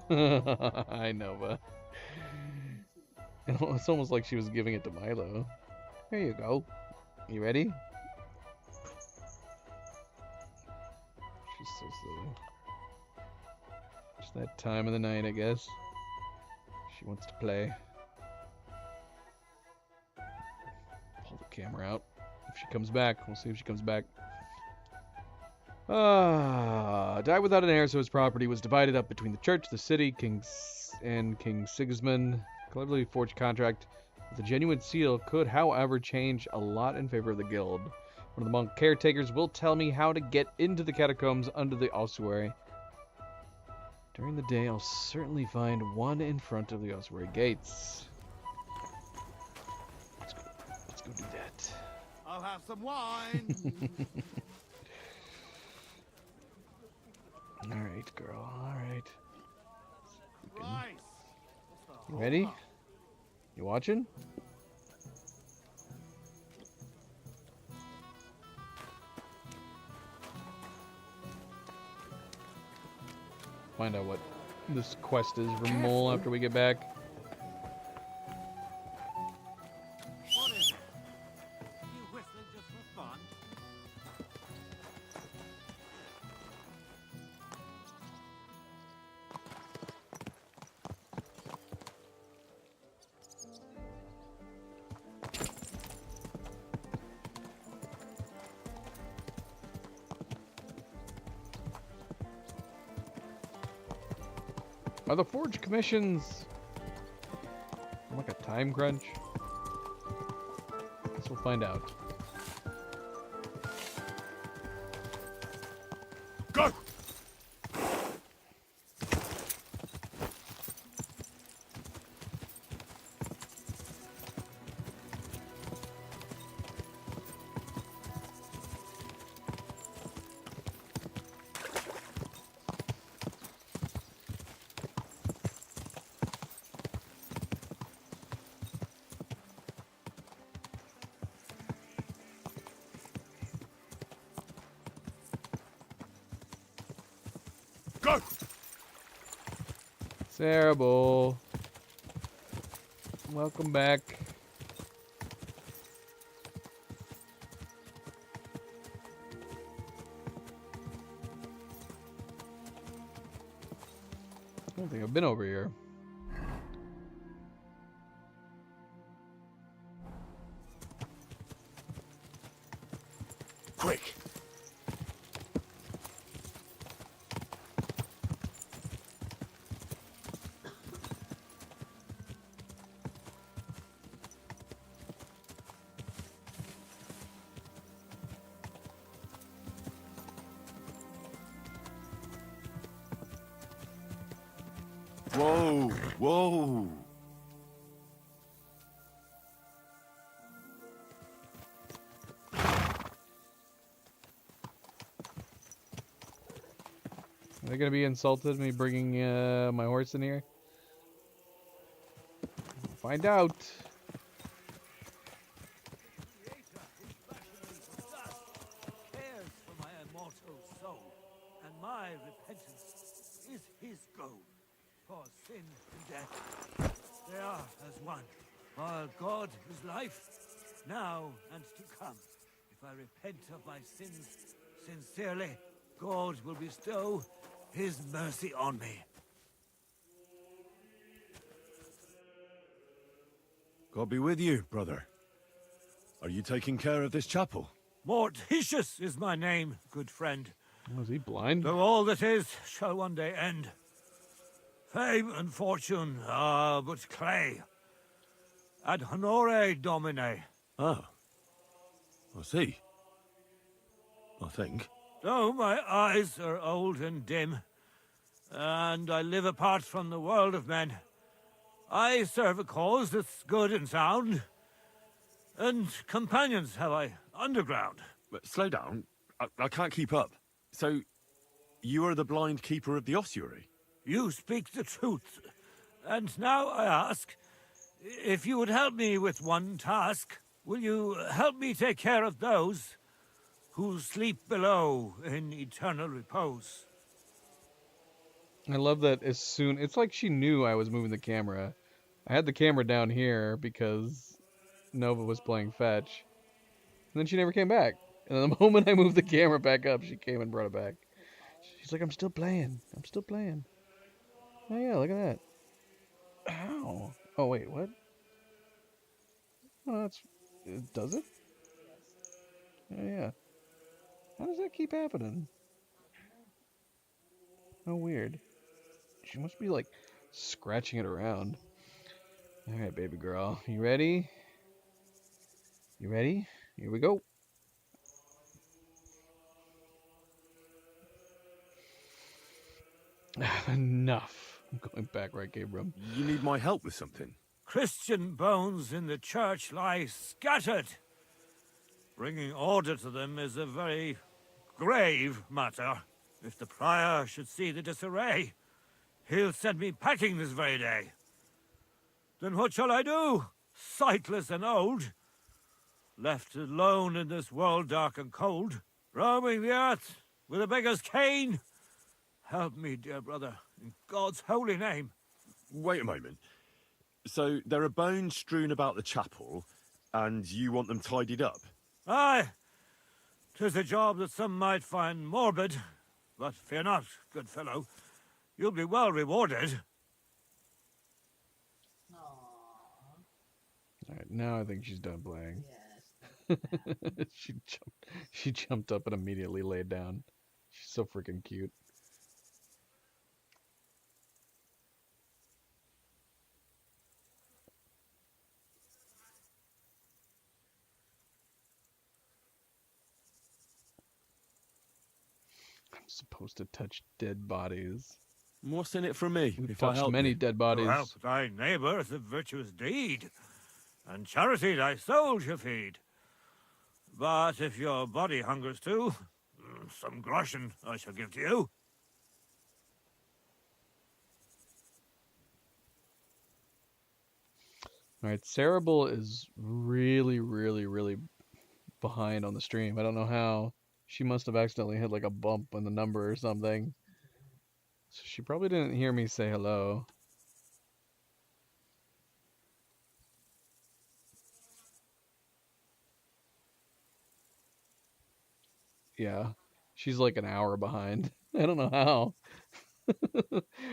I know, but... It's almost like she was giving it to Milo. Here you go. You ready? She's so silly. Just that time of the night, I guess. She wants to play. Pull the camera out. If she comes back, we'll see if she comes back. Died without an heir, so his property was divided up between the church, the city, and King Sigismund. Cleverly forged contract with a genuine seal could, however, change a lot in favor of the guild. One of the monk caretakers will tell me how to get into the catacombs under the ossuary. During the day, I'll certainly find one in front of the ossuary gates. Let's go do that. I'll have some wine. Alright, girl, alright. You ready? You watching? Find out what this quest is for Mole after we get back. What is it? You whistling just for fun? Are the forge commissions like a time crunch? Guess we'll find out. Go! Cerebal. Welcome back. I don't think I've been over here. Quick! Whoa! Whoa! Are they gonna be insulted me bringing my horse in here? Find out. Cares for my immortal soul, and my repentance is his goal. For sin and death, they are as one. While God is life, now and to come. If I repent of my sins sincerely, God will bestow his mercy on me. God be with you, brother. Are you taking care of this chapel? Mortitius is my name, good friend. Was he blind? Though all that is shall one day end. Fame and fortune are but clay. Ad honore domine. Oh. I see. I think. Though my eyes are old and dim, and I live apart from the world of men, I serve a cause that's good and sound. And companions have I underground. But slow down. I can't keep up. So, you are the blind keeper of the ossuary? You speak the truth. And now I ask, if you would help me with one task, will you help me take care of those who sleep below in eternal repose? I love that as soon... It's like she knew I was moving the camera. I had the camera down here because Nova was playing fetch. And then she never came back. And then the moment I moved the camera back up, she came and brought it back. She's like, I'm still playing. I'm still playing. Oh yeah, look at that. Ow. Oh wait, what? Oh, that's... Does it? Oh yeah. How does that keep happening? How weird. She must be like scratching it around. Alright, baby girl. You ready? You ready? Here we go. Enough. I'm going back right, Gabriel. You need my help with something? Christian bones in the church lie scattered. Bringing order to them is a very grave matter. If the prior should see the disarray, he'll send me packing this very day. Then what shall I do, sightless and old? Left alone in this world dark and cold, roaming the earth with a beggar's cane? Help me, dear brother, in God's holy name. Wait a moment. So, there are bones strewn about the chapel, and you want them tidied up? Aye. 'Tis a job that some might find morbid, but fear not, good fellow. You'll be well rewarded. Alright, now I think she's done playing. She jumped up and immediately laid down. She's so freaking cute. I'm supposed to touch dead bodies. What's in it for me? We've if I touched help many you? dead bodies. To help thy neighbour is a virtuous deed, and charity thy soul shall feed. But if your body hungers too, some groschen I shall give to you. Alright, Cerebral is really, really, really behind on the stream. I don't know how. She must have accidentally hit like a bump on the number or something. So she probably didn't hear me say hello. Yeah. She's like an hour behind. I don't know how.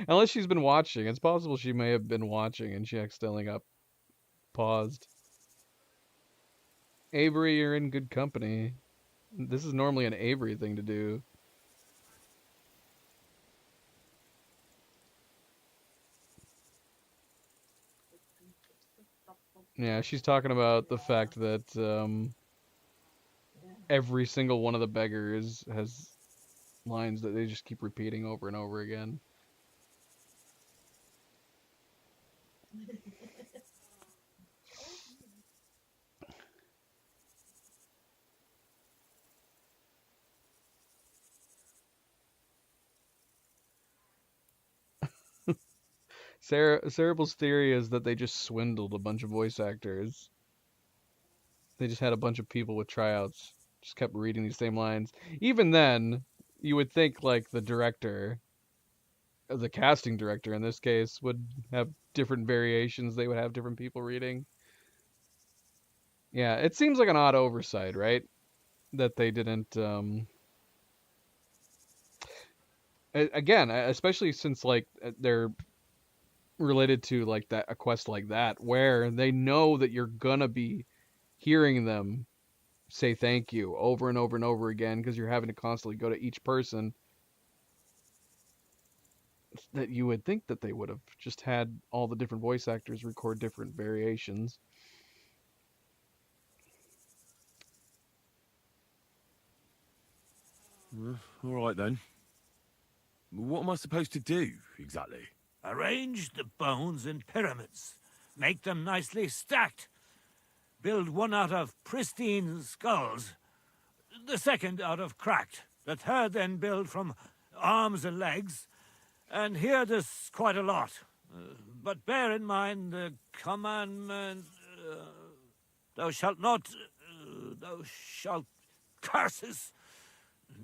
Unless she's been watching. It's possible she may have been watching and she accidentally got paused. Avery, you're in good company. This is normally an Avery thing to do. Yeah, she's talking about the fact that every single one of the beggars has lines that they just keep repeating over and over again. Cerebral's theory is that they just swindled a bunch of voice actors. They just had a bunch of people with tryouts, just kept reading these same lines. Even then, you would think like the director, the casting director in this case, would have different variations. They would have different people reading. Yeah, it seems like an odd oversight, right? That they didn't. Again, especially since like they're related to like that, a quest like that, where they know that you're gonna be hearing them say thank you over and over and over again because you're having to constantly go to each person, that you would think that they would have just had all the different voice actors record different variations. All right then. What am I supposed to do exactly? Arrange the bones in pyramids. Make them nicely stacked. Build one out of pristine skulls, the second out of cracked, the third then build from arms and legs, and here there's quite a lot. But bear in mind the commandment, thou shalt not, thou shalt curses.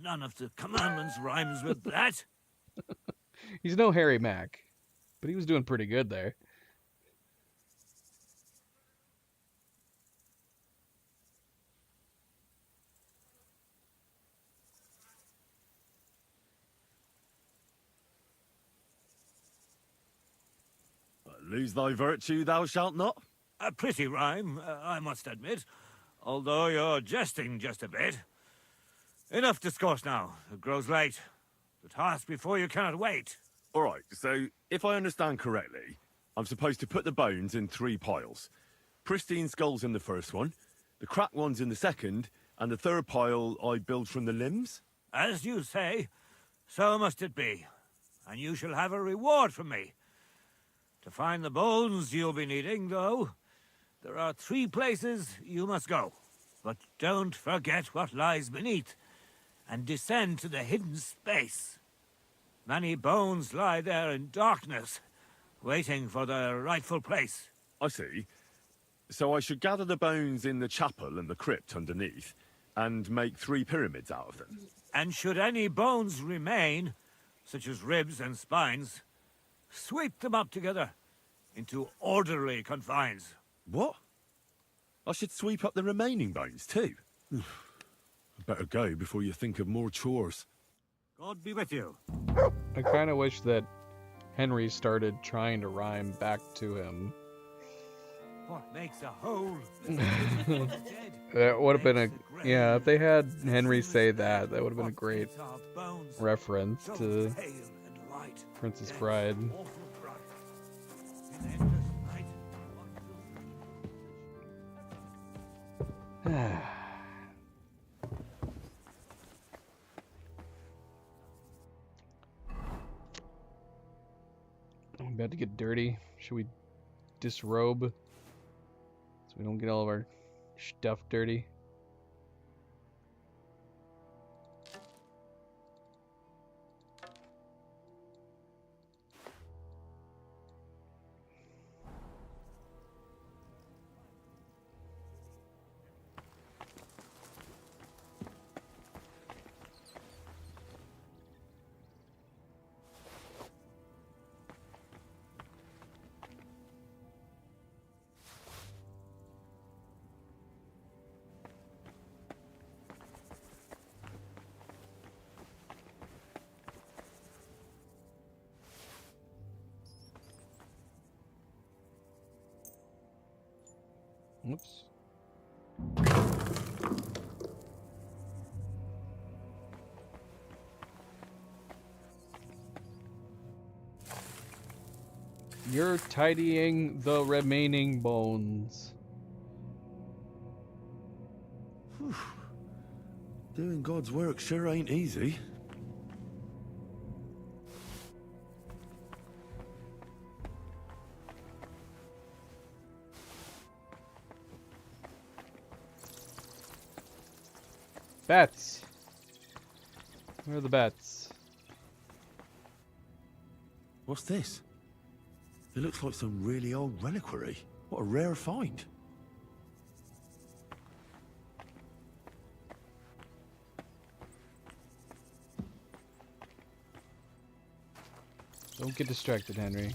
None of the commandments rhymes with that. He's no Harry Mack, but he was doing pretty good there. Lose thy virtue, thou shalt not. A pretty rhyme, I must admit, although you're jesting just a bit. Enough discourse now. It grows late. The task before you cannot wait. All right, so if I understand correctly, I'm supposed to put the bones in 3 piles. Pristine skulls in the first one, the cracked ones in the second, and the third pile I build from the limbs? As you say, so must it be. And you shall have a reward from me. To find the bones you'll be needing, though, there are 3 places you must go. But don't forget what lies beneath, and descend to the hidden space. Many bones lie there in darkness, waiting for their rightful place. I see. So I should gather the bones in the chapel and the crypt underneath, and make 3 pyramids out of them. And should any bones remain, such as ribs and spines, sweep them up together into orderly confines. What? I should sweep up the remaining bones too? I better go before you think of more chores. God be with you. I kind of wish that Henry started trying to rhyme back to him. What makes a hole? That would have been a... Yeah, if they had Henry say that, that would have been a great reference to Princess Bride. I'm about to get dirty. Should we disrobe so we don't get all of our stuff dirty? Whoops. You're tidying the remaining bones. Whew. Doing God's work sure ain't easy. Bats. Where are the bats? What's this? It looks like some really old reliquary. What a rare find. Don't get distracted, Henry.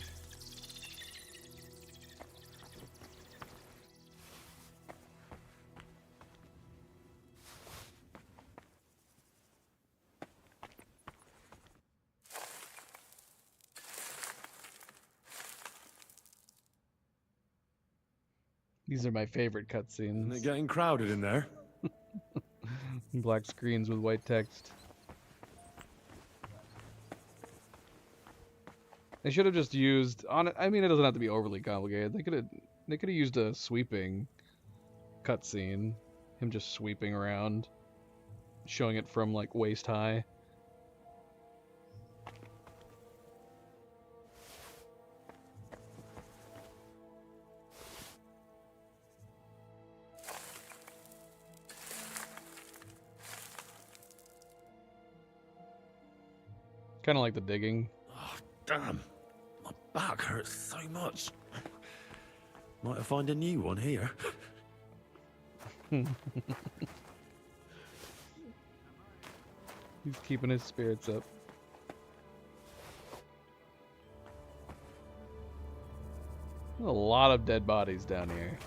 These are my favorite cutscenes. They're getting crowded in there. Black screens with white text. They should have just used on it. I mean, it doesn't have to be overly complicated. They could have used a sweeping cutscene, him just sweeping around, showing it from like waist high. Kind of like the digging. Oh, damn. My back hurts so much. Might have found a new one here. He's keeping his spirits up. There's a lot of dead bodies down here.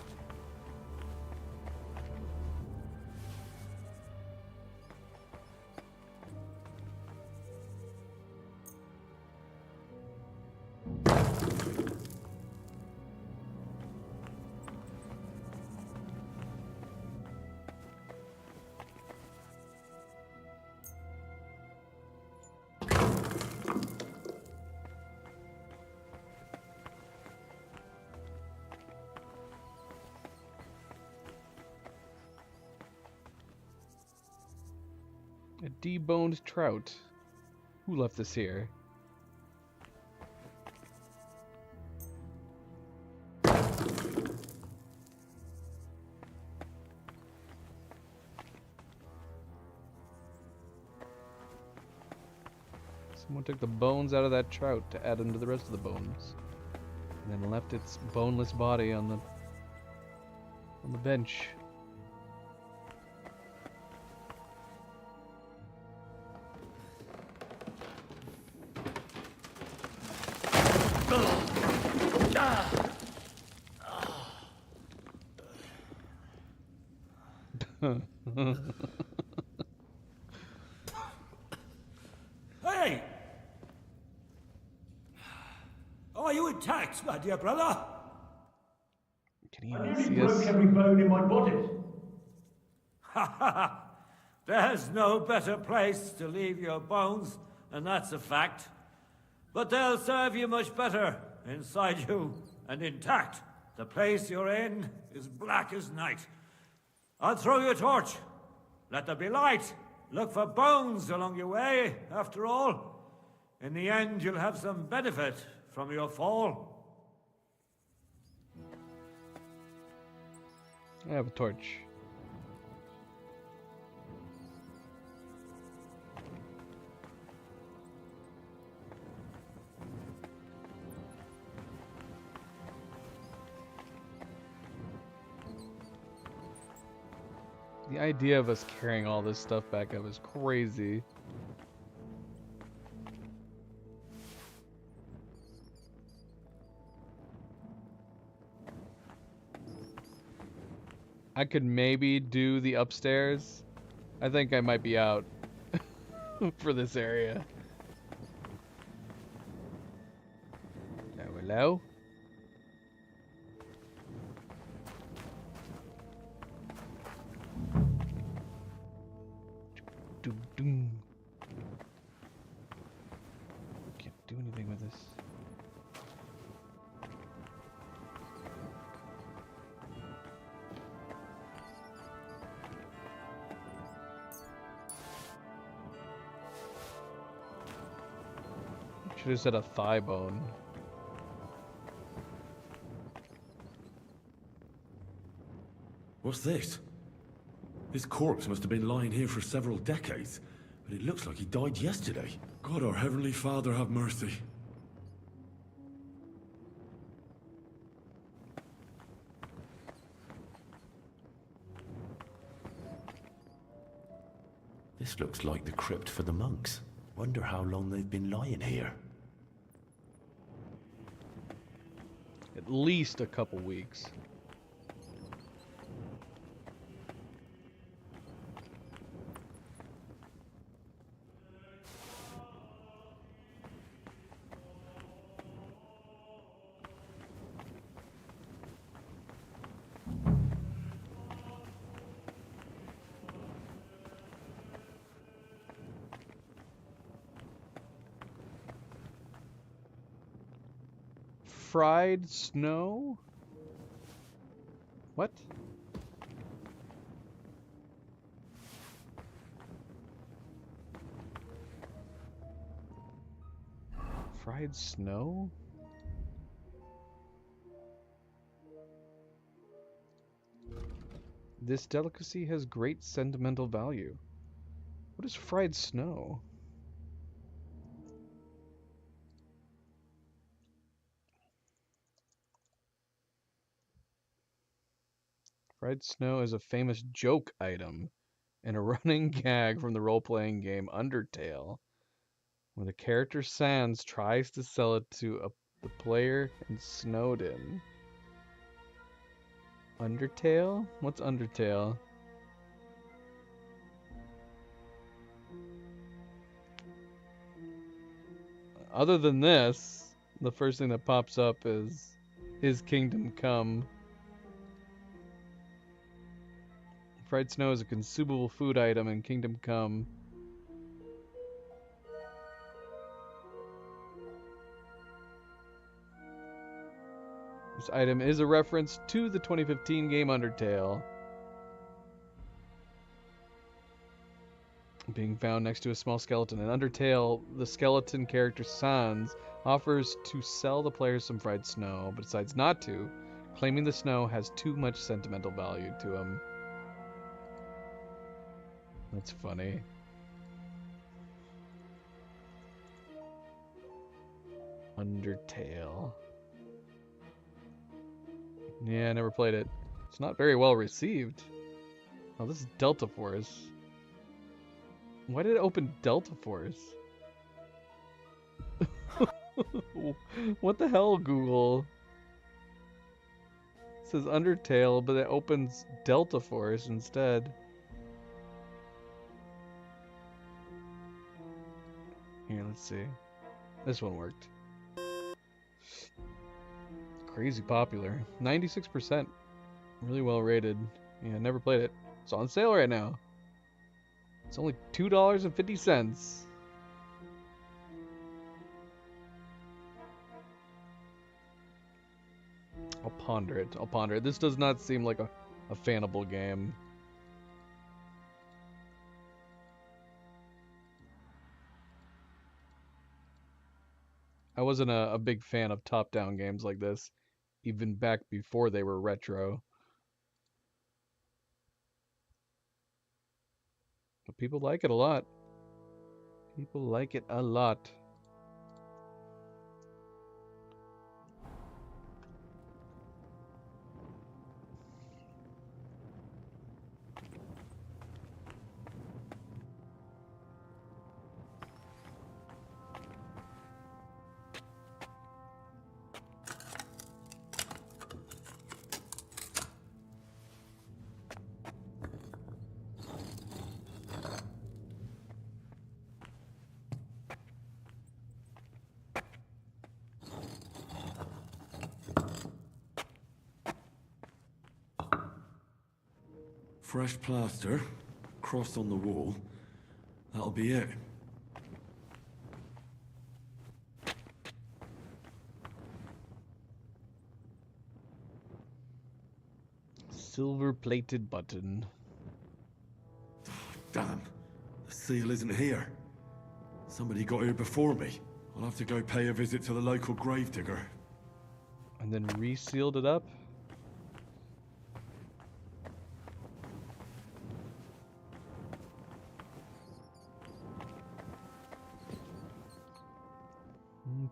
A deboned trout. Who left this here? Someone took the bones out of that trout to add them to the rest of the bones, and then left its boneless body on the bench. Hey! Are you intact, my dear brother? Can he I even nearly see broke us? every bone in my body. Ha ha ha! There's no better place to leave your bones, and that's a fact. But they'll serve you much better inside you and intact. The place you're in is black as night. I'll throw you a torch. Let there be light. Look for bones along your way, after all. In the end, you'll have some benefit from your fall. I have a torch. The idea of us carrying all this stuff back up is crazy. I could maybe do the upstairs. I think I might be out for this area. Oh, hello? Can't do anything with this. Should have said a thigh bone. What's this? This corpse must have been lying here for several decades, but it looks like he died yesterday. God, our Heavenly Father, have mercy. This looks like the crypt for the monks. Wonder how long they've been lying here. At least a couple weeks. Fried snow? What? Fried snow? This delicacy has great sentimental value. What is fried snow? Fried snow is a famous joke item and a running gag from the role-playing game Undertale, where the character Sans tries to sell it to the player in Snowdin. Undertale? What's Undertale? Other than this, the first thing that pops up is His Kingdom Come. Fried snow is a consumable food item in Kingdom Come. This item is a reference to the 2015 game Undertale, being found next to a small skeleton. In Undertale, the skeleton character Sans offers to sell the player some fried snow, but decides not to, claiming the snow has too much sentimental value to him. That's funny. Undertale. Yeah, I never played it. It's not very well received. Oh, this is Delta Force. Why did it open Delta Force? What the hell, Google? It says Undertale, but it opens Delta Force instead. Here, let's see. This one worked. Crazy popular. 96%. Really well rated. Yeah, never played it. It's on sale right now. It's only $2.50. I'll ponder it. I'll ponder it. This does not seem like a fanable game. I wasn't a big fan of top-down games like this, even back before they were retro. But people like it a lot. People like it a lot. Fresh plaster, cross on the wall. That'll be it. Silver-plated button. Damn. The seal isn't here. Somebody got here before me. I'll have to go pay a visit to the local gravedigger. And then resealed it up?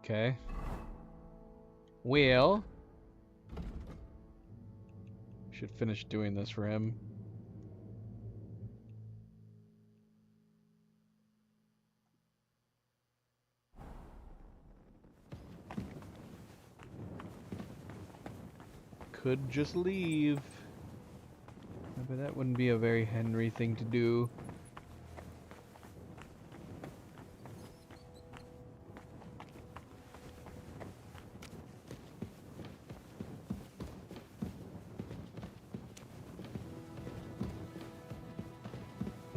Okay. Well, should finish doing this for him. Could just leave. But that wouldn't be a very Henry thing to do.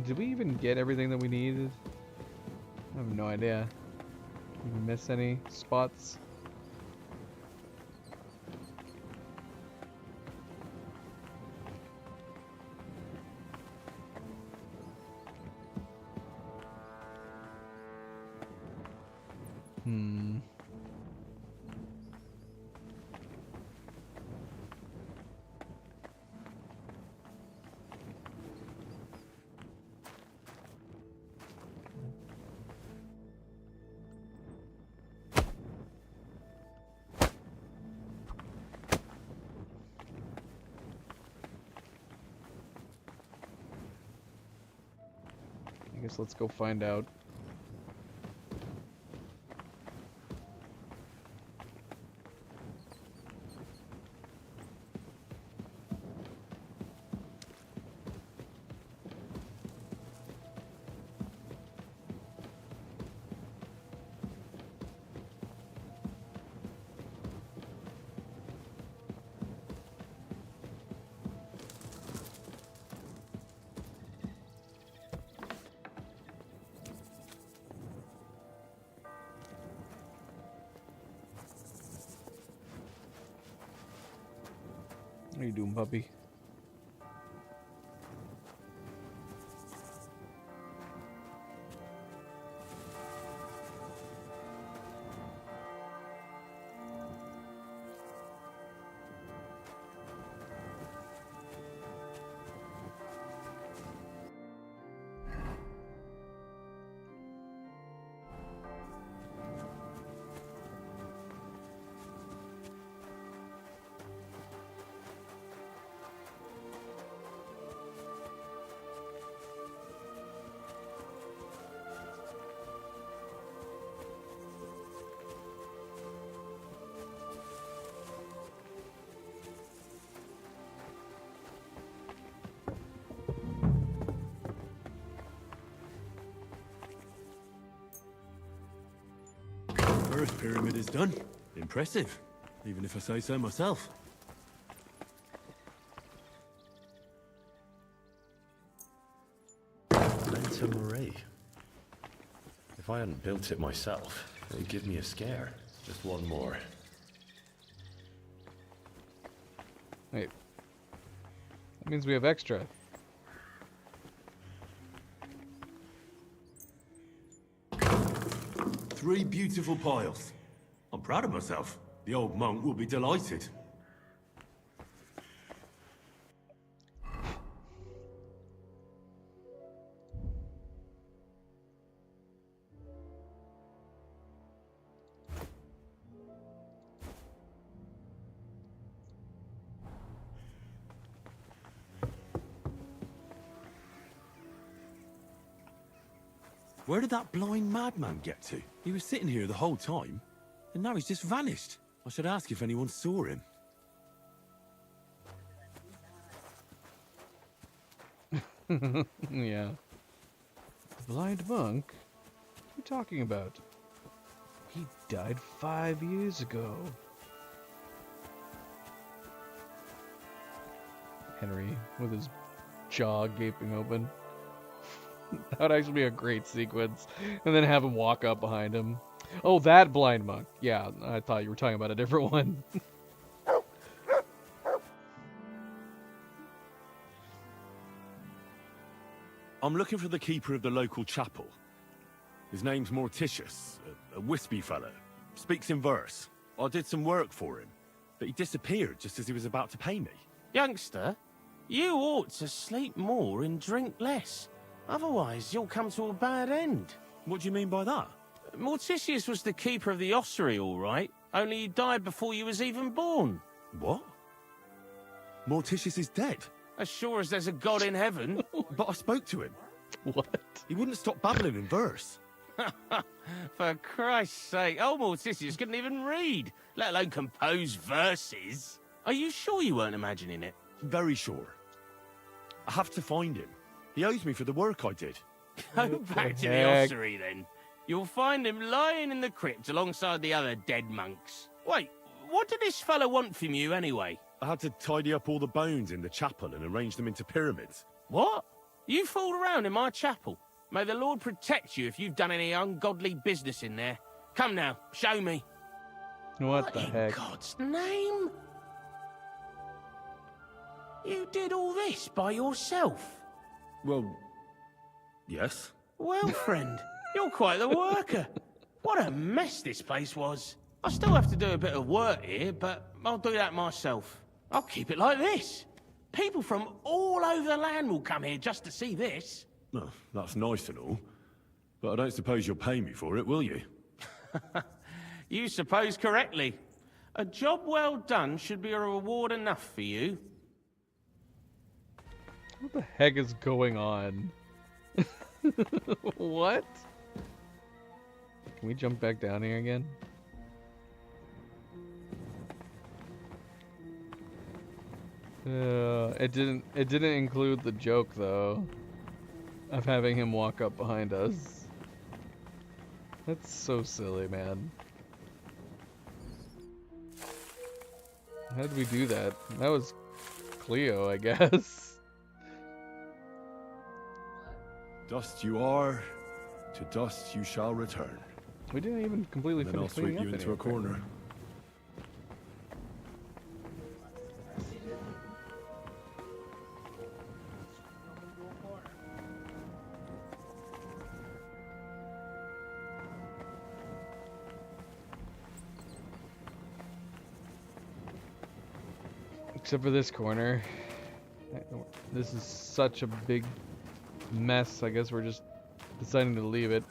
Did we even get everything that we needed? I have no idea. Did we miss any spots? I guess let's go find out. What are you doing, puppy? First pyramid is done. Impressive, even if I say so myself. Lenta Marie. If I hadn't built it myself, it'd give me a scare. Just one more. Wait. That means we have extra. Three beautiful piles. I'm proud of myself. The old monk will be delighted. Where did that blind madman get to? He was sitting here the whole time, and now he's just vanished. I should ask if anyone saw him. Yeah. Blind monk? What are you talking about? He died 5 years ago. Henry, with his jaw gaping open. That would actually be a great sequence. And then have him walk up behind him. Oh, that blind monk. Yeah, I thought you were talking about a different one. I'm looking for the keeper of the local chapel. His name's Morticius, a wispy fellow. Speaks in verse. I did some work for him, but he disappeared just as he was about to pay me. Youngster, you ought to sleep more and drink less. Otherwise, you'll come to a bad end. What do you mean by that? Morticius was the keeper of the ossuary, all right. Only he died before you was even born. What? Morticius is dead? As sure as there's a God in heaven. But I spoke to him. What? He wouldn't stop babbling in verse. For Christ's sake, old Morticius couldn't even read, let alone compose verses. Are you sure you weren't imagining it? Very sure. I have to find him. He owes me for the work I did. Go back to the ossuary, then. You'll find him lying in the crypt alongside the other dead monks. Wait, what did this fellow want from you, anyway? I had to tidy up all the bones in the chapel and arrange them into pyramids. What? You fooled around in my chapel? May the Lord protect you if you've done any ungodly business in there. Come now, show me. What the heck? In God's name? You did all this by yourself? Well, yes. Well, friend, you're quite the worker. What a mess this place was. I still have to do a bit of work here, but I'll do that myself. I'll keep it like this. People from all over the land will come here just to see this. Well, that's nice and all, but I don't suppose you'll pay me for it, will you? You suppose correctly. A job well done should be a reward enough for you. What the heck is going on? What? Can we jump back down here again? It didn't include the joke though of having him walk up behind us. That's so silly, man. How did we do that? That was Cleo, I guess. Dust you are, to dust you shall return. We didn't even completely Then I'll finish cleaning sweep you up into a corner. Except for this corner. This is such a big mess. I guess we're just deciding to leave it.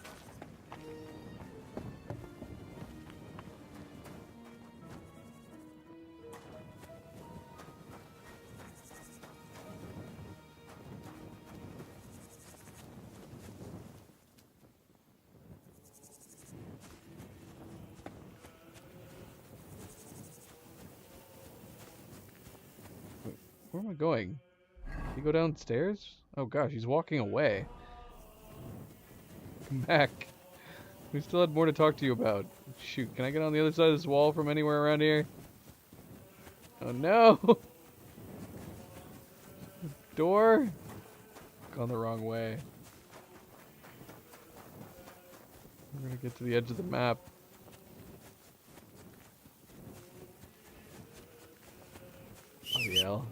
Where am I going? Did he go downstairs? Oh gosh, he's walking away. Come back. We still had more to talk to you about. Shoot, can I get on the other side of this wall from anywhere around here? Oh no! Door? Gone the wrong way. We're gonna get to the edge of the map. Bloody hell.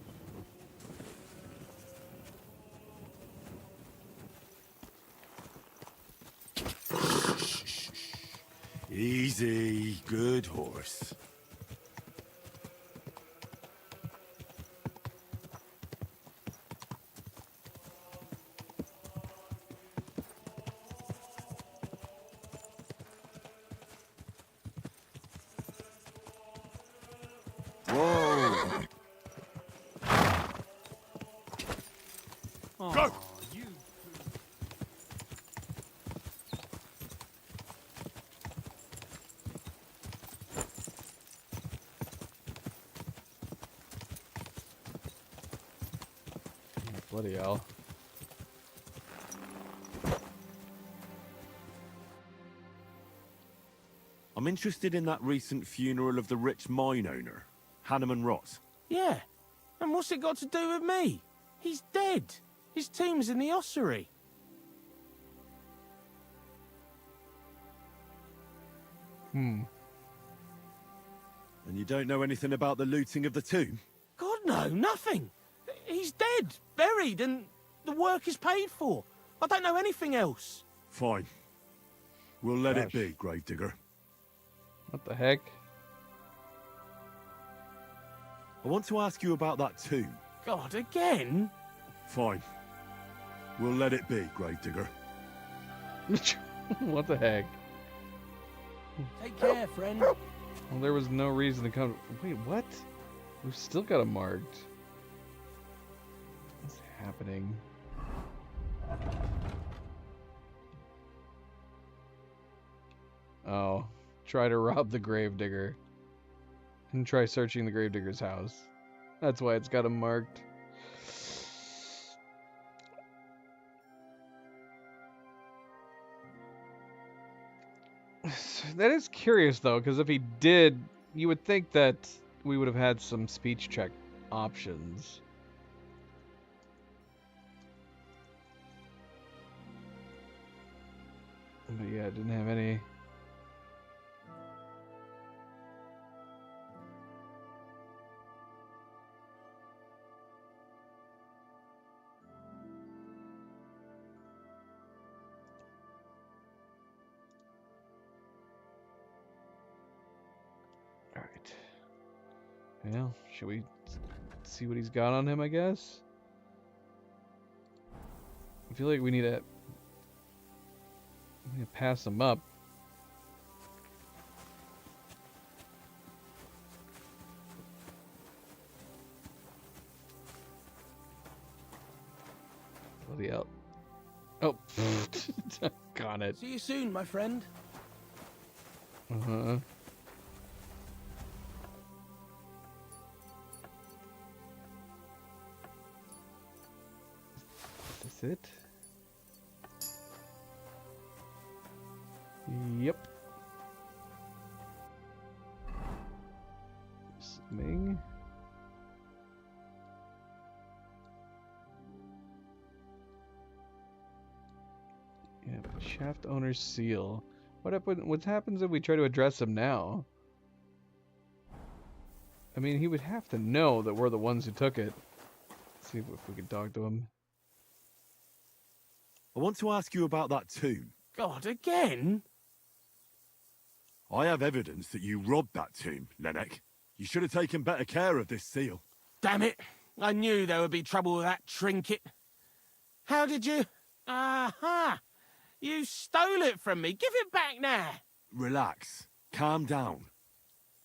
Easy, good horse. Whoa! Go! Bloody hell. I'm interested in that recent funeral of the rich mine owner, Hanneman Ross. Yeah, and what's it got to do with me? He's dead. His tomb's in the ossuary. Hmm. And you don't know anything about the looting of the tomb? God, no, nothing. He's dead, buried, and the work is paid for. I don't know anything else. Fine. We'll let Gosh. it be, Gravedigger. What the heck? I want to ask you about that tomb. God, again? Fine. We'll let it be, Gravedigger. What the heck? Take care, friend. Well, there was no reason to come. Wait, what? We've still got him marked. What's happening? Oh, try to rob the gravedigger. And try searching the gravedigger's house. That's why it's got him marked. That is curious, though, because if he did, you would think that we would have had some speech check options. But yeah, it didn't have any. Alright. Well, should we see what he's got on him, I guess? I feel like we need to pass him up. Bloody hell. Oh, got it. See you soon, my friend. Uh-huh. Is this it? Yep. Ming. Yeah, but shaft owner's seal. What happens if we try to address him now? I mean, he would have to know that we're the ones who took it. Let's see if we can talk to him. I want to ask you about that tomb. God, again? I have evidence that you robbed that tomb, Lenek. You should have taken better care of this seal. Damn it. I knew there would be trouble with that trinket. How did you... Aha! You stole it from me. Give it back now. Relax. Calm down.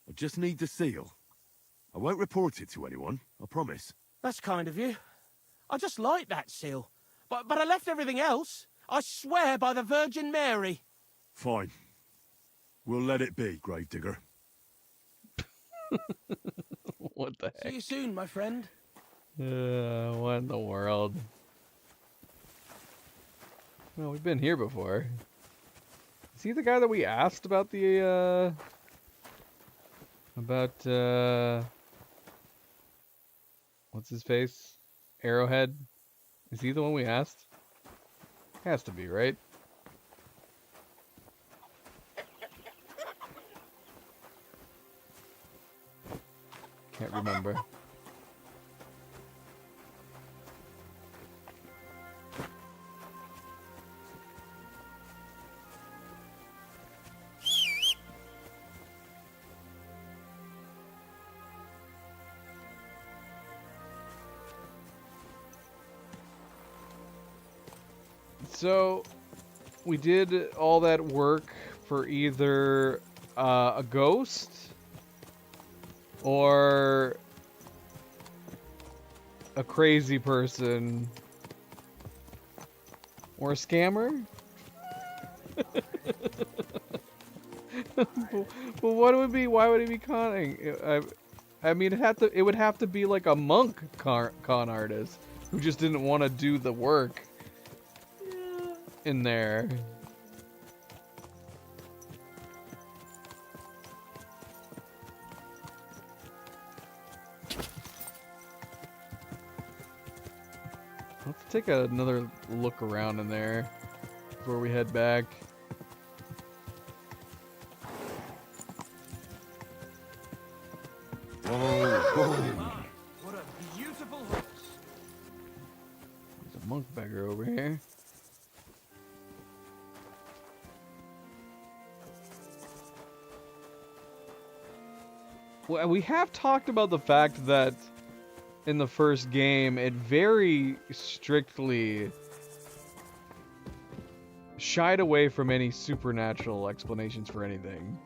I just need the seal. I won't report it to anyone, I promise. That's kind of you. I just like that seal. But I left everything else. I swear by the Virgin Mary. Fine. We'll let it be, Gravedigger. What the heck? See you soon, my friend. What in the world? Well, we've been here before. Is he the guy that we asked about the, what's his face? Arrowhead? Is he the one we asked? Has to be, right? Can't remember. So, we did all that work for either a ghost or a crazy person or a scammer. Well, what would it be? Why would he be conning? I mean, it would have to be like a monk con artist who just didn't want to do the work in there. Let's take another look around in there before we head back. What a beautiful horse. There's a monk beggar over here. Well, we have talked about the fact that in the first game, it very strictly shied away from any supernatural explanations for anything.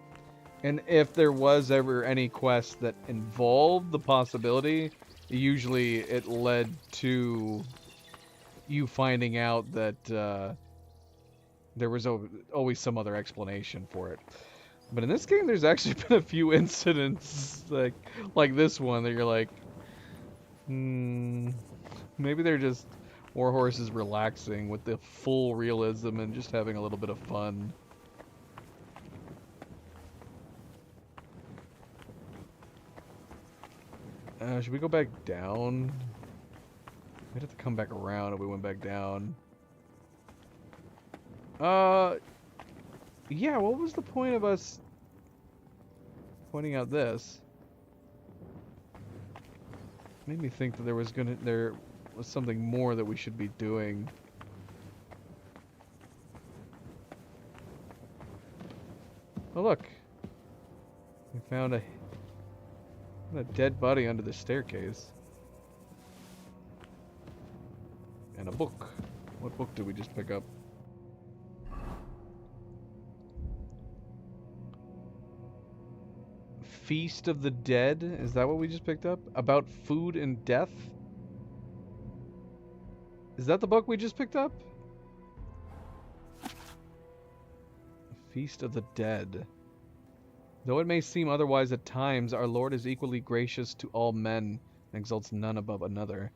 And if there was ever any quest that involved the possibility, usually it led to you finding out that there was always some other explanation for it. But in this game, there's actually been a few incidents like this one that you're like, maybe they're just Warhorse relaxing with the full realism and just having a little bit of fun. Should we go back down? We'd have to come back around if we went back down. Yeah, what was the point of us pointing out this? Made me think that there was something more that we should be doing. Oh look, we found a dead body under the staircase. And a book. What book did we just pick up? Feast of the Dead? Is that what we just picked up? About food and death? Is that the book we just picked up? Feast of the Dead. Though it may seem otherwise at times, our Lord is equally gracious to all men and exalts none above another.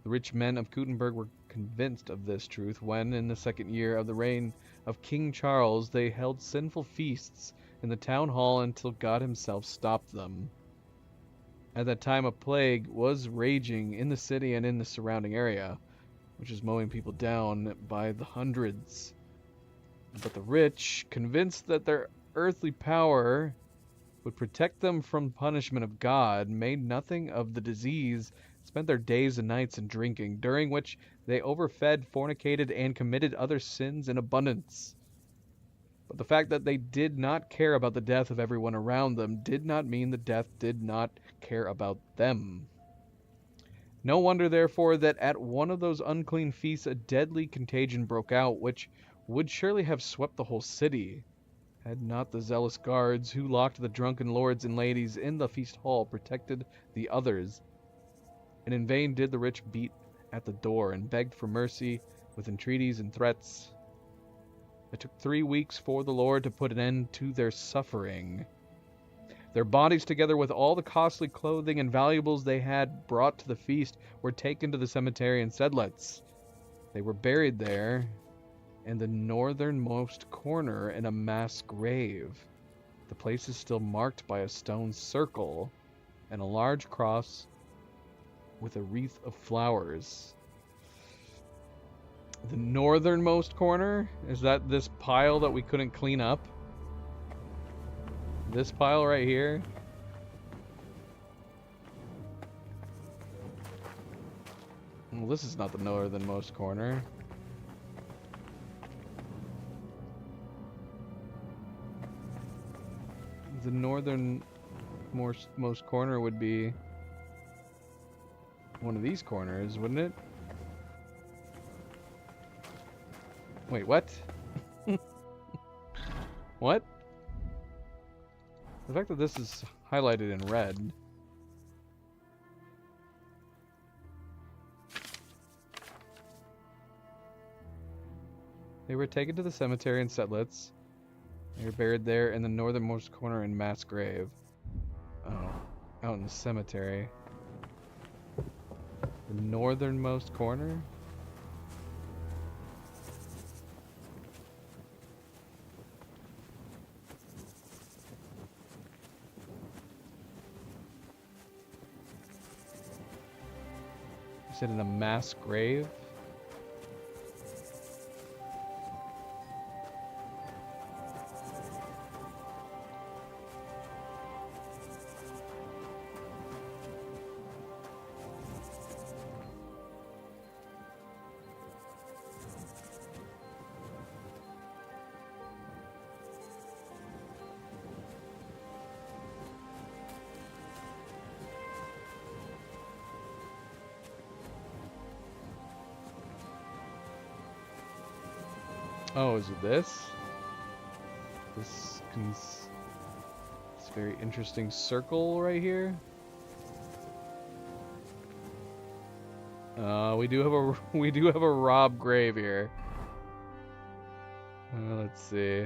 The rich men of Kuttenberg were convinced of this truth when, in the second year of the reign of King Charles, they held sinful feasts in the town hall until God himself stopped them. At that time, a plague was raging in the city and in the surrounding area, which was mowing people down by the hundreds. But the rich, convinced that their earthly power would protect them from punishment of God, made nothing of the disease, spent their days and nights in drinking, during which they overfed, fornicated, and committed other sins in abundance. But the fact that they did not care about the death of everyone around them did not mean the death did not care about them. No wonder, therefore, that at one of those unclean feasts a deadly contagion broke out, which would surely have swept the whole city, had not the zealous guards who locked the drunken lords and ladies in the feast hall protected the others. And in vain did the rich beat at the door and begged for mercy with entreaties and threats. It took 3 weeks for the Lord to put an end to their suffering. Their bodies, together with all the costly clothing and valuables they had brought to the feast, were taken to the cemetery in Sedlitz. They were buried there, in the northernmost corner, in a mass grave. The place is still marked by a stone circle and a large cross with a wreath of flowers. The northernmost corner? Is that this pile that we couldn't clean up? This pile right here? Well, this is not the northernmost corner. The northernmost corner would be one of these corners, wouldn't it? Wait, what? What? The fact that this is highlighted in red. They were taken to the cemetery in Sedlitz. They were buried there in the northernmost corner in mass grave. Oh, out in the cemetery. The northernmost corner? Is it in a mass grave? Oh, is it this? This very interesting circle right here. We do have a Rob grave here. Let's see.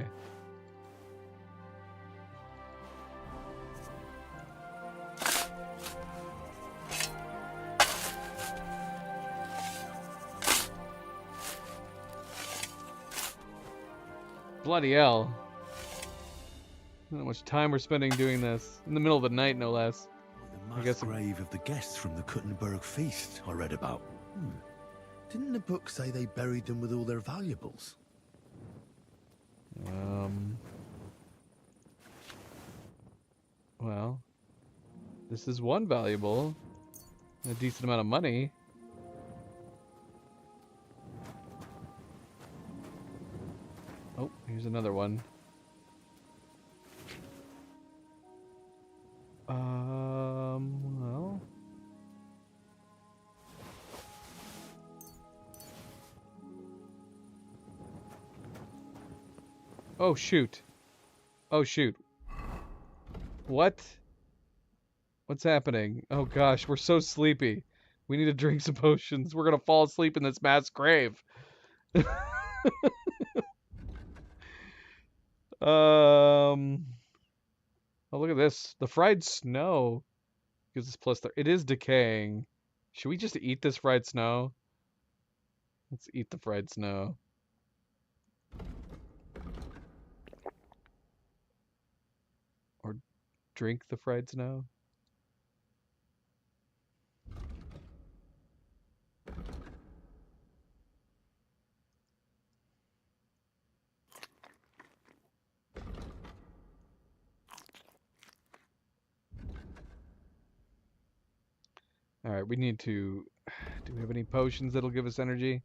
Bloody hell. I don't know how much time we're spending doing this. In the middle of the night, no less. The mass grave of the guests from the Kuttenberg feast I read about. Didn't the book say they buried them with all their valuables? Well, this is one valuable. A decent amount of money. Oh, here's another one. Well. Oh, shoot. Oh, shoot. What? What's happening? Oh, gosh, we're so sleepy. We need to drink some potions. We're gonna fall asleep in this mass grave. Oh, look at this. The fried snow gives us plus 30. It is decaying. Should we just eat this fried snow? Let's eat the fried snow. Or drink the fried snow. Alright, we need to... Do we have any potions that'll give us energy?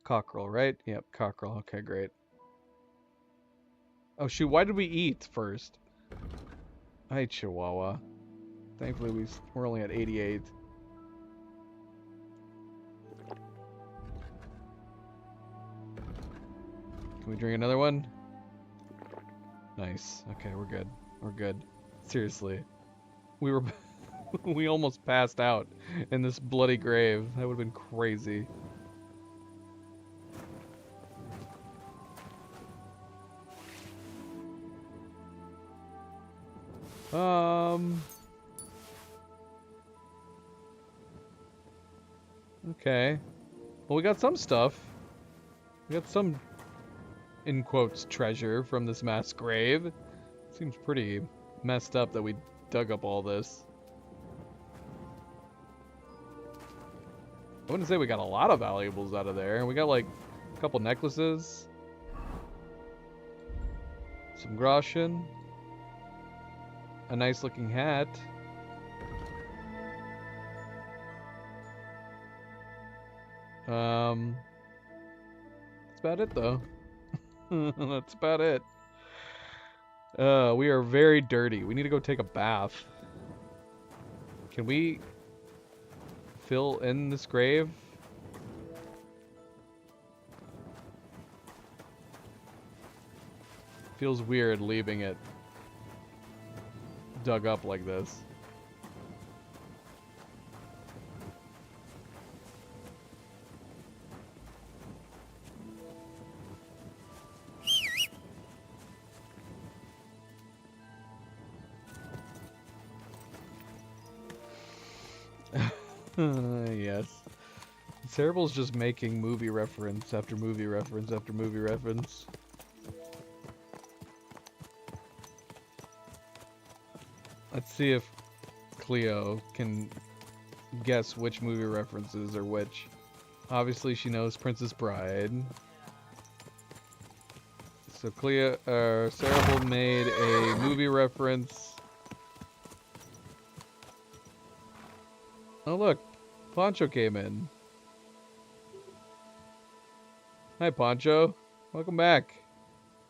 Cockerel, right? Yep, cockerel. Okay, great. Oh shoot, why did we eat first? Hi, Chihuahua. Thankfully we're only at 88. Can we drink another one? Nice. Okay, we're good. We're good. Seriously. We were... we almost passed out in this bloody grave. That would have been crazy. Okay. Well, we got some stuff. We got some, in quotes, treasure from this mass grave. Seems pretty messed up that we dug up all this. I wouldn't say we got a lot of valuables out of there. We got like a couple necklaces. Some groschen. A nice looking hat. That's about it though. That's about it. We are very dirty. We need to go take a bath. Can we fill in this grave? Feels weird leaving it dug up like this. Yes. Cerebral's just making movie reference after movie reference after movie reference. Let's see if Cleo can guess which movie references are which. Obviously she knows Princess Bride. So Cerebral made a movie reference. Oh look, Poncho came in. Hi Poncho, welcome back.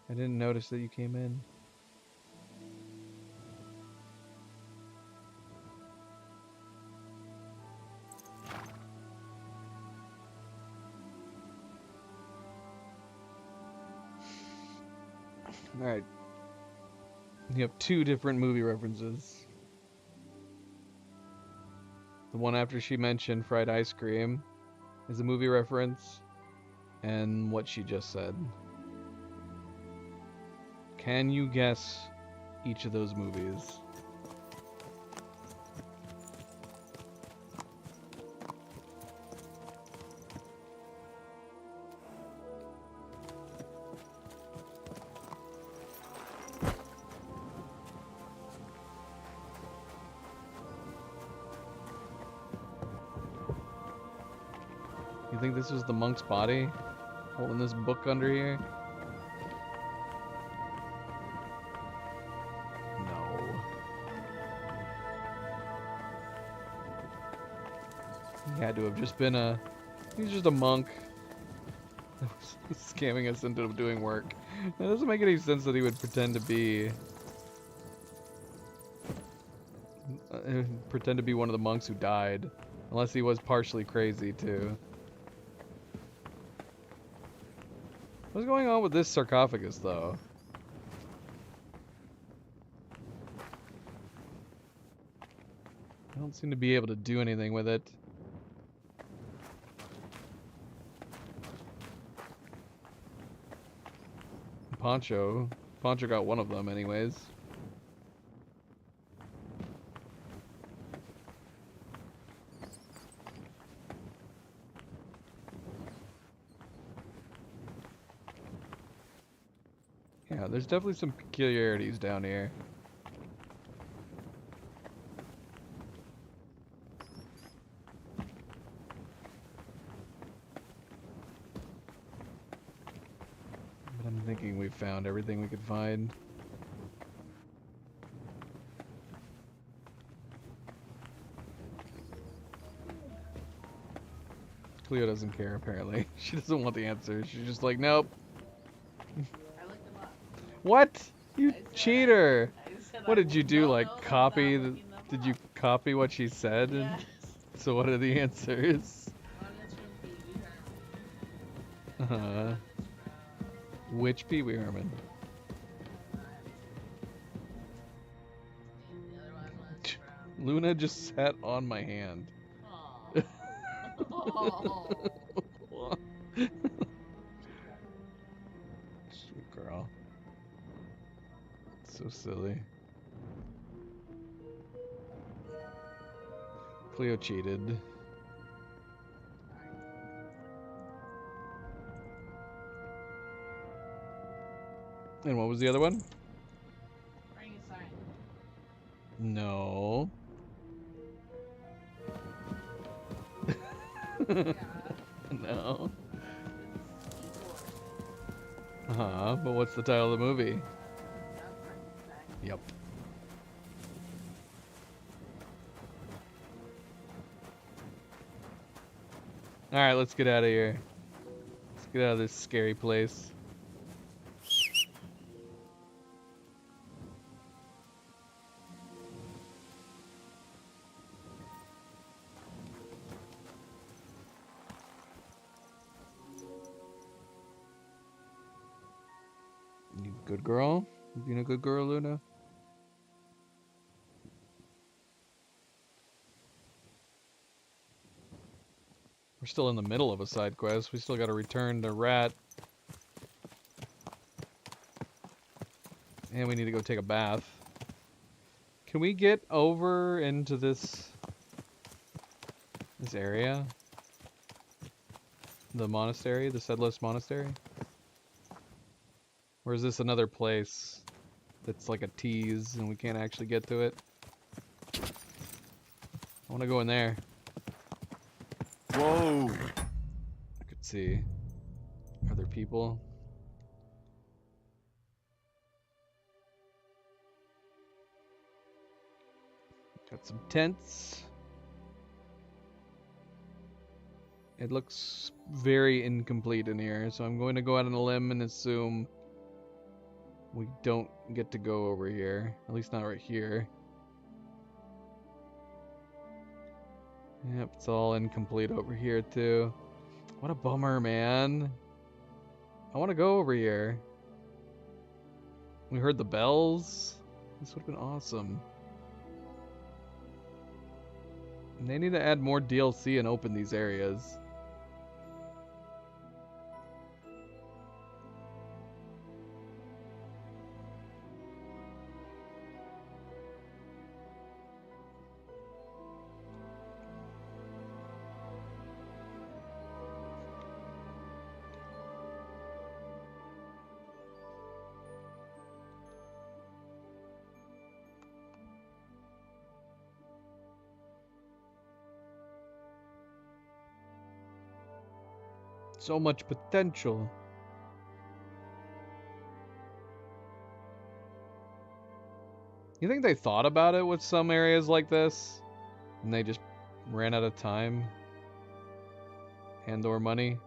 I didn't notice that you came in. Alright. You have 2 different movie references. The one after she mentioned fried ice cream is a movie reference, and what she just said. Can you guess each of those movies? You think this was the monk's body holding this book under here? No. He had to have just been he's just a monk. Scamming us into doing work. It doesn't make any sense that he would pretend to be one of the monks who died. Unless he was partially crazy too. What's going on with this sarcophagus, though? I don't seem to be able to do anything with it. Poncho got one of them anyways. Yeah, there's definitely some peculiarities down here. But I'm thinking we've found everything we could find. Cleo doesn't care, apparently. She doesn't want the answer. She's just like, nope. What? You cheater! What did you do? Like copy? Did you copy what she said? Yes. So what are the answers? Which Pee Wee Herman? Luna just sat on my hand. Sweet girl. So silly. Cleo cheated. And what was the other one? Bring a sign. No. No. But what's the title of the movie? Yep. Alright, let's get out of here. Let's get out of this scary place. You good girl? You being a good girl, Luna? We're still in the middle of a side quest. We still gotta return to Rat. And we need to go take a bath. Can we get over into this area? The monastery? The Sedless Monastery? Or is this another place that's like a tease and we can't actually get to it? I want to go in there. Whoa! I could see. Are there people? Got some tents. It looks very incomplete in here, so I'm going to go out on a limb and assume We don't get to go over here. At least not right here. Yep, it's all incomplete over here too. What a bummer, man. I want to go over here. We heard the bells. This would have been awesome. And they need to add more DLC and open these areas. So much potential. You think they thought about it with some areas like this? And they just ran out of time? And or money?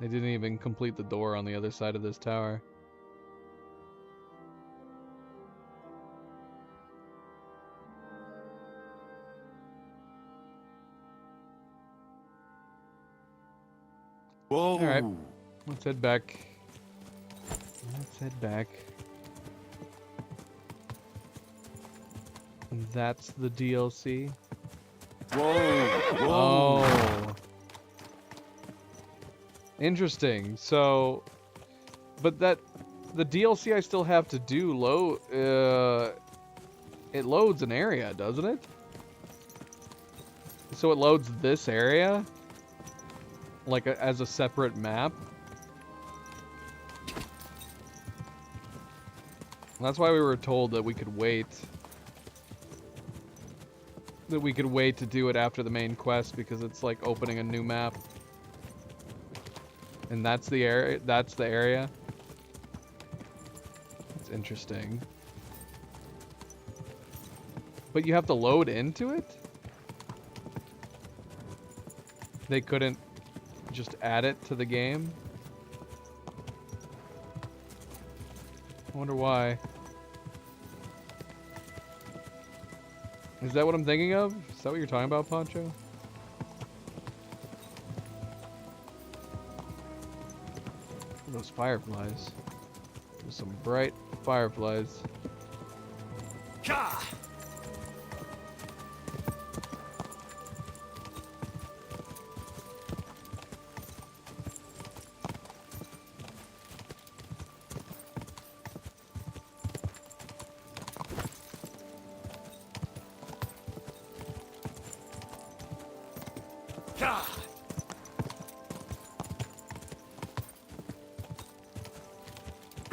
They didn't even complete the door on the other side of this tower. Whoa! Alright, let's head back. Let's head back. And that's the DLC. Whoa! Whoa! Oh. Interesting. So, but that the DLC I still have to do it loads an area, doesn't it? So it loads this area like as a separate map. That's why we were told that we could wait. That we could wait to do it after the main quest because it's like opening a new map. And that's the area. That's the area. That's interesting. But you have to load into it? They couldn't just add it to the game? I wonder why. Is that what I'm thinking of? Is that what you're talking about, Poncho? Those fireflies. There's some bright fireflies. Ka!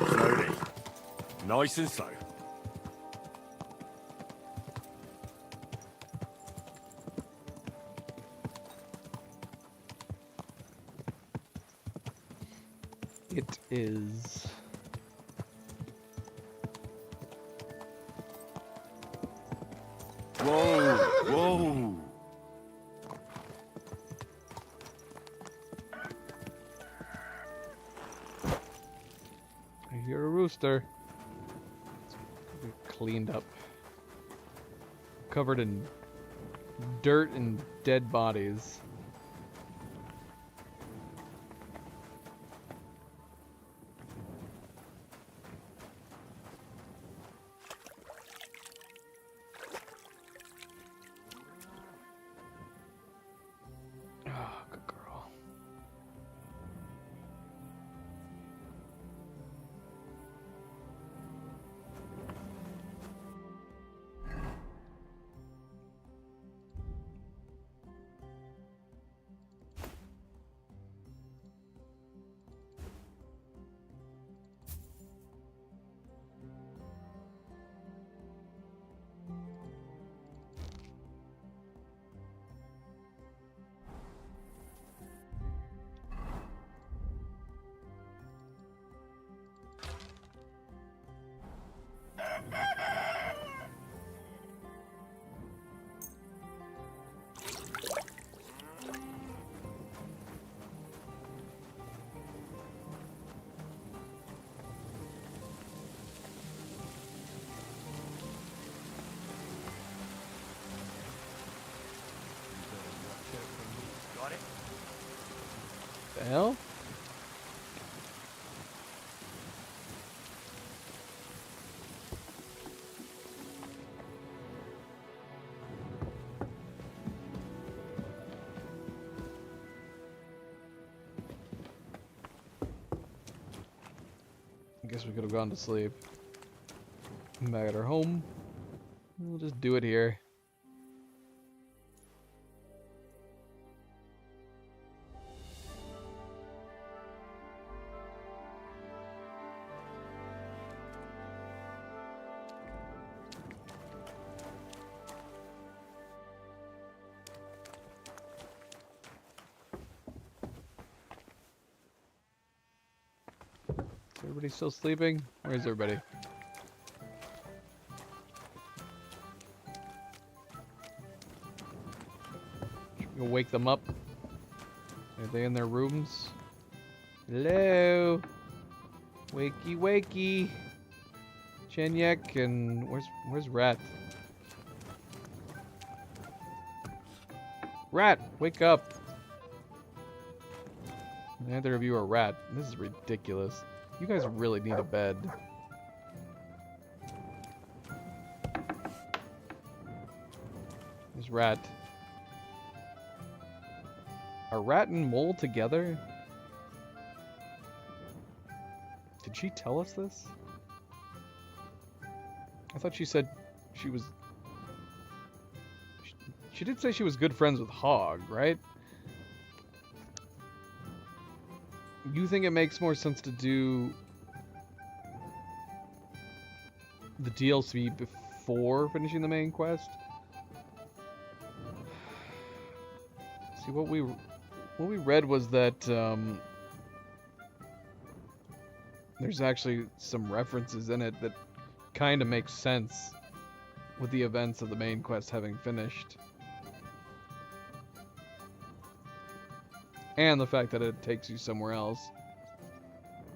Slowly. Nice and slow. It is. Whoa! Whoa! I hear a rooster. It's cleaned up. Covered in dirt and dead bodies. Oh, good girl. The hell? I guess we could have gone to sleep. Back at our home. We'll just do it here. Everybody still sleeping? Where's everybody? Should we go wake them up? Are they in their rooms? Hello? Wakey wakey. Chenyek and where's Rat? Rat, wake up. Neither of you are Rat. This is ridiculous. You guys really need a bed. There's Rat. Are Rat and Mole together? Did she tell us this? I thought she said she was... She did say she was good friends with Hog, right? You think it makes more sense to do the DLC before finishing the main quest? See, what we read was that there's actually some references in it that kind of make sense with the events of the main quest having finished. And the fact that it takes you somewhere else.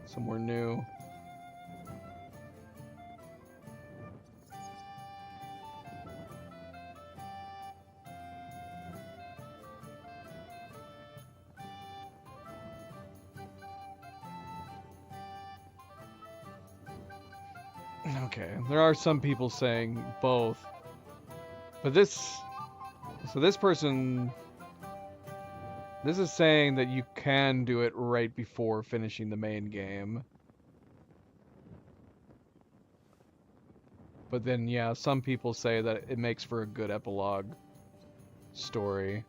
Somewhere new. Okay, there are some people saying both. But this person... This is saying that you can do it right before finishing the main game. But then, yeah, some people say that it makes for a good epilogue story.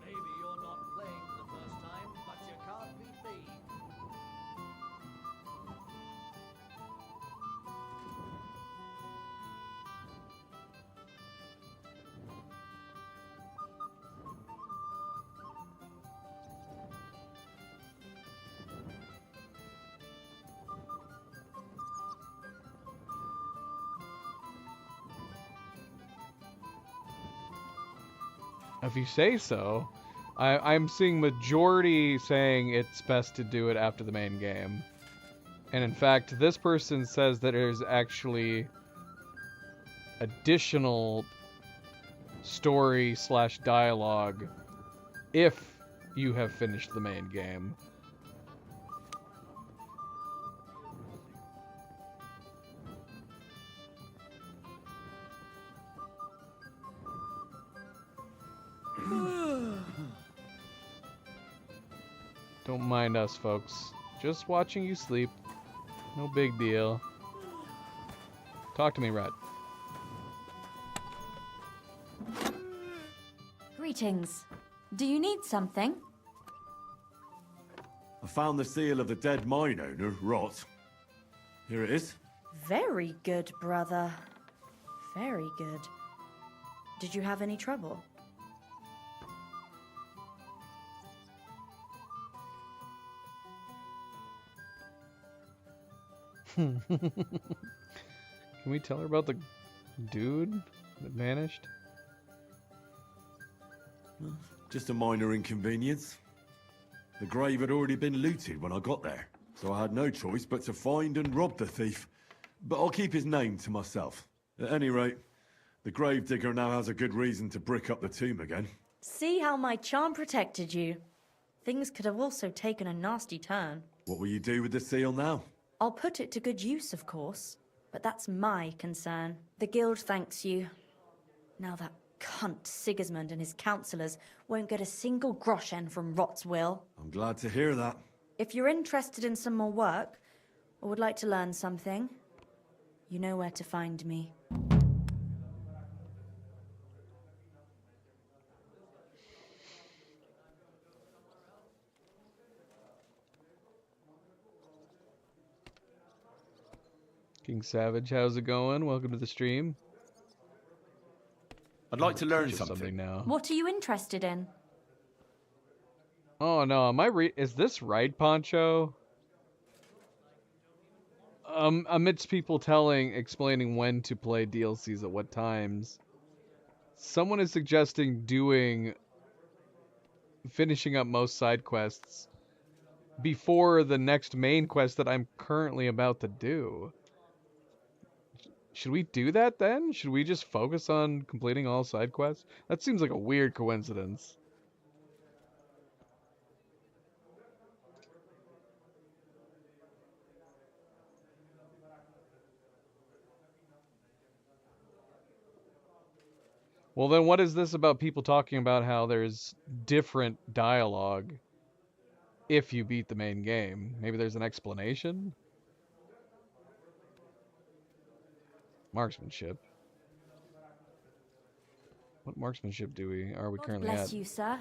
Maybe you're not playing for the first time, but you can't beat me. If you say so. I'm seeing majority saying it's best to do it after the main game. And in fact, this person says that there's actually additional story / dialogue if you have finished the main game. Don't mind us, folks. Just watching you sleep. No big deal. Talk to me, Rat. Greetings. Do you need something? I found the seal of the dead mine owner, Rot. Here it is. Very good, brother. Very good. Did you have any trouble? Can we tell her about the dude that vanished? Just a minor inconvenience. The grave had already been looted when I got there. so I had no choice but to find and rob the thief. But I'll keep his name to myself. At any rate, the gravedigger now has a good reason to brick up the tomb again. See how my charm protected you. Things could have also taken a nasty turn. What will you do with the seal now? I'll put it to good use, of course. But that's my concern. The guild thanks you. Now that cunt Sigismund and his councillors won't get a single groschen from Rot's will. I'm glad to hear that. If you're interested in some more work, or would like to learn something, you know where to find me. King Savage, how's it going? Welcome to the stream. I'd like to learn Teach us something now. What are you interested in? Oh no, am I is this right, Poncho? Amidst people explaining when to play DLCs at what times, someone is suggesting finishing up most side quests before the next main quest that I'm currently about to do. Should we do that then? Should we just focus on completing all side quests? That seems like a weird coincidence. Well, then what is this about people talking about how there's different dialogue if you beat the main game? Maybe there's an explanation? Marksmanship. What marksmanship are we currently at? Bless you, sir.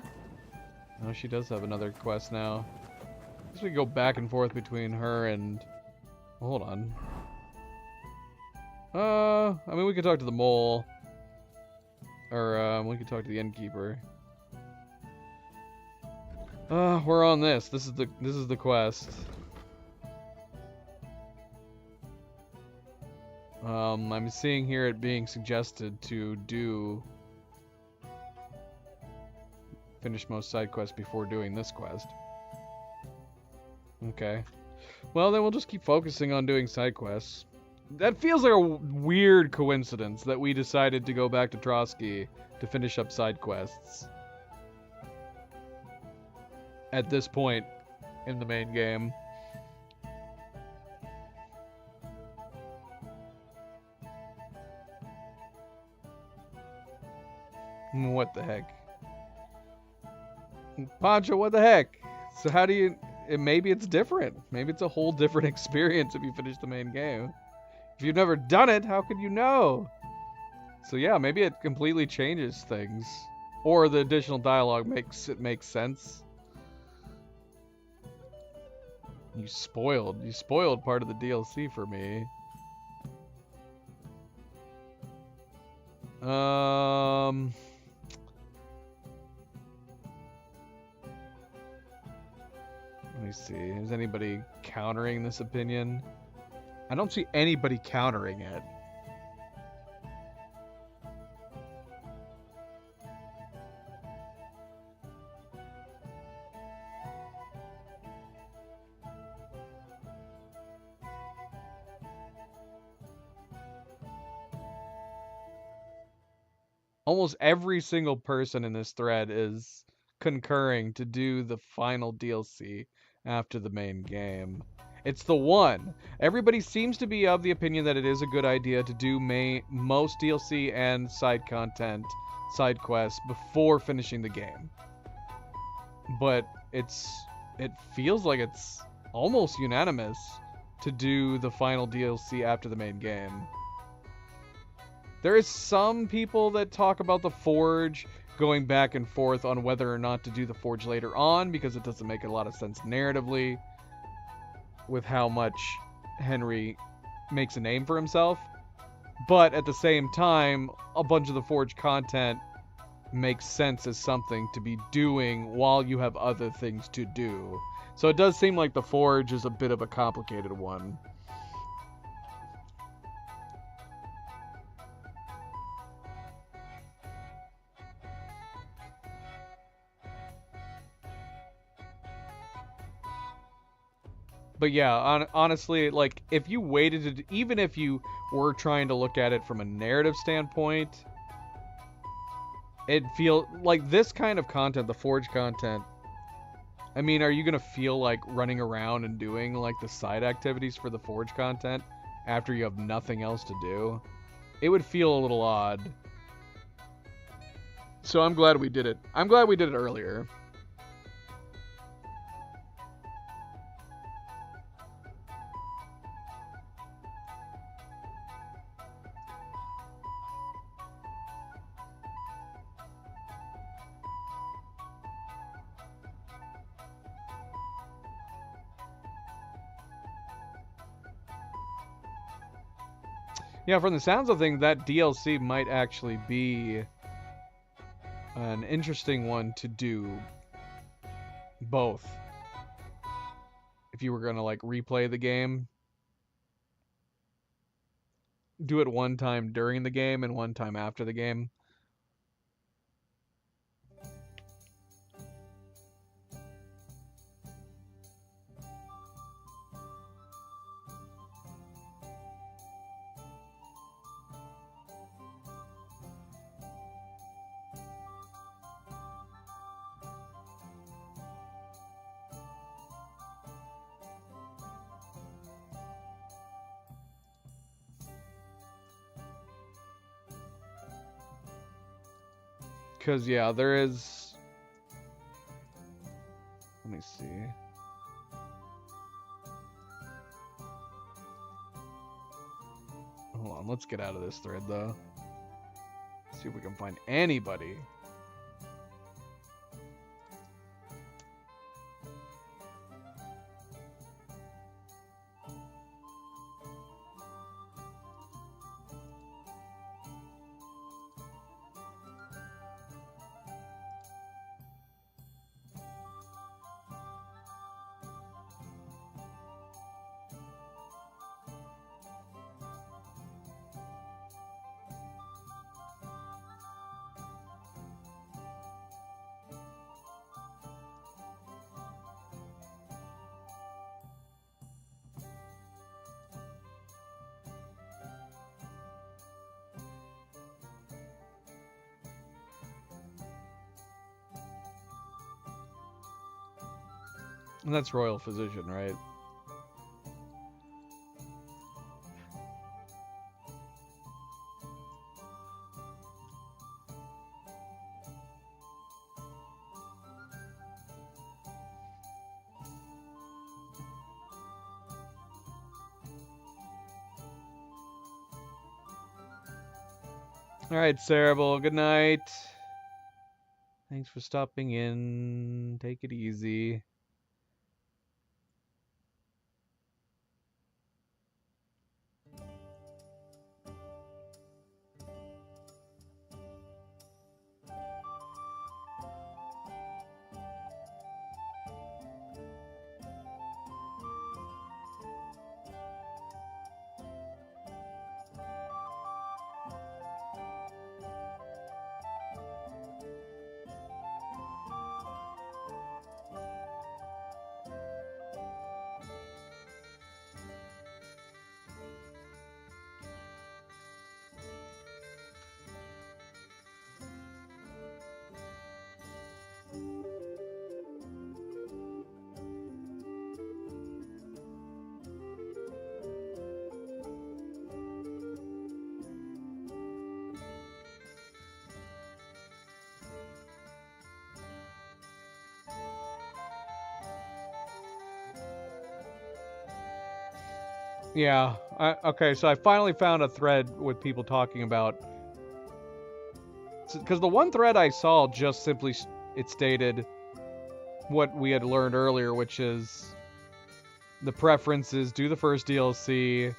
Oh, she does have another quest now. I guess we can go back and forth between her and... Hold on. I mean, we could talk to the mole. Or, we could talk to the innkeeper. We're on this. This is the quest. I'm seeing here it being suggested to finish most side quests before doing this quest. Okay. Well, then we'll just keep focusing on doing side quests. That feels like a weird coincidence that we decided to go back to Trotsky to finish up side quests at this point in the main game. What the heck? Poncho, what the heck? So how do you... Maybe it's different. Maybe it's a whole different experience if you finish the main game. If you've never done it, how could you know? So yeah, maybe it completely changes things. Or the additional dialogue makes sense. You spoiled part of the DLC for me. Let me see. Is anybody countering this opinion? I don't see anybody countering it. Almost every single person in this thread is concurring to do the final DLC after the main game. It's the one. Everybody seems to be of the opinion that it is a good idea to do most DLC and side content, side quests before finishing the game. But it feels like it's almost unanimous to do the final DLC after the main game. There is some people that talk about the Forge going back and forth on whether or not to do the Forge later on because it doesn't make a lot of sense narratively with how much Henry makes a name for himself. But at the same time, a bunch of the Forge content makes sense as something to be doing while you have other things to do. So it does seem like the Forge is a bit of a complicated one. But yeah, honestly, like, if you waited to, even if you were trying to look at it from a narrative standpoint, it feel like this kind of content, the Forge content, I mean, are you going to feel like running around and doing, like, the side activities for the Forge content after you have nothing else to do? It would feel a little odd. So I'm glad we did it. I'm glad we did it earlier. Yeah, from the sounds of things, that DLC might actually be an interesting one to do both. If you were going to, like, replay the game, do it one time during the game and one time after the game. Because, yeah, there is... Let me see. Hold on, let's get out of this thread, though. See if we can find anybody. And that's Royal Physician, right? Alright, Cerebral, good night. Thanks for stopping in. Take it easy. Yeah. Okay, so I finally found a thread with people talking about... Because the one thread I saw just simply... It stated what we had learned earlier, which is... The preference is do the first DLC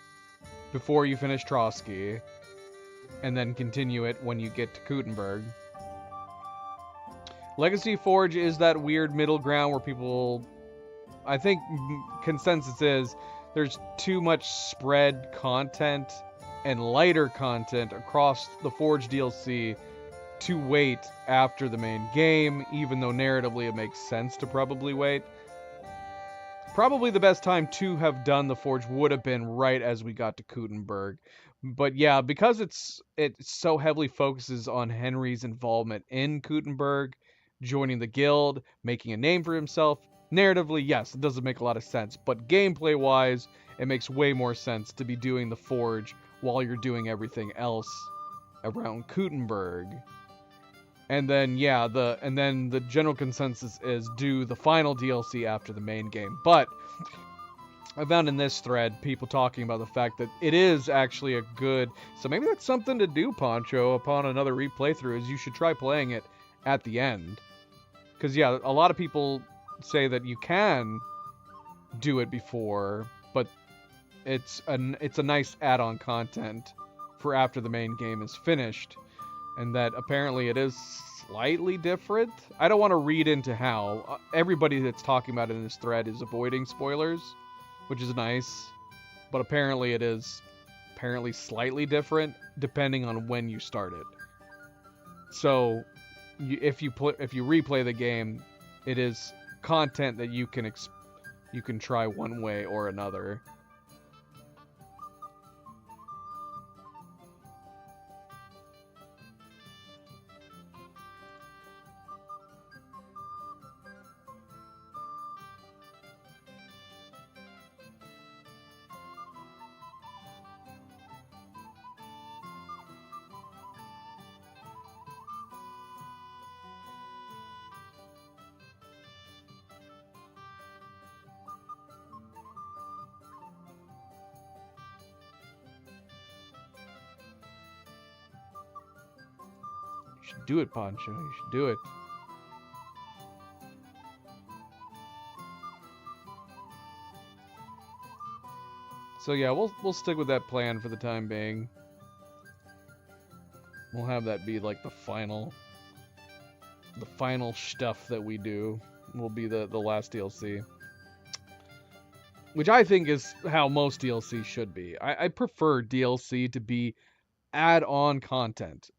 before you finish Trotsky, and then continue it when you get to Kuttenberg. Legacy Forge is that weird middle ground where people... I think consensus is... There's too much spread content and lighter content across the Forge DLC to wait after the main game, even though narratively it makes sense to probably wait. Probably the best time to have done the Forge would have been right as we got to Kuttenberg. But yeah, because it so heavily focuses on Henry's involvement in Kuttenberg, joining the guild, making a name for himself, narratively, yes, it doesn't make a lot of sense. But gameplay-wise, it makes way more sense to be doing the Forge while you're doing everything else around Kuttenberg. And then, yeah, the general consensus is do the final DLC after the main game. But I found in this thread people talking about the fact that it is actually a good... So maybe that's something to do, Poncho, upon another replaythrough, is you should try playing it at the end. Because, yeah, a lot of people say that you can do it before, but it's a nice add-on content for after the main game is finished. And that apparently it is slightly different. I don't want to read into how. Everybody that's talking about it in this thread is avoiding spoilers, which is nice. But apparently it is slightly different depending on when you start it. So if you replay the game, it is content that you can try one way or another. You should do it, Poncho. You should do it. So yeah, we'll stick with that plan for the time being. We'll have that be like the final stuff that we do. Will be the last DLC. Which I think is how most DLC should be. I prefer DLC to be add-on content.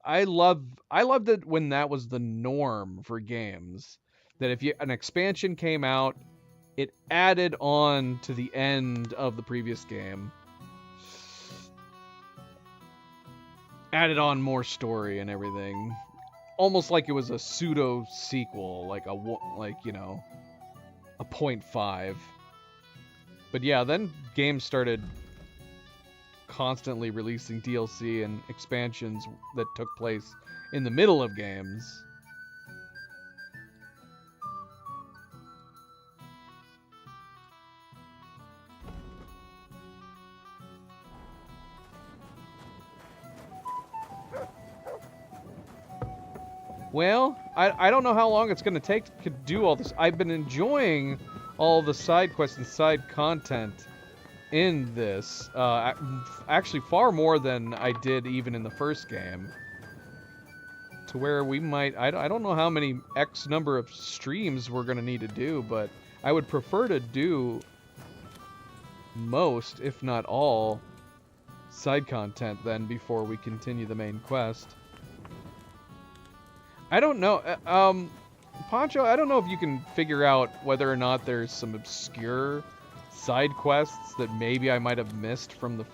I loved it when that was the norm for games. That if an expansion came out, it added on to the end of the previous game. Added on more story and everything. Almost like it was a pseudo sequel, like a 0.5. But yeah, then games started constantly releasing DLC and expansions that took place in the middle of games. Well, I don't know how long it's going to take to do all this. I've been enjoying all the side quests and side content in this. Actually, far more than I did even in the first game. To where we might... I don't know how many X number of streams we're going to need to do, but I would prefer to do most, if not all, side content then before we continue the main quest. I don't know. Poncho, I don't know if you can figure out whether or not there's some obscure side quests that maybe I might have missed from the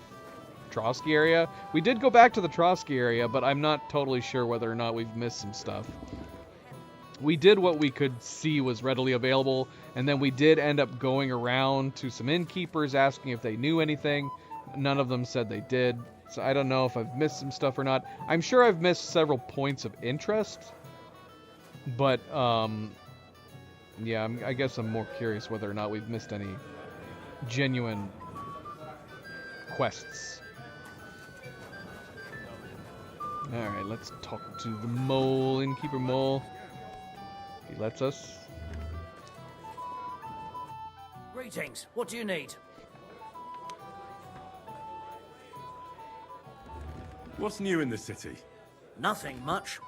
Trotsky area. We did go back to the Trotsky area, but I'm not totally sure whether or not we've missed some stuff. We did what we could see was readily available, and then we did end up going around to some innkeepers asking if they knew anything. None of them said they did, so I don't know if I've missed some stuff or not. I'm sure I've missed several points of interest. But, yeah, I guess I'm more curious whether or not we've missed any genuine quests. Alright, let's talk to the mole, innkeeper mole. He lets us. Greetings. What do you need? What's new in the city? Nothing much.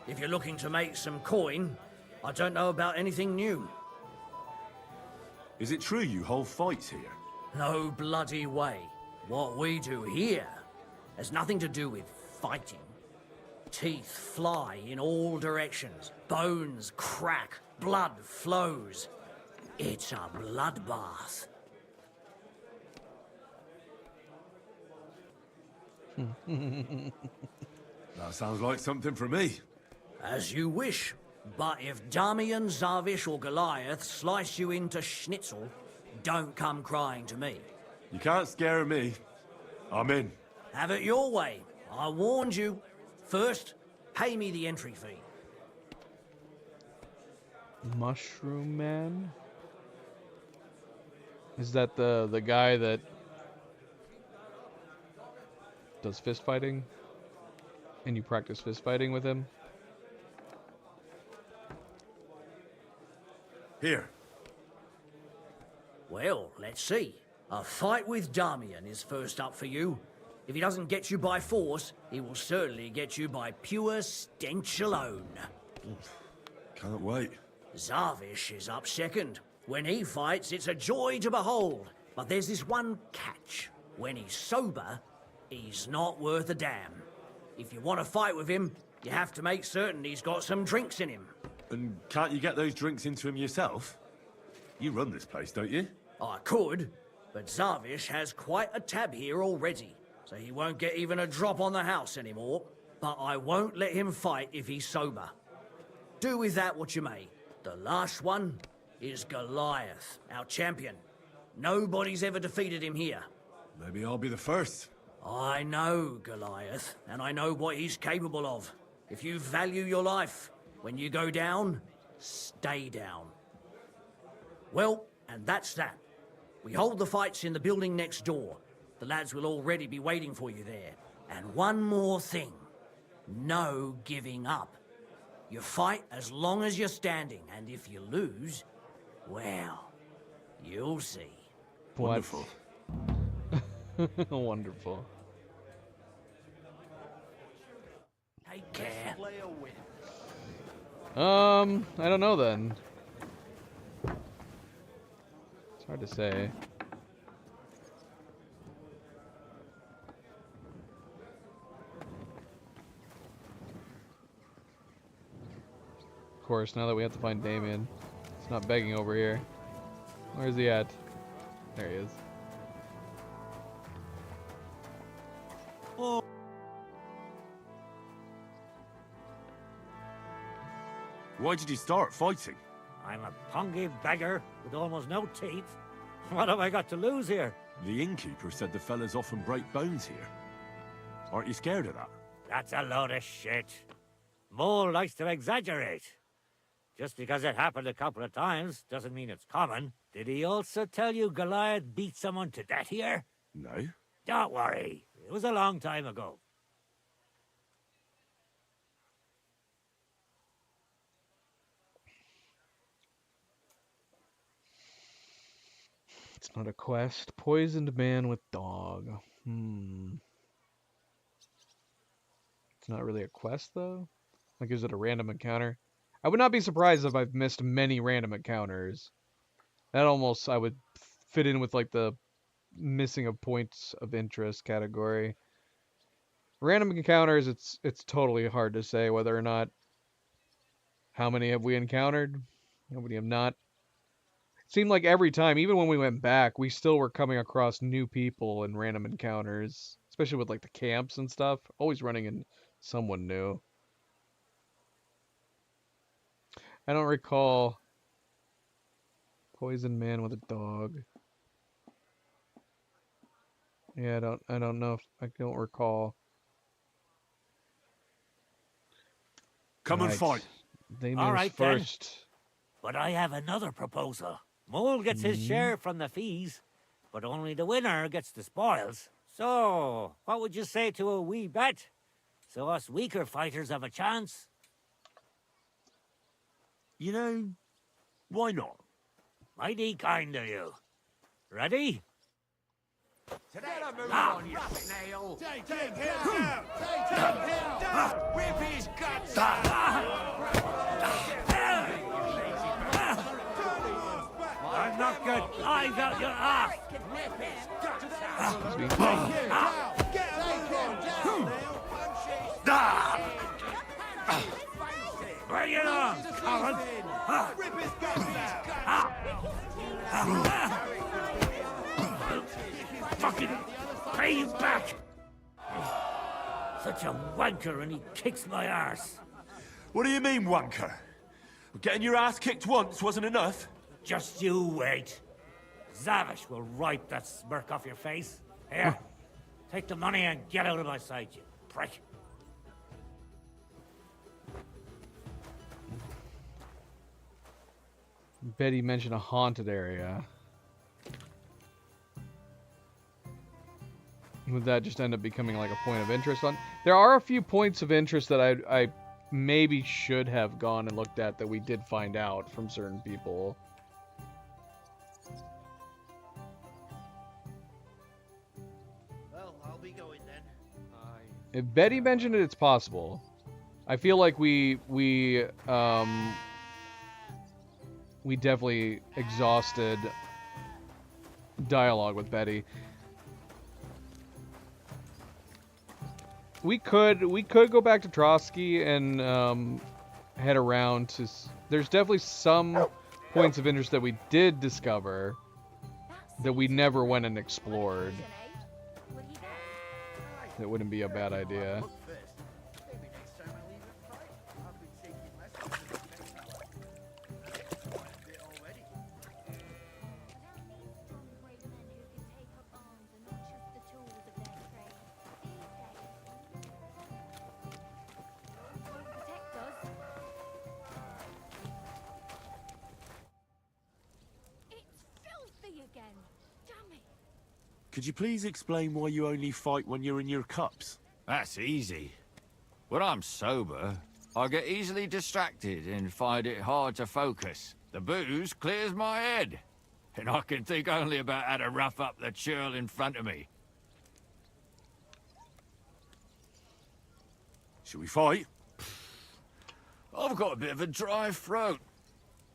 If you're looking to make some coin, I don't know about anything new. Is it true you hold fights here? No bloody way. What we do here has nothing to do with fighting. Teeth fly in all directions. Bones crack. Blood flows. It's a bloodbath. That sounds like something for me. As you wish. But if Damian, Zarvish, or Goliath slice you into schnitzel, don't come crying to me. You can't scare me. I'm in. Have it your way. I warned you. First, pay me the entry fee. Mushroom Man? Is that the guy that does fist fighting? And you practice fist fighting with him? Here. Well, let's see. A fight with Damian is first up for you. If he doesn't get you by force, he will certainly get you by pure stench alone. Can't wait. Zarvish is up second. When he fights, it's a joy to behold. But there's this one catch. When he's sober, he's not worth a damn. If you want to fight with him, you have to make certain he's got some drinks in him. And can't you get those drinks into him yourself? You run this place, don't you? I could, but Zarvish has quite a tab here already, so he won't get even a drop on the house anymore. But I won't let him fight if he's sober. Do with that what you may. The last one is Goliath, our champion. Nobody's ever defeated him here. Maybe I'll be the first. I know Goliath, and I know what he's capable of. If you value your life, when you go down, stay down. Well, and that's that. We hold the fights in the building next door. The lads will already be waiting for you there. And one more thing. No giving up. You fight as long as you're standing, and if you lose, well, you'll see. Wonderful. Wonderful. Take care. I don't know then. It's hard to say. Of course, now that we have to find Damien, it's not begging over here. Where's he at? There he is. Oh. Why did you start fighting? I'm a pungy beggar with almost no teeth. What have I got to lose here? The innkeeper said the fellas often break bones here. Aren't you scared of that? That's a load of shit. Mole likes to exaggerate. Just because it happened a couple of times doesn't mean it's common. Did he also tell you Goliath beat someone to death here? No. Don't worry. It was a long time ago. It's not a quest. Poisoned man with dog. It's not really a quest, though? Like, is it a random encounter? I would not be surprised if I've missed many random encounters. That almost, I would fit in with, like, the missing of points of interest category. Random encounters, it's totally hard to say whether or not... How many have we encountered? How many have not? It seemed like every time, even when we went back, we still were coming across new people in random encounters. Especially with, like, the camps and stuff. Always running in someone new. I don't recall. Poison man with a dog. Yeah, I don't know if I don't recall. Come and fight. All right, first. then. But I have another proposal. Mole gets his share from the fees, but only the winner gets the spoils. So, what would you say to a wee bet? So us weaker fighters have a chance? You know, why not? Mighty kind of you. Ready? Today, on you snail. Take him down. Take him down. Rip his guts I'm not good. I've got your ass. Bring it on, Colin. Rip his guts out. fucking pay you back! Such a wanker, and he kicks my arse. What do you mean, wanker? Getting your ass kicked once wasn't enough? Just you wait. Zavish will wipe that smirk off your face. Here, take the money and get out of my sight, you prick. Betty mentioned a haunted area. Would that just end up becoming like a point of interest on? There are a few points of interest that I maybe should have gone and looked at that we did find out from certain people. Well, I'll be going then. If Betty mentioned it, it's possible. I feel like we definitely exhausted dialogue with Betty. We could go back to Trotsky and head around to. There's definitely some points of interest that we did discover that we never went and explored. That wouldn't be a bad idea. Could you please explain why you only fight when you're in your cups? That's easy. When I'm sober, I get easily distracted and find it hard to focus. The booze clears my head, and I can think only about how to rough up the churl in front of me. Should we fight? I've got a bit of a dry throat.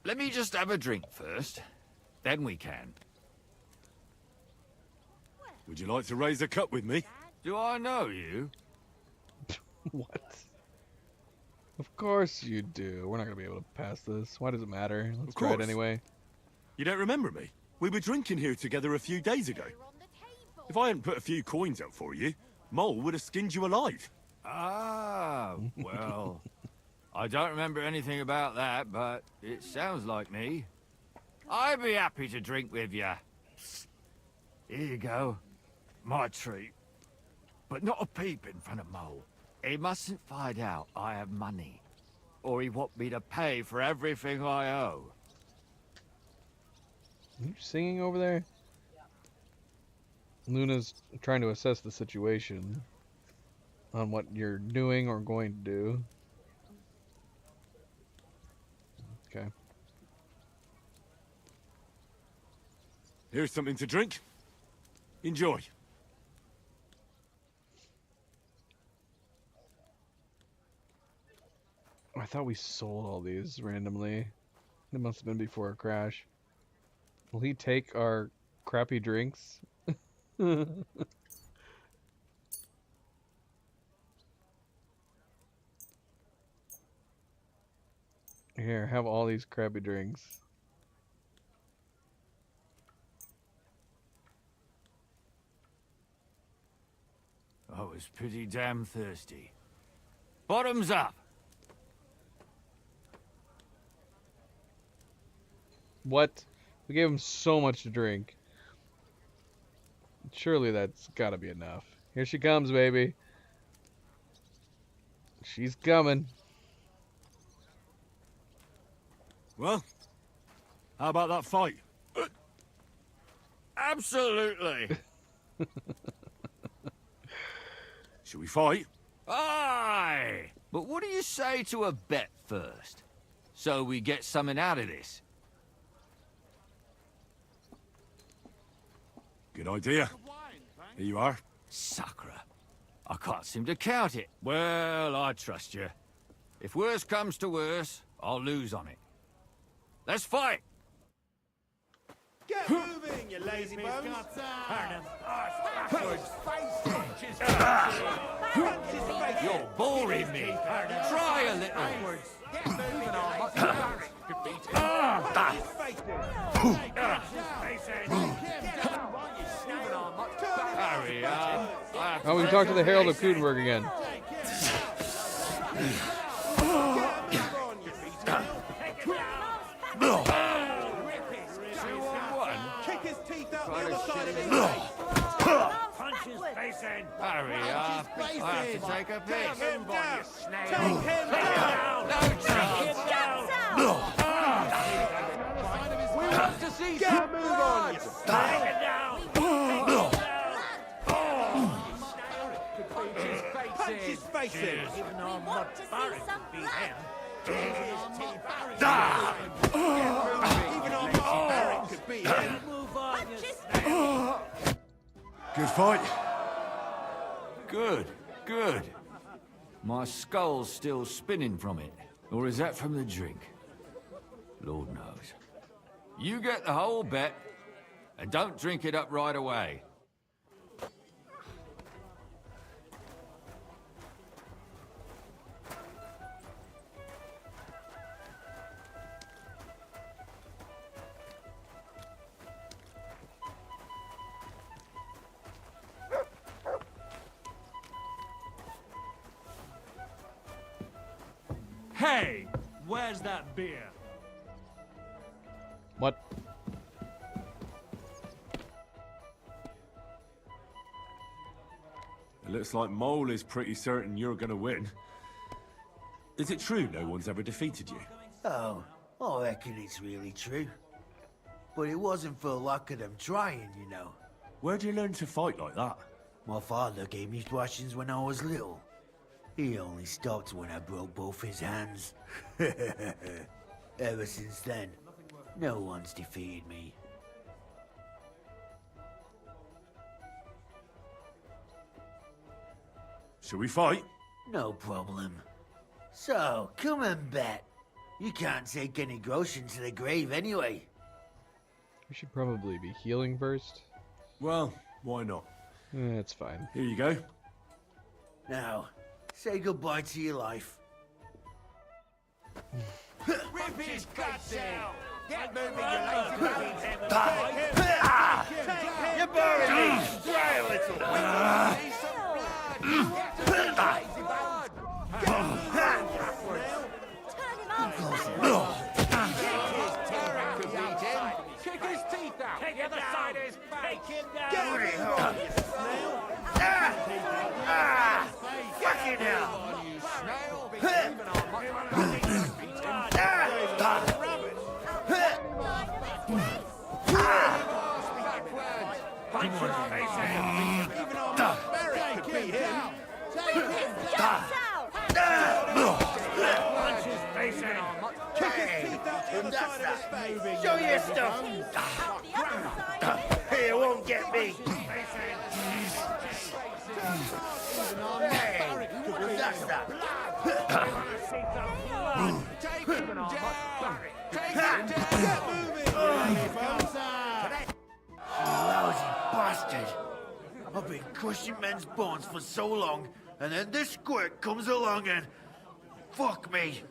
Let me just have a drink first. Then we can. Would you like to raise a cup with me? Do I know you? What? Of course you do. We're not gonna be able to pass this. Why does it matter? Let's try it anyway. You don't remember me? We were drinking here together a few days ago. If I hadn't put a few coins out for you, Mole would have skinned you alive. Ah, well, I don't remember anything about that, but it sounds like me. I'd be happy to drink with you. Here you go. My treat. But not a peep in front of Mole. He mustn't find out I have money, or he want me to pay for everything I owe. Are you singing over there? Luna's trying to assess the situation on what you're doing or going to do. Okay. Here's something to drink. Enjoy. I thought we sold all these randomly. It must have been before a crash. Will he take our crappy drinks? Here, have all these crappy drinks. I was pretty damn thirsty. Bottoms up! What? We gave him so much to drink. Surely that's gotta be enough. Here she comes, baby. She's coming. Well, how about that fight? Absolutely! Should we fight? Aye! But what do you say to a bet first? So we get something out of this? Good idea. Here you are. Sakra. I can't seem to count it. Well, I trust you. If worse comes to worse, I'll lose on it. Let's fight! Get moving, you lazy bones! You're boring me. Try a little. Get moving, I'll Hurry up. Oh, we can talk to the Herald of Kudenberg again. Kick his teeth out the other side of his Punch his face in. Hurry up. I have to take a piss. Take him down. Snail. Take him down. No chance. We want to see Get some a move blood. on, you Take it down. Punch his face in. Even our mud barrack could be him. Even our barrack could beat him. Move on, you snail. Good fight. Good, good. My skull's still spinning from it. Or is that from the drink? Lord knows. You get the whole bet, and don't drink it up right away. Hey, where's that beer? What? It looks like Mole is pretty certain you're gonna win. Is it true no one's ever defeated you? Oh, I reckon it's really true. But it wasn't for lack of them trying, you know. Where'd you learn to fight like that? My father gave me thrashings when I was little. He only stopped when I broke both his hands. Ever since then, no one's defeated me. Shall we fight? No problem. So, come and bet. You can't take any groschen to the grave anyway. We should probably be healing first. Well, why not? It's fine. Here you go. Now, say goodbye to your life. Rip his guts out. Get moving, you lazy You're burying me! Try a little. See some blood. Kick his teeth out. Take the other side of his face. Take him down. Get it home, you snail! Fucking hell! You snail. Even our Punch his face in. Even our barrack could beat him. Punch his face in. Kick his teeth out the other side of his face. Show your stuff! He won't get me! Hey, that's that! Take him down. Take him down. Get moving! Lousy bastard! I've been crushing men's bones for so long, and then this squirt comes along and... Fuck me!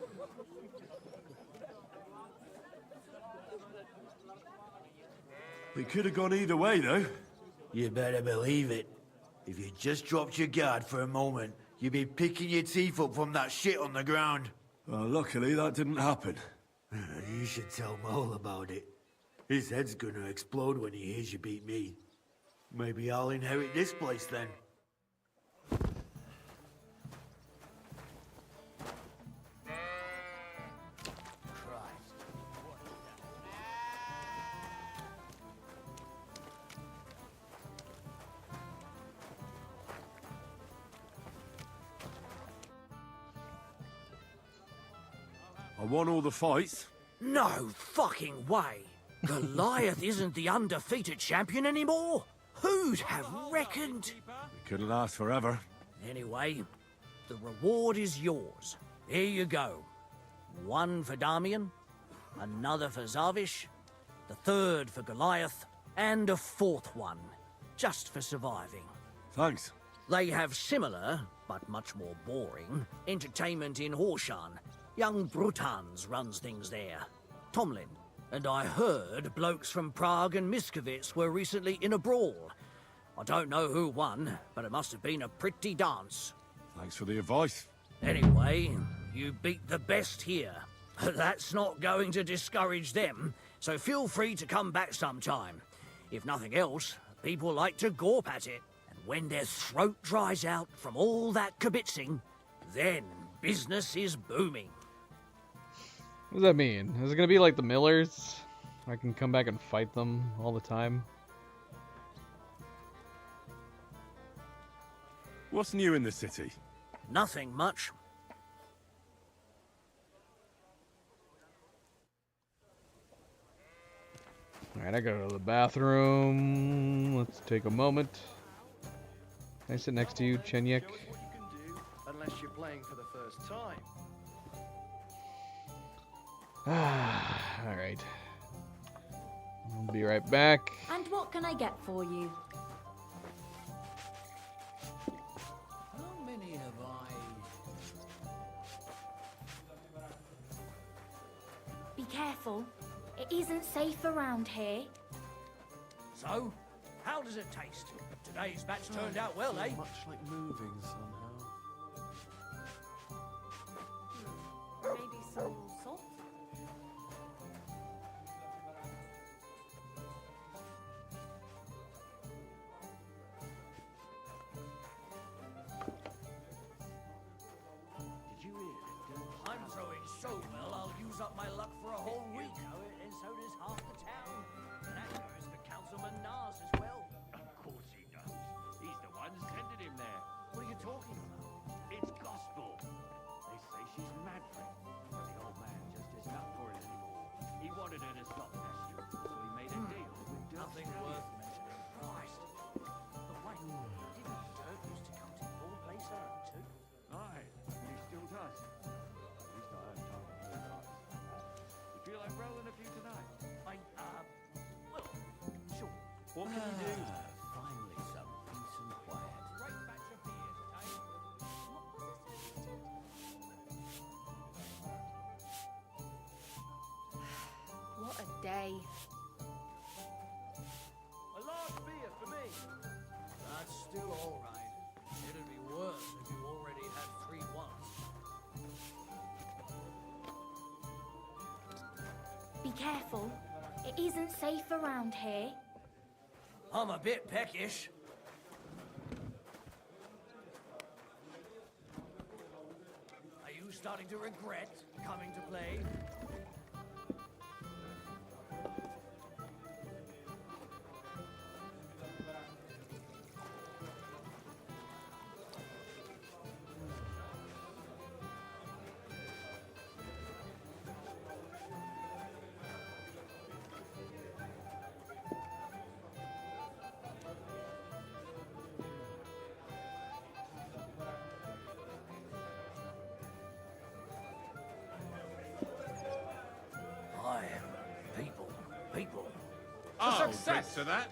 It could have gone either way, though. You better believe it. If you just dropped your guard for a moment, you'd be picking your teeth up from that shit on the ground. Well, luckily that didn't happen. You should tell Mole about it. His head's gonna explode when he hears you beat me. Maybe I'll inherit this place then. I won all the fights. No fucking way. Goliath isn't the undefeated champion anymore. Who'd have reckoned? It couldn't last forever. Anyway, the reward is yours. Here you go. One for Damian, another for Zavish, the third for Goliath, and a fourth one, just for surviving. Thanks. They have similar, but much more boring, entertainment in Horshan. Young Brutans runs things there. Tomlin. And I heard blokes from Prague and Miskovitz were recently in a brawl. I don't know who won, but it must have been a pretty dance. Thanks for the advice. Anyway, you beat the best here. That's not going to discourage them, so feel free to come back sometime. If nothing else, people like to gawp at it, and when their throat dries out from all that kibitzing, then business is booming. What does that mean? Is it gonna be like the Millers? I can come back and fight them all the time? What's new in the city? Nothing much. Alright, I go to the bathroom. Let's take a moment. Can I sit next to you, Chenyek? Unless you're playing for the first time. Alright. I'll be right back. And what can I get for you? How many have Be careful. It isn't safe around here. So, how does it taste? Today's batch turned out well, eh? Much like moving somehow. Maybe some salt? Did you hear it? I'm throwing so well, I'll use up my luck for a whole week. And so does half the town. And that goes for Councilman Nars as well. Of course he does. He's the one sending him there. What are you talking about? It's gospel. They say she's mad for him, but the old man just isn't up for it anymore. He wanted her to stop Nashua, so he made a deal with Nothing worth mentioning. Christ. But wait, didn't Dirk used to come to your place around too? Aye, and he still does. At least I haven't told him who does. You feel like rolling a few tonight? Well, sure. What can you do? finally some peace and quiet? Great batch of beer today. What a day. A large beer for me. That's still all right. It'd be worse if you already had 3 once. Be careful. It isn't safe around here. I'm a bit peckish. Are you starting to regret coming to play? People. Oh, success. thanks to that.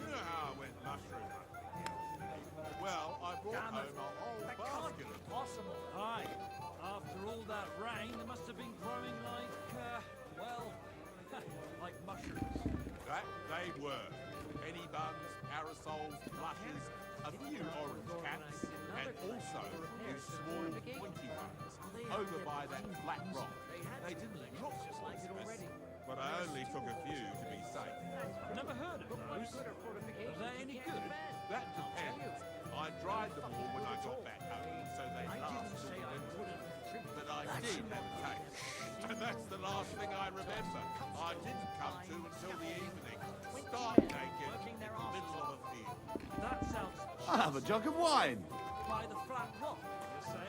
You know how I went mushroom hunting? Well, I brought Damn it. home a whole That basket can't of be possible. Aye. After all that rain, they must have been growing like, like mushrooms. that. They were penny buns, parasols, blushes, a few orange caps, and also you small pointy ones over by that flat rock. They didn't look Christmas, but I only took a few to be safe. Never heard of those. Was that any good? That depends. I dried them all when I got back home, so they last till the winter. But I did have a taste. And that's the last thing I remember. I didn't come to until the evening, stark naked in the middle of a field. That sounds I'll have a jug of wine. by the flat rock, you say?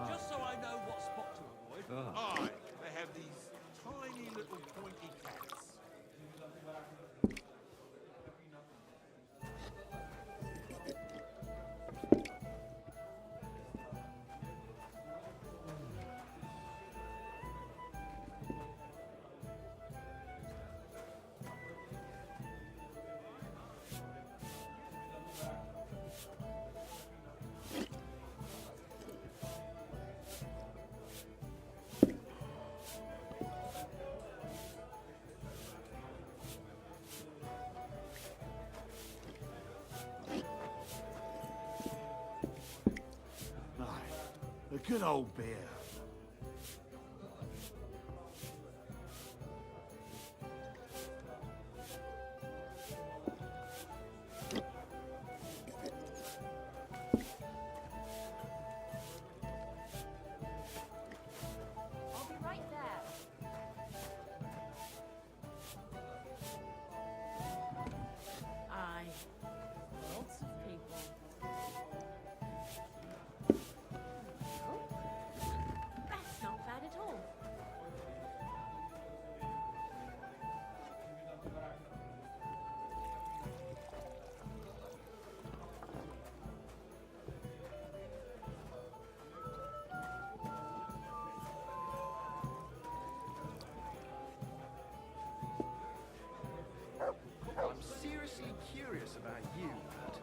Just so I know what spot to avoid. Aye, they have these tiny little pointy cats. A good old beer. I'll be right there. Aye. Lots of people. That's not bad at all. I'm seriously curious about you, lad.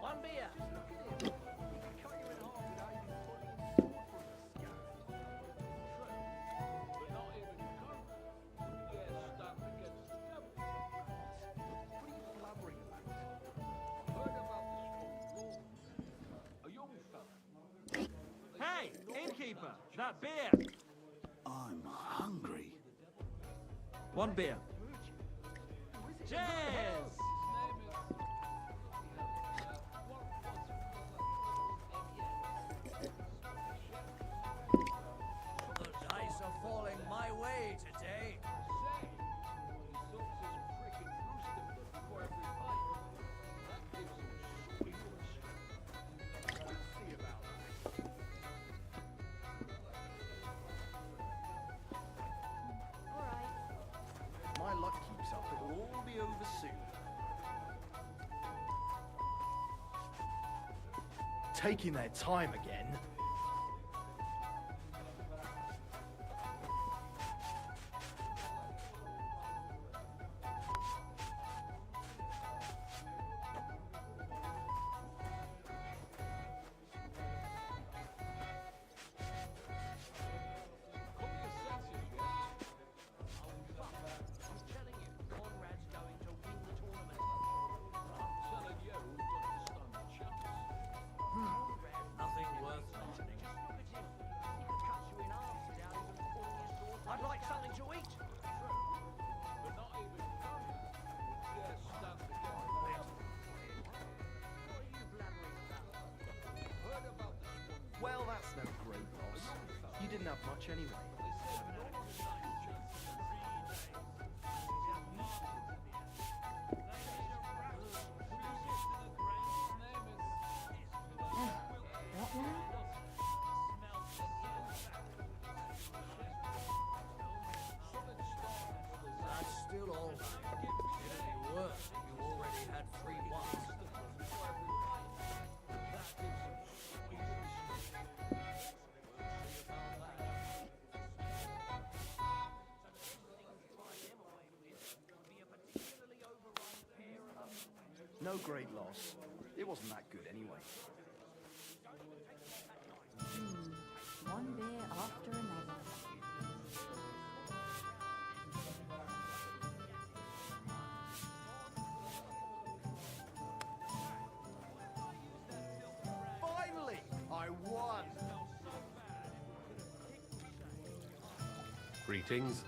One beer. Hey, innkeeper, that beer. I'm hungry. One beer. Cheers! The dice are falling my way today. My luck keeps up, it'll all be over soon. Taking their time again. Nothing worth mentioning. I'd like something to eat. Well, that's no great loss. You didn't have much anyway. What now? That's still all right. It'd be worse if you already had 3 wives. No great loss. It wasn't that good anyway. One beer after another. Finally, I won. Greetings.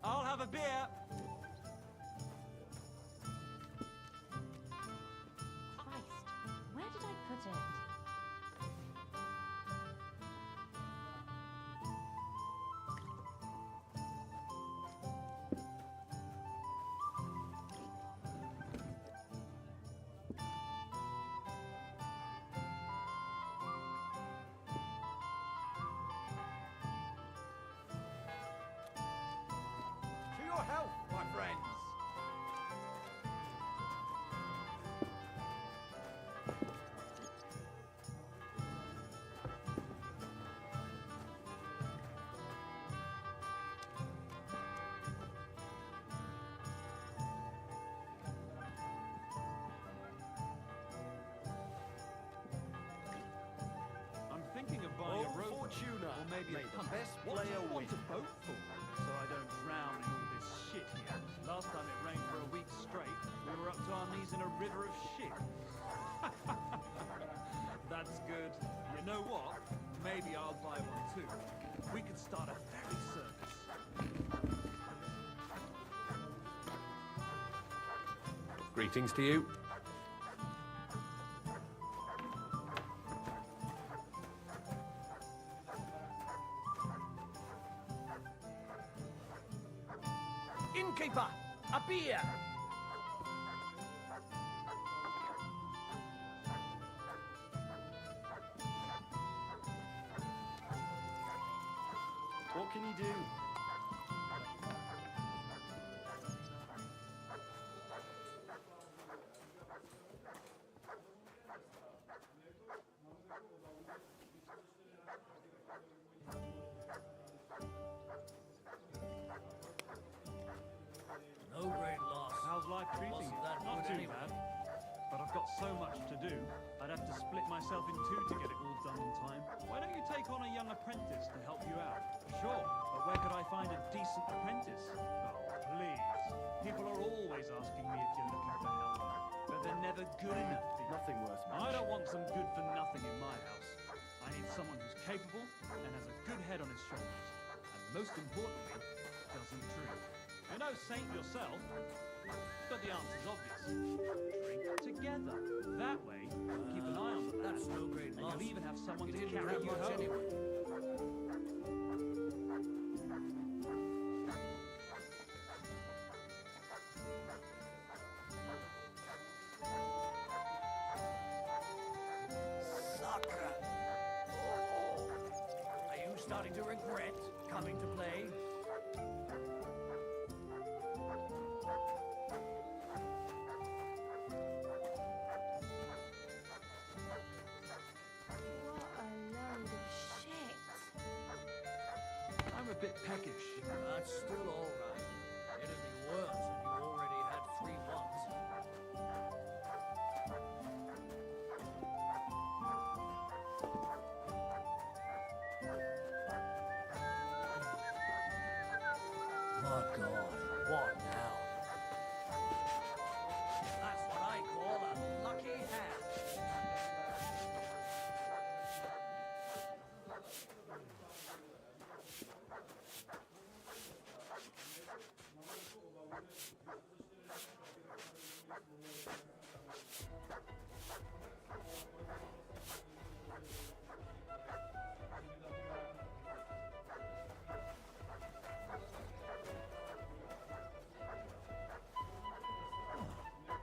I'll have a beer. Christ, where did I put it? To your health. Best What do player you want wins. a boat for? So I don't drown in all this shit here. Last time it rained for a week straight, we were up to our knees in a river of shit. That's good. You know what? Maybe I'll buy one too. We could start a ferry service. Greetings to you. Innkeeper, a beer! What can you do? No great loss. How's life treating Wasn't you? that Not good too anyway. bad. But I've got so much to do, I'd have to split myself in two to get it all done in time. Why don't you take on a young apprentice to help you out? Sure, but where could I find a decent apprentice? Oh, please. People are always asking me if you're looking for help, but they're never good enough for you. Nothing worse, man. I don't want some good for nothing in my house. I need someone who's capable and has a good head on his shoulders. And most importantly, doesn't drink. You know Saint yourself, but the answer's obvious. Drink together. That way, keep an eye on the lad, That's no great and loss. you'll even have someone You to didn't carry drink you much home. anyway. Sucker! Oh. Are you starting to regret coming to play? What a load of shit. I'm a bit peckish. That's still all right. It'd be worse if you already had 3 ones. My God, what now? That's what I call a lucky hand.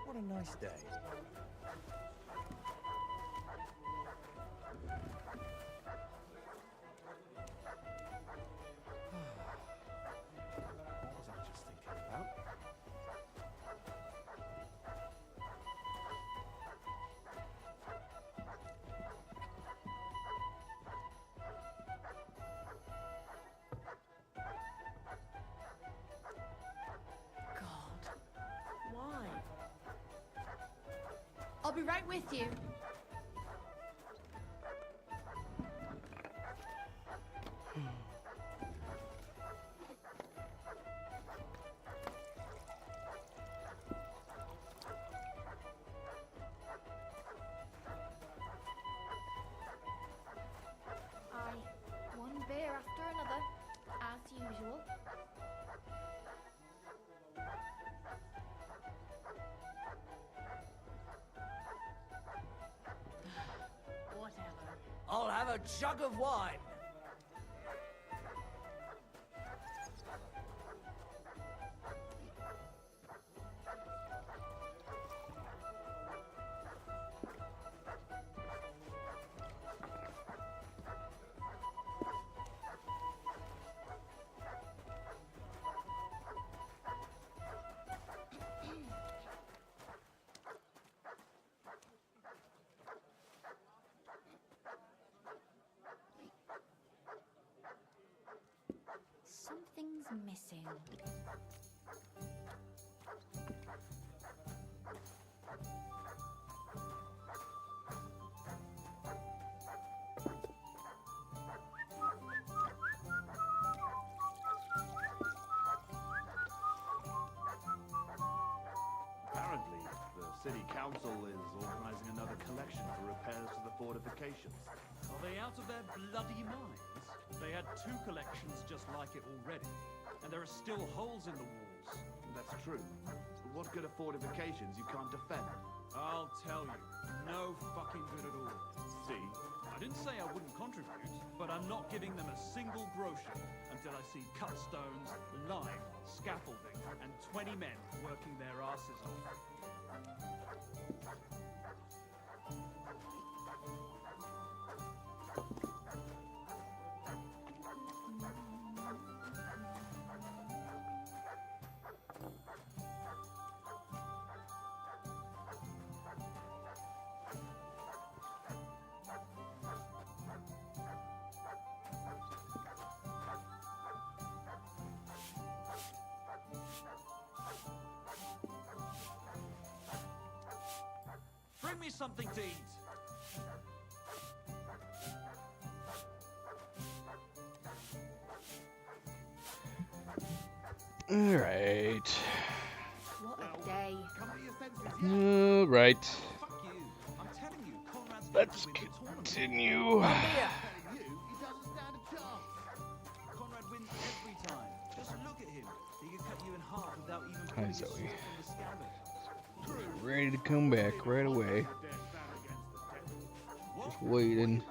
What a nice day. What was I just thinking about? God. Why? I'll be right with you. Aye, one beer after another, as usual. Whatever. I'll have a jug of wine. Something's missing. city council is organizing another collection for repairs to the fortifications. Are they out of their bloody minds? They had 2 collections just like it already, and there are still holes in the walls. That's true. But what good are fortifications you can't defend? I'll tell you, no fucking good at all. See, I didn't say I wouldn't contribute, but I'm not giving them a single groschen until I see cut stones, lime, scaffolding, and 20 men working their asses off. Bring me something to eat. All right. What a day. All right. Let's continue. Conrad wins every time. Just look at him. He can cut you in half without even Hi, putting his Zoe. sword in the scabbard. Ready to come back right away. Just waiting.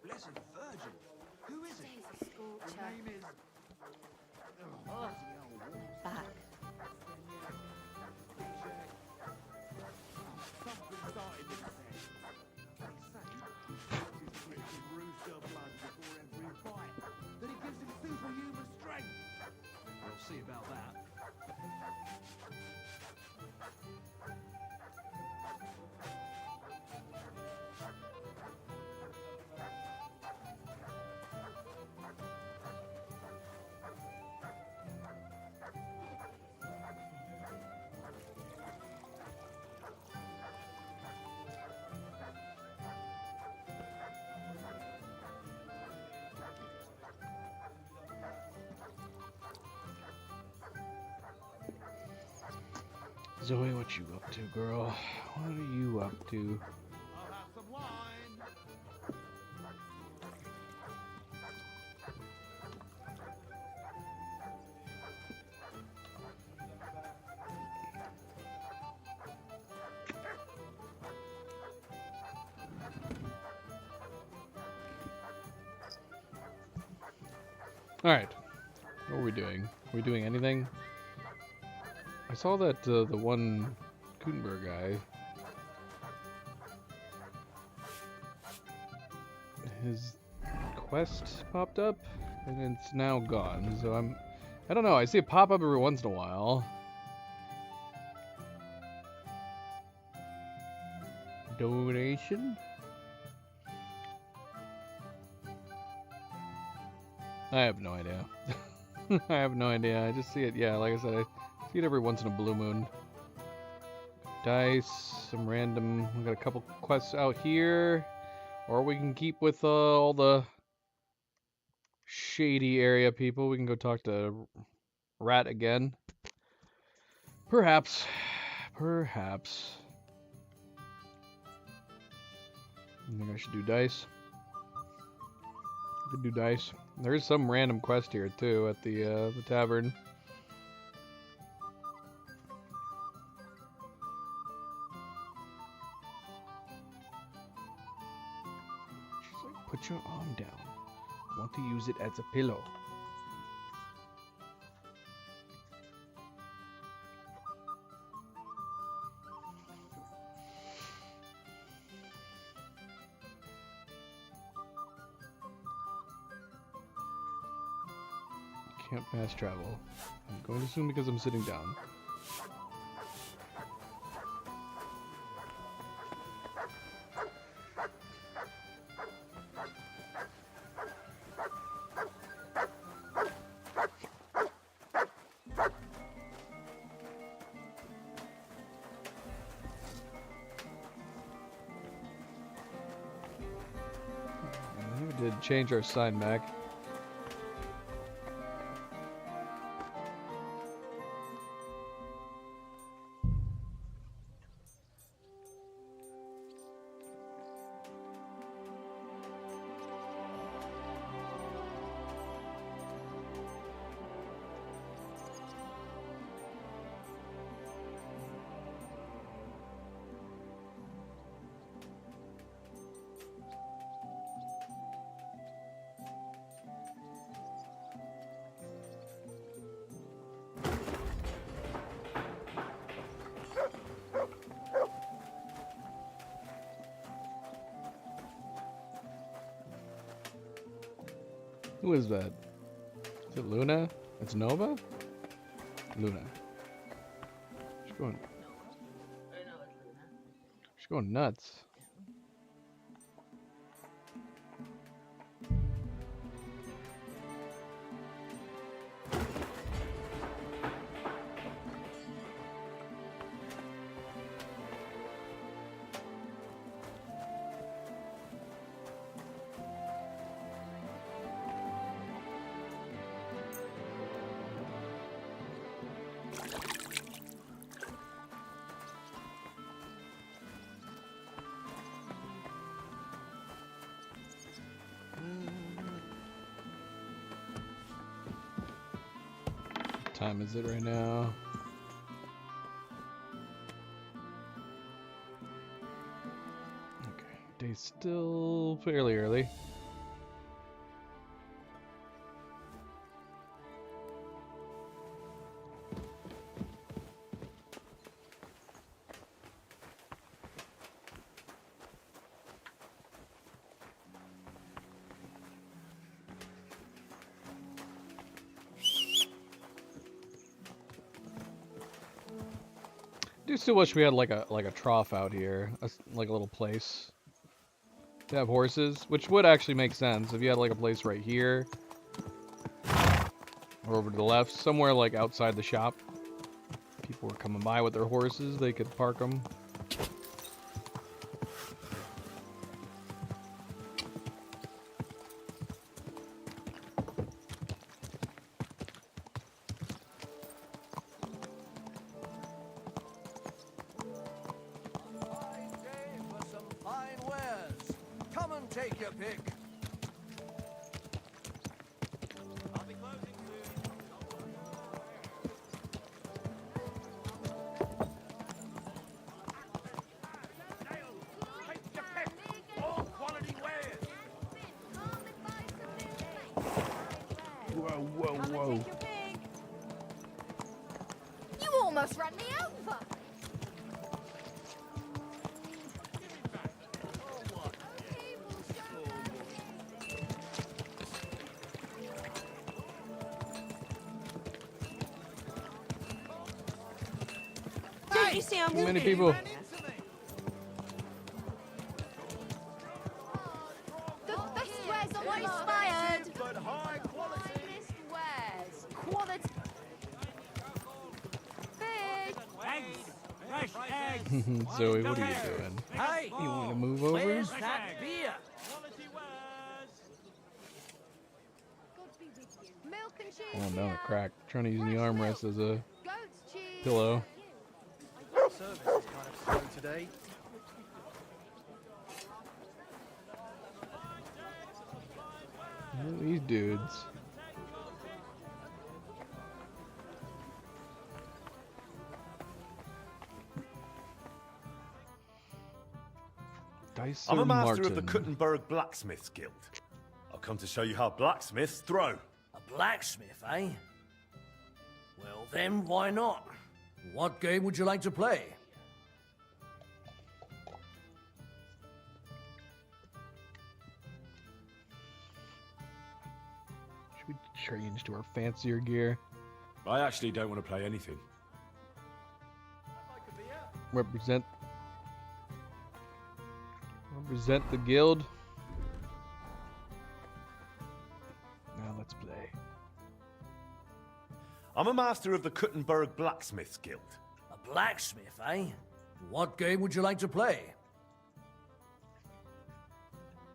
Blessed Virgin. Who is it? His name is... Back. We'll see about that. Zoe, what you up to, girl? What are you up to? All right. What are we doing? Are we doing anything? I saw that the one Gutenberg guy, his quest popped up and it's now gone. So I don't know. I see it pop up every once in a while. Donation? I have no idea. I have no idea. I just see it. Yeah, like I said, I see it every once in a blue moon. Dice, some random. We got a couple quests out here, or we can keep with all the shady area people. We can go talk to Rat again. Perhaps. Perhaps. I think I should do dice. Could do dice. There is some random quest here too at the tavern. She's like, put your arm down. I want to use it as a pillow. Can't fast travel. I'm going to assume because I'm sitting down. I never did change our sign back. Who is that? Is it Luna? It's Nova? Luna. She's going nuts. Time is it right now? Okay, day's still fairly early. I still wish we had like a trough out here, like a little place to have horses, which would actually make sense if you had like a place right here or over to the left, somewhere like outside the shop. People were coming by with their horses, they could park them. You almost ran me over. Don't you see I'm Too many people. The best wares on the inspired. But high quality. Finest wares. Quality. Fish. Eggs! Fresh eggs! Zoe, what are you doing? Hey! You want to move over? Where's that beer? Milk and cheese. Oh no, crack. Trying to use the armrest as a Goat's cheese. pillow. Service is kind of slow today. Look at these dudes. Dyson I'm a master of the Martin. Kuttenberg Blacksmiths Guild. I've come to show you how blacksmiths throw. A blacksmith, eh? Well then, why not? What game would you like to play? Should we change to our fancier gear? I actually don't want to play anything. Represent the guild. Now let's play. I'm a master of the Kuttenberg Blacksmiths Guild. A blacksmith, eh? What game would you like to play?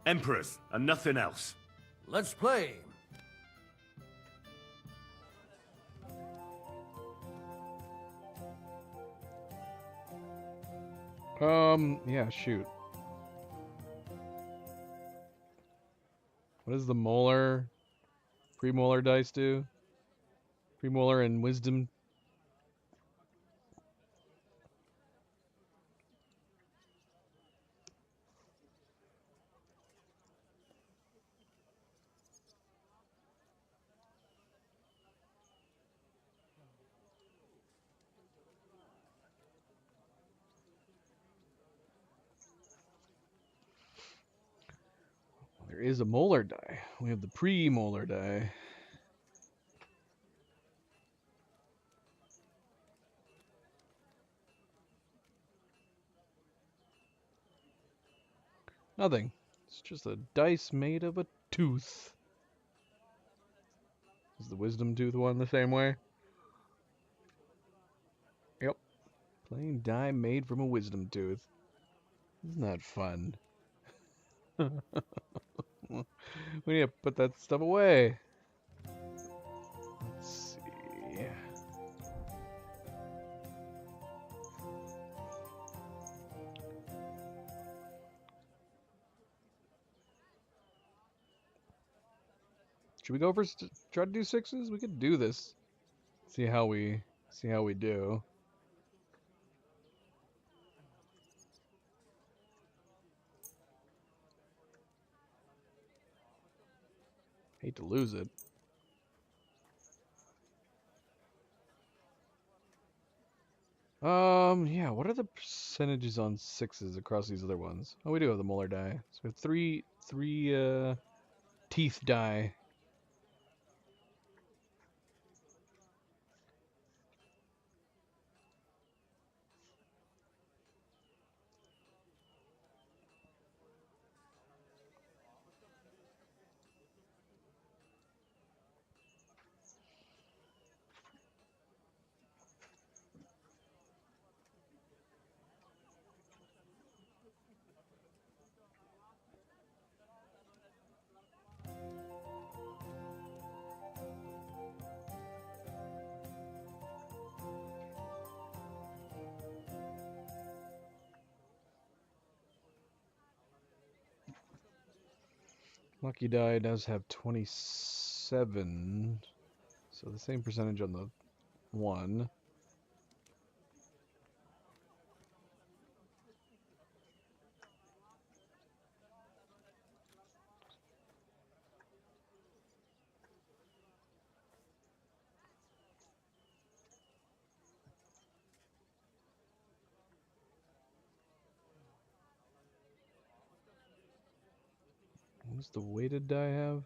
Emperors, and nothing else. Let's play. Yeah, shoot. What does the molar, premolar dice do? Premolar and wisdom. There is a molar die. We have the premolar die. Nothing. It's just a dice made of a tooth. Is the wisdom tooth one the same way? Yep. Plain die made from a wisdom tooth. Isn't that fun? We need to put that stuff away. Let's see. Should we go for try to do sixes? We could do this. See how we do. Hate to lose it. Yeah, what are the percentages on sixes across these other ones? Oh, we do have the molar die. So we have three teeth die. Lucky die does have 27, so the same percentage on the one. What does the weighted die have?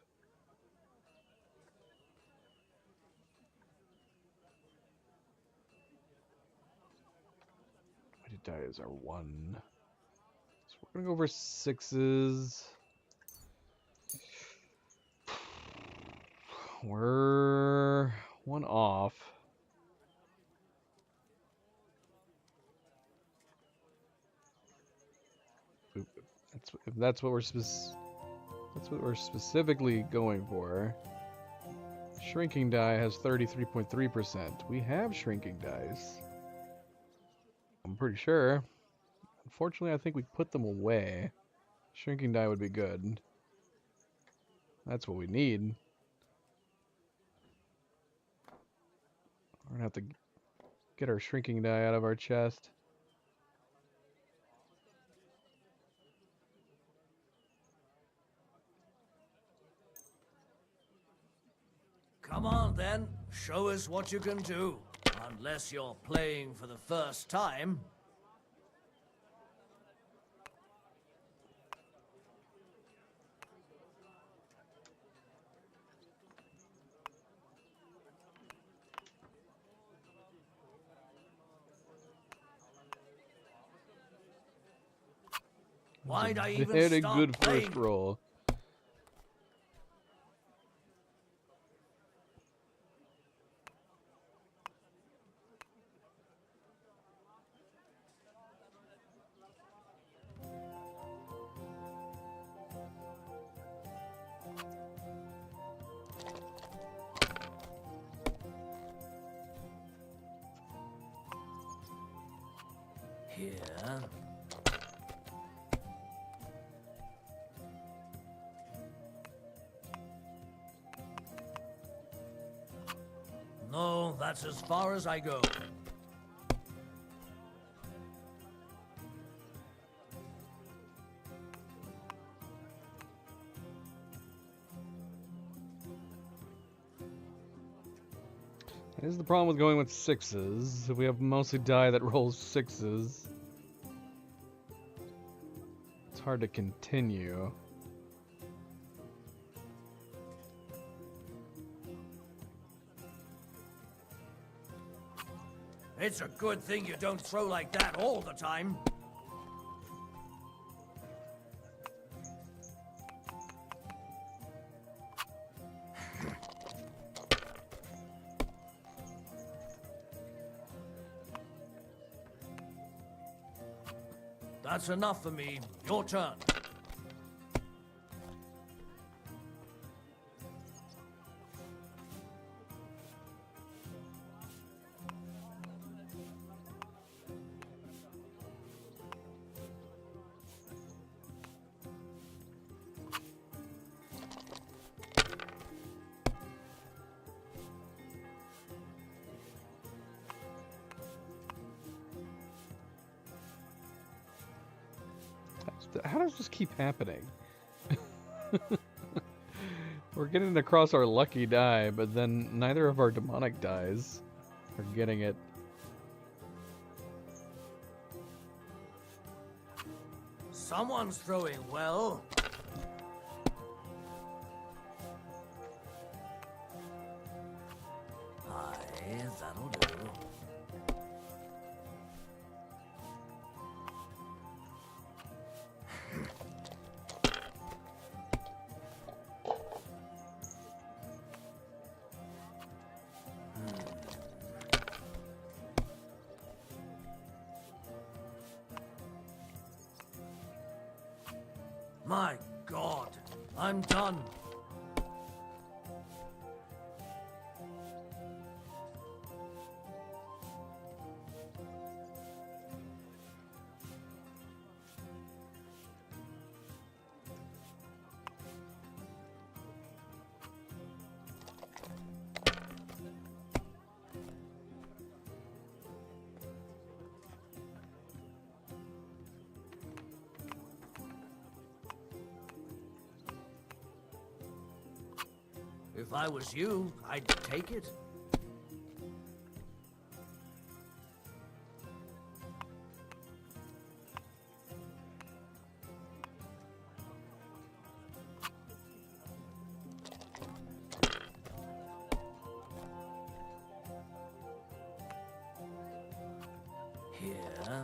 Weighted die is our one. So we're gonna go for sixes. We're one off. If that's what we're specifically going for. Shrinking die has 33.3%. We have shrinking dice. I'm pretty sure. Unfortunately, I think we put them away. Shrinking die would be good. That's what we need. We're gonna have to get our shrinking die out of our chest. Come on then, show us what you can do. Unless you're playing for the first time. Why'd I even Very start good playing? first roll. Here. No, that's as far as I go. Here's the problem with going with 6s. We have mostly die that rolls 6s. It's hard to continue. It's a good thing you don't throw like that all the time. That's enough for me. Your turn. How does this keep happening? We're getting across our lucky die, but then neither of our demonic dies are getting it. Someone's throwing well. Aye, that'll do. My God, I'm done. If I was you, I'd take it. Here.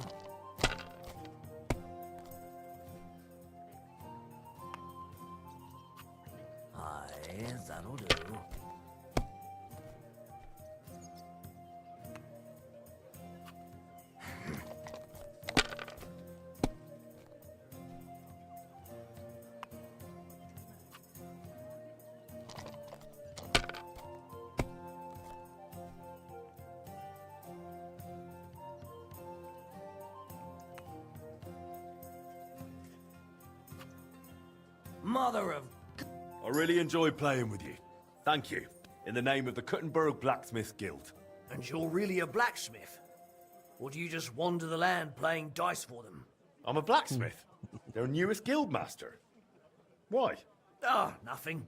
Aye, that'll do. Mother of... I really enjoyed playing with you. Thank you. In the name of the Kuttenberg Blacksmith Guild. And you're really a blacksmith? Or do you just wander the land playing dice for them? I'm a blacksmith. Their newest guild master. Why? Ah, nothing.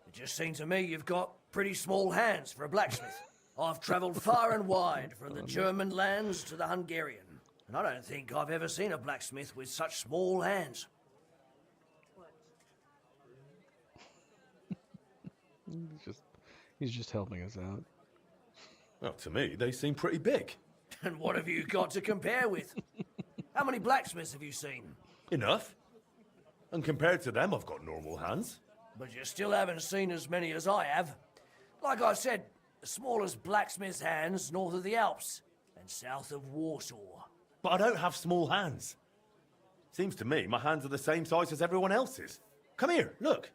It just seemed to me you've got pretty small hands for a blacksmith. I've travelled far and wide, from the German lands to the Hungarian. And I don't think I've ever seen a blacksmith with such small hands. He's just helping us out. Well, to me, they seem pretty big. And what have you got to compare with? How many blacksmiths have you seen? Enough. And compared to them, I've got normal hands. But you still haven't seen as many as I have. Like I said, the smallest blacksmith's hands north of the Alps and south of Warsaw. But I don't have small hands. Seems to me my hands are the same size as everyone else's. Come here, look.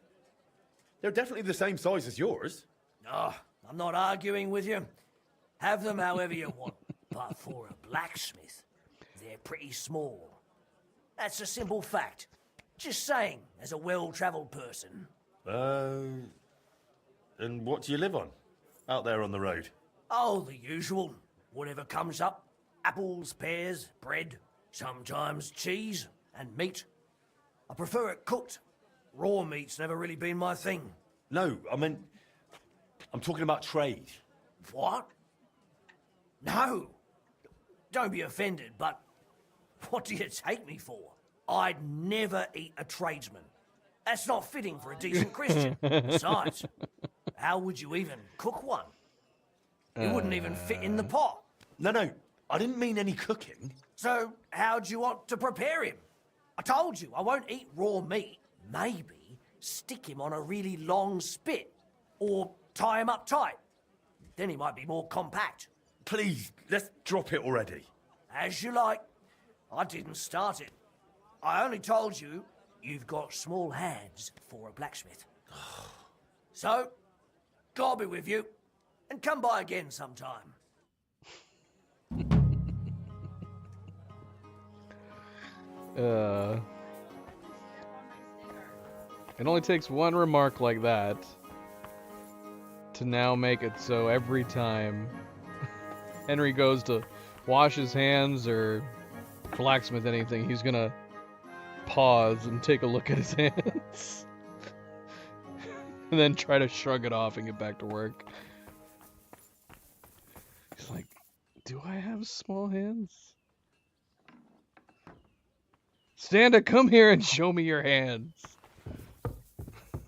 They're definitely the same size as yours. Ah, I'm not arguing with you. Have them however you want. But for a blacksmith, they're pretty small. That's a simple fact. Just saying, as a well-travelled person. And what do you live on? Out there on the road? Oh, the usual. Whatever comes up. Apples, pears, bread, sometimes cheese and meat. I prefer it cooked. Raw meat's never really been my thing. No, I'm talking about trade. What? No. Don't be offended, but what do you take me for? I'd never eat a tradesman. That's not fitting for a decent Christian. Besides, how would you even cook one? It wouldn't even fit in the pot. No, I didn't mean any cooking. So, how do you want to prepare him? I told you, I won't eat raw meat. Maybe stick him on a really long spit. Or tie him up tight. Then he might be more compact. Please, let's drop it already. As you like. I didn't start it. I only told you you've got small hands for a blacksmith. So, God be with you. And come by again sometime. It only takes one remark like that to now make it so every time Henry goes to wash his hands or blacksmith anything, he's gonna pause and take a look at his hands. And then try to shrug it off and get back to work. He's like, do I have small hands? Standa, come here and show me your hands.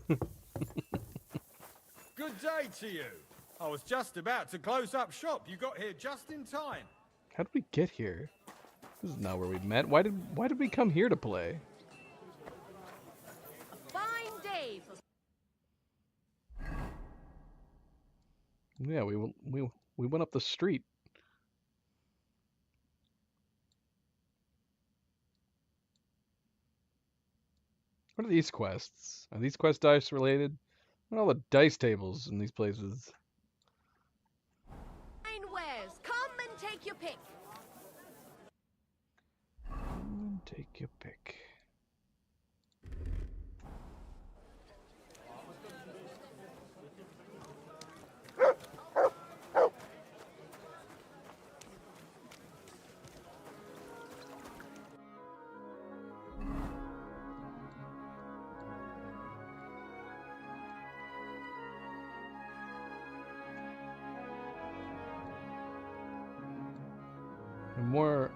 Good day to you. I was just about to close up shop. You got here just in time. How did we get here? This is not where we met. Why did we come here to play? Fine day for... Yeah, we went up the street. What are these quests? Are these quest dice related? What are all the dice tables in these places? Fine wares. Come and take your pick. Take your pick.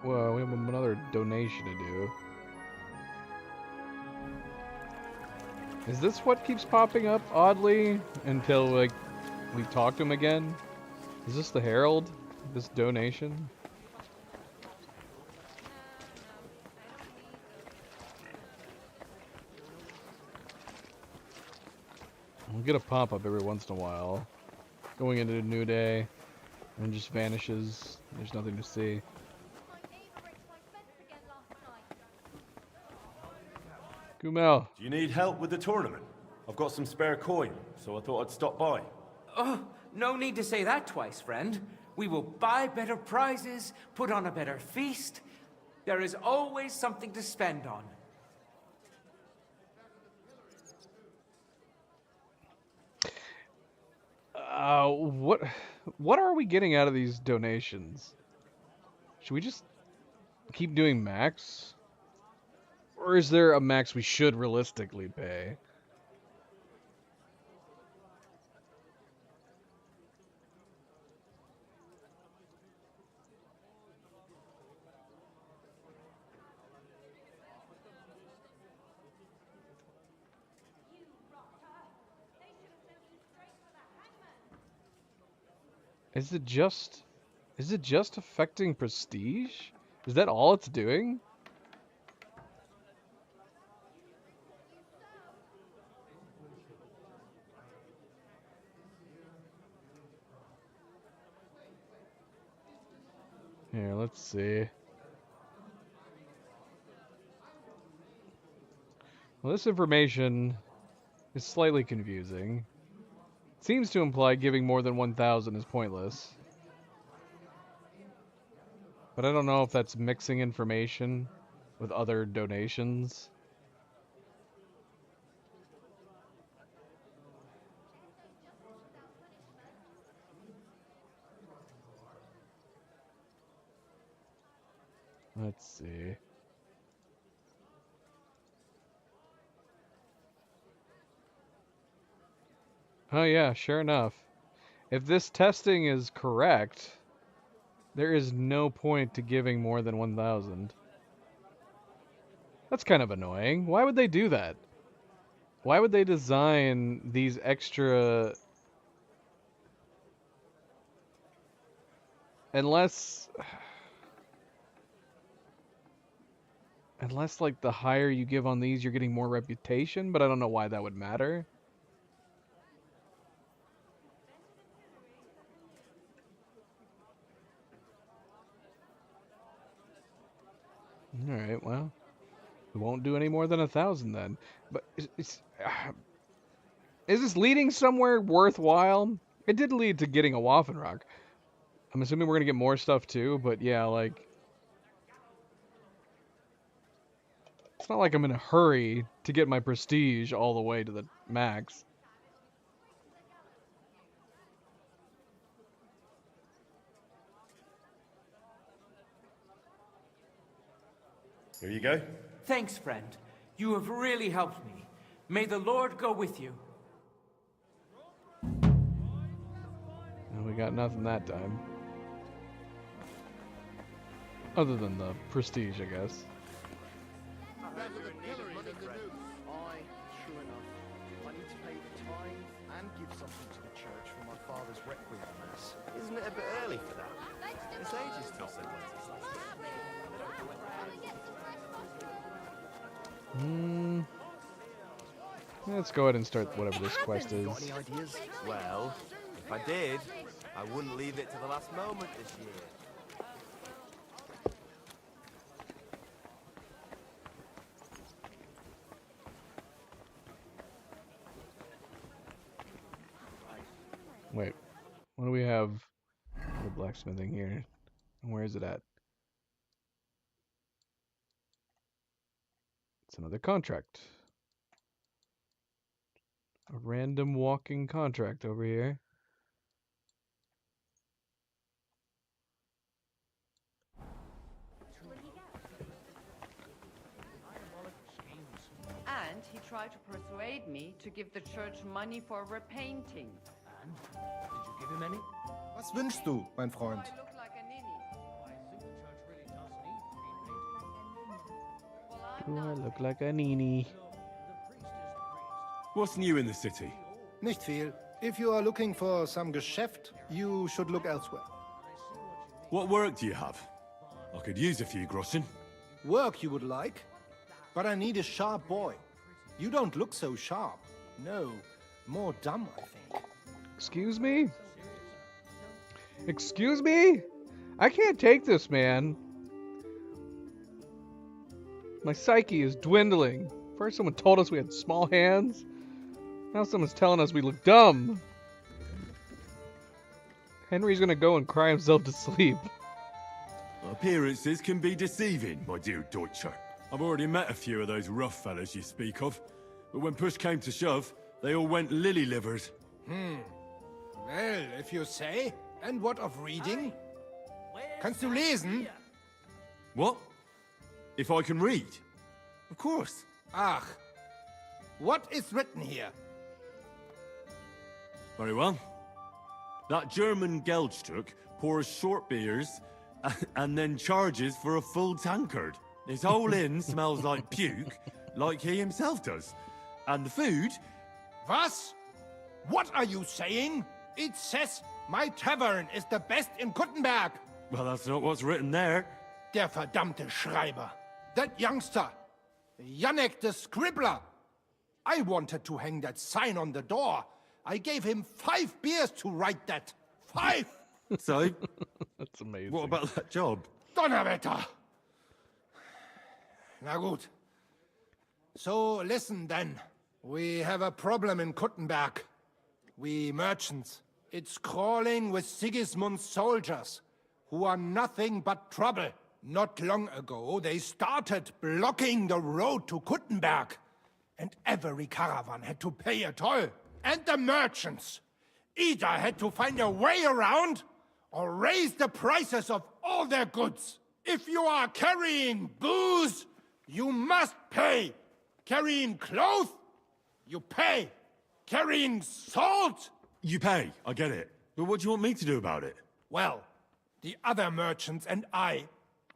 Well, we have another donation to do. Is this what keeps popping up oddly until like we talk to him again? Is this the Herald? This donation? We'll get a pop-up every once in a while. Going into a new day and just vanishes. There's nothing to see. Gumel. Do you need help with the tournament? I've got some spare coin, so I thought I'd stop by. Oh, no need to say that twice, friend. We will buy better prizes, put on a better feast. There is always something to spend on. What are we getting out of these donations? Should we just keep doing max? Or is there a max we should realistically pay? Is it just affecting prestige? Is that all it's doing? Here, let's see. Well, this information is slightly confusing. It seems to imply giving more than 1,000 is pointless. But I don't know if that's mixing information with other donations. Let's see. Oh yeah, sure enough. If this testing is correct, there is no point to giving more than 1,000. That's kind of annoying. Why would they do that? Why would they design these extra... Unless, like, the higher you give on these, you're getting more reputation, but I don't know why that would matter. Alright, well, we won't do any more than 1,000 then. But is this leading somewhere worthwhile? It did lead to getting a Waffenrock. I'm assuming we're going to get more stuff too, but yeah, like... It's not like I'm in a hurry to get my prestige all the way to the max. Here you go. Thanks, friend. You have really helped me. May the Lord go with you. And we got nothing that time. Other than the prestige, I guess. I need to pay the tithe and give something to the church for my father's requiem mass. Isn't it a bit early for that? It's ages till St. Vincent's last Let's go ahead and start whatever this quest is. Got any ideas? Well, if I did, I wouldn't leave it to the last moment this year. Wait, what do we have for blacksmithing here? Where is it at? It's another contract. A random walking contract over here. And he tried to persuade me to give the church money for repainting. And? Did you give him any? Was wünschst du, mein Freund? I look like a ninny. Do I look like a nini? What's new in the city? Nicht viel. If you are looking for some Geschäft, you should look elsewhere. What work do you have? I could use a few groschen. Work you would like? But I need a sharp boy. You don't look so sharp. No, more dumb, I think. Excuse me? Excuse me? I can't take this, man. My psyche is dwindling. First someone told us we had small hands. Now someone's telling us we look dumb. Henry's gonna go and cry himself to sleep. Appearances can be deceiving, my dear Deutscher. I've already met a few of those rough fellas you speak of. But when push came to shove, they all went lily-livered. Well, if you say. And what of reading? Kannst du lesen? What? If I can read? Of course. Ach. What is written here? Very well. That German Geldstück pours short beers and then charges for a full tankard. His whole inn smells like puke, like he himself does. And the food... Was? What are you saying? It says my tavern is the best in Kuttenberg. Well, that's not what's written there. Der verdammte Schreiber. That youngster. Janek the Scribbler. I wanted to hang that sign on the door. I gave him 5 beers to write that. 5! So? That's amazing. What about that job? Donnerwetter! Na gut. So, listen then. We have a problem in Kuttenberg. We merchants. It's crawling with Sigismund's soldiers, who are nothing but trouble. Not long ago, they started blocking the road to Kuttenberg, and every caravan had to pay a toll. And the merchants either had to find a way around or raise the prices of all their goods. If you are carrying booze, you must pay. Carrying clothes, you pay. Carrying salt, You pay, I get it. But what do you want me to do about it? well, the other merchants and I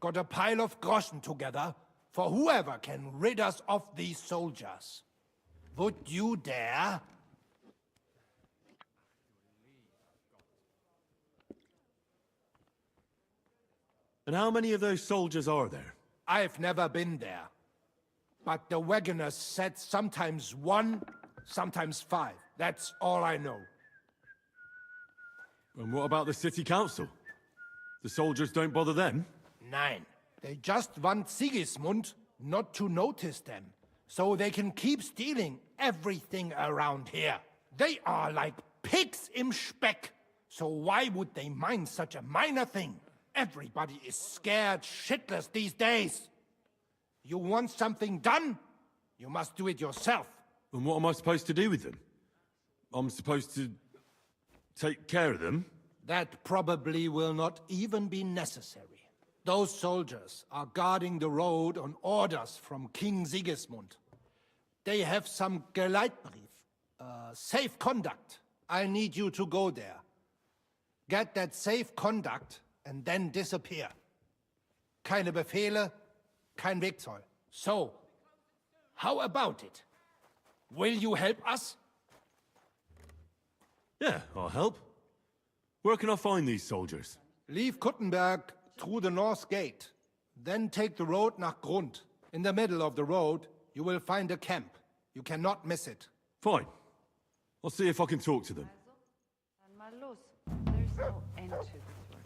got a pile of groschen together for whoever can rid us of these soldiers. Would you dare? And how many of those soldiers are there? I've never been there. But the wagoners said sometimes 1, sometimes 5. That's all I know. And what about the city council? The soldiers don't bother them? Nein. They just want Sigismund not to notice them, so they can keep stealing everything around here. They are like pigs im Speck, so why would they mind such a minor thing? Everybody is scared shitless these days. You want something done? You must do it yourself. And what am I supposed to do with them? I'm supposed to take care of them? That probably will not even be necessary. Those soldiers are guarding the road on orders from King Sigismund. They have some Geleitbrief, safe conduct. I need you to go there. Get that safe conduct and then disappear. Keine Befehle, kein Wegzoll. So, how about it? Will you help us? Yeah, I'll help. Where can I find these soldiers? Leave Kuttenberg through the north gate. Then take the road nach Grund. In the middle of the road, you will find a camp. You cannot miss it. Fine. I'll see if I can talk to them. And Malus, there's no end to this work.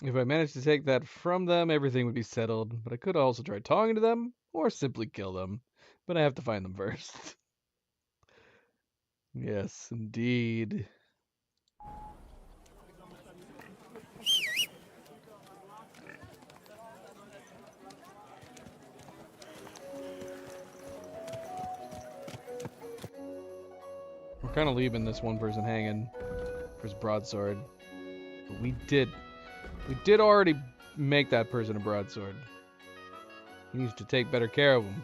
If I managed to take that from them, everything would be settled. But I could also try talking to them, or simply kill them. But I have to find them first. Yes, indeed. We're kind of leaving this one person hanging for his broadsword. But we did already make that person a broadsword. He needs to take better care of him.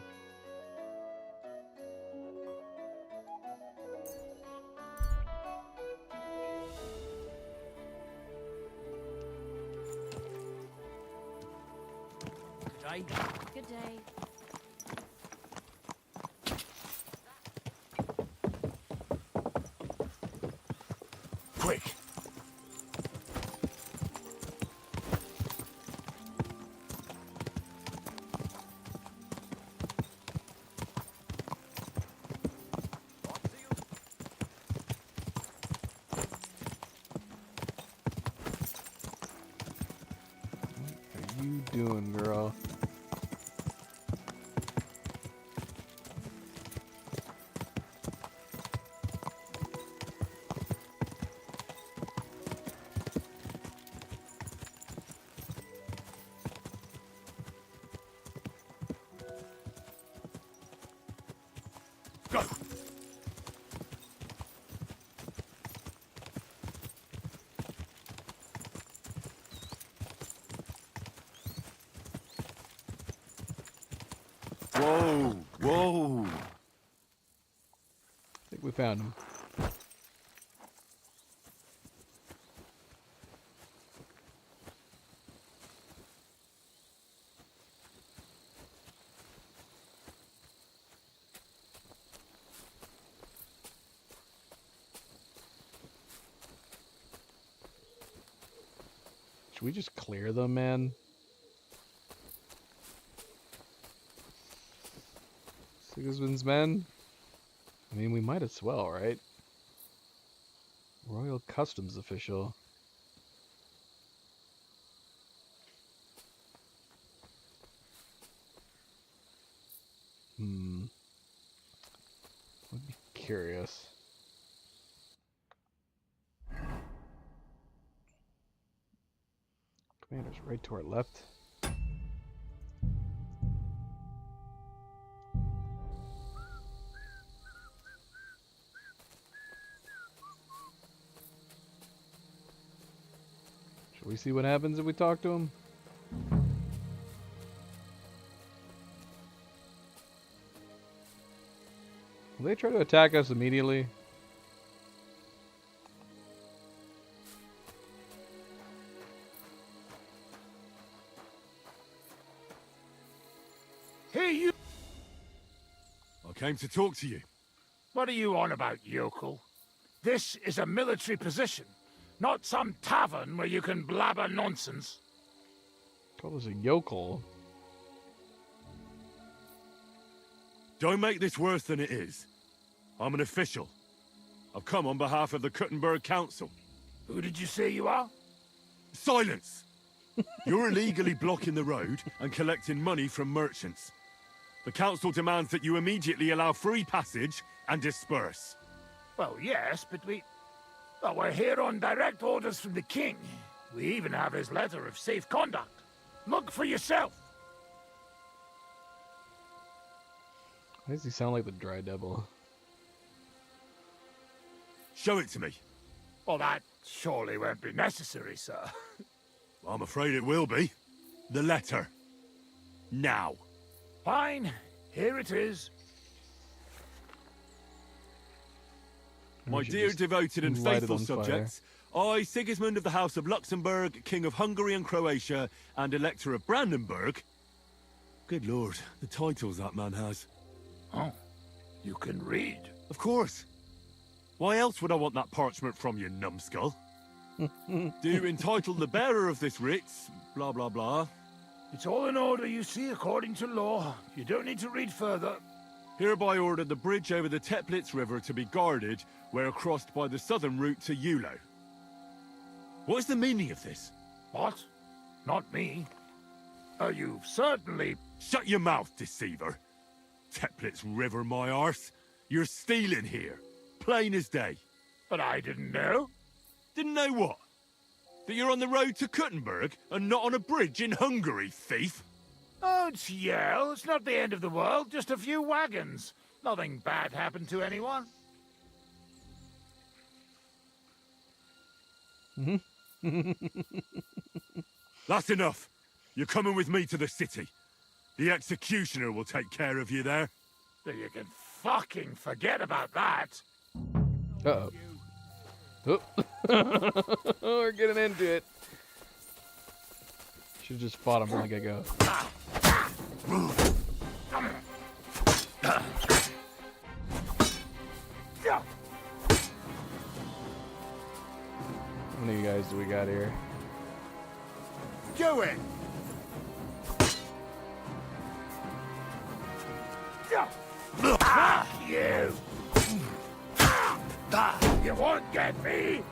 Good day. Quick! What are you doing, girl? Go! Whoa! Whoa! I think we found him. Should we just clear them, man? Sigismund's men? I mean, we might as well, right? Royal Customs Official. Would be curious. Commander's right to our left. Should we see what happens if we talk to him? Will they try to attack us immediately? Hey, you! I came to talk to you. What are you on about, yokel? This is a military position, not some tavern where you can blabber nonsense. Call us a yokel. Don't make this worse than it is. I'm an official. I've come on behalf of the Kuttenberg Council. Who did you say you are? Silence! You're illegally blocking the road and collecting money from merchants. The council demands that you immediately allow free passage and disperse. Well, yes, but well, we're here on direct orders from the king. We even have his letter of safe conduct. Look for yourself. Why does he sound like the Dry Devil? Show it to me. Well, that surely won't be necessary, sir. I'm afraid it will be. The letter. Now. Fine. Here it is. My dear devoted and faithful subjects, I, Sigismund of the House of Luxembourg, King of Hungary and Croatia, and Elector of Brandenburg. Good lord, the titles that man has. Oh, you can read? Of course. Why else would I want that parchment from you, numbskull? Do entitle the bearer of this writ, blah blah blah. It's all in order, you see, according to law. You don't need to read further. Hereby order the bridge over the Teplitz River to be guarded where crossed by the southern route to Eulo. What is the meaning of this? What? Not me. You've certainly... Shut your mouth, deceiver. Teplitz River, my arse. You're stealing here. Plain as day. But I didn't know. Didn't know what? That you're on the road to Kuttenberg and not on a bridge in Hungary, thief? Oh, it's Yale. It's not the end of the world. Just a few wagons. Nothing bad happened to anyone. That's enough. You're coming with me to the city. The executioner will take care of you there. So you can fucking forget about that. Uh-oh. Oh. We're getting into it. Should've just fought him from the get-go. How many guys do we got here? Do it! Ah, you! You won't get me!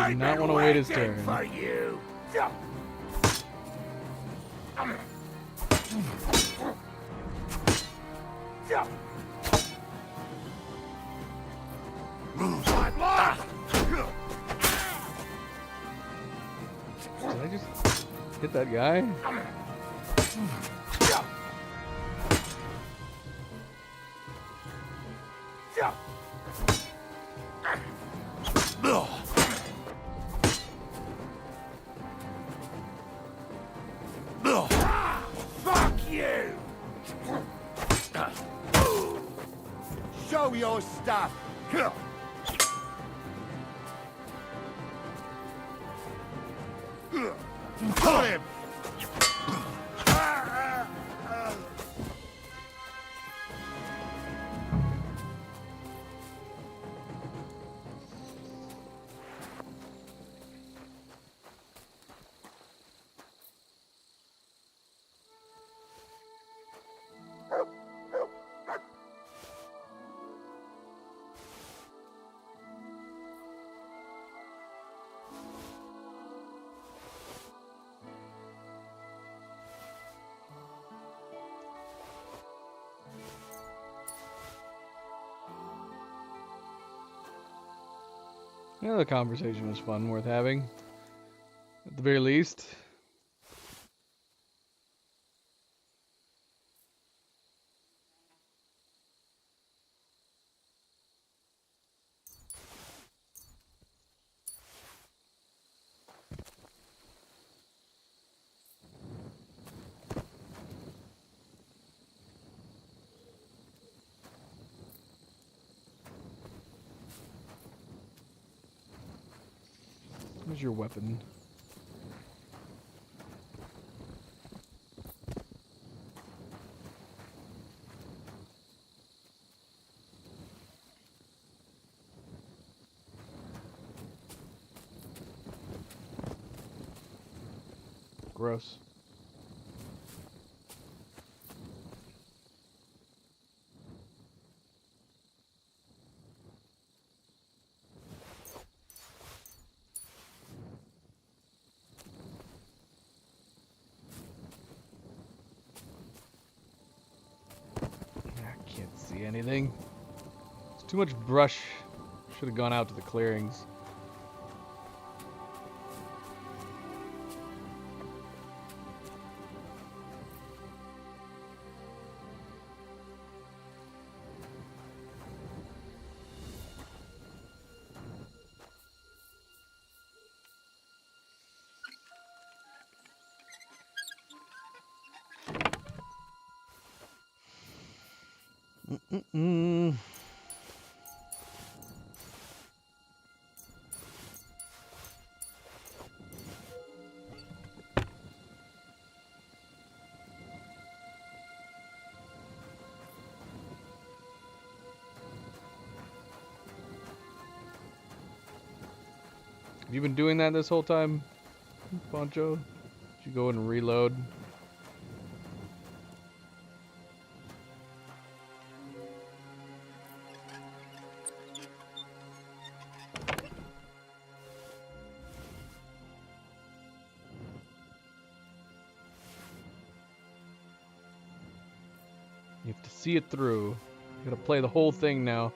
He did not want to wait his turn. For you. Did I just hit that guy? Fuck you! Show your stuff! Yeah, the conversation was fun, worth having. At the very least. Where's your weapon? Gross. Anything. It's too much brush. Should have gone out to the clearings. Have you been doing that this whole time, Poncho? Did you go and reload? You have to see it through. You gotta play the whole thing now.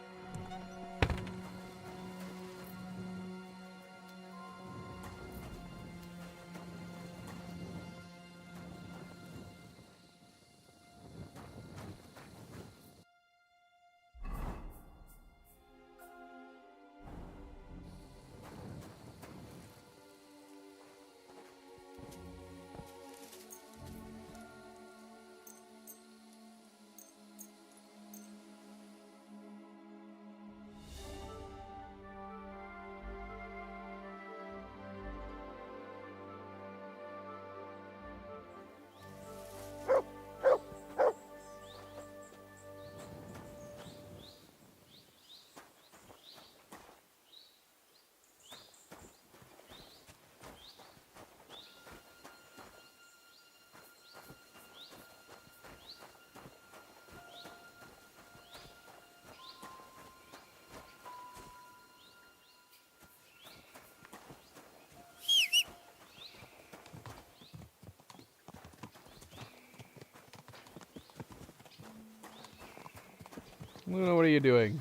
Luna, what are you doing?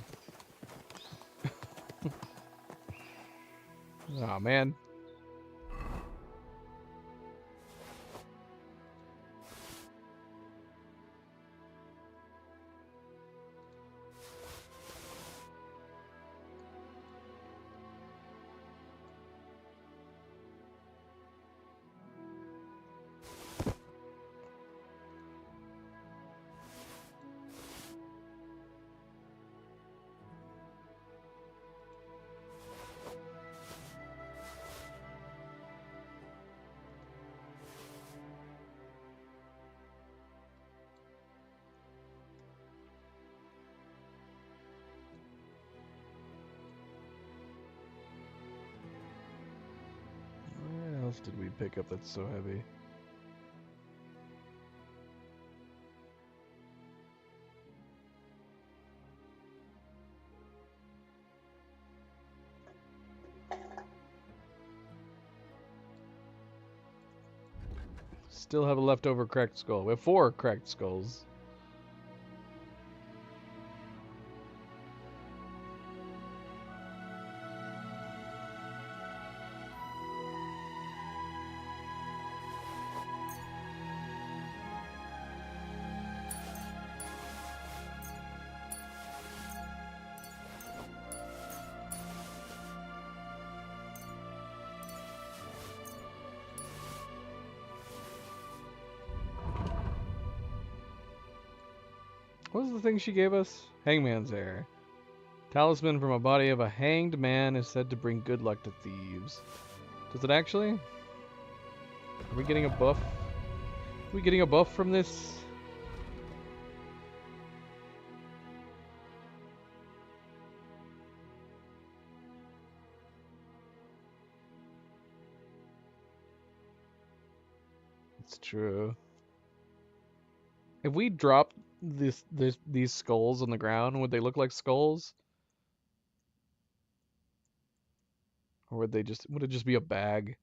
Aw, man. What else did we pick up that's so heavy? Still have a leftover cracked skull. We have 4 cracked skulls. What was the thing she gave us? Hangman's Hair. Talisman from a body of a hanged man is said to bring good luck to thieves. Does it actually? Are we getting a buff? Are we getting a buff from this? It's true. If we dropped these skulls on the ground, would they look like skulls? Or would it just be a bag?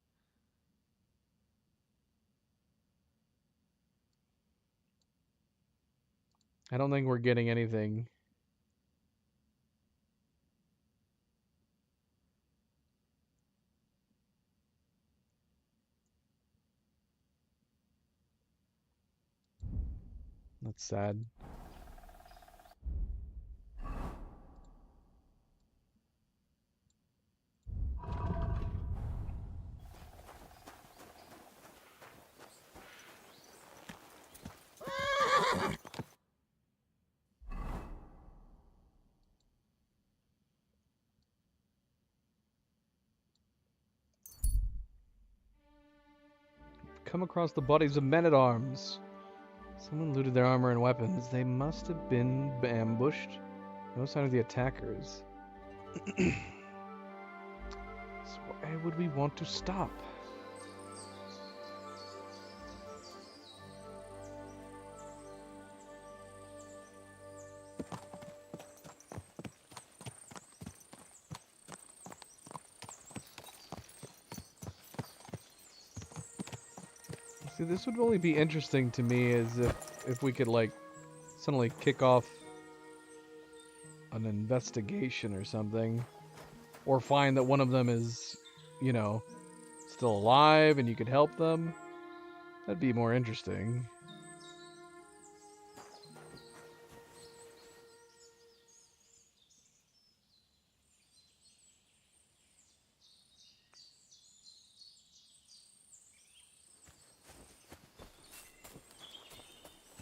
I don't think we're getting anything. That's sad. Come across the bodies of men-at-arms. Someone looted their armor and weapons. They must have been ambushed. No sign of the attackers. So why would we want to stop? See, this would only be interesting to me as if we could like suddenly kick off an investigation or something, or find that one of them is, you know, still alive and you could help them. That'd be more interesting.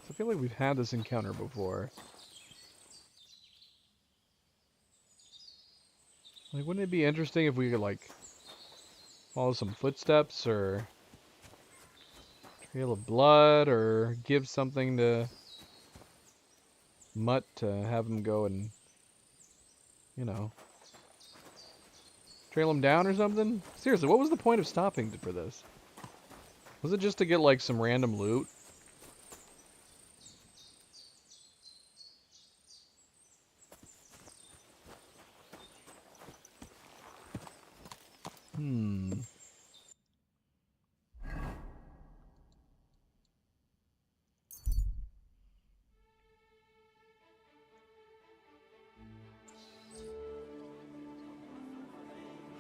I feel like we've had this encounter before. Like, wouldn't it be interesting if we could, like, follow some footsteps or trail of blood or give something to Mutt to have him go and, you know, trail him down or something? Seriously, what was the point of stopping for this? Was it just to get, like, some random loot?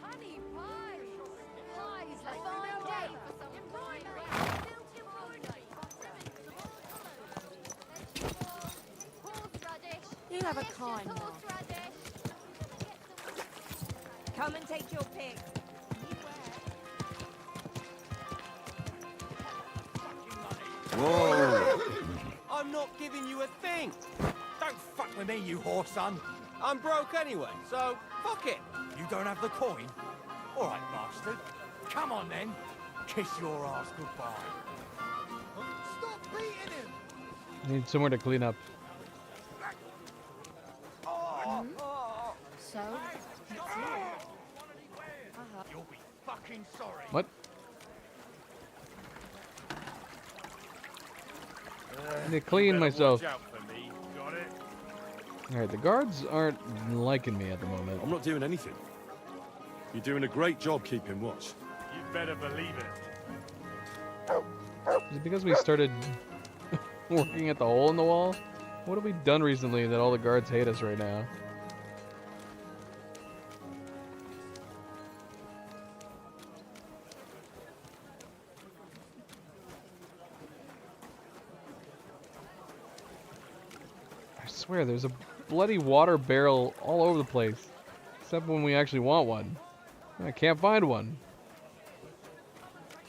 Honey pie! Pie is a fine day for some fine horseradish. You have a kind one. Come and take your pick. Whoa! I'm not giving you a thing. Don't fuck with me, you whore son. I'm broke anyway, so fuck it. You don't have the coin? All right, bastard. Come on then. Kiss your ass goodbye. Stop beating him! Need somewhere to clean up. So, that's it. You'll be fucking sorry. What? I need to clean myself. Alright, the guards aren't liking me at the moment. I'm not doing anything. You're doing a great job keeping watch. You better believe it. Is it because we started working at the hole in the wall? What have we done recently that all the guards hate us right now? I swear, there's a bloody water barrel all over the place. Except when we actually want one. I can't find one.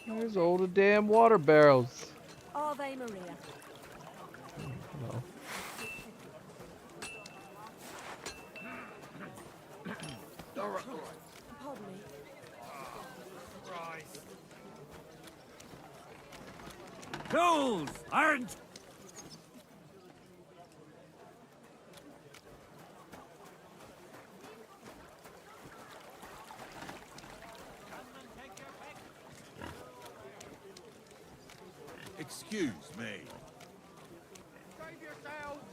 There's all the damn water barrels. Are they, Maria? No. Pardon me. Fools! Aren't... Excuse me. Save yourselves!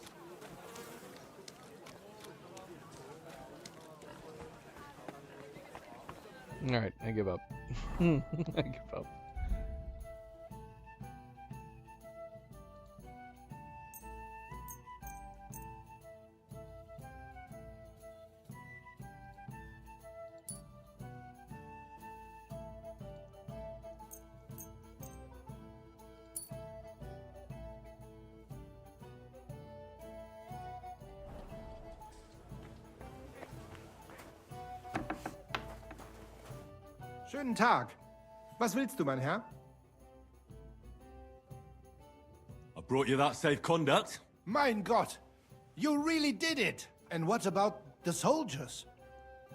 Alright, I give up. I give up. Schönen Tag. Was willst du, mein Herr? I brought you that safe conduct. Mein Gott! You really did it! And what about the soldiers?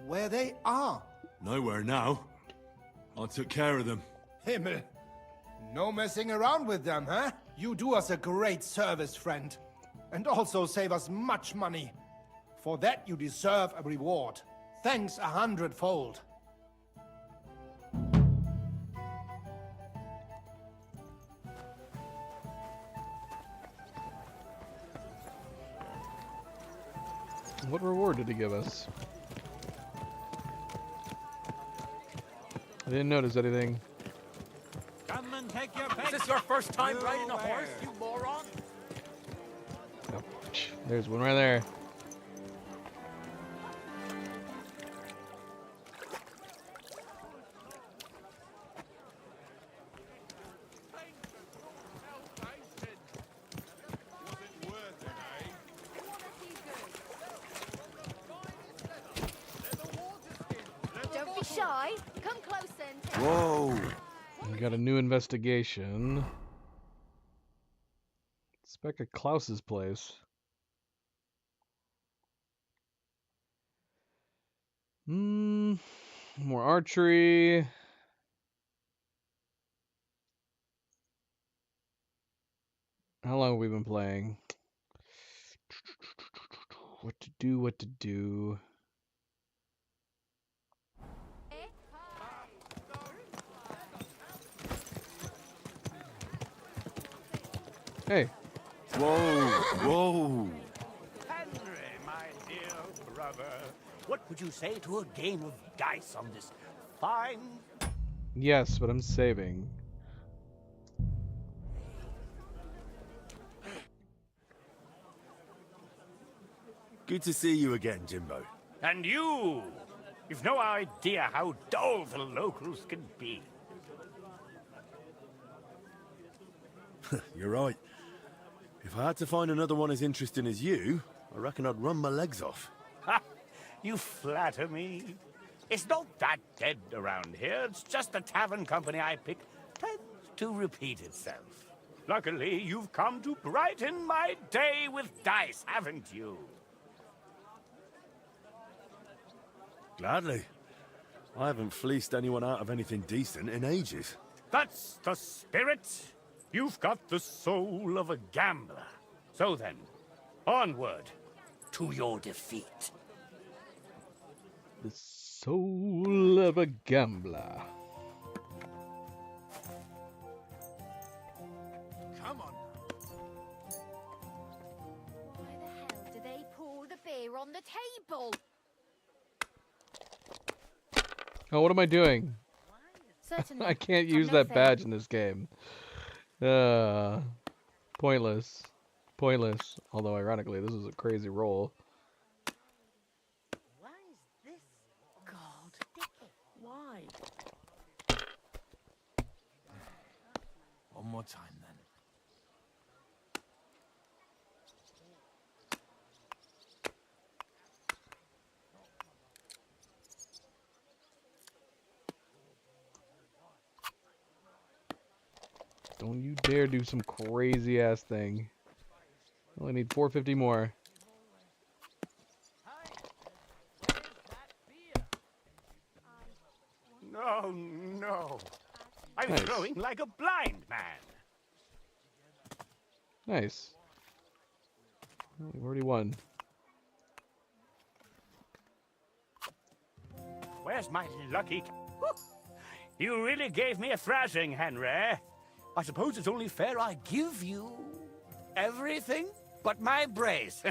Where they are? Nowhere now. I took care of them. Himmel! No messing around with them, huh? You do us a great service, friend. And also save us much money. For that you deserve a reward. Thanks 100-fold. What reward did he give us? I didn't notice anything. Come and take your pick. Is this your first time riding a horse, you moron? Oh, there's one right there. Don't be shy. Come closer and take Whoa! We got a new investigation. It's back at Klaus's place. More archery. How long have we been playing? What to do, what to do. Hey. Whoa, whoa. Henry, my dear brother, what would you say to a game of dice on this fine... Yes, but I'm saving. Good to see you again, Jimbo. And you! You've no idea how dull the locals can be. You're right. If I had to find another one as interesting as you, I reckon I'd run my legs off. Ha! You flatter me. It's not that dead around here. It's just the tavern company I pick tends to repeat itself. Luckily, you've come to brighten my day with dice, haven't you? Gladly. I haven't fleeced anyone out of anything decent in ages. That's the spirit. You've got the soul of a gambler. So then, onward to your defeat. The soul of a gambler. Come on. Why the hell do they pour the beer on the table? Oh, what am I doing? Certainly. I can't I'm use no that fairy. badge in this game. Pointless. Pointless. Although, ironically, this is a crazy roll. Why is this God? Why? One more time, then. Don't you dare do some crazy ass thing. I only need 450 more. Oh no. I'm Nice. throwing like a blind man. Nice. Well, we've already won. Where's my lucky... Whew. You really gave me a thrashing, Henry. I suppose it's only fair I give you everything but my brace.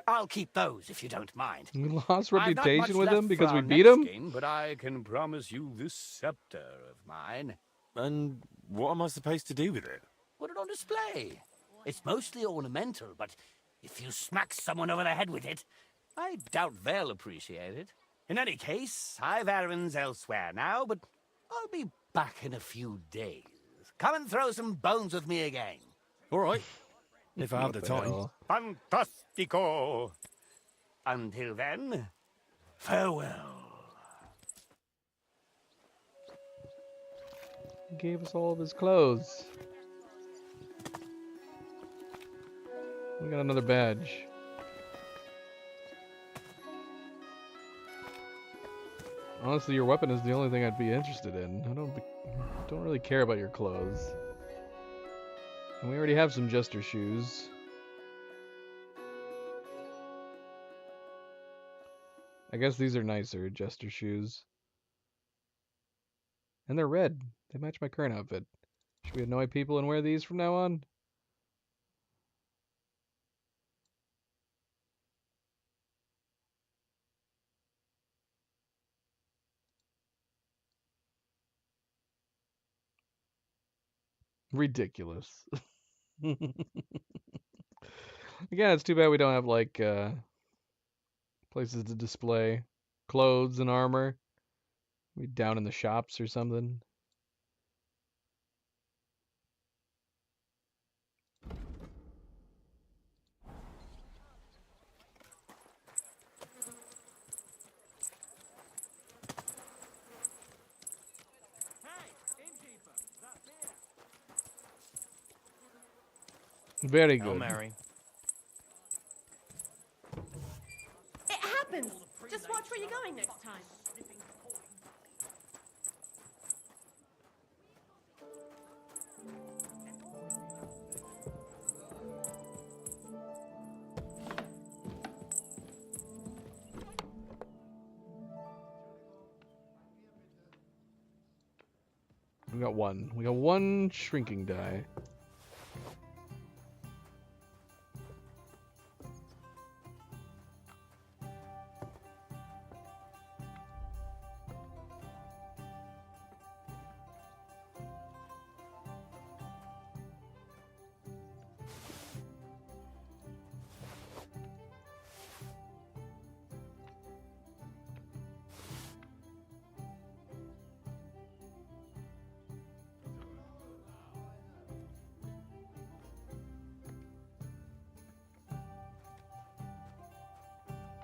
I'll keep those if you don't mind. We lost I've not much reputation with left him because for we our beat next him? game, but I can promise you this scepter of mine. And what am I supposed to do with it? Put it on display. It's mostly ornamental, but if you smack someone over the head with it, I doubt they'll appreciate it. In any case, I've errands elsewhere now, but I'll be back in a few days. Come and throw some bones with me again. All right. If I have the time. Fantastico. Until then, farewell. He gave us all of his clothes. We got another badge. Honestly, your weapon is the only thing I'd be interested in. I don't really care about your clothes. And we already have some jester shoes. I guess these are nicer, jester shoes. And they're red. They match my current outfit. Should we annoy people and wear these from now on? Ridiculous. Again, it's too bad we don't have like places to display clothes and armor. Maybe down in the shops or something. Very good. Mary. It happens. Just watch where you're going next time. We got one. We got one shrinking die.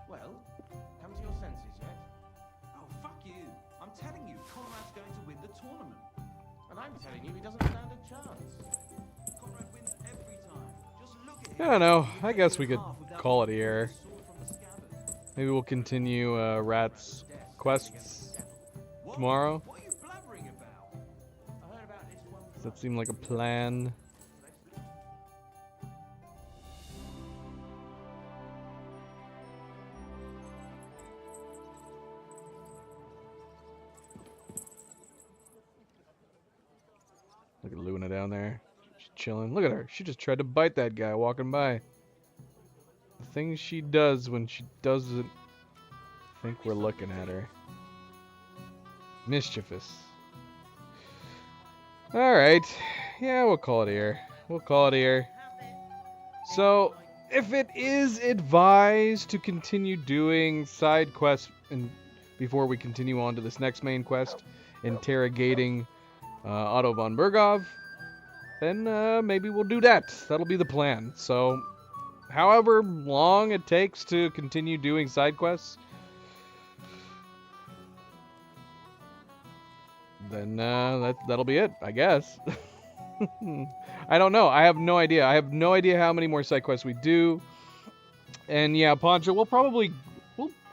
Well, come to your senses yet? Oh, fuck you. I'm telling you, Conrad's going to win the tournament. And I'm telling you, he doesn't stand a chance. Conrad wins every time. Just look at him. I don't know. I guess we could call it here. Maybe we'll continue Rat's quests tomorrow. What are you blabbering about? I heard about this one. Does that seem like a plan? Look at Luna down there. She's chilling. Look at her. She just tried to bite that guy walking by. The things she does when she doesn't think we're looking at her. Mischievous. Alright. Yeah, we'll call it here. We'll call it here. So, if it is advised to continue doing side quests and before we continue on to this next main quest, interrogating Otto von Berghoff, then maybe we'll do that. That'll be the plan. So, however long it takes to continue doing side quests, then that'll be it, I guess. I don't know. I have no idea. I have no idea how many more side quests we do. And yeah, Poncho, we'll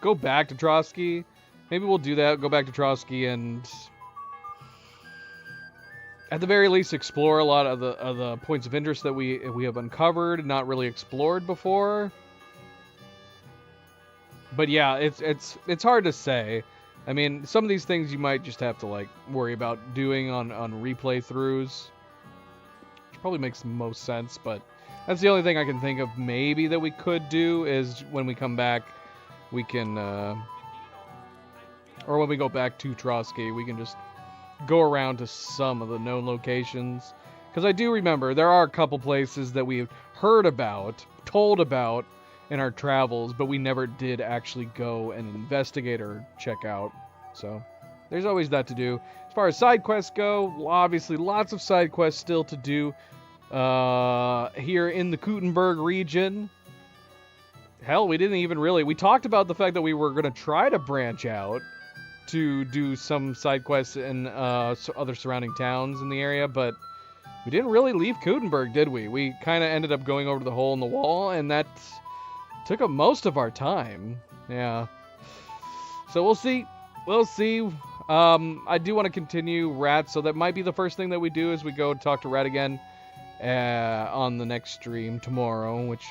go back to Trotsky. Maybe we'll do that. Go back to Trotsky and at the very least, explore a lot of the points of interest that we have uncovered, not really explored before. But yeah, it's hard to say. I mean, some of these things you might just have to like worry about doing on replay throughs, which probably makes the most sense. But that's the only thing I can think of maybe that we could do is when we come back, we can, or when we go back to Trotsky, we can just go around to some of the known locations. Because I do remember there are a couple places that we've heard about, told about in our travels, but we never did actually go and investigate or check out. So there's always that to do. As far as side quests go, obviously lots of side quests still to do here in the Kuttenberg region. Hell, we didn't even really... We talked about the fact that we were going to try to branch out to do some side quests in other surrounding towns in the area, but we didn't really leave Kuttenberg, did we? We kind of ended up going over to the hole in the wall, and that took up most of our time. Yeah. So we'll see. We'll see. I do want to continue Rat, so that might be the first thing that we do as we go talk to Rat again on the next stream tomorrow, which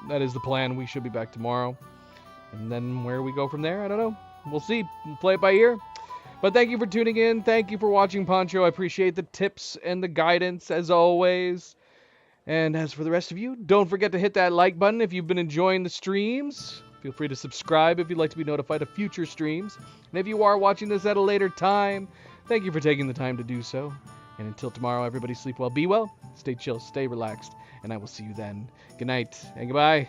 that is the plan. We should be back tomorrow. And then where we go from there, I don't know. We'll see. We'll play it by ear. But thank you for tuning in. Thank you for watching, Poncho. I appreciate the tips and the guidance, as always. And as for the rest of you, don't forget to hit that like button if you've been enjoying the streams. Feel free to subscribe if you'd like to be notified of future streams. And if you are watching this at a later time, thank you for taking the time to do so. And until tomorrow, everybody sleep well, be well, stay chill, stay relaxed, and I will see you then. Good night and goodbye.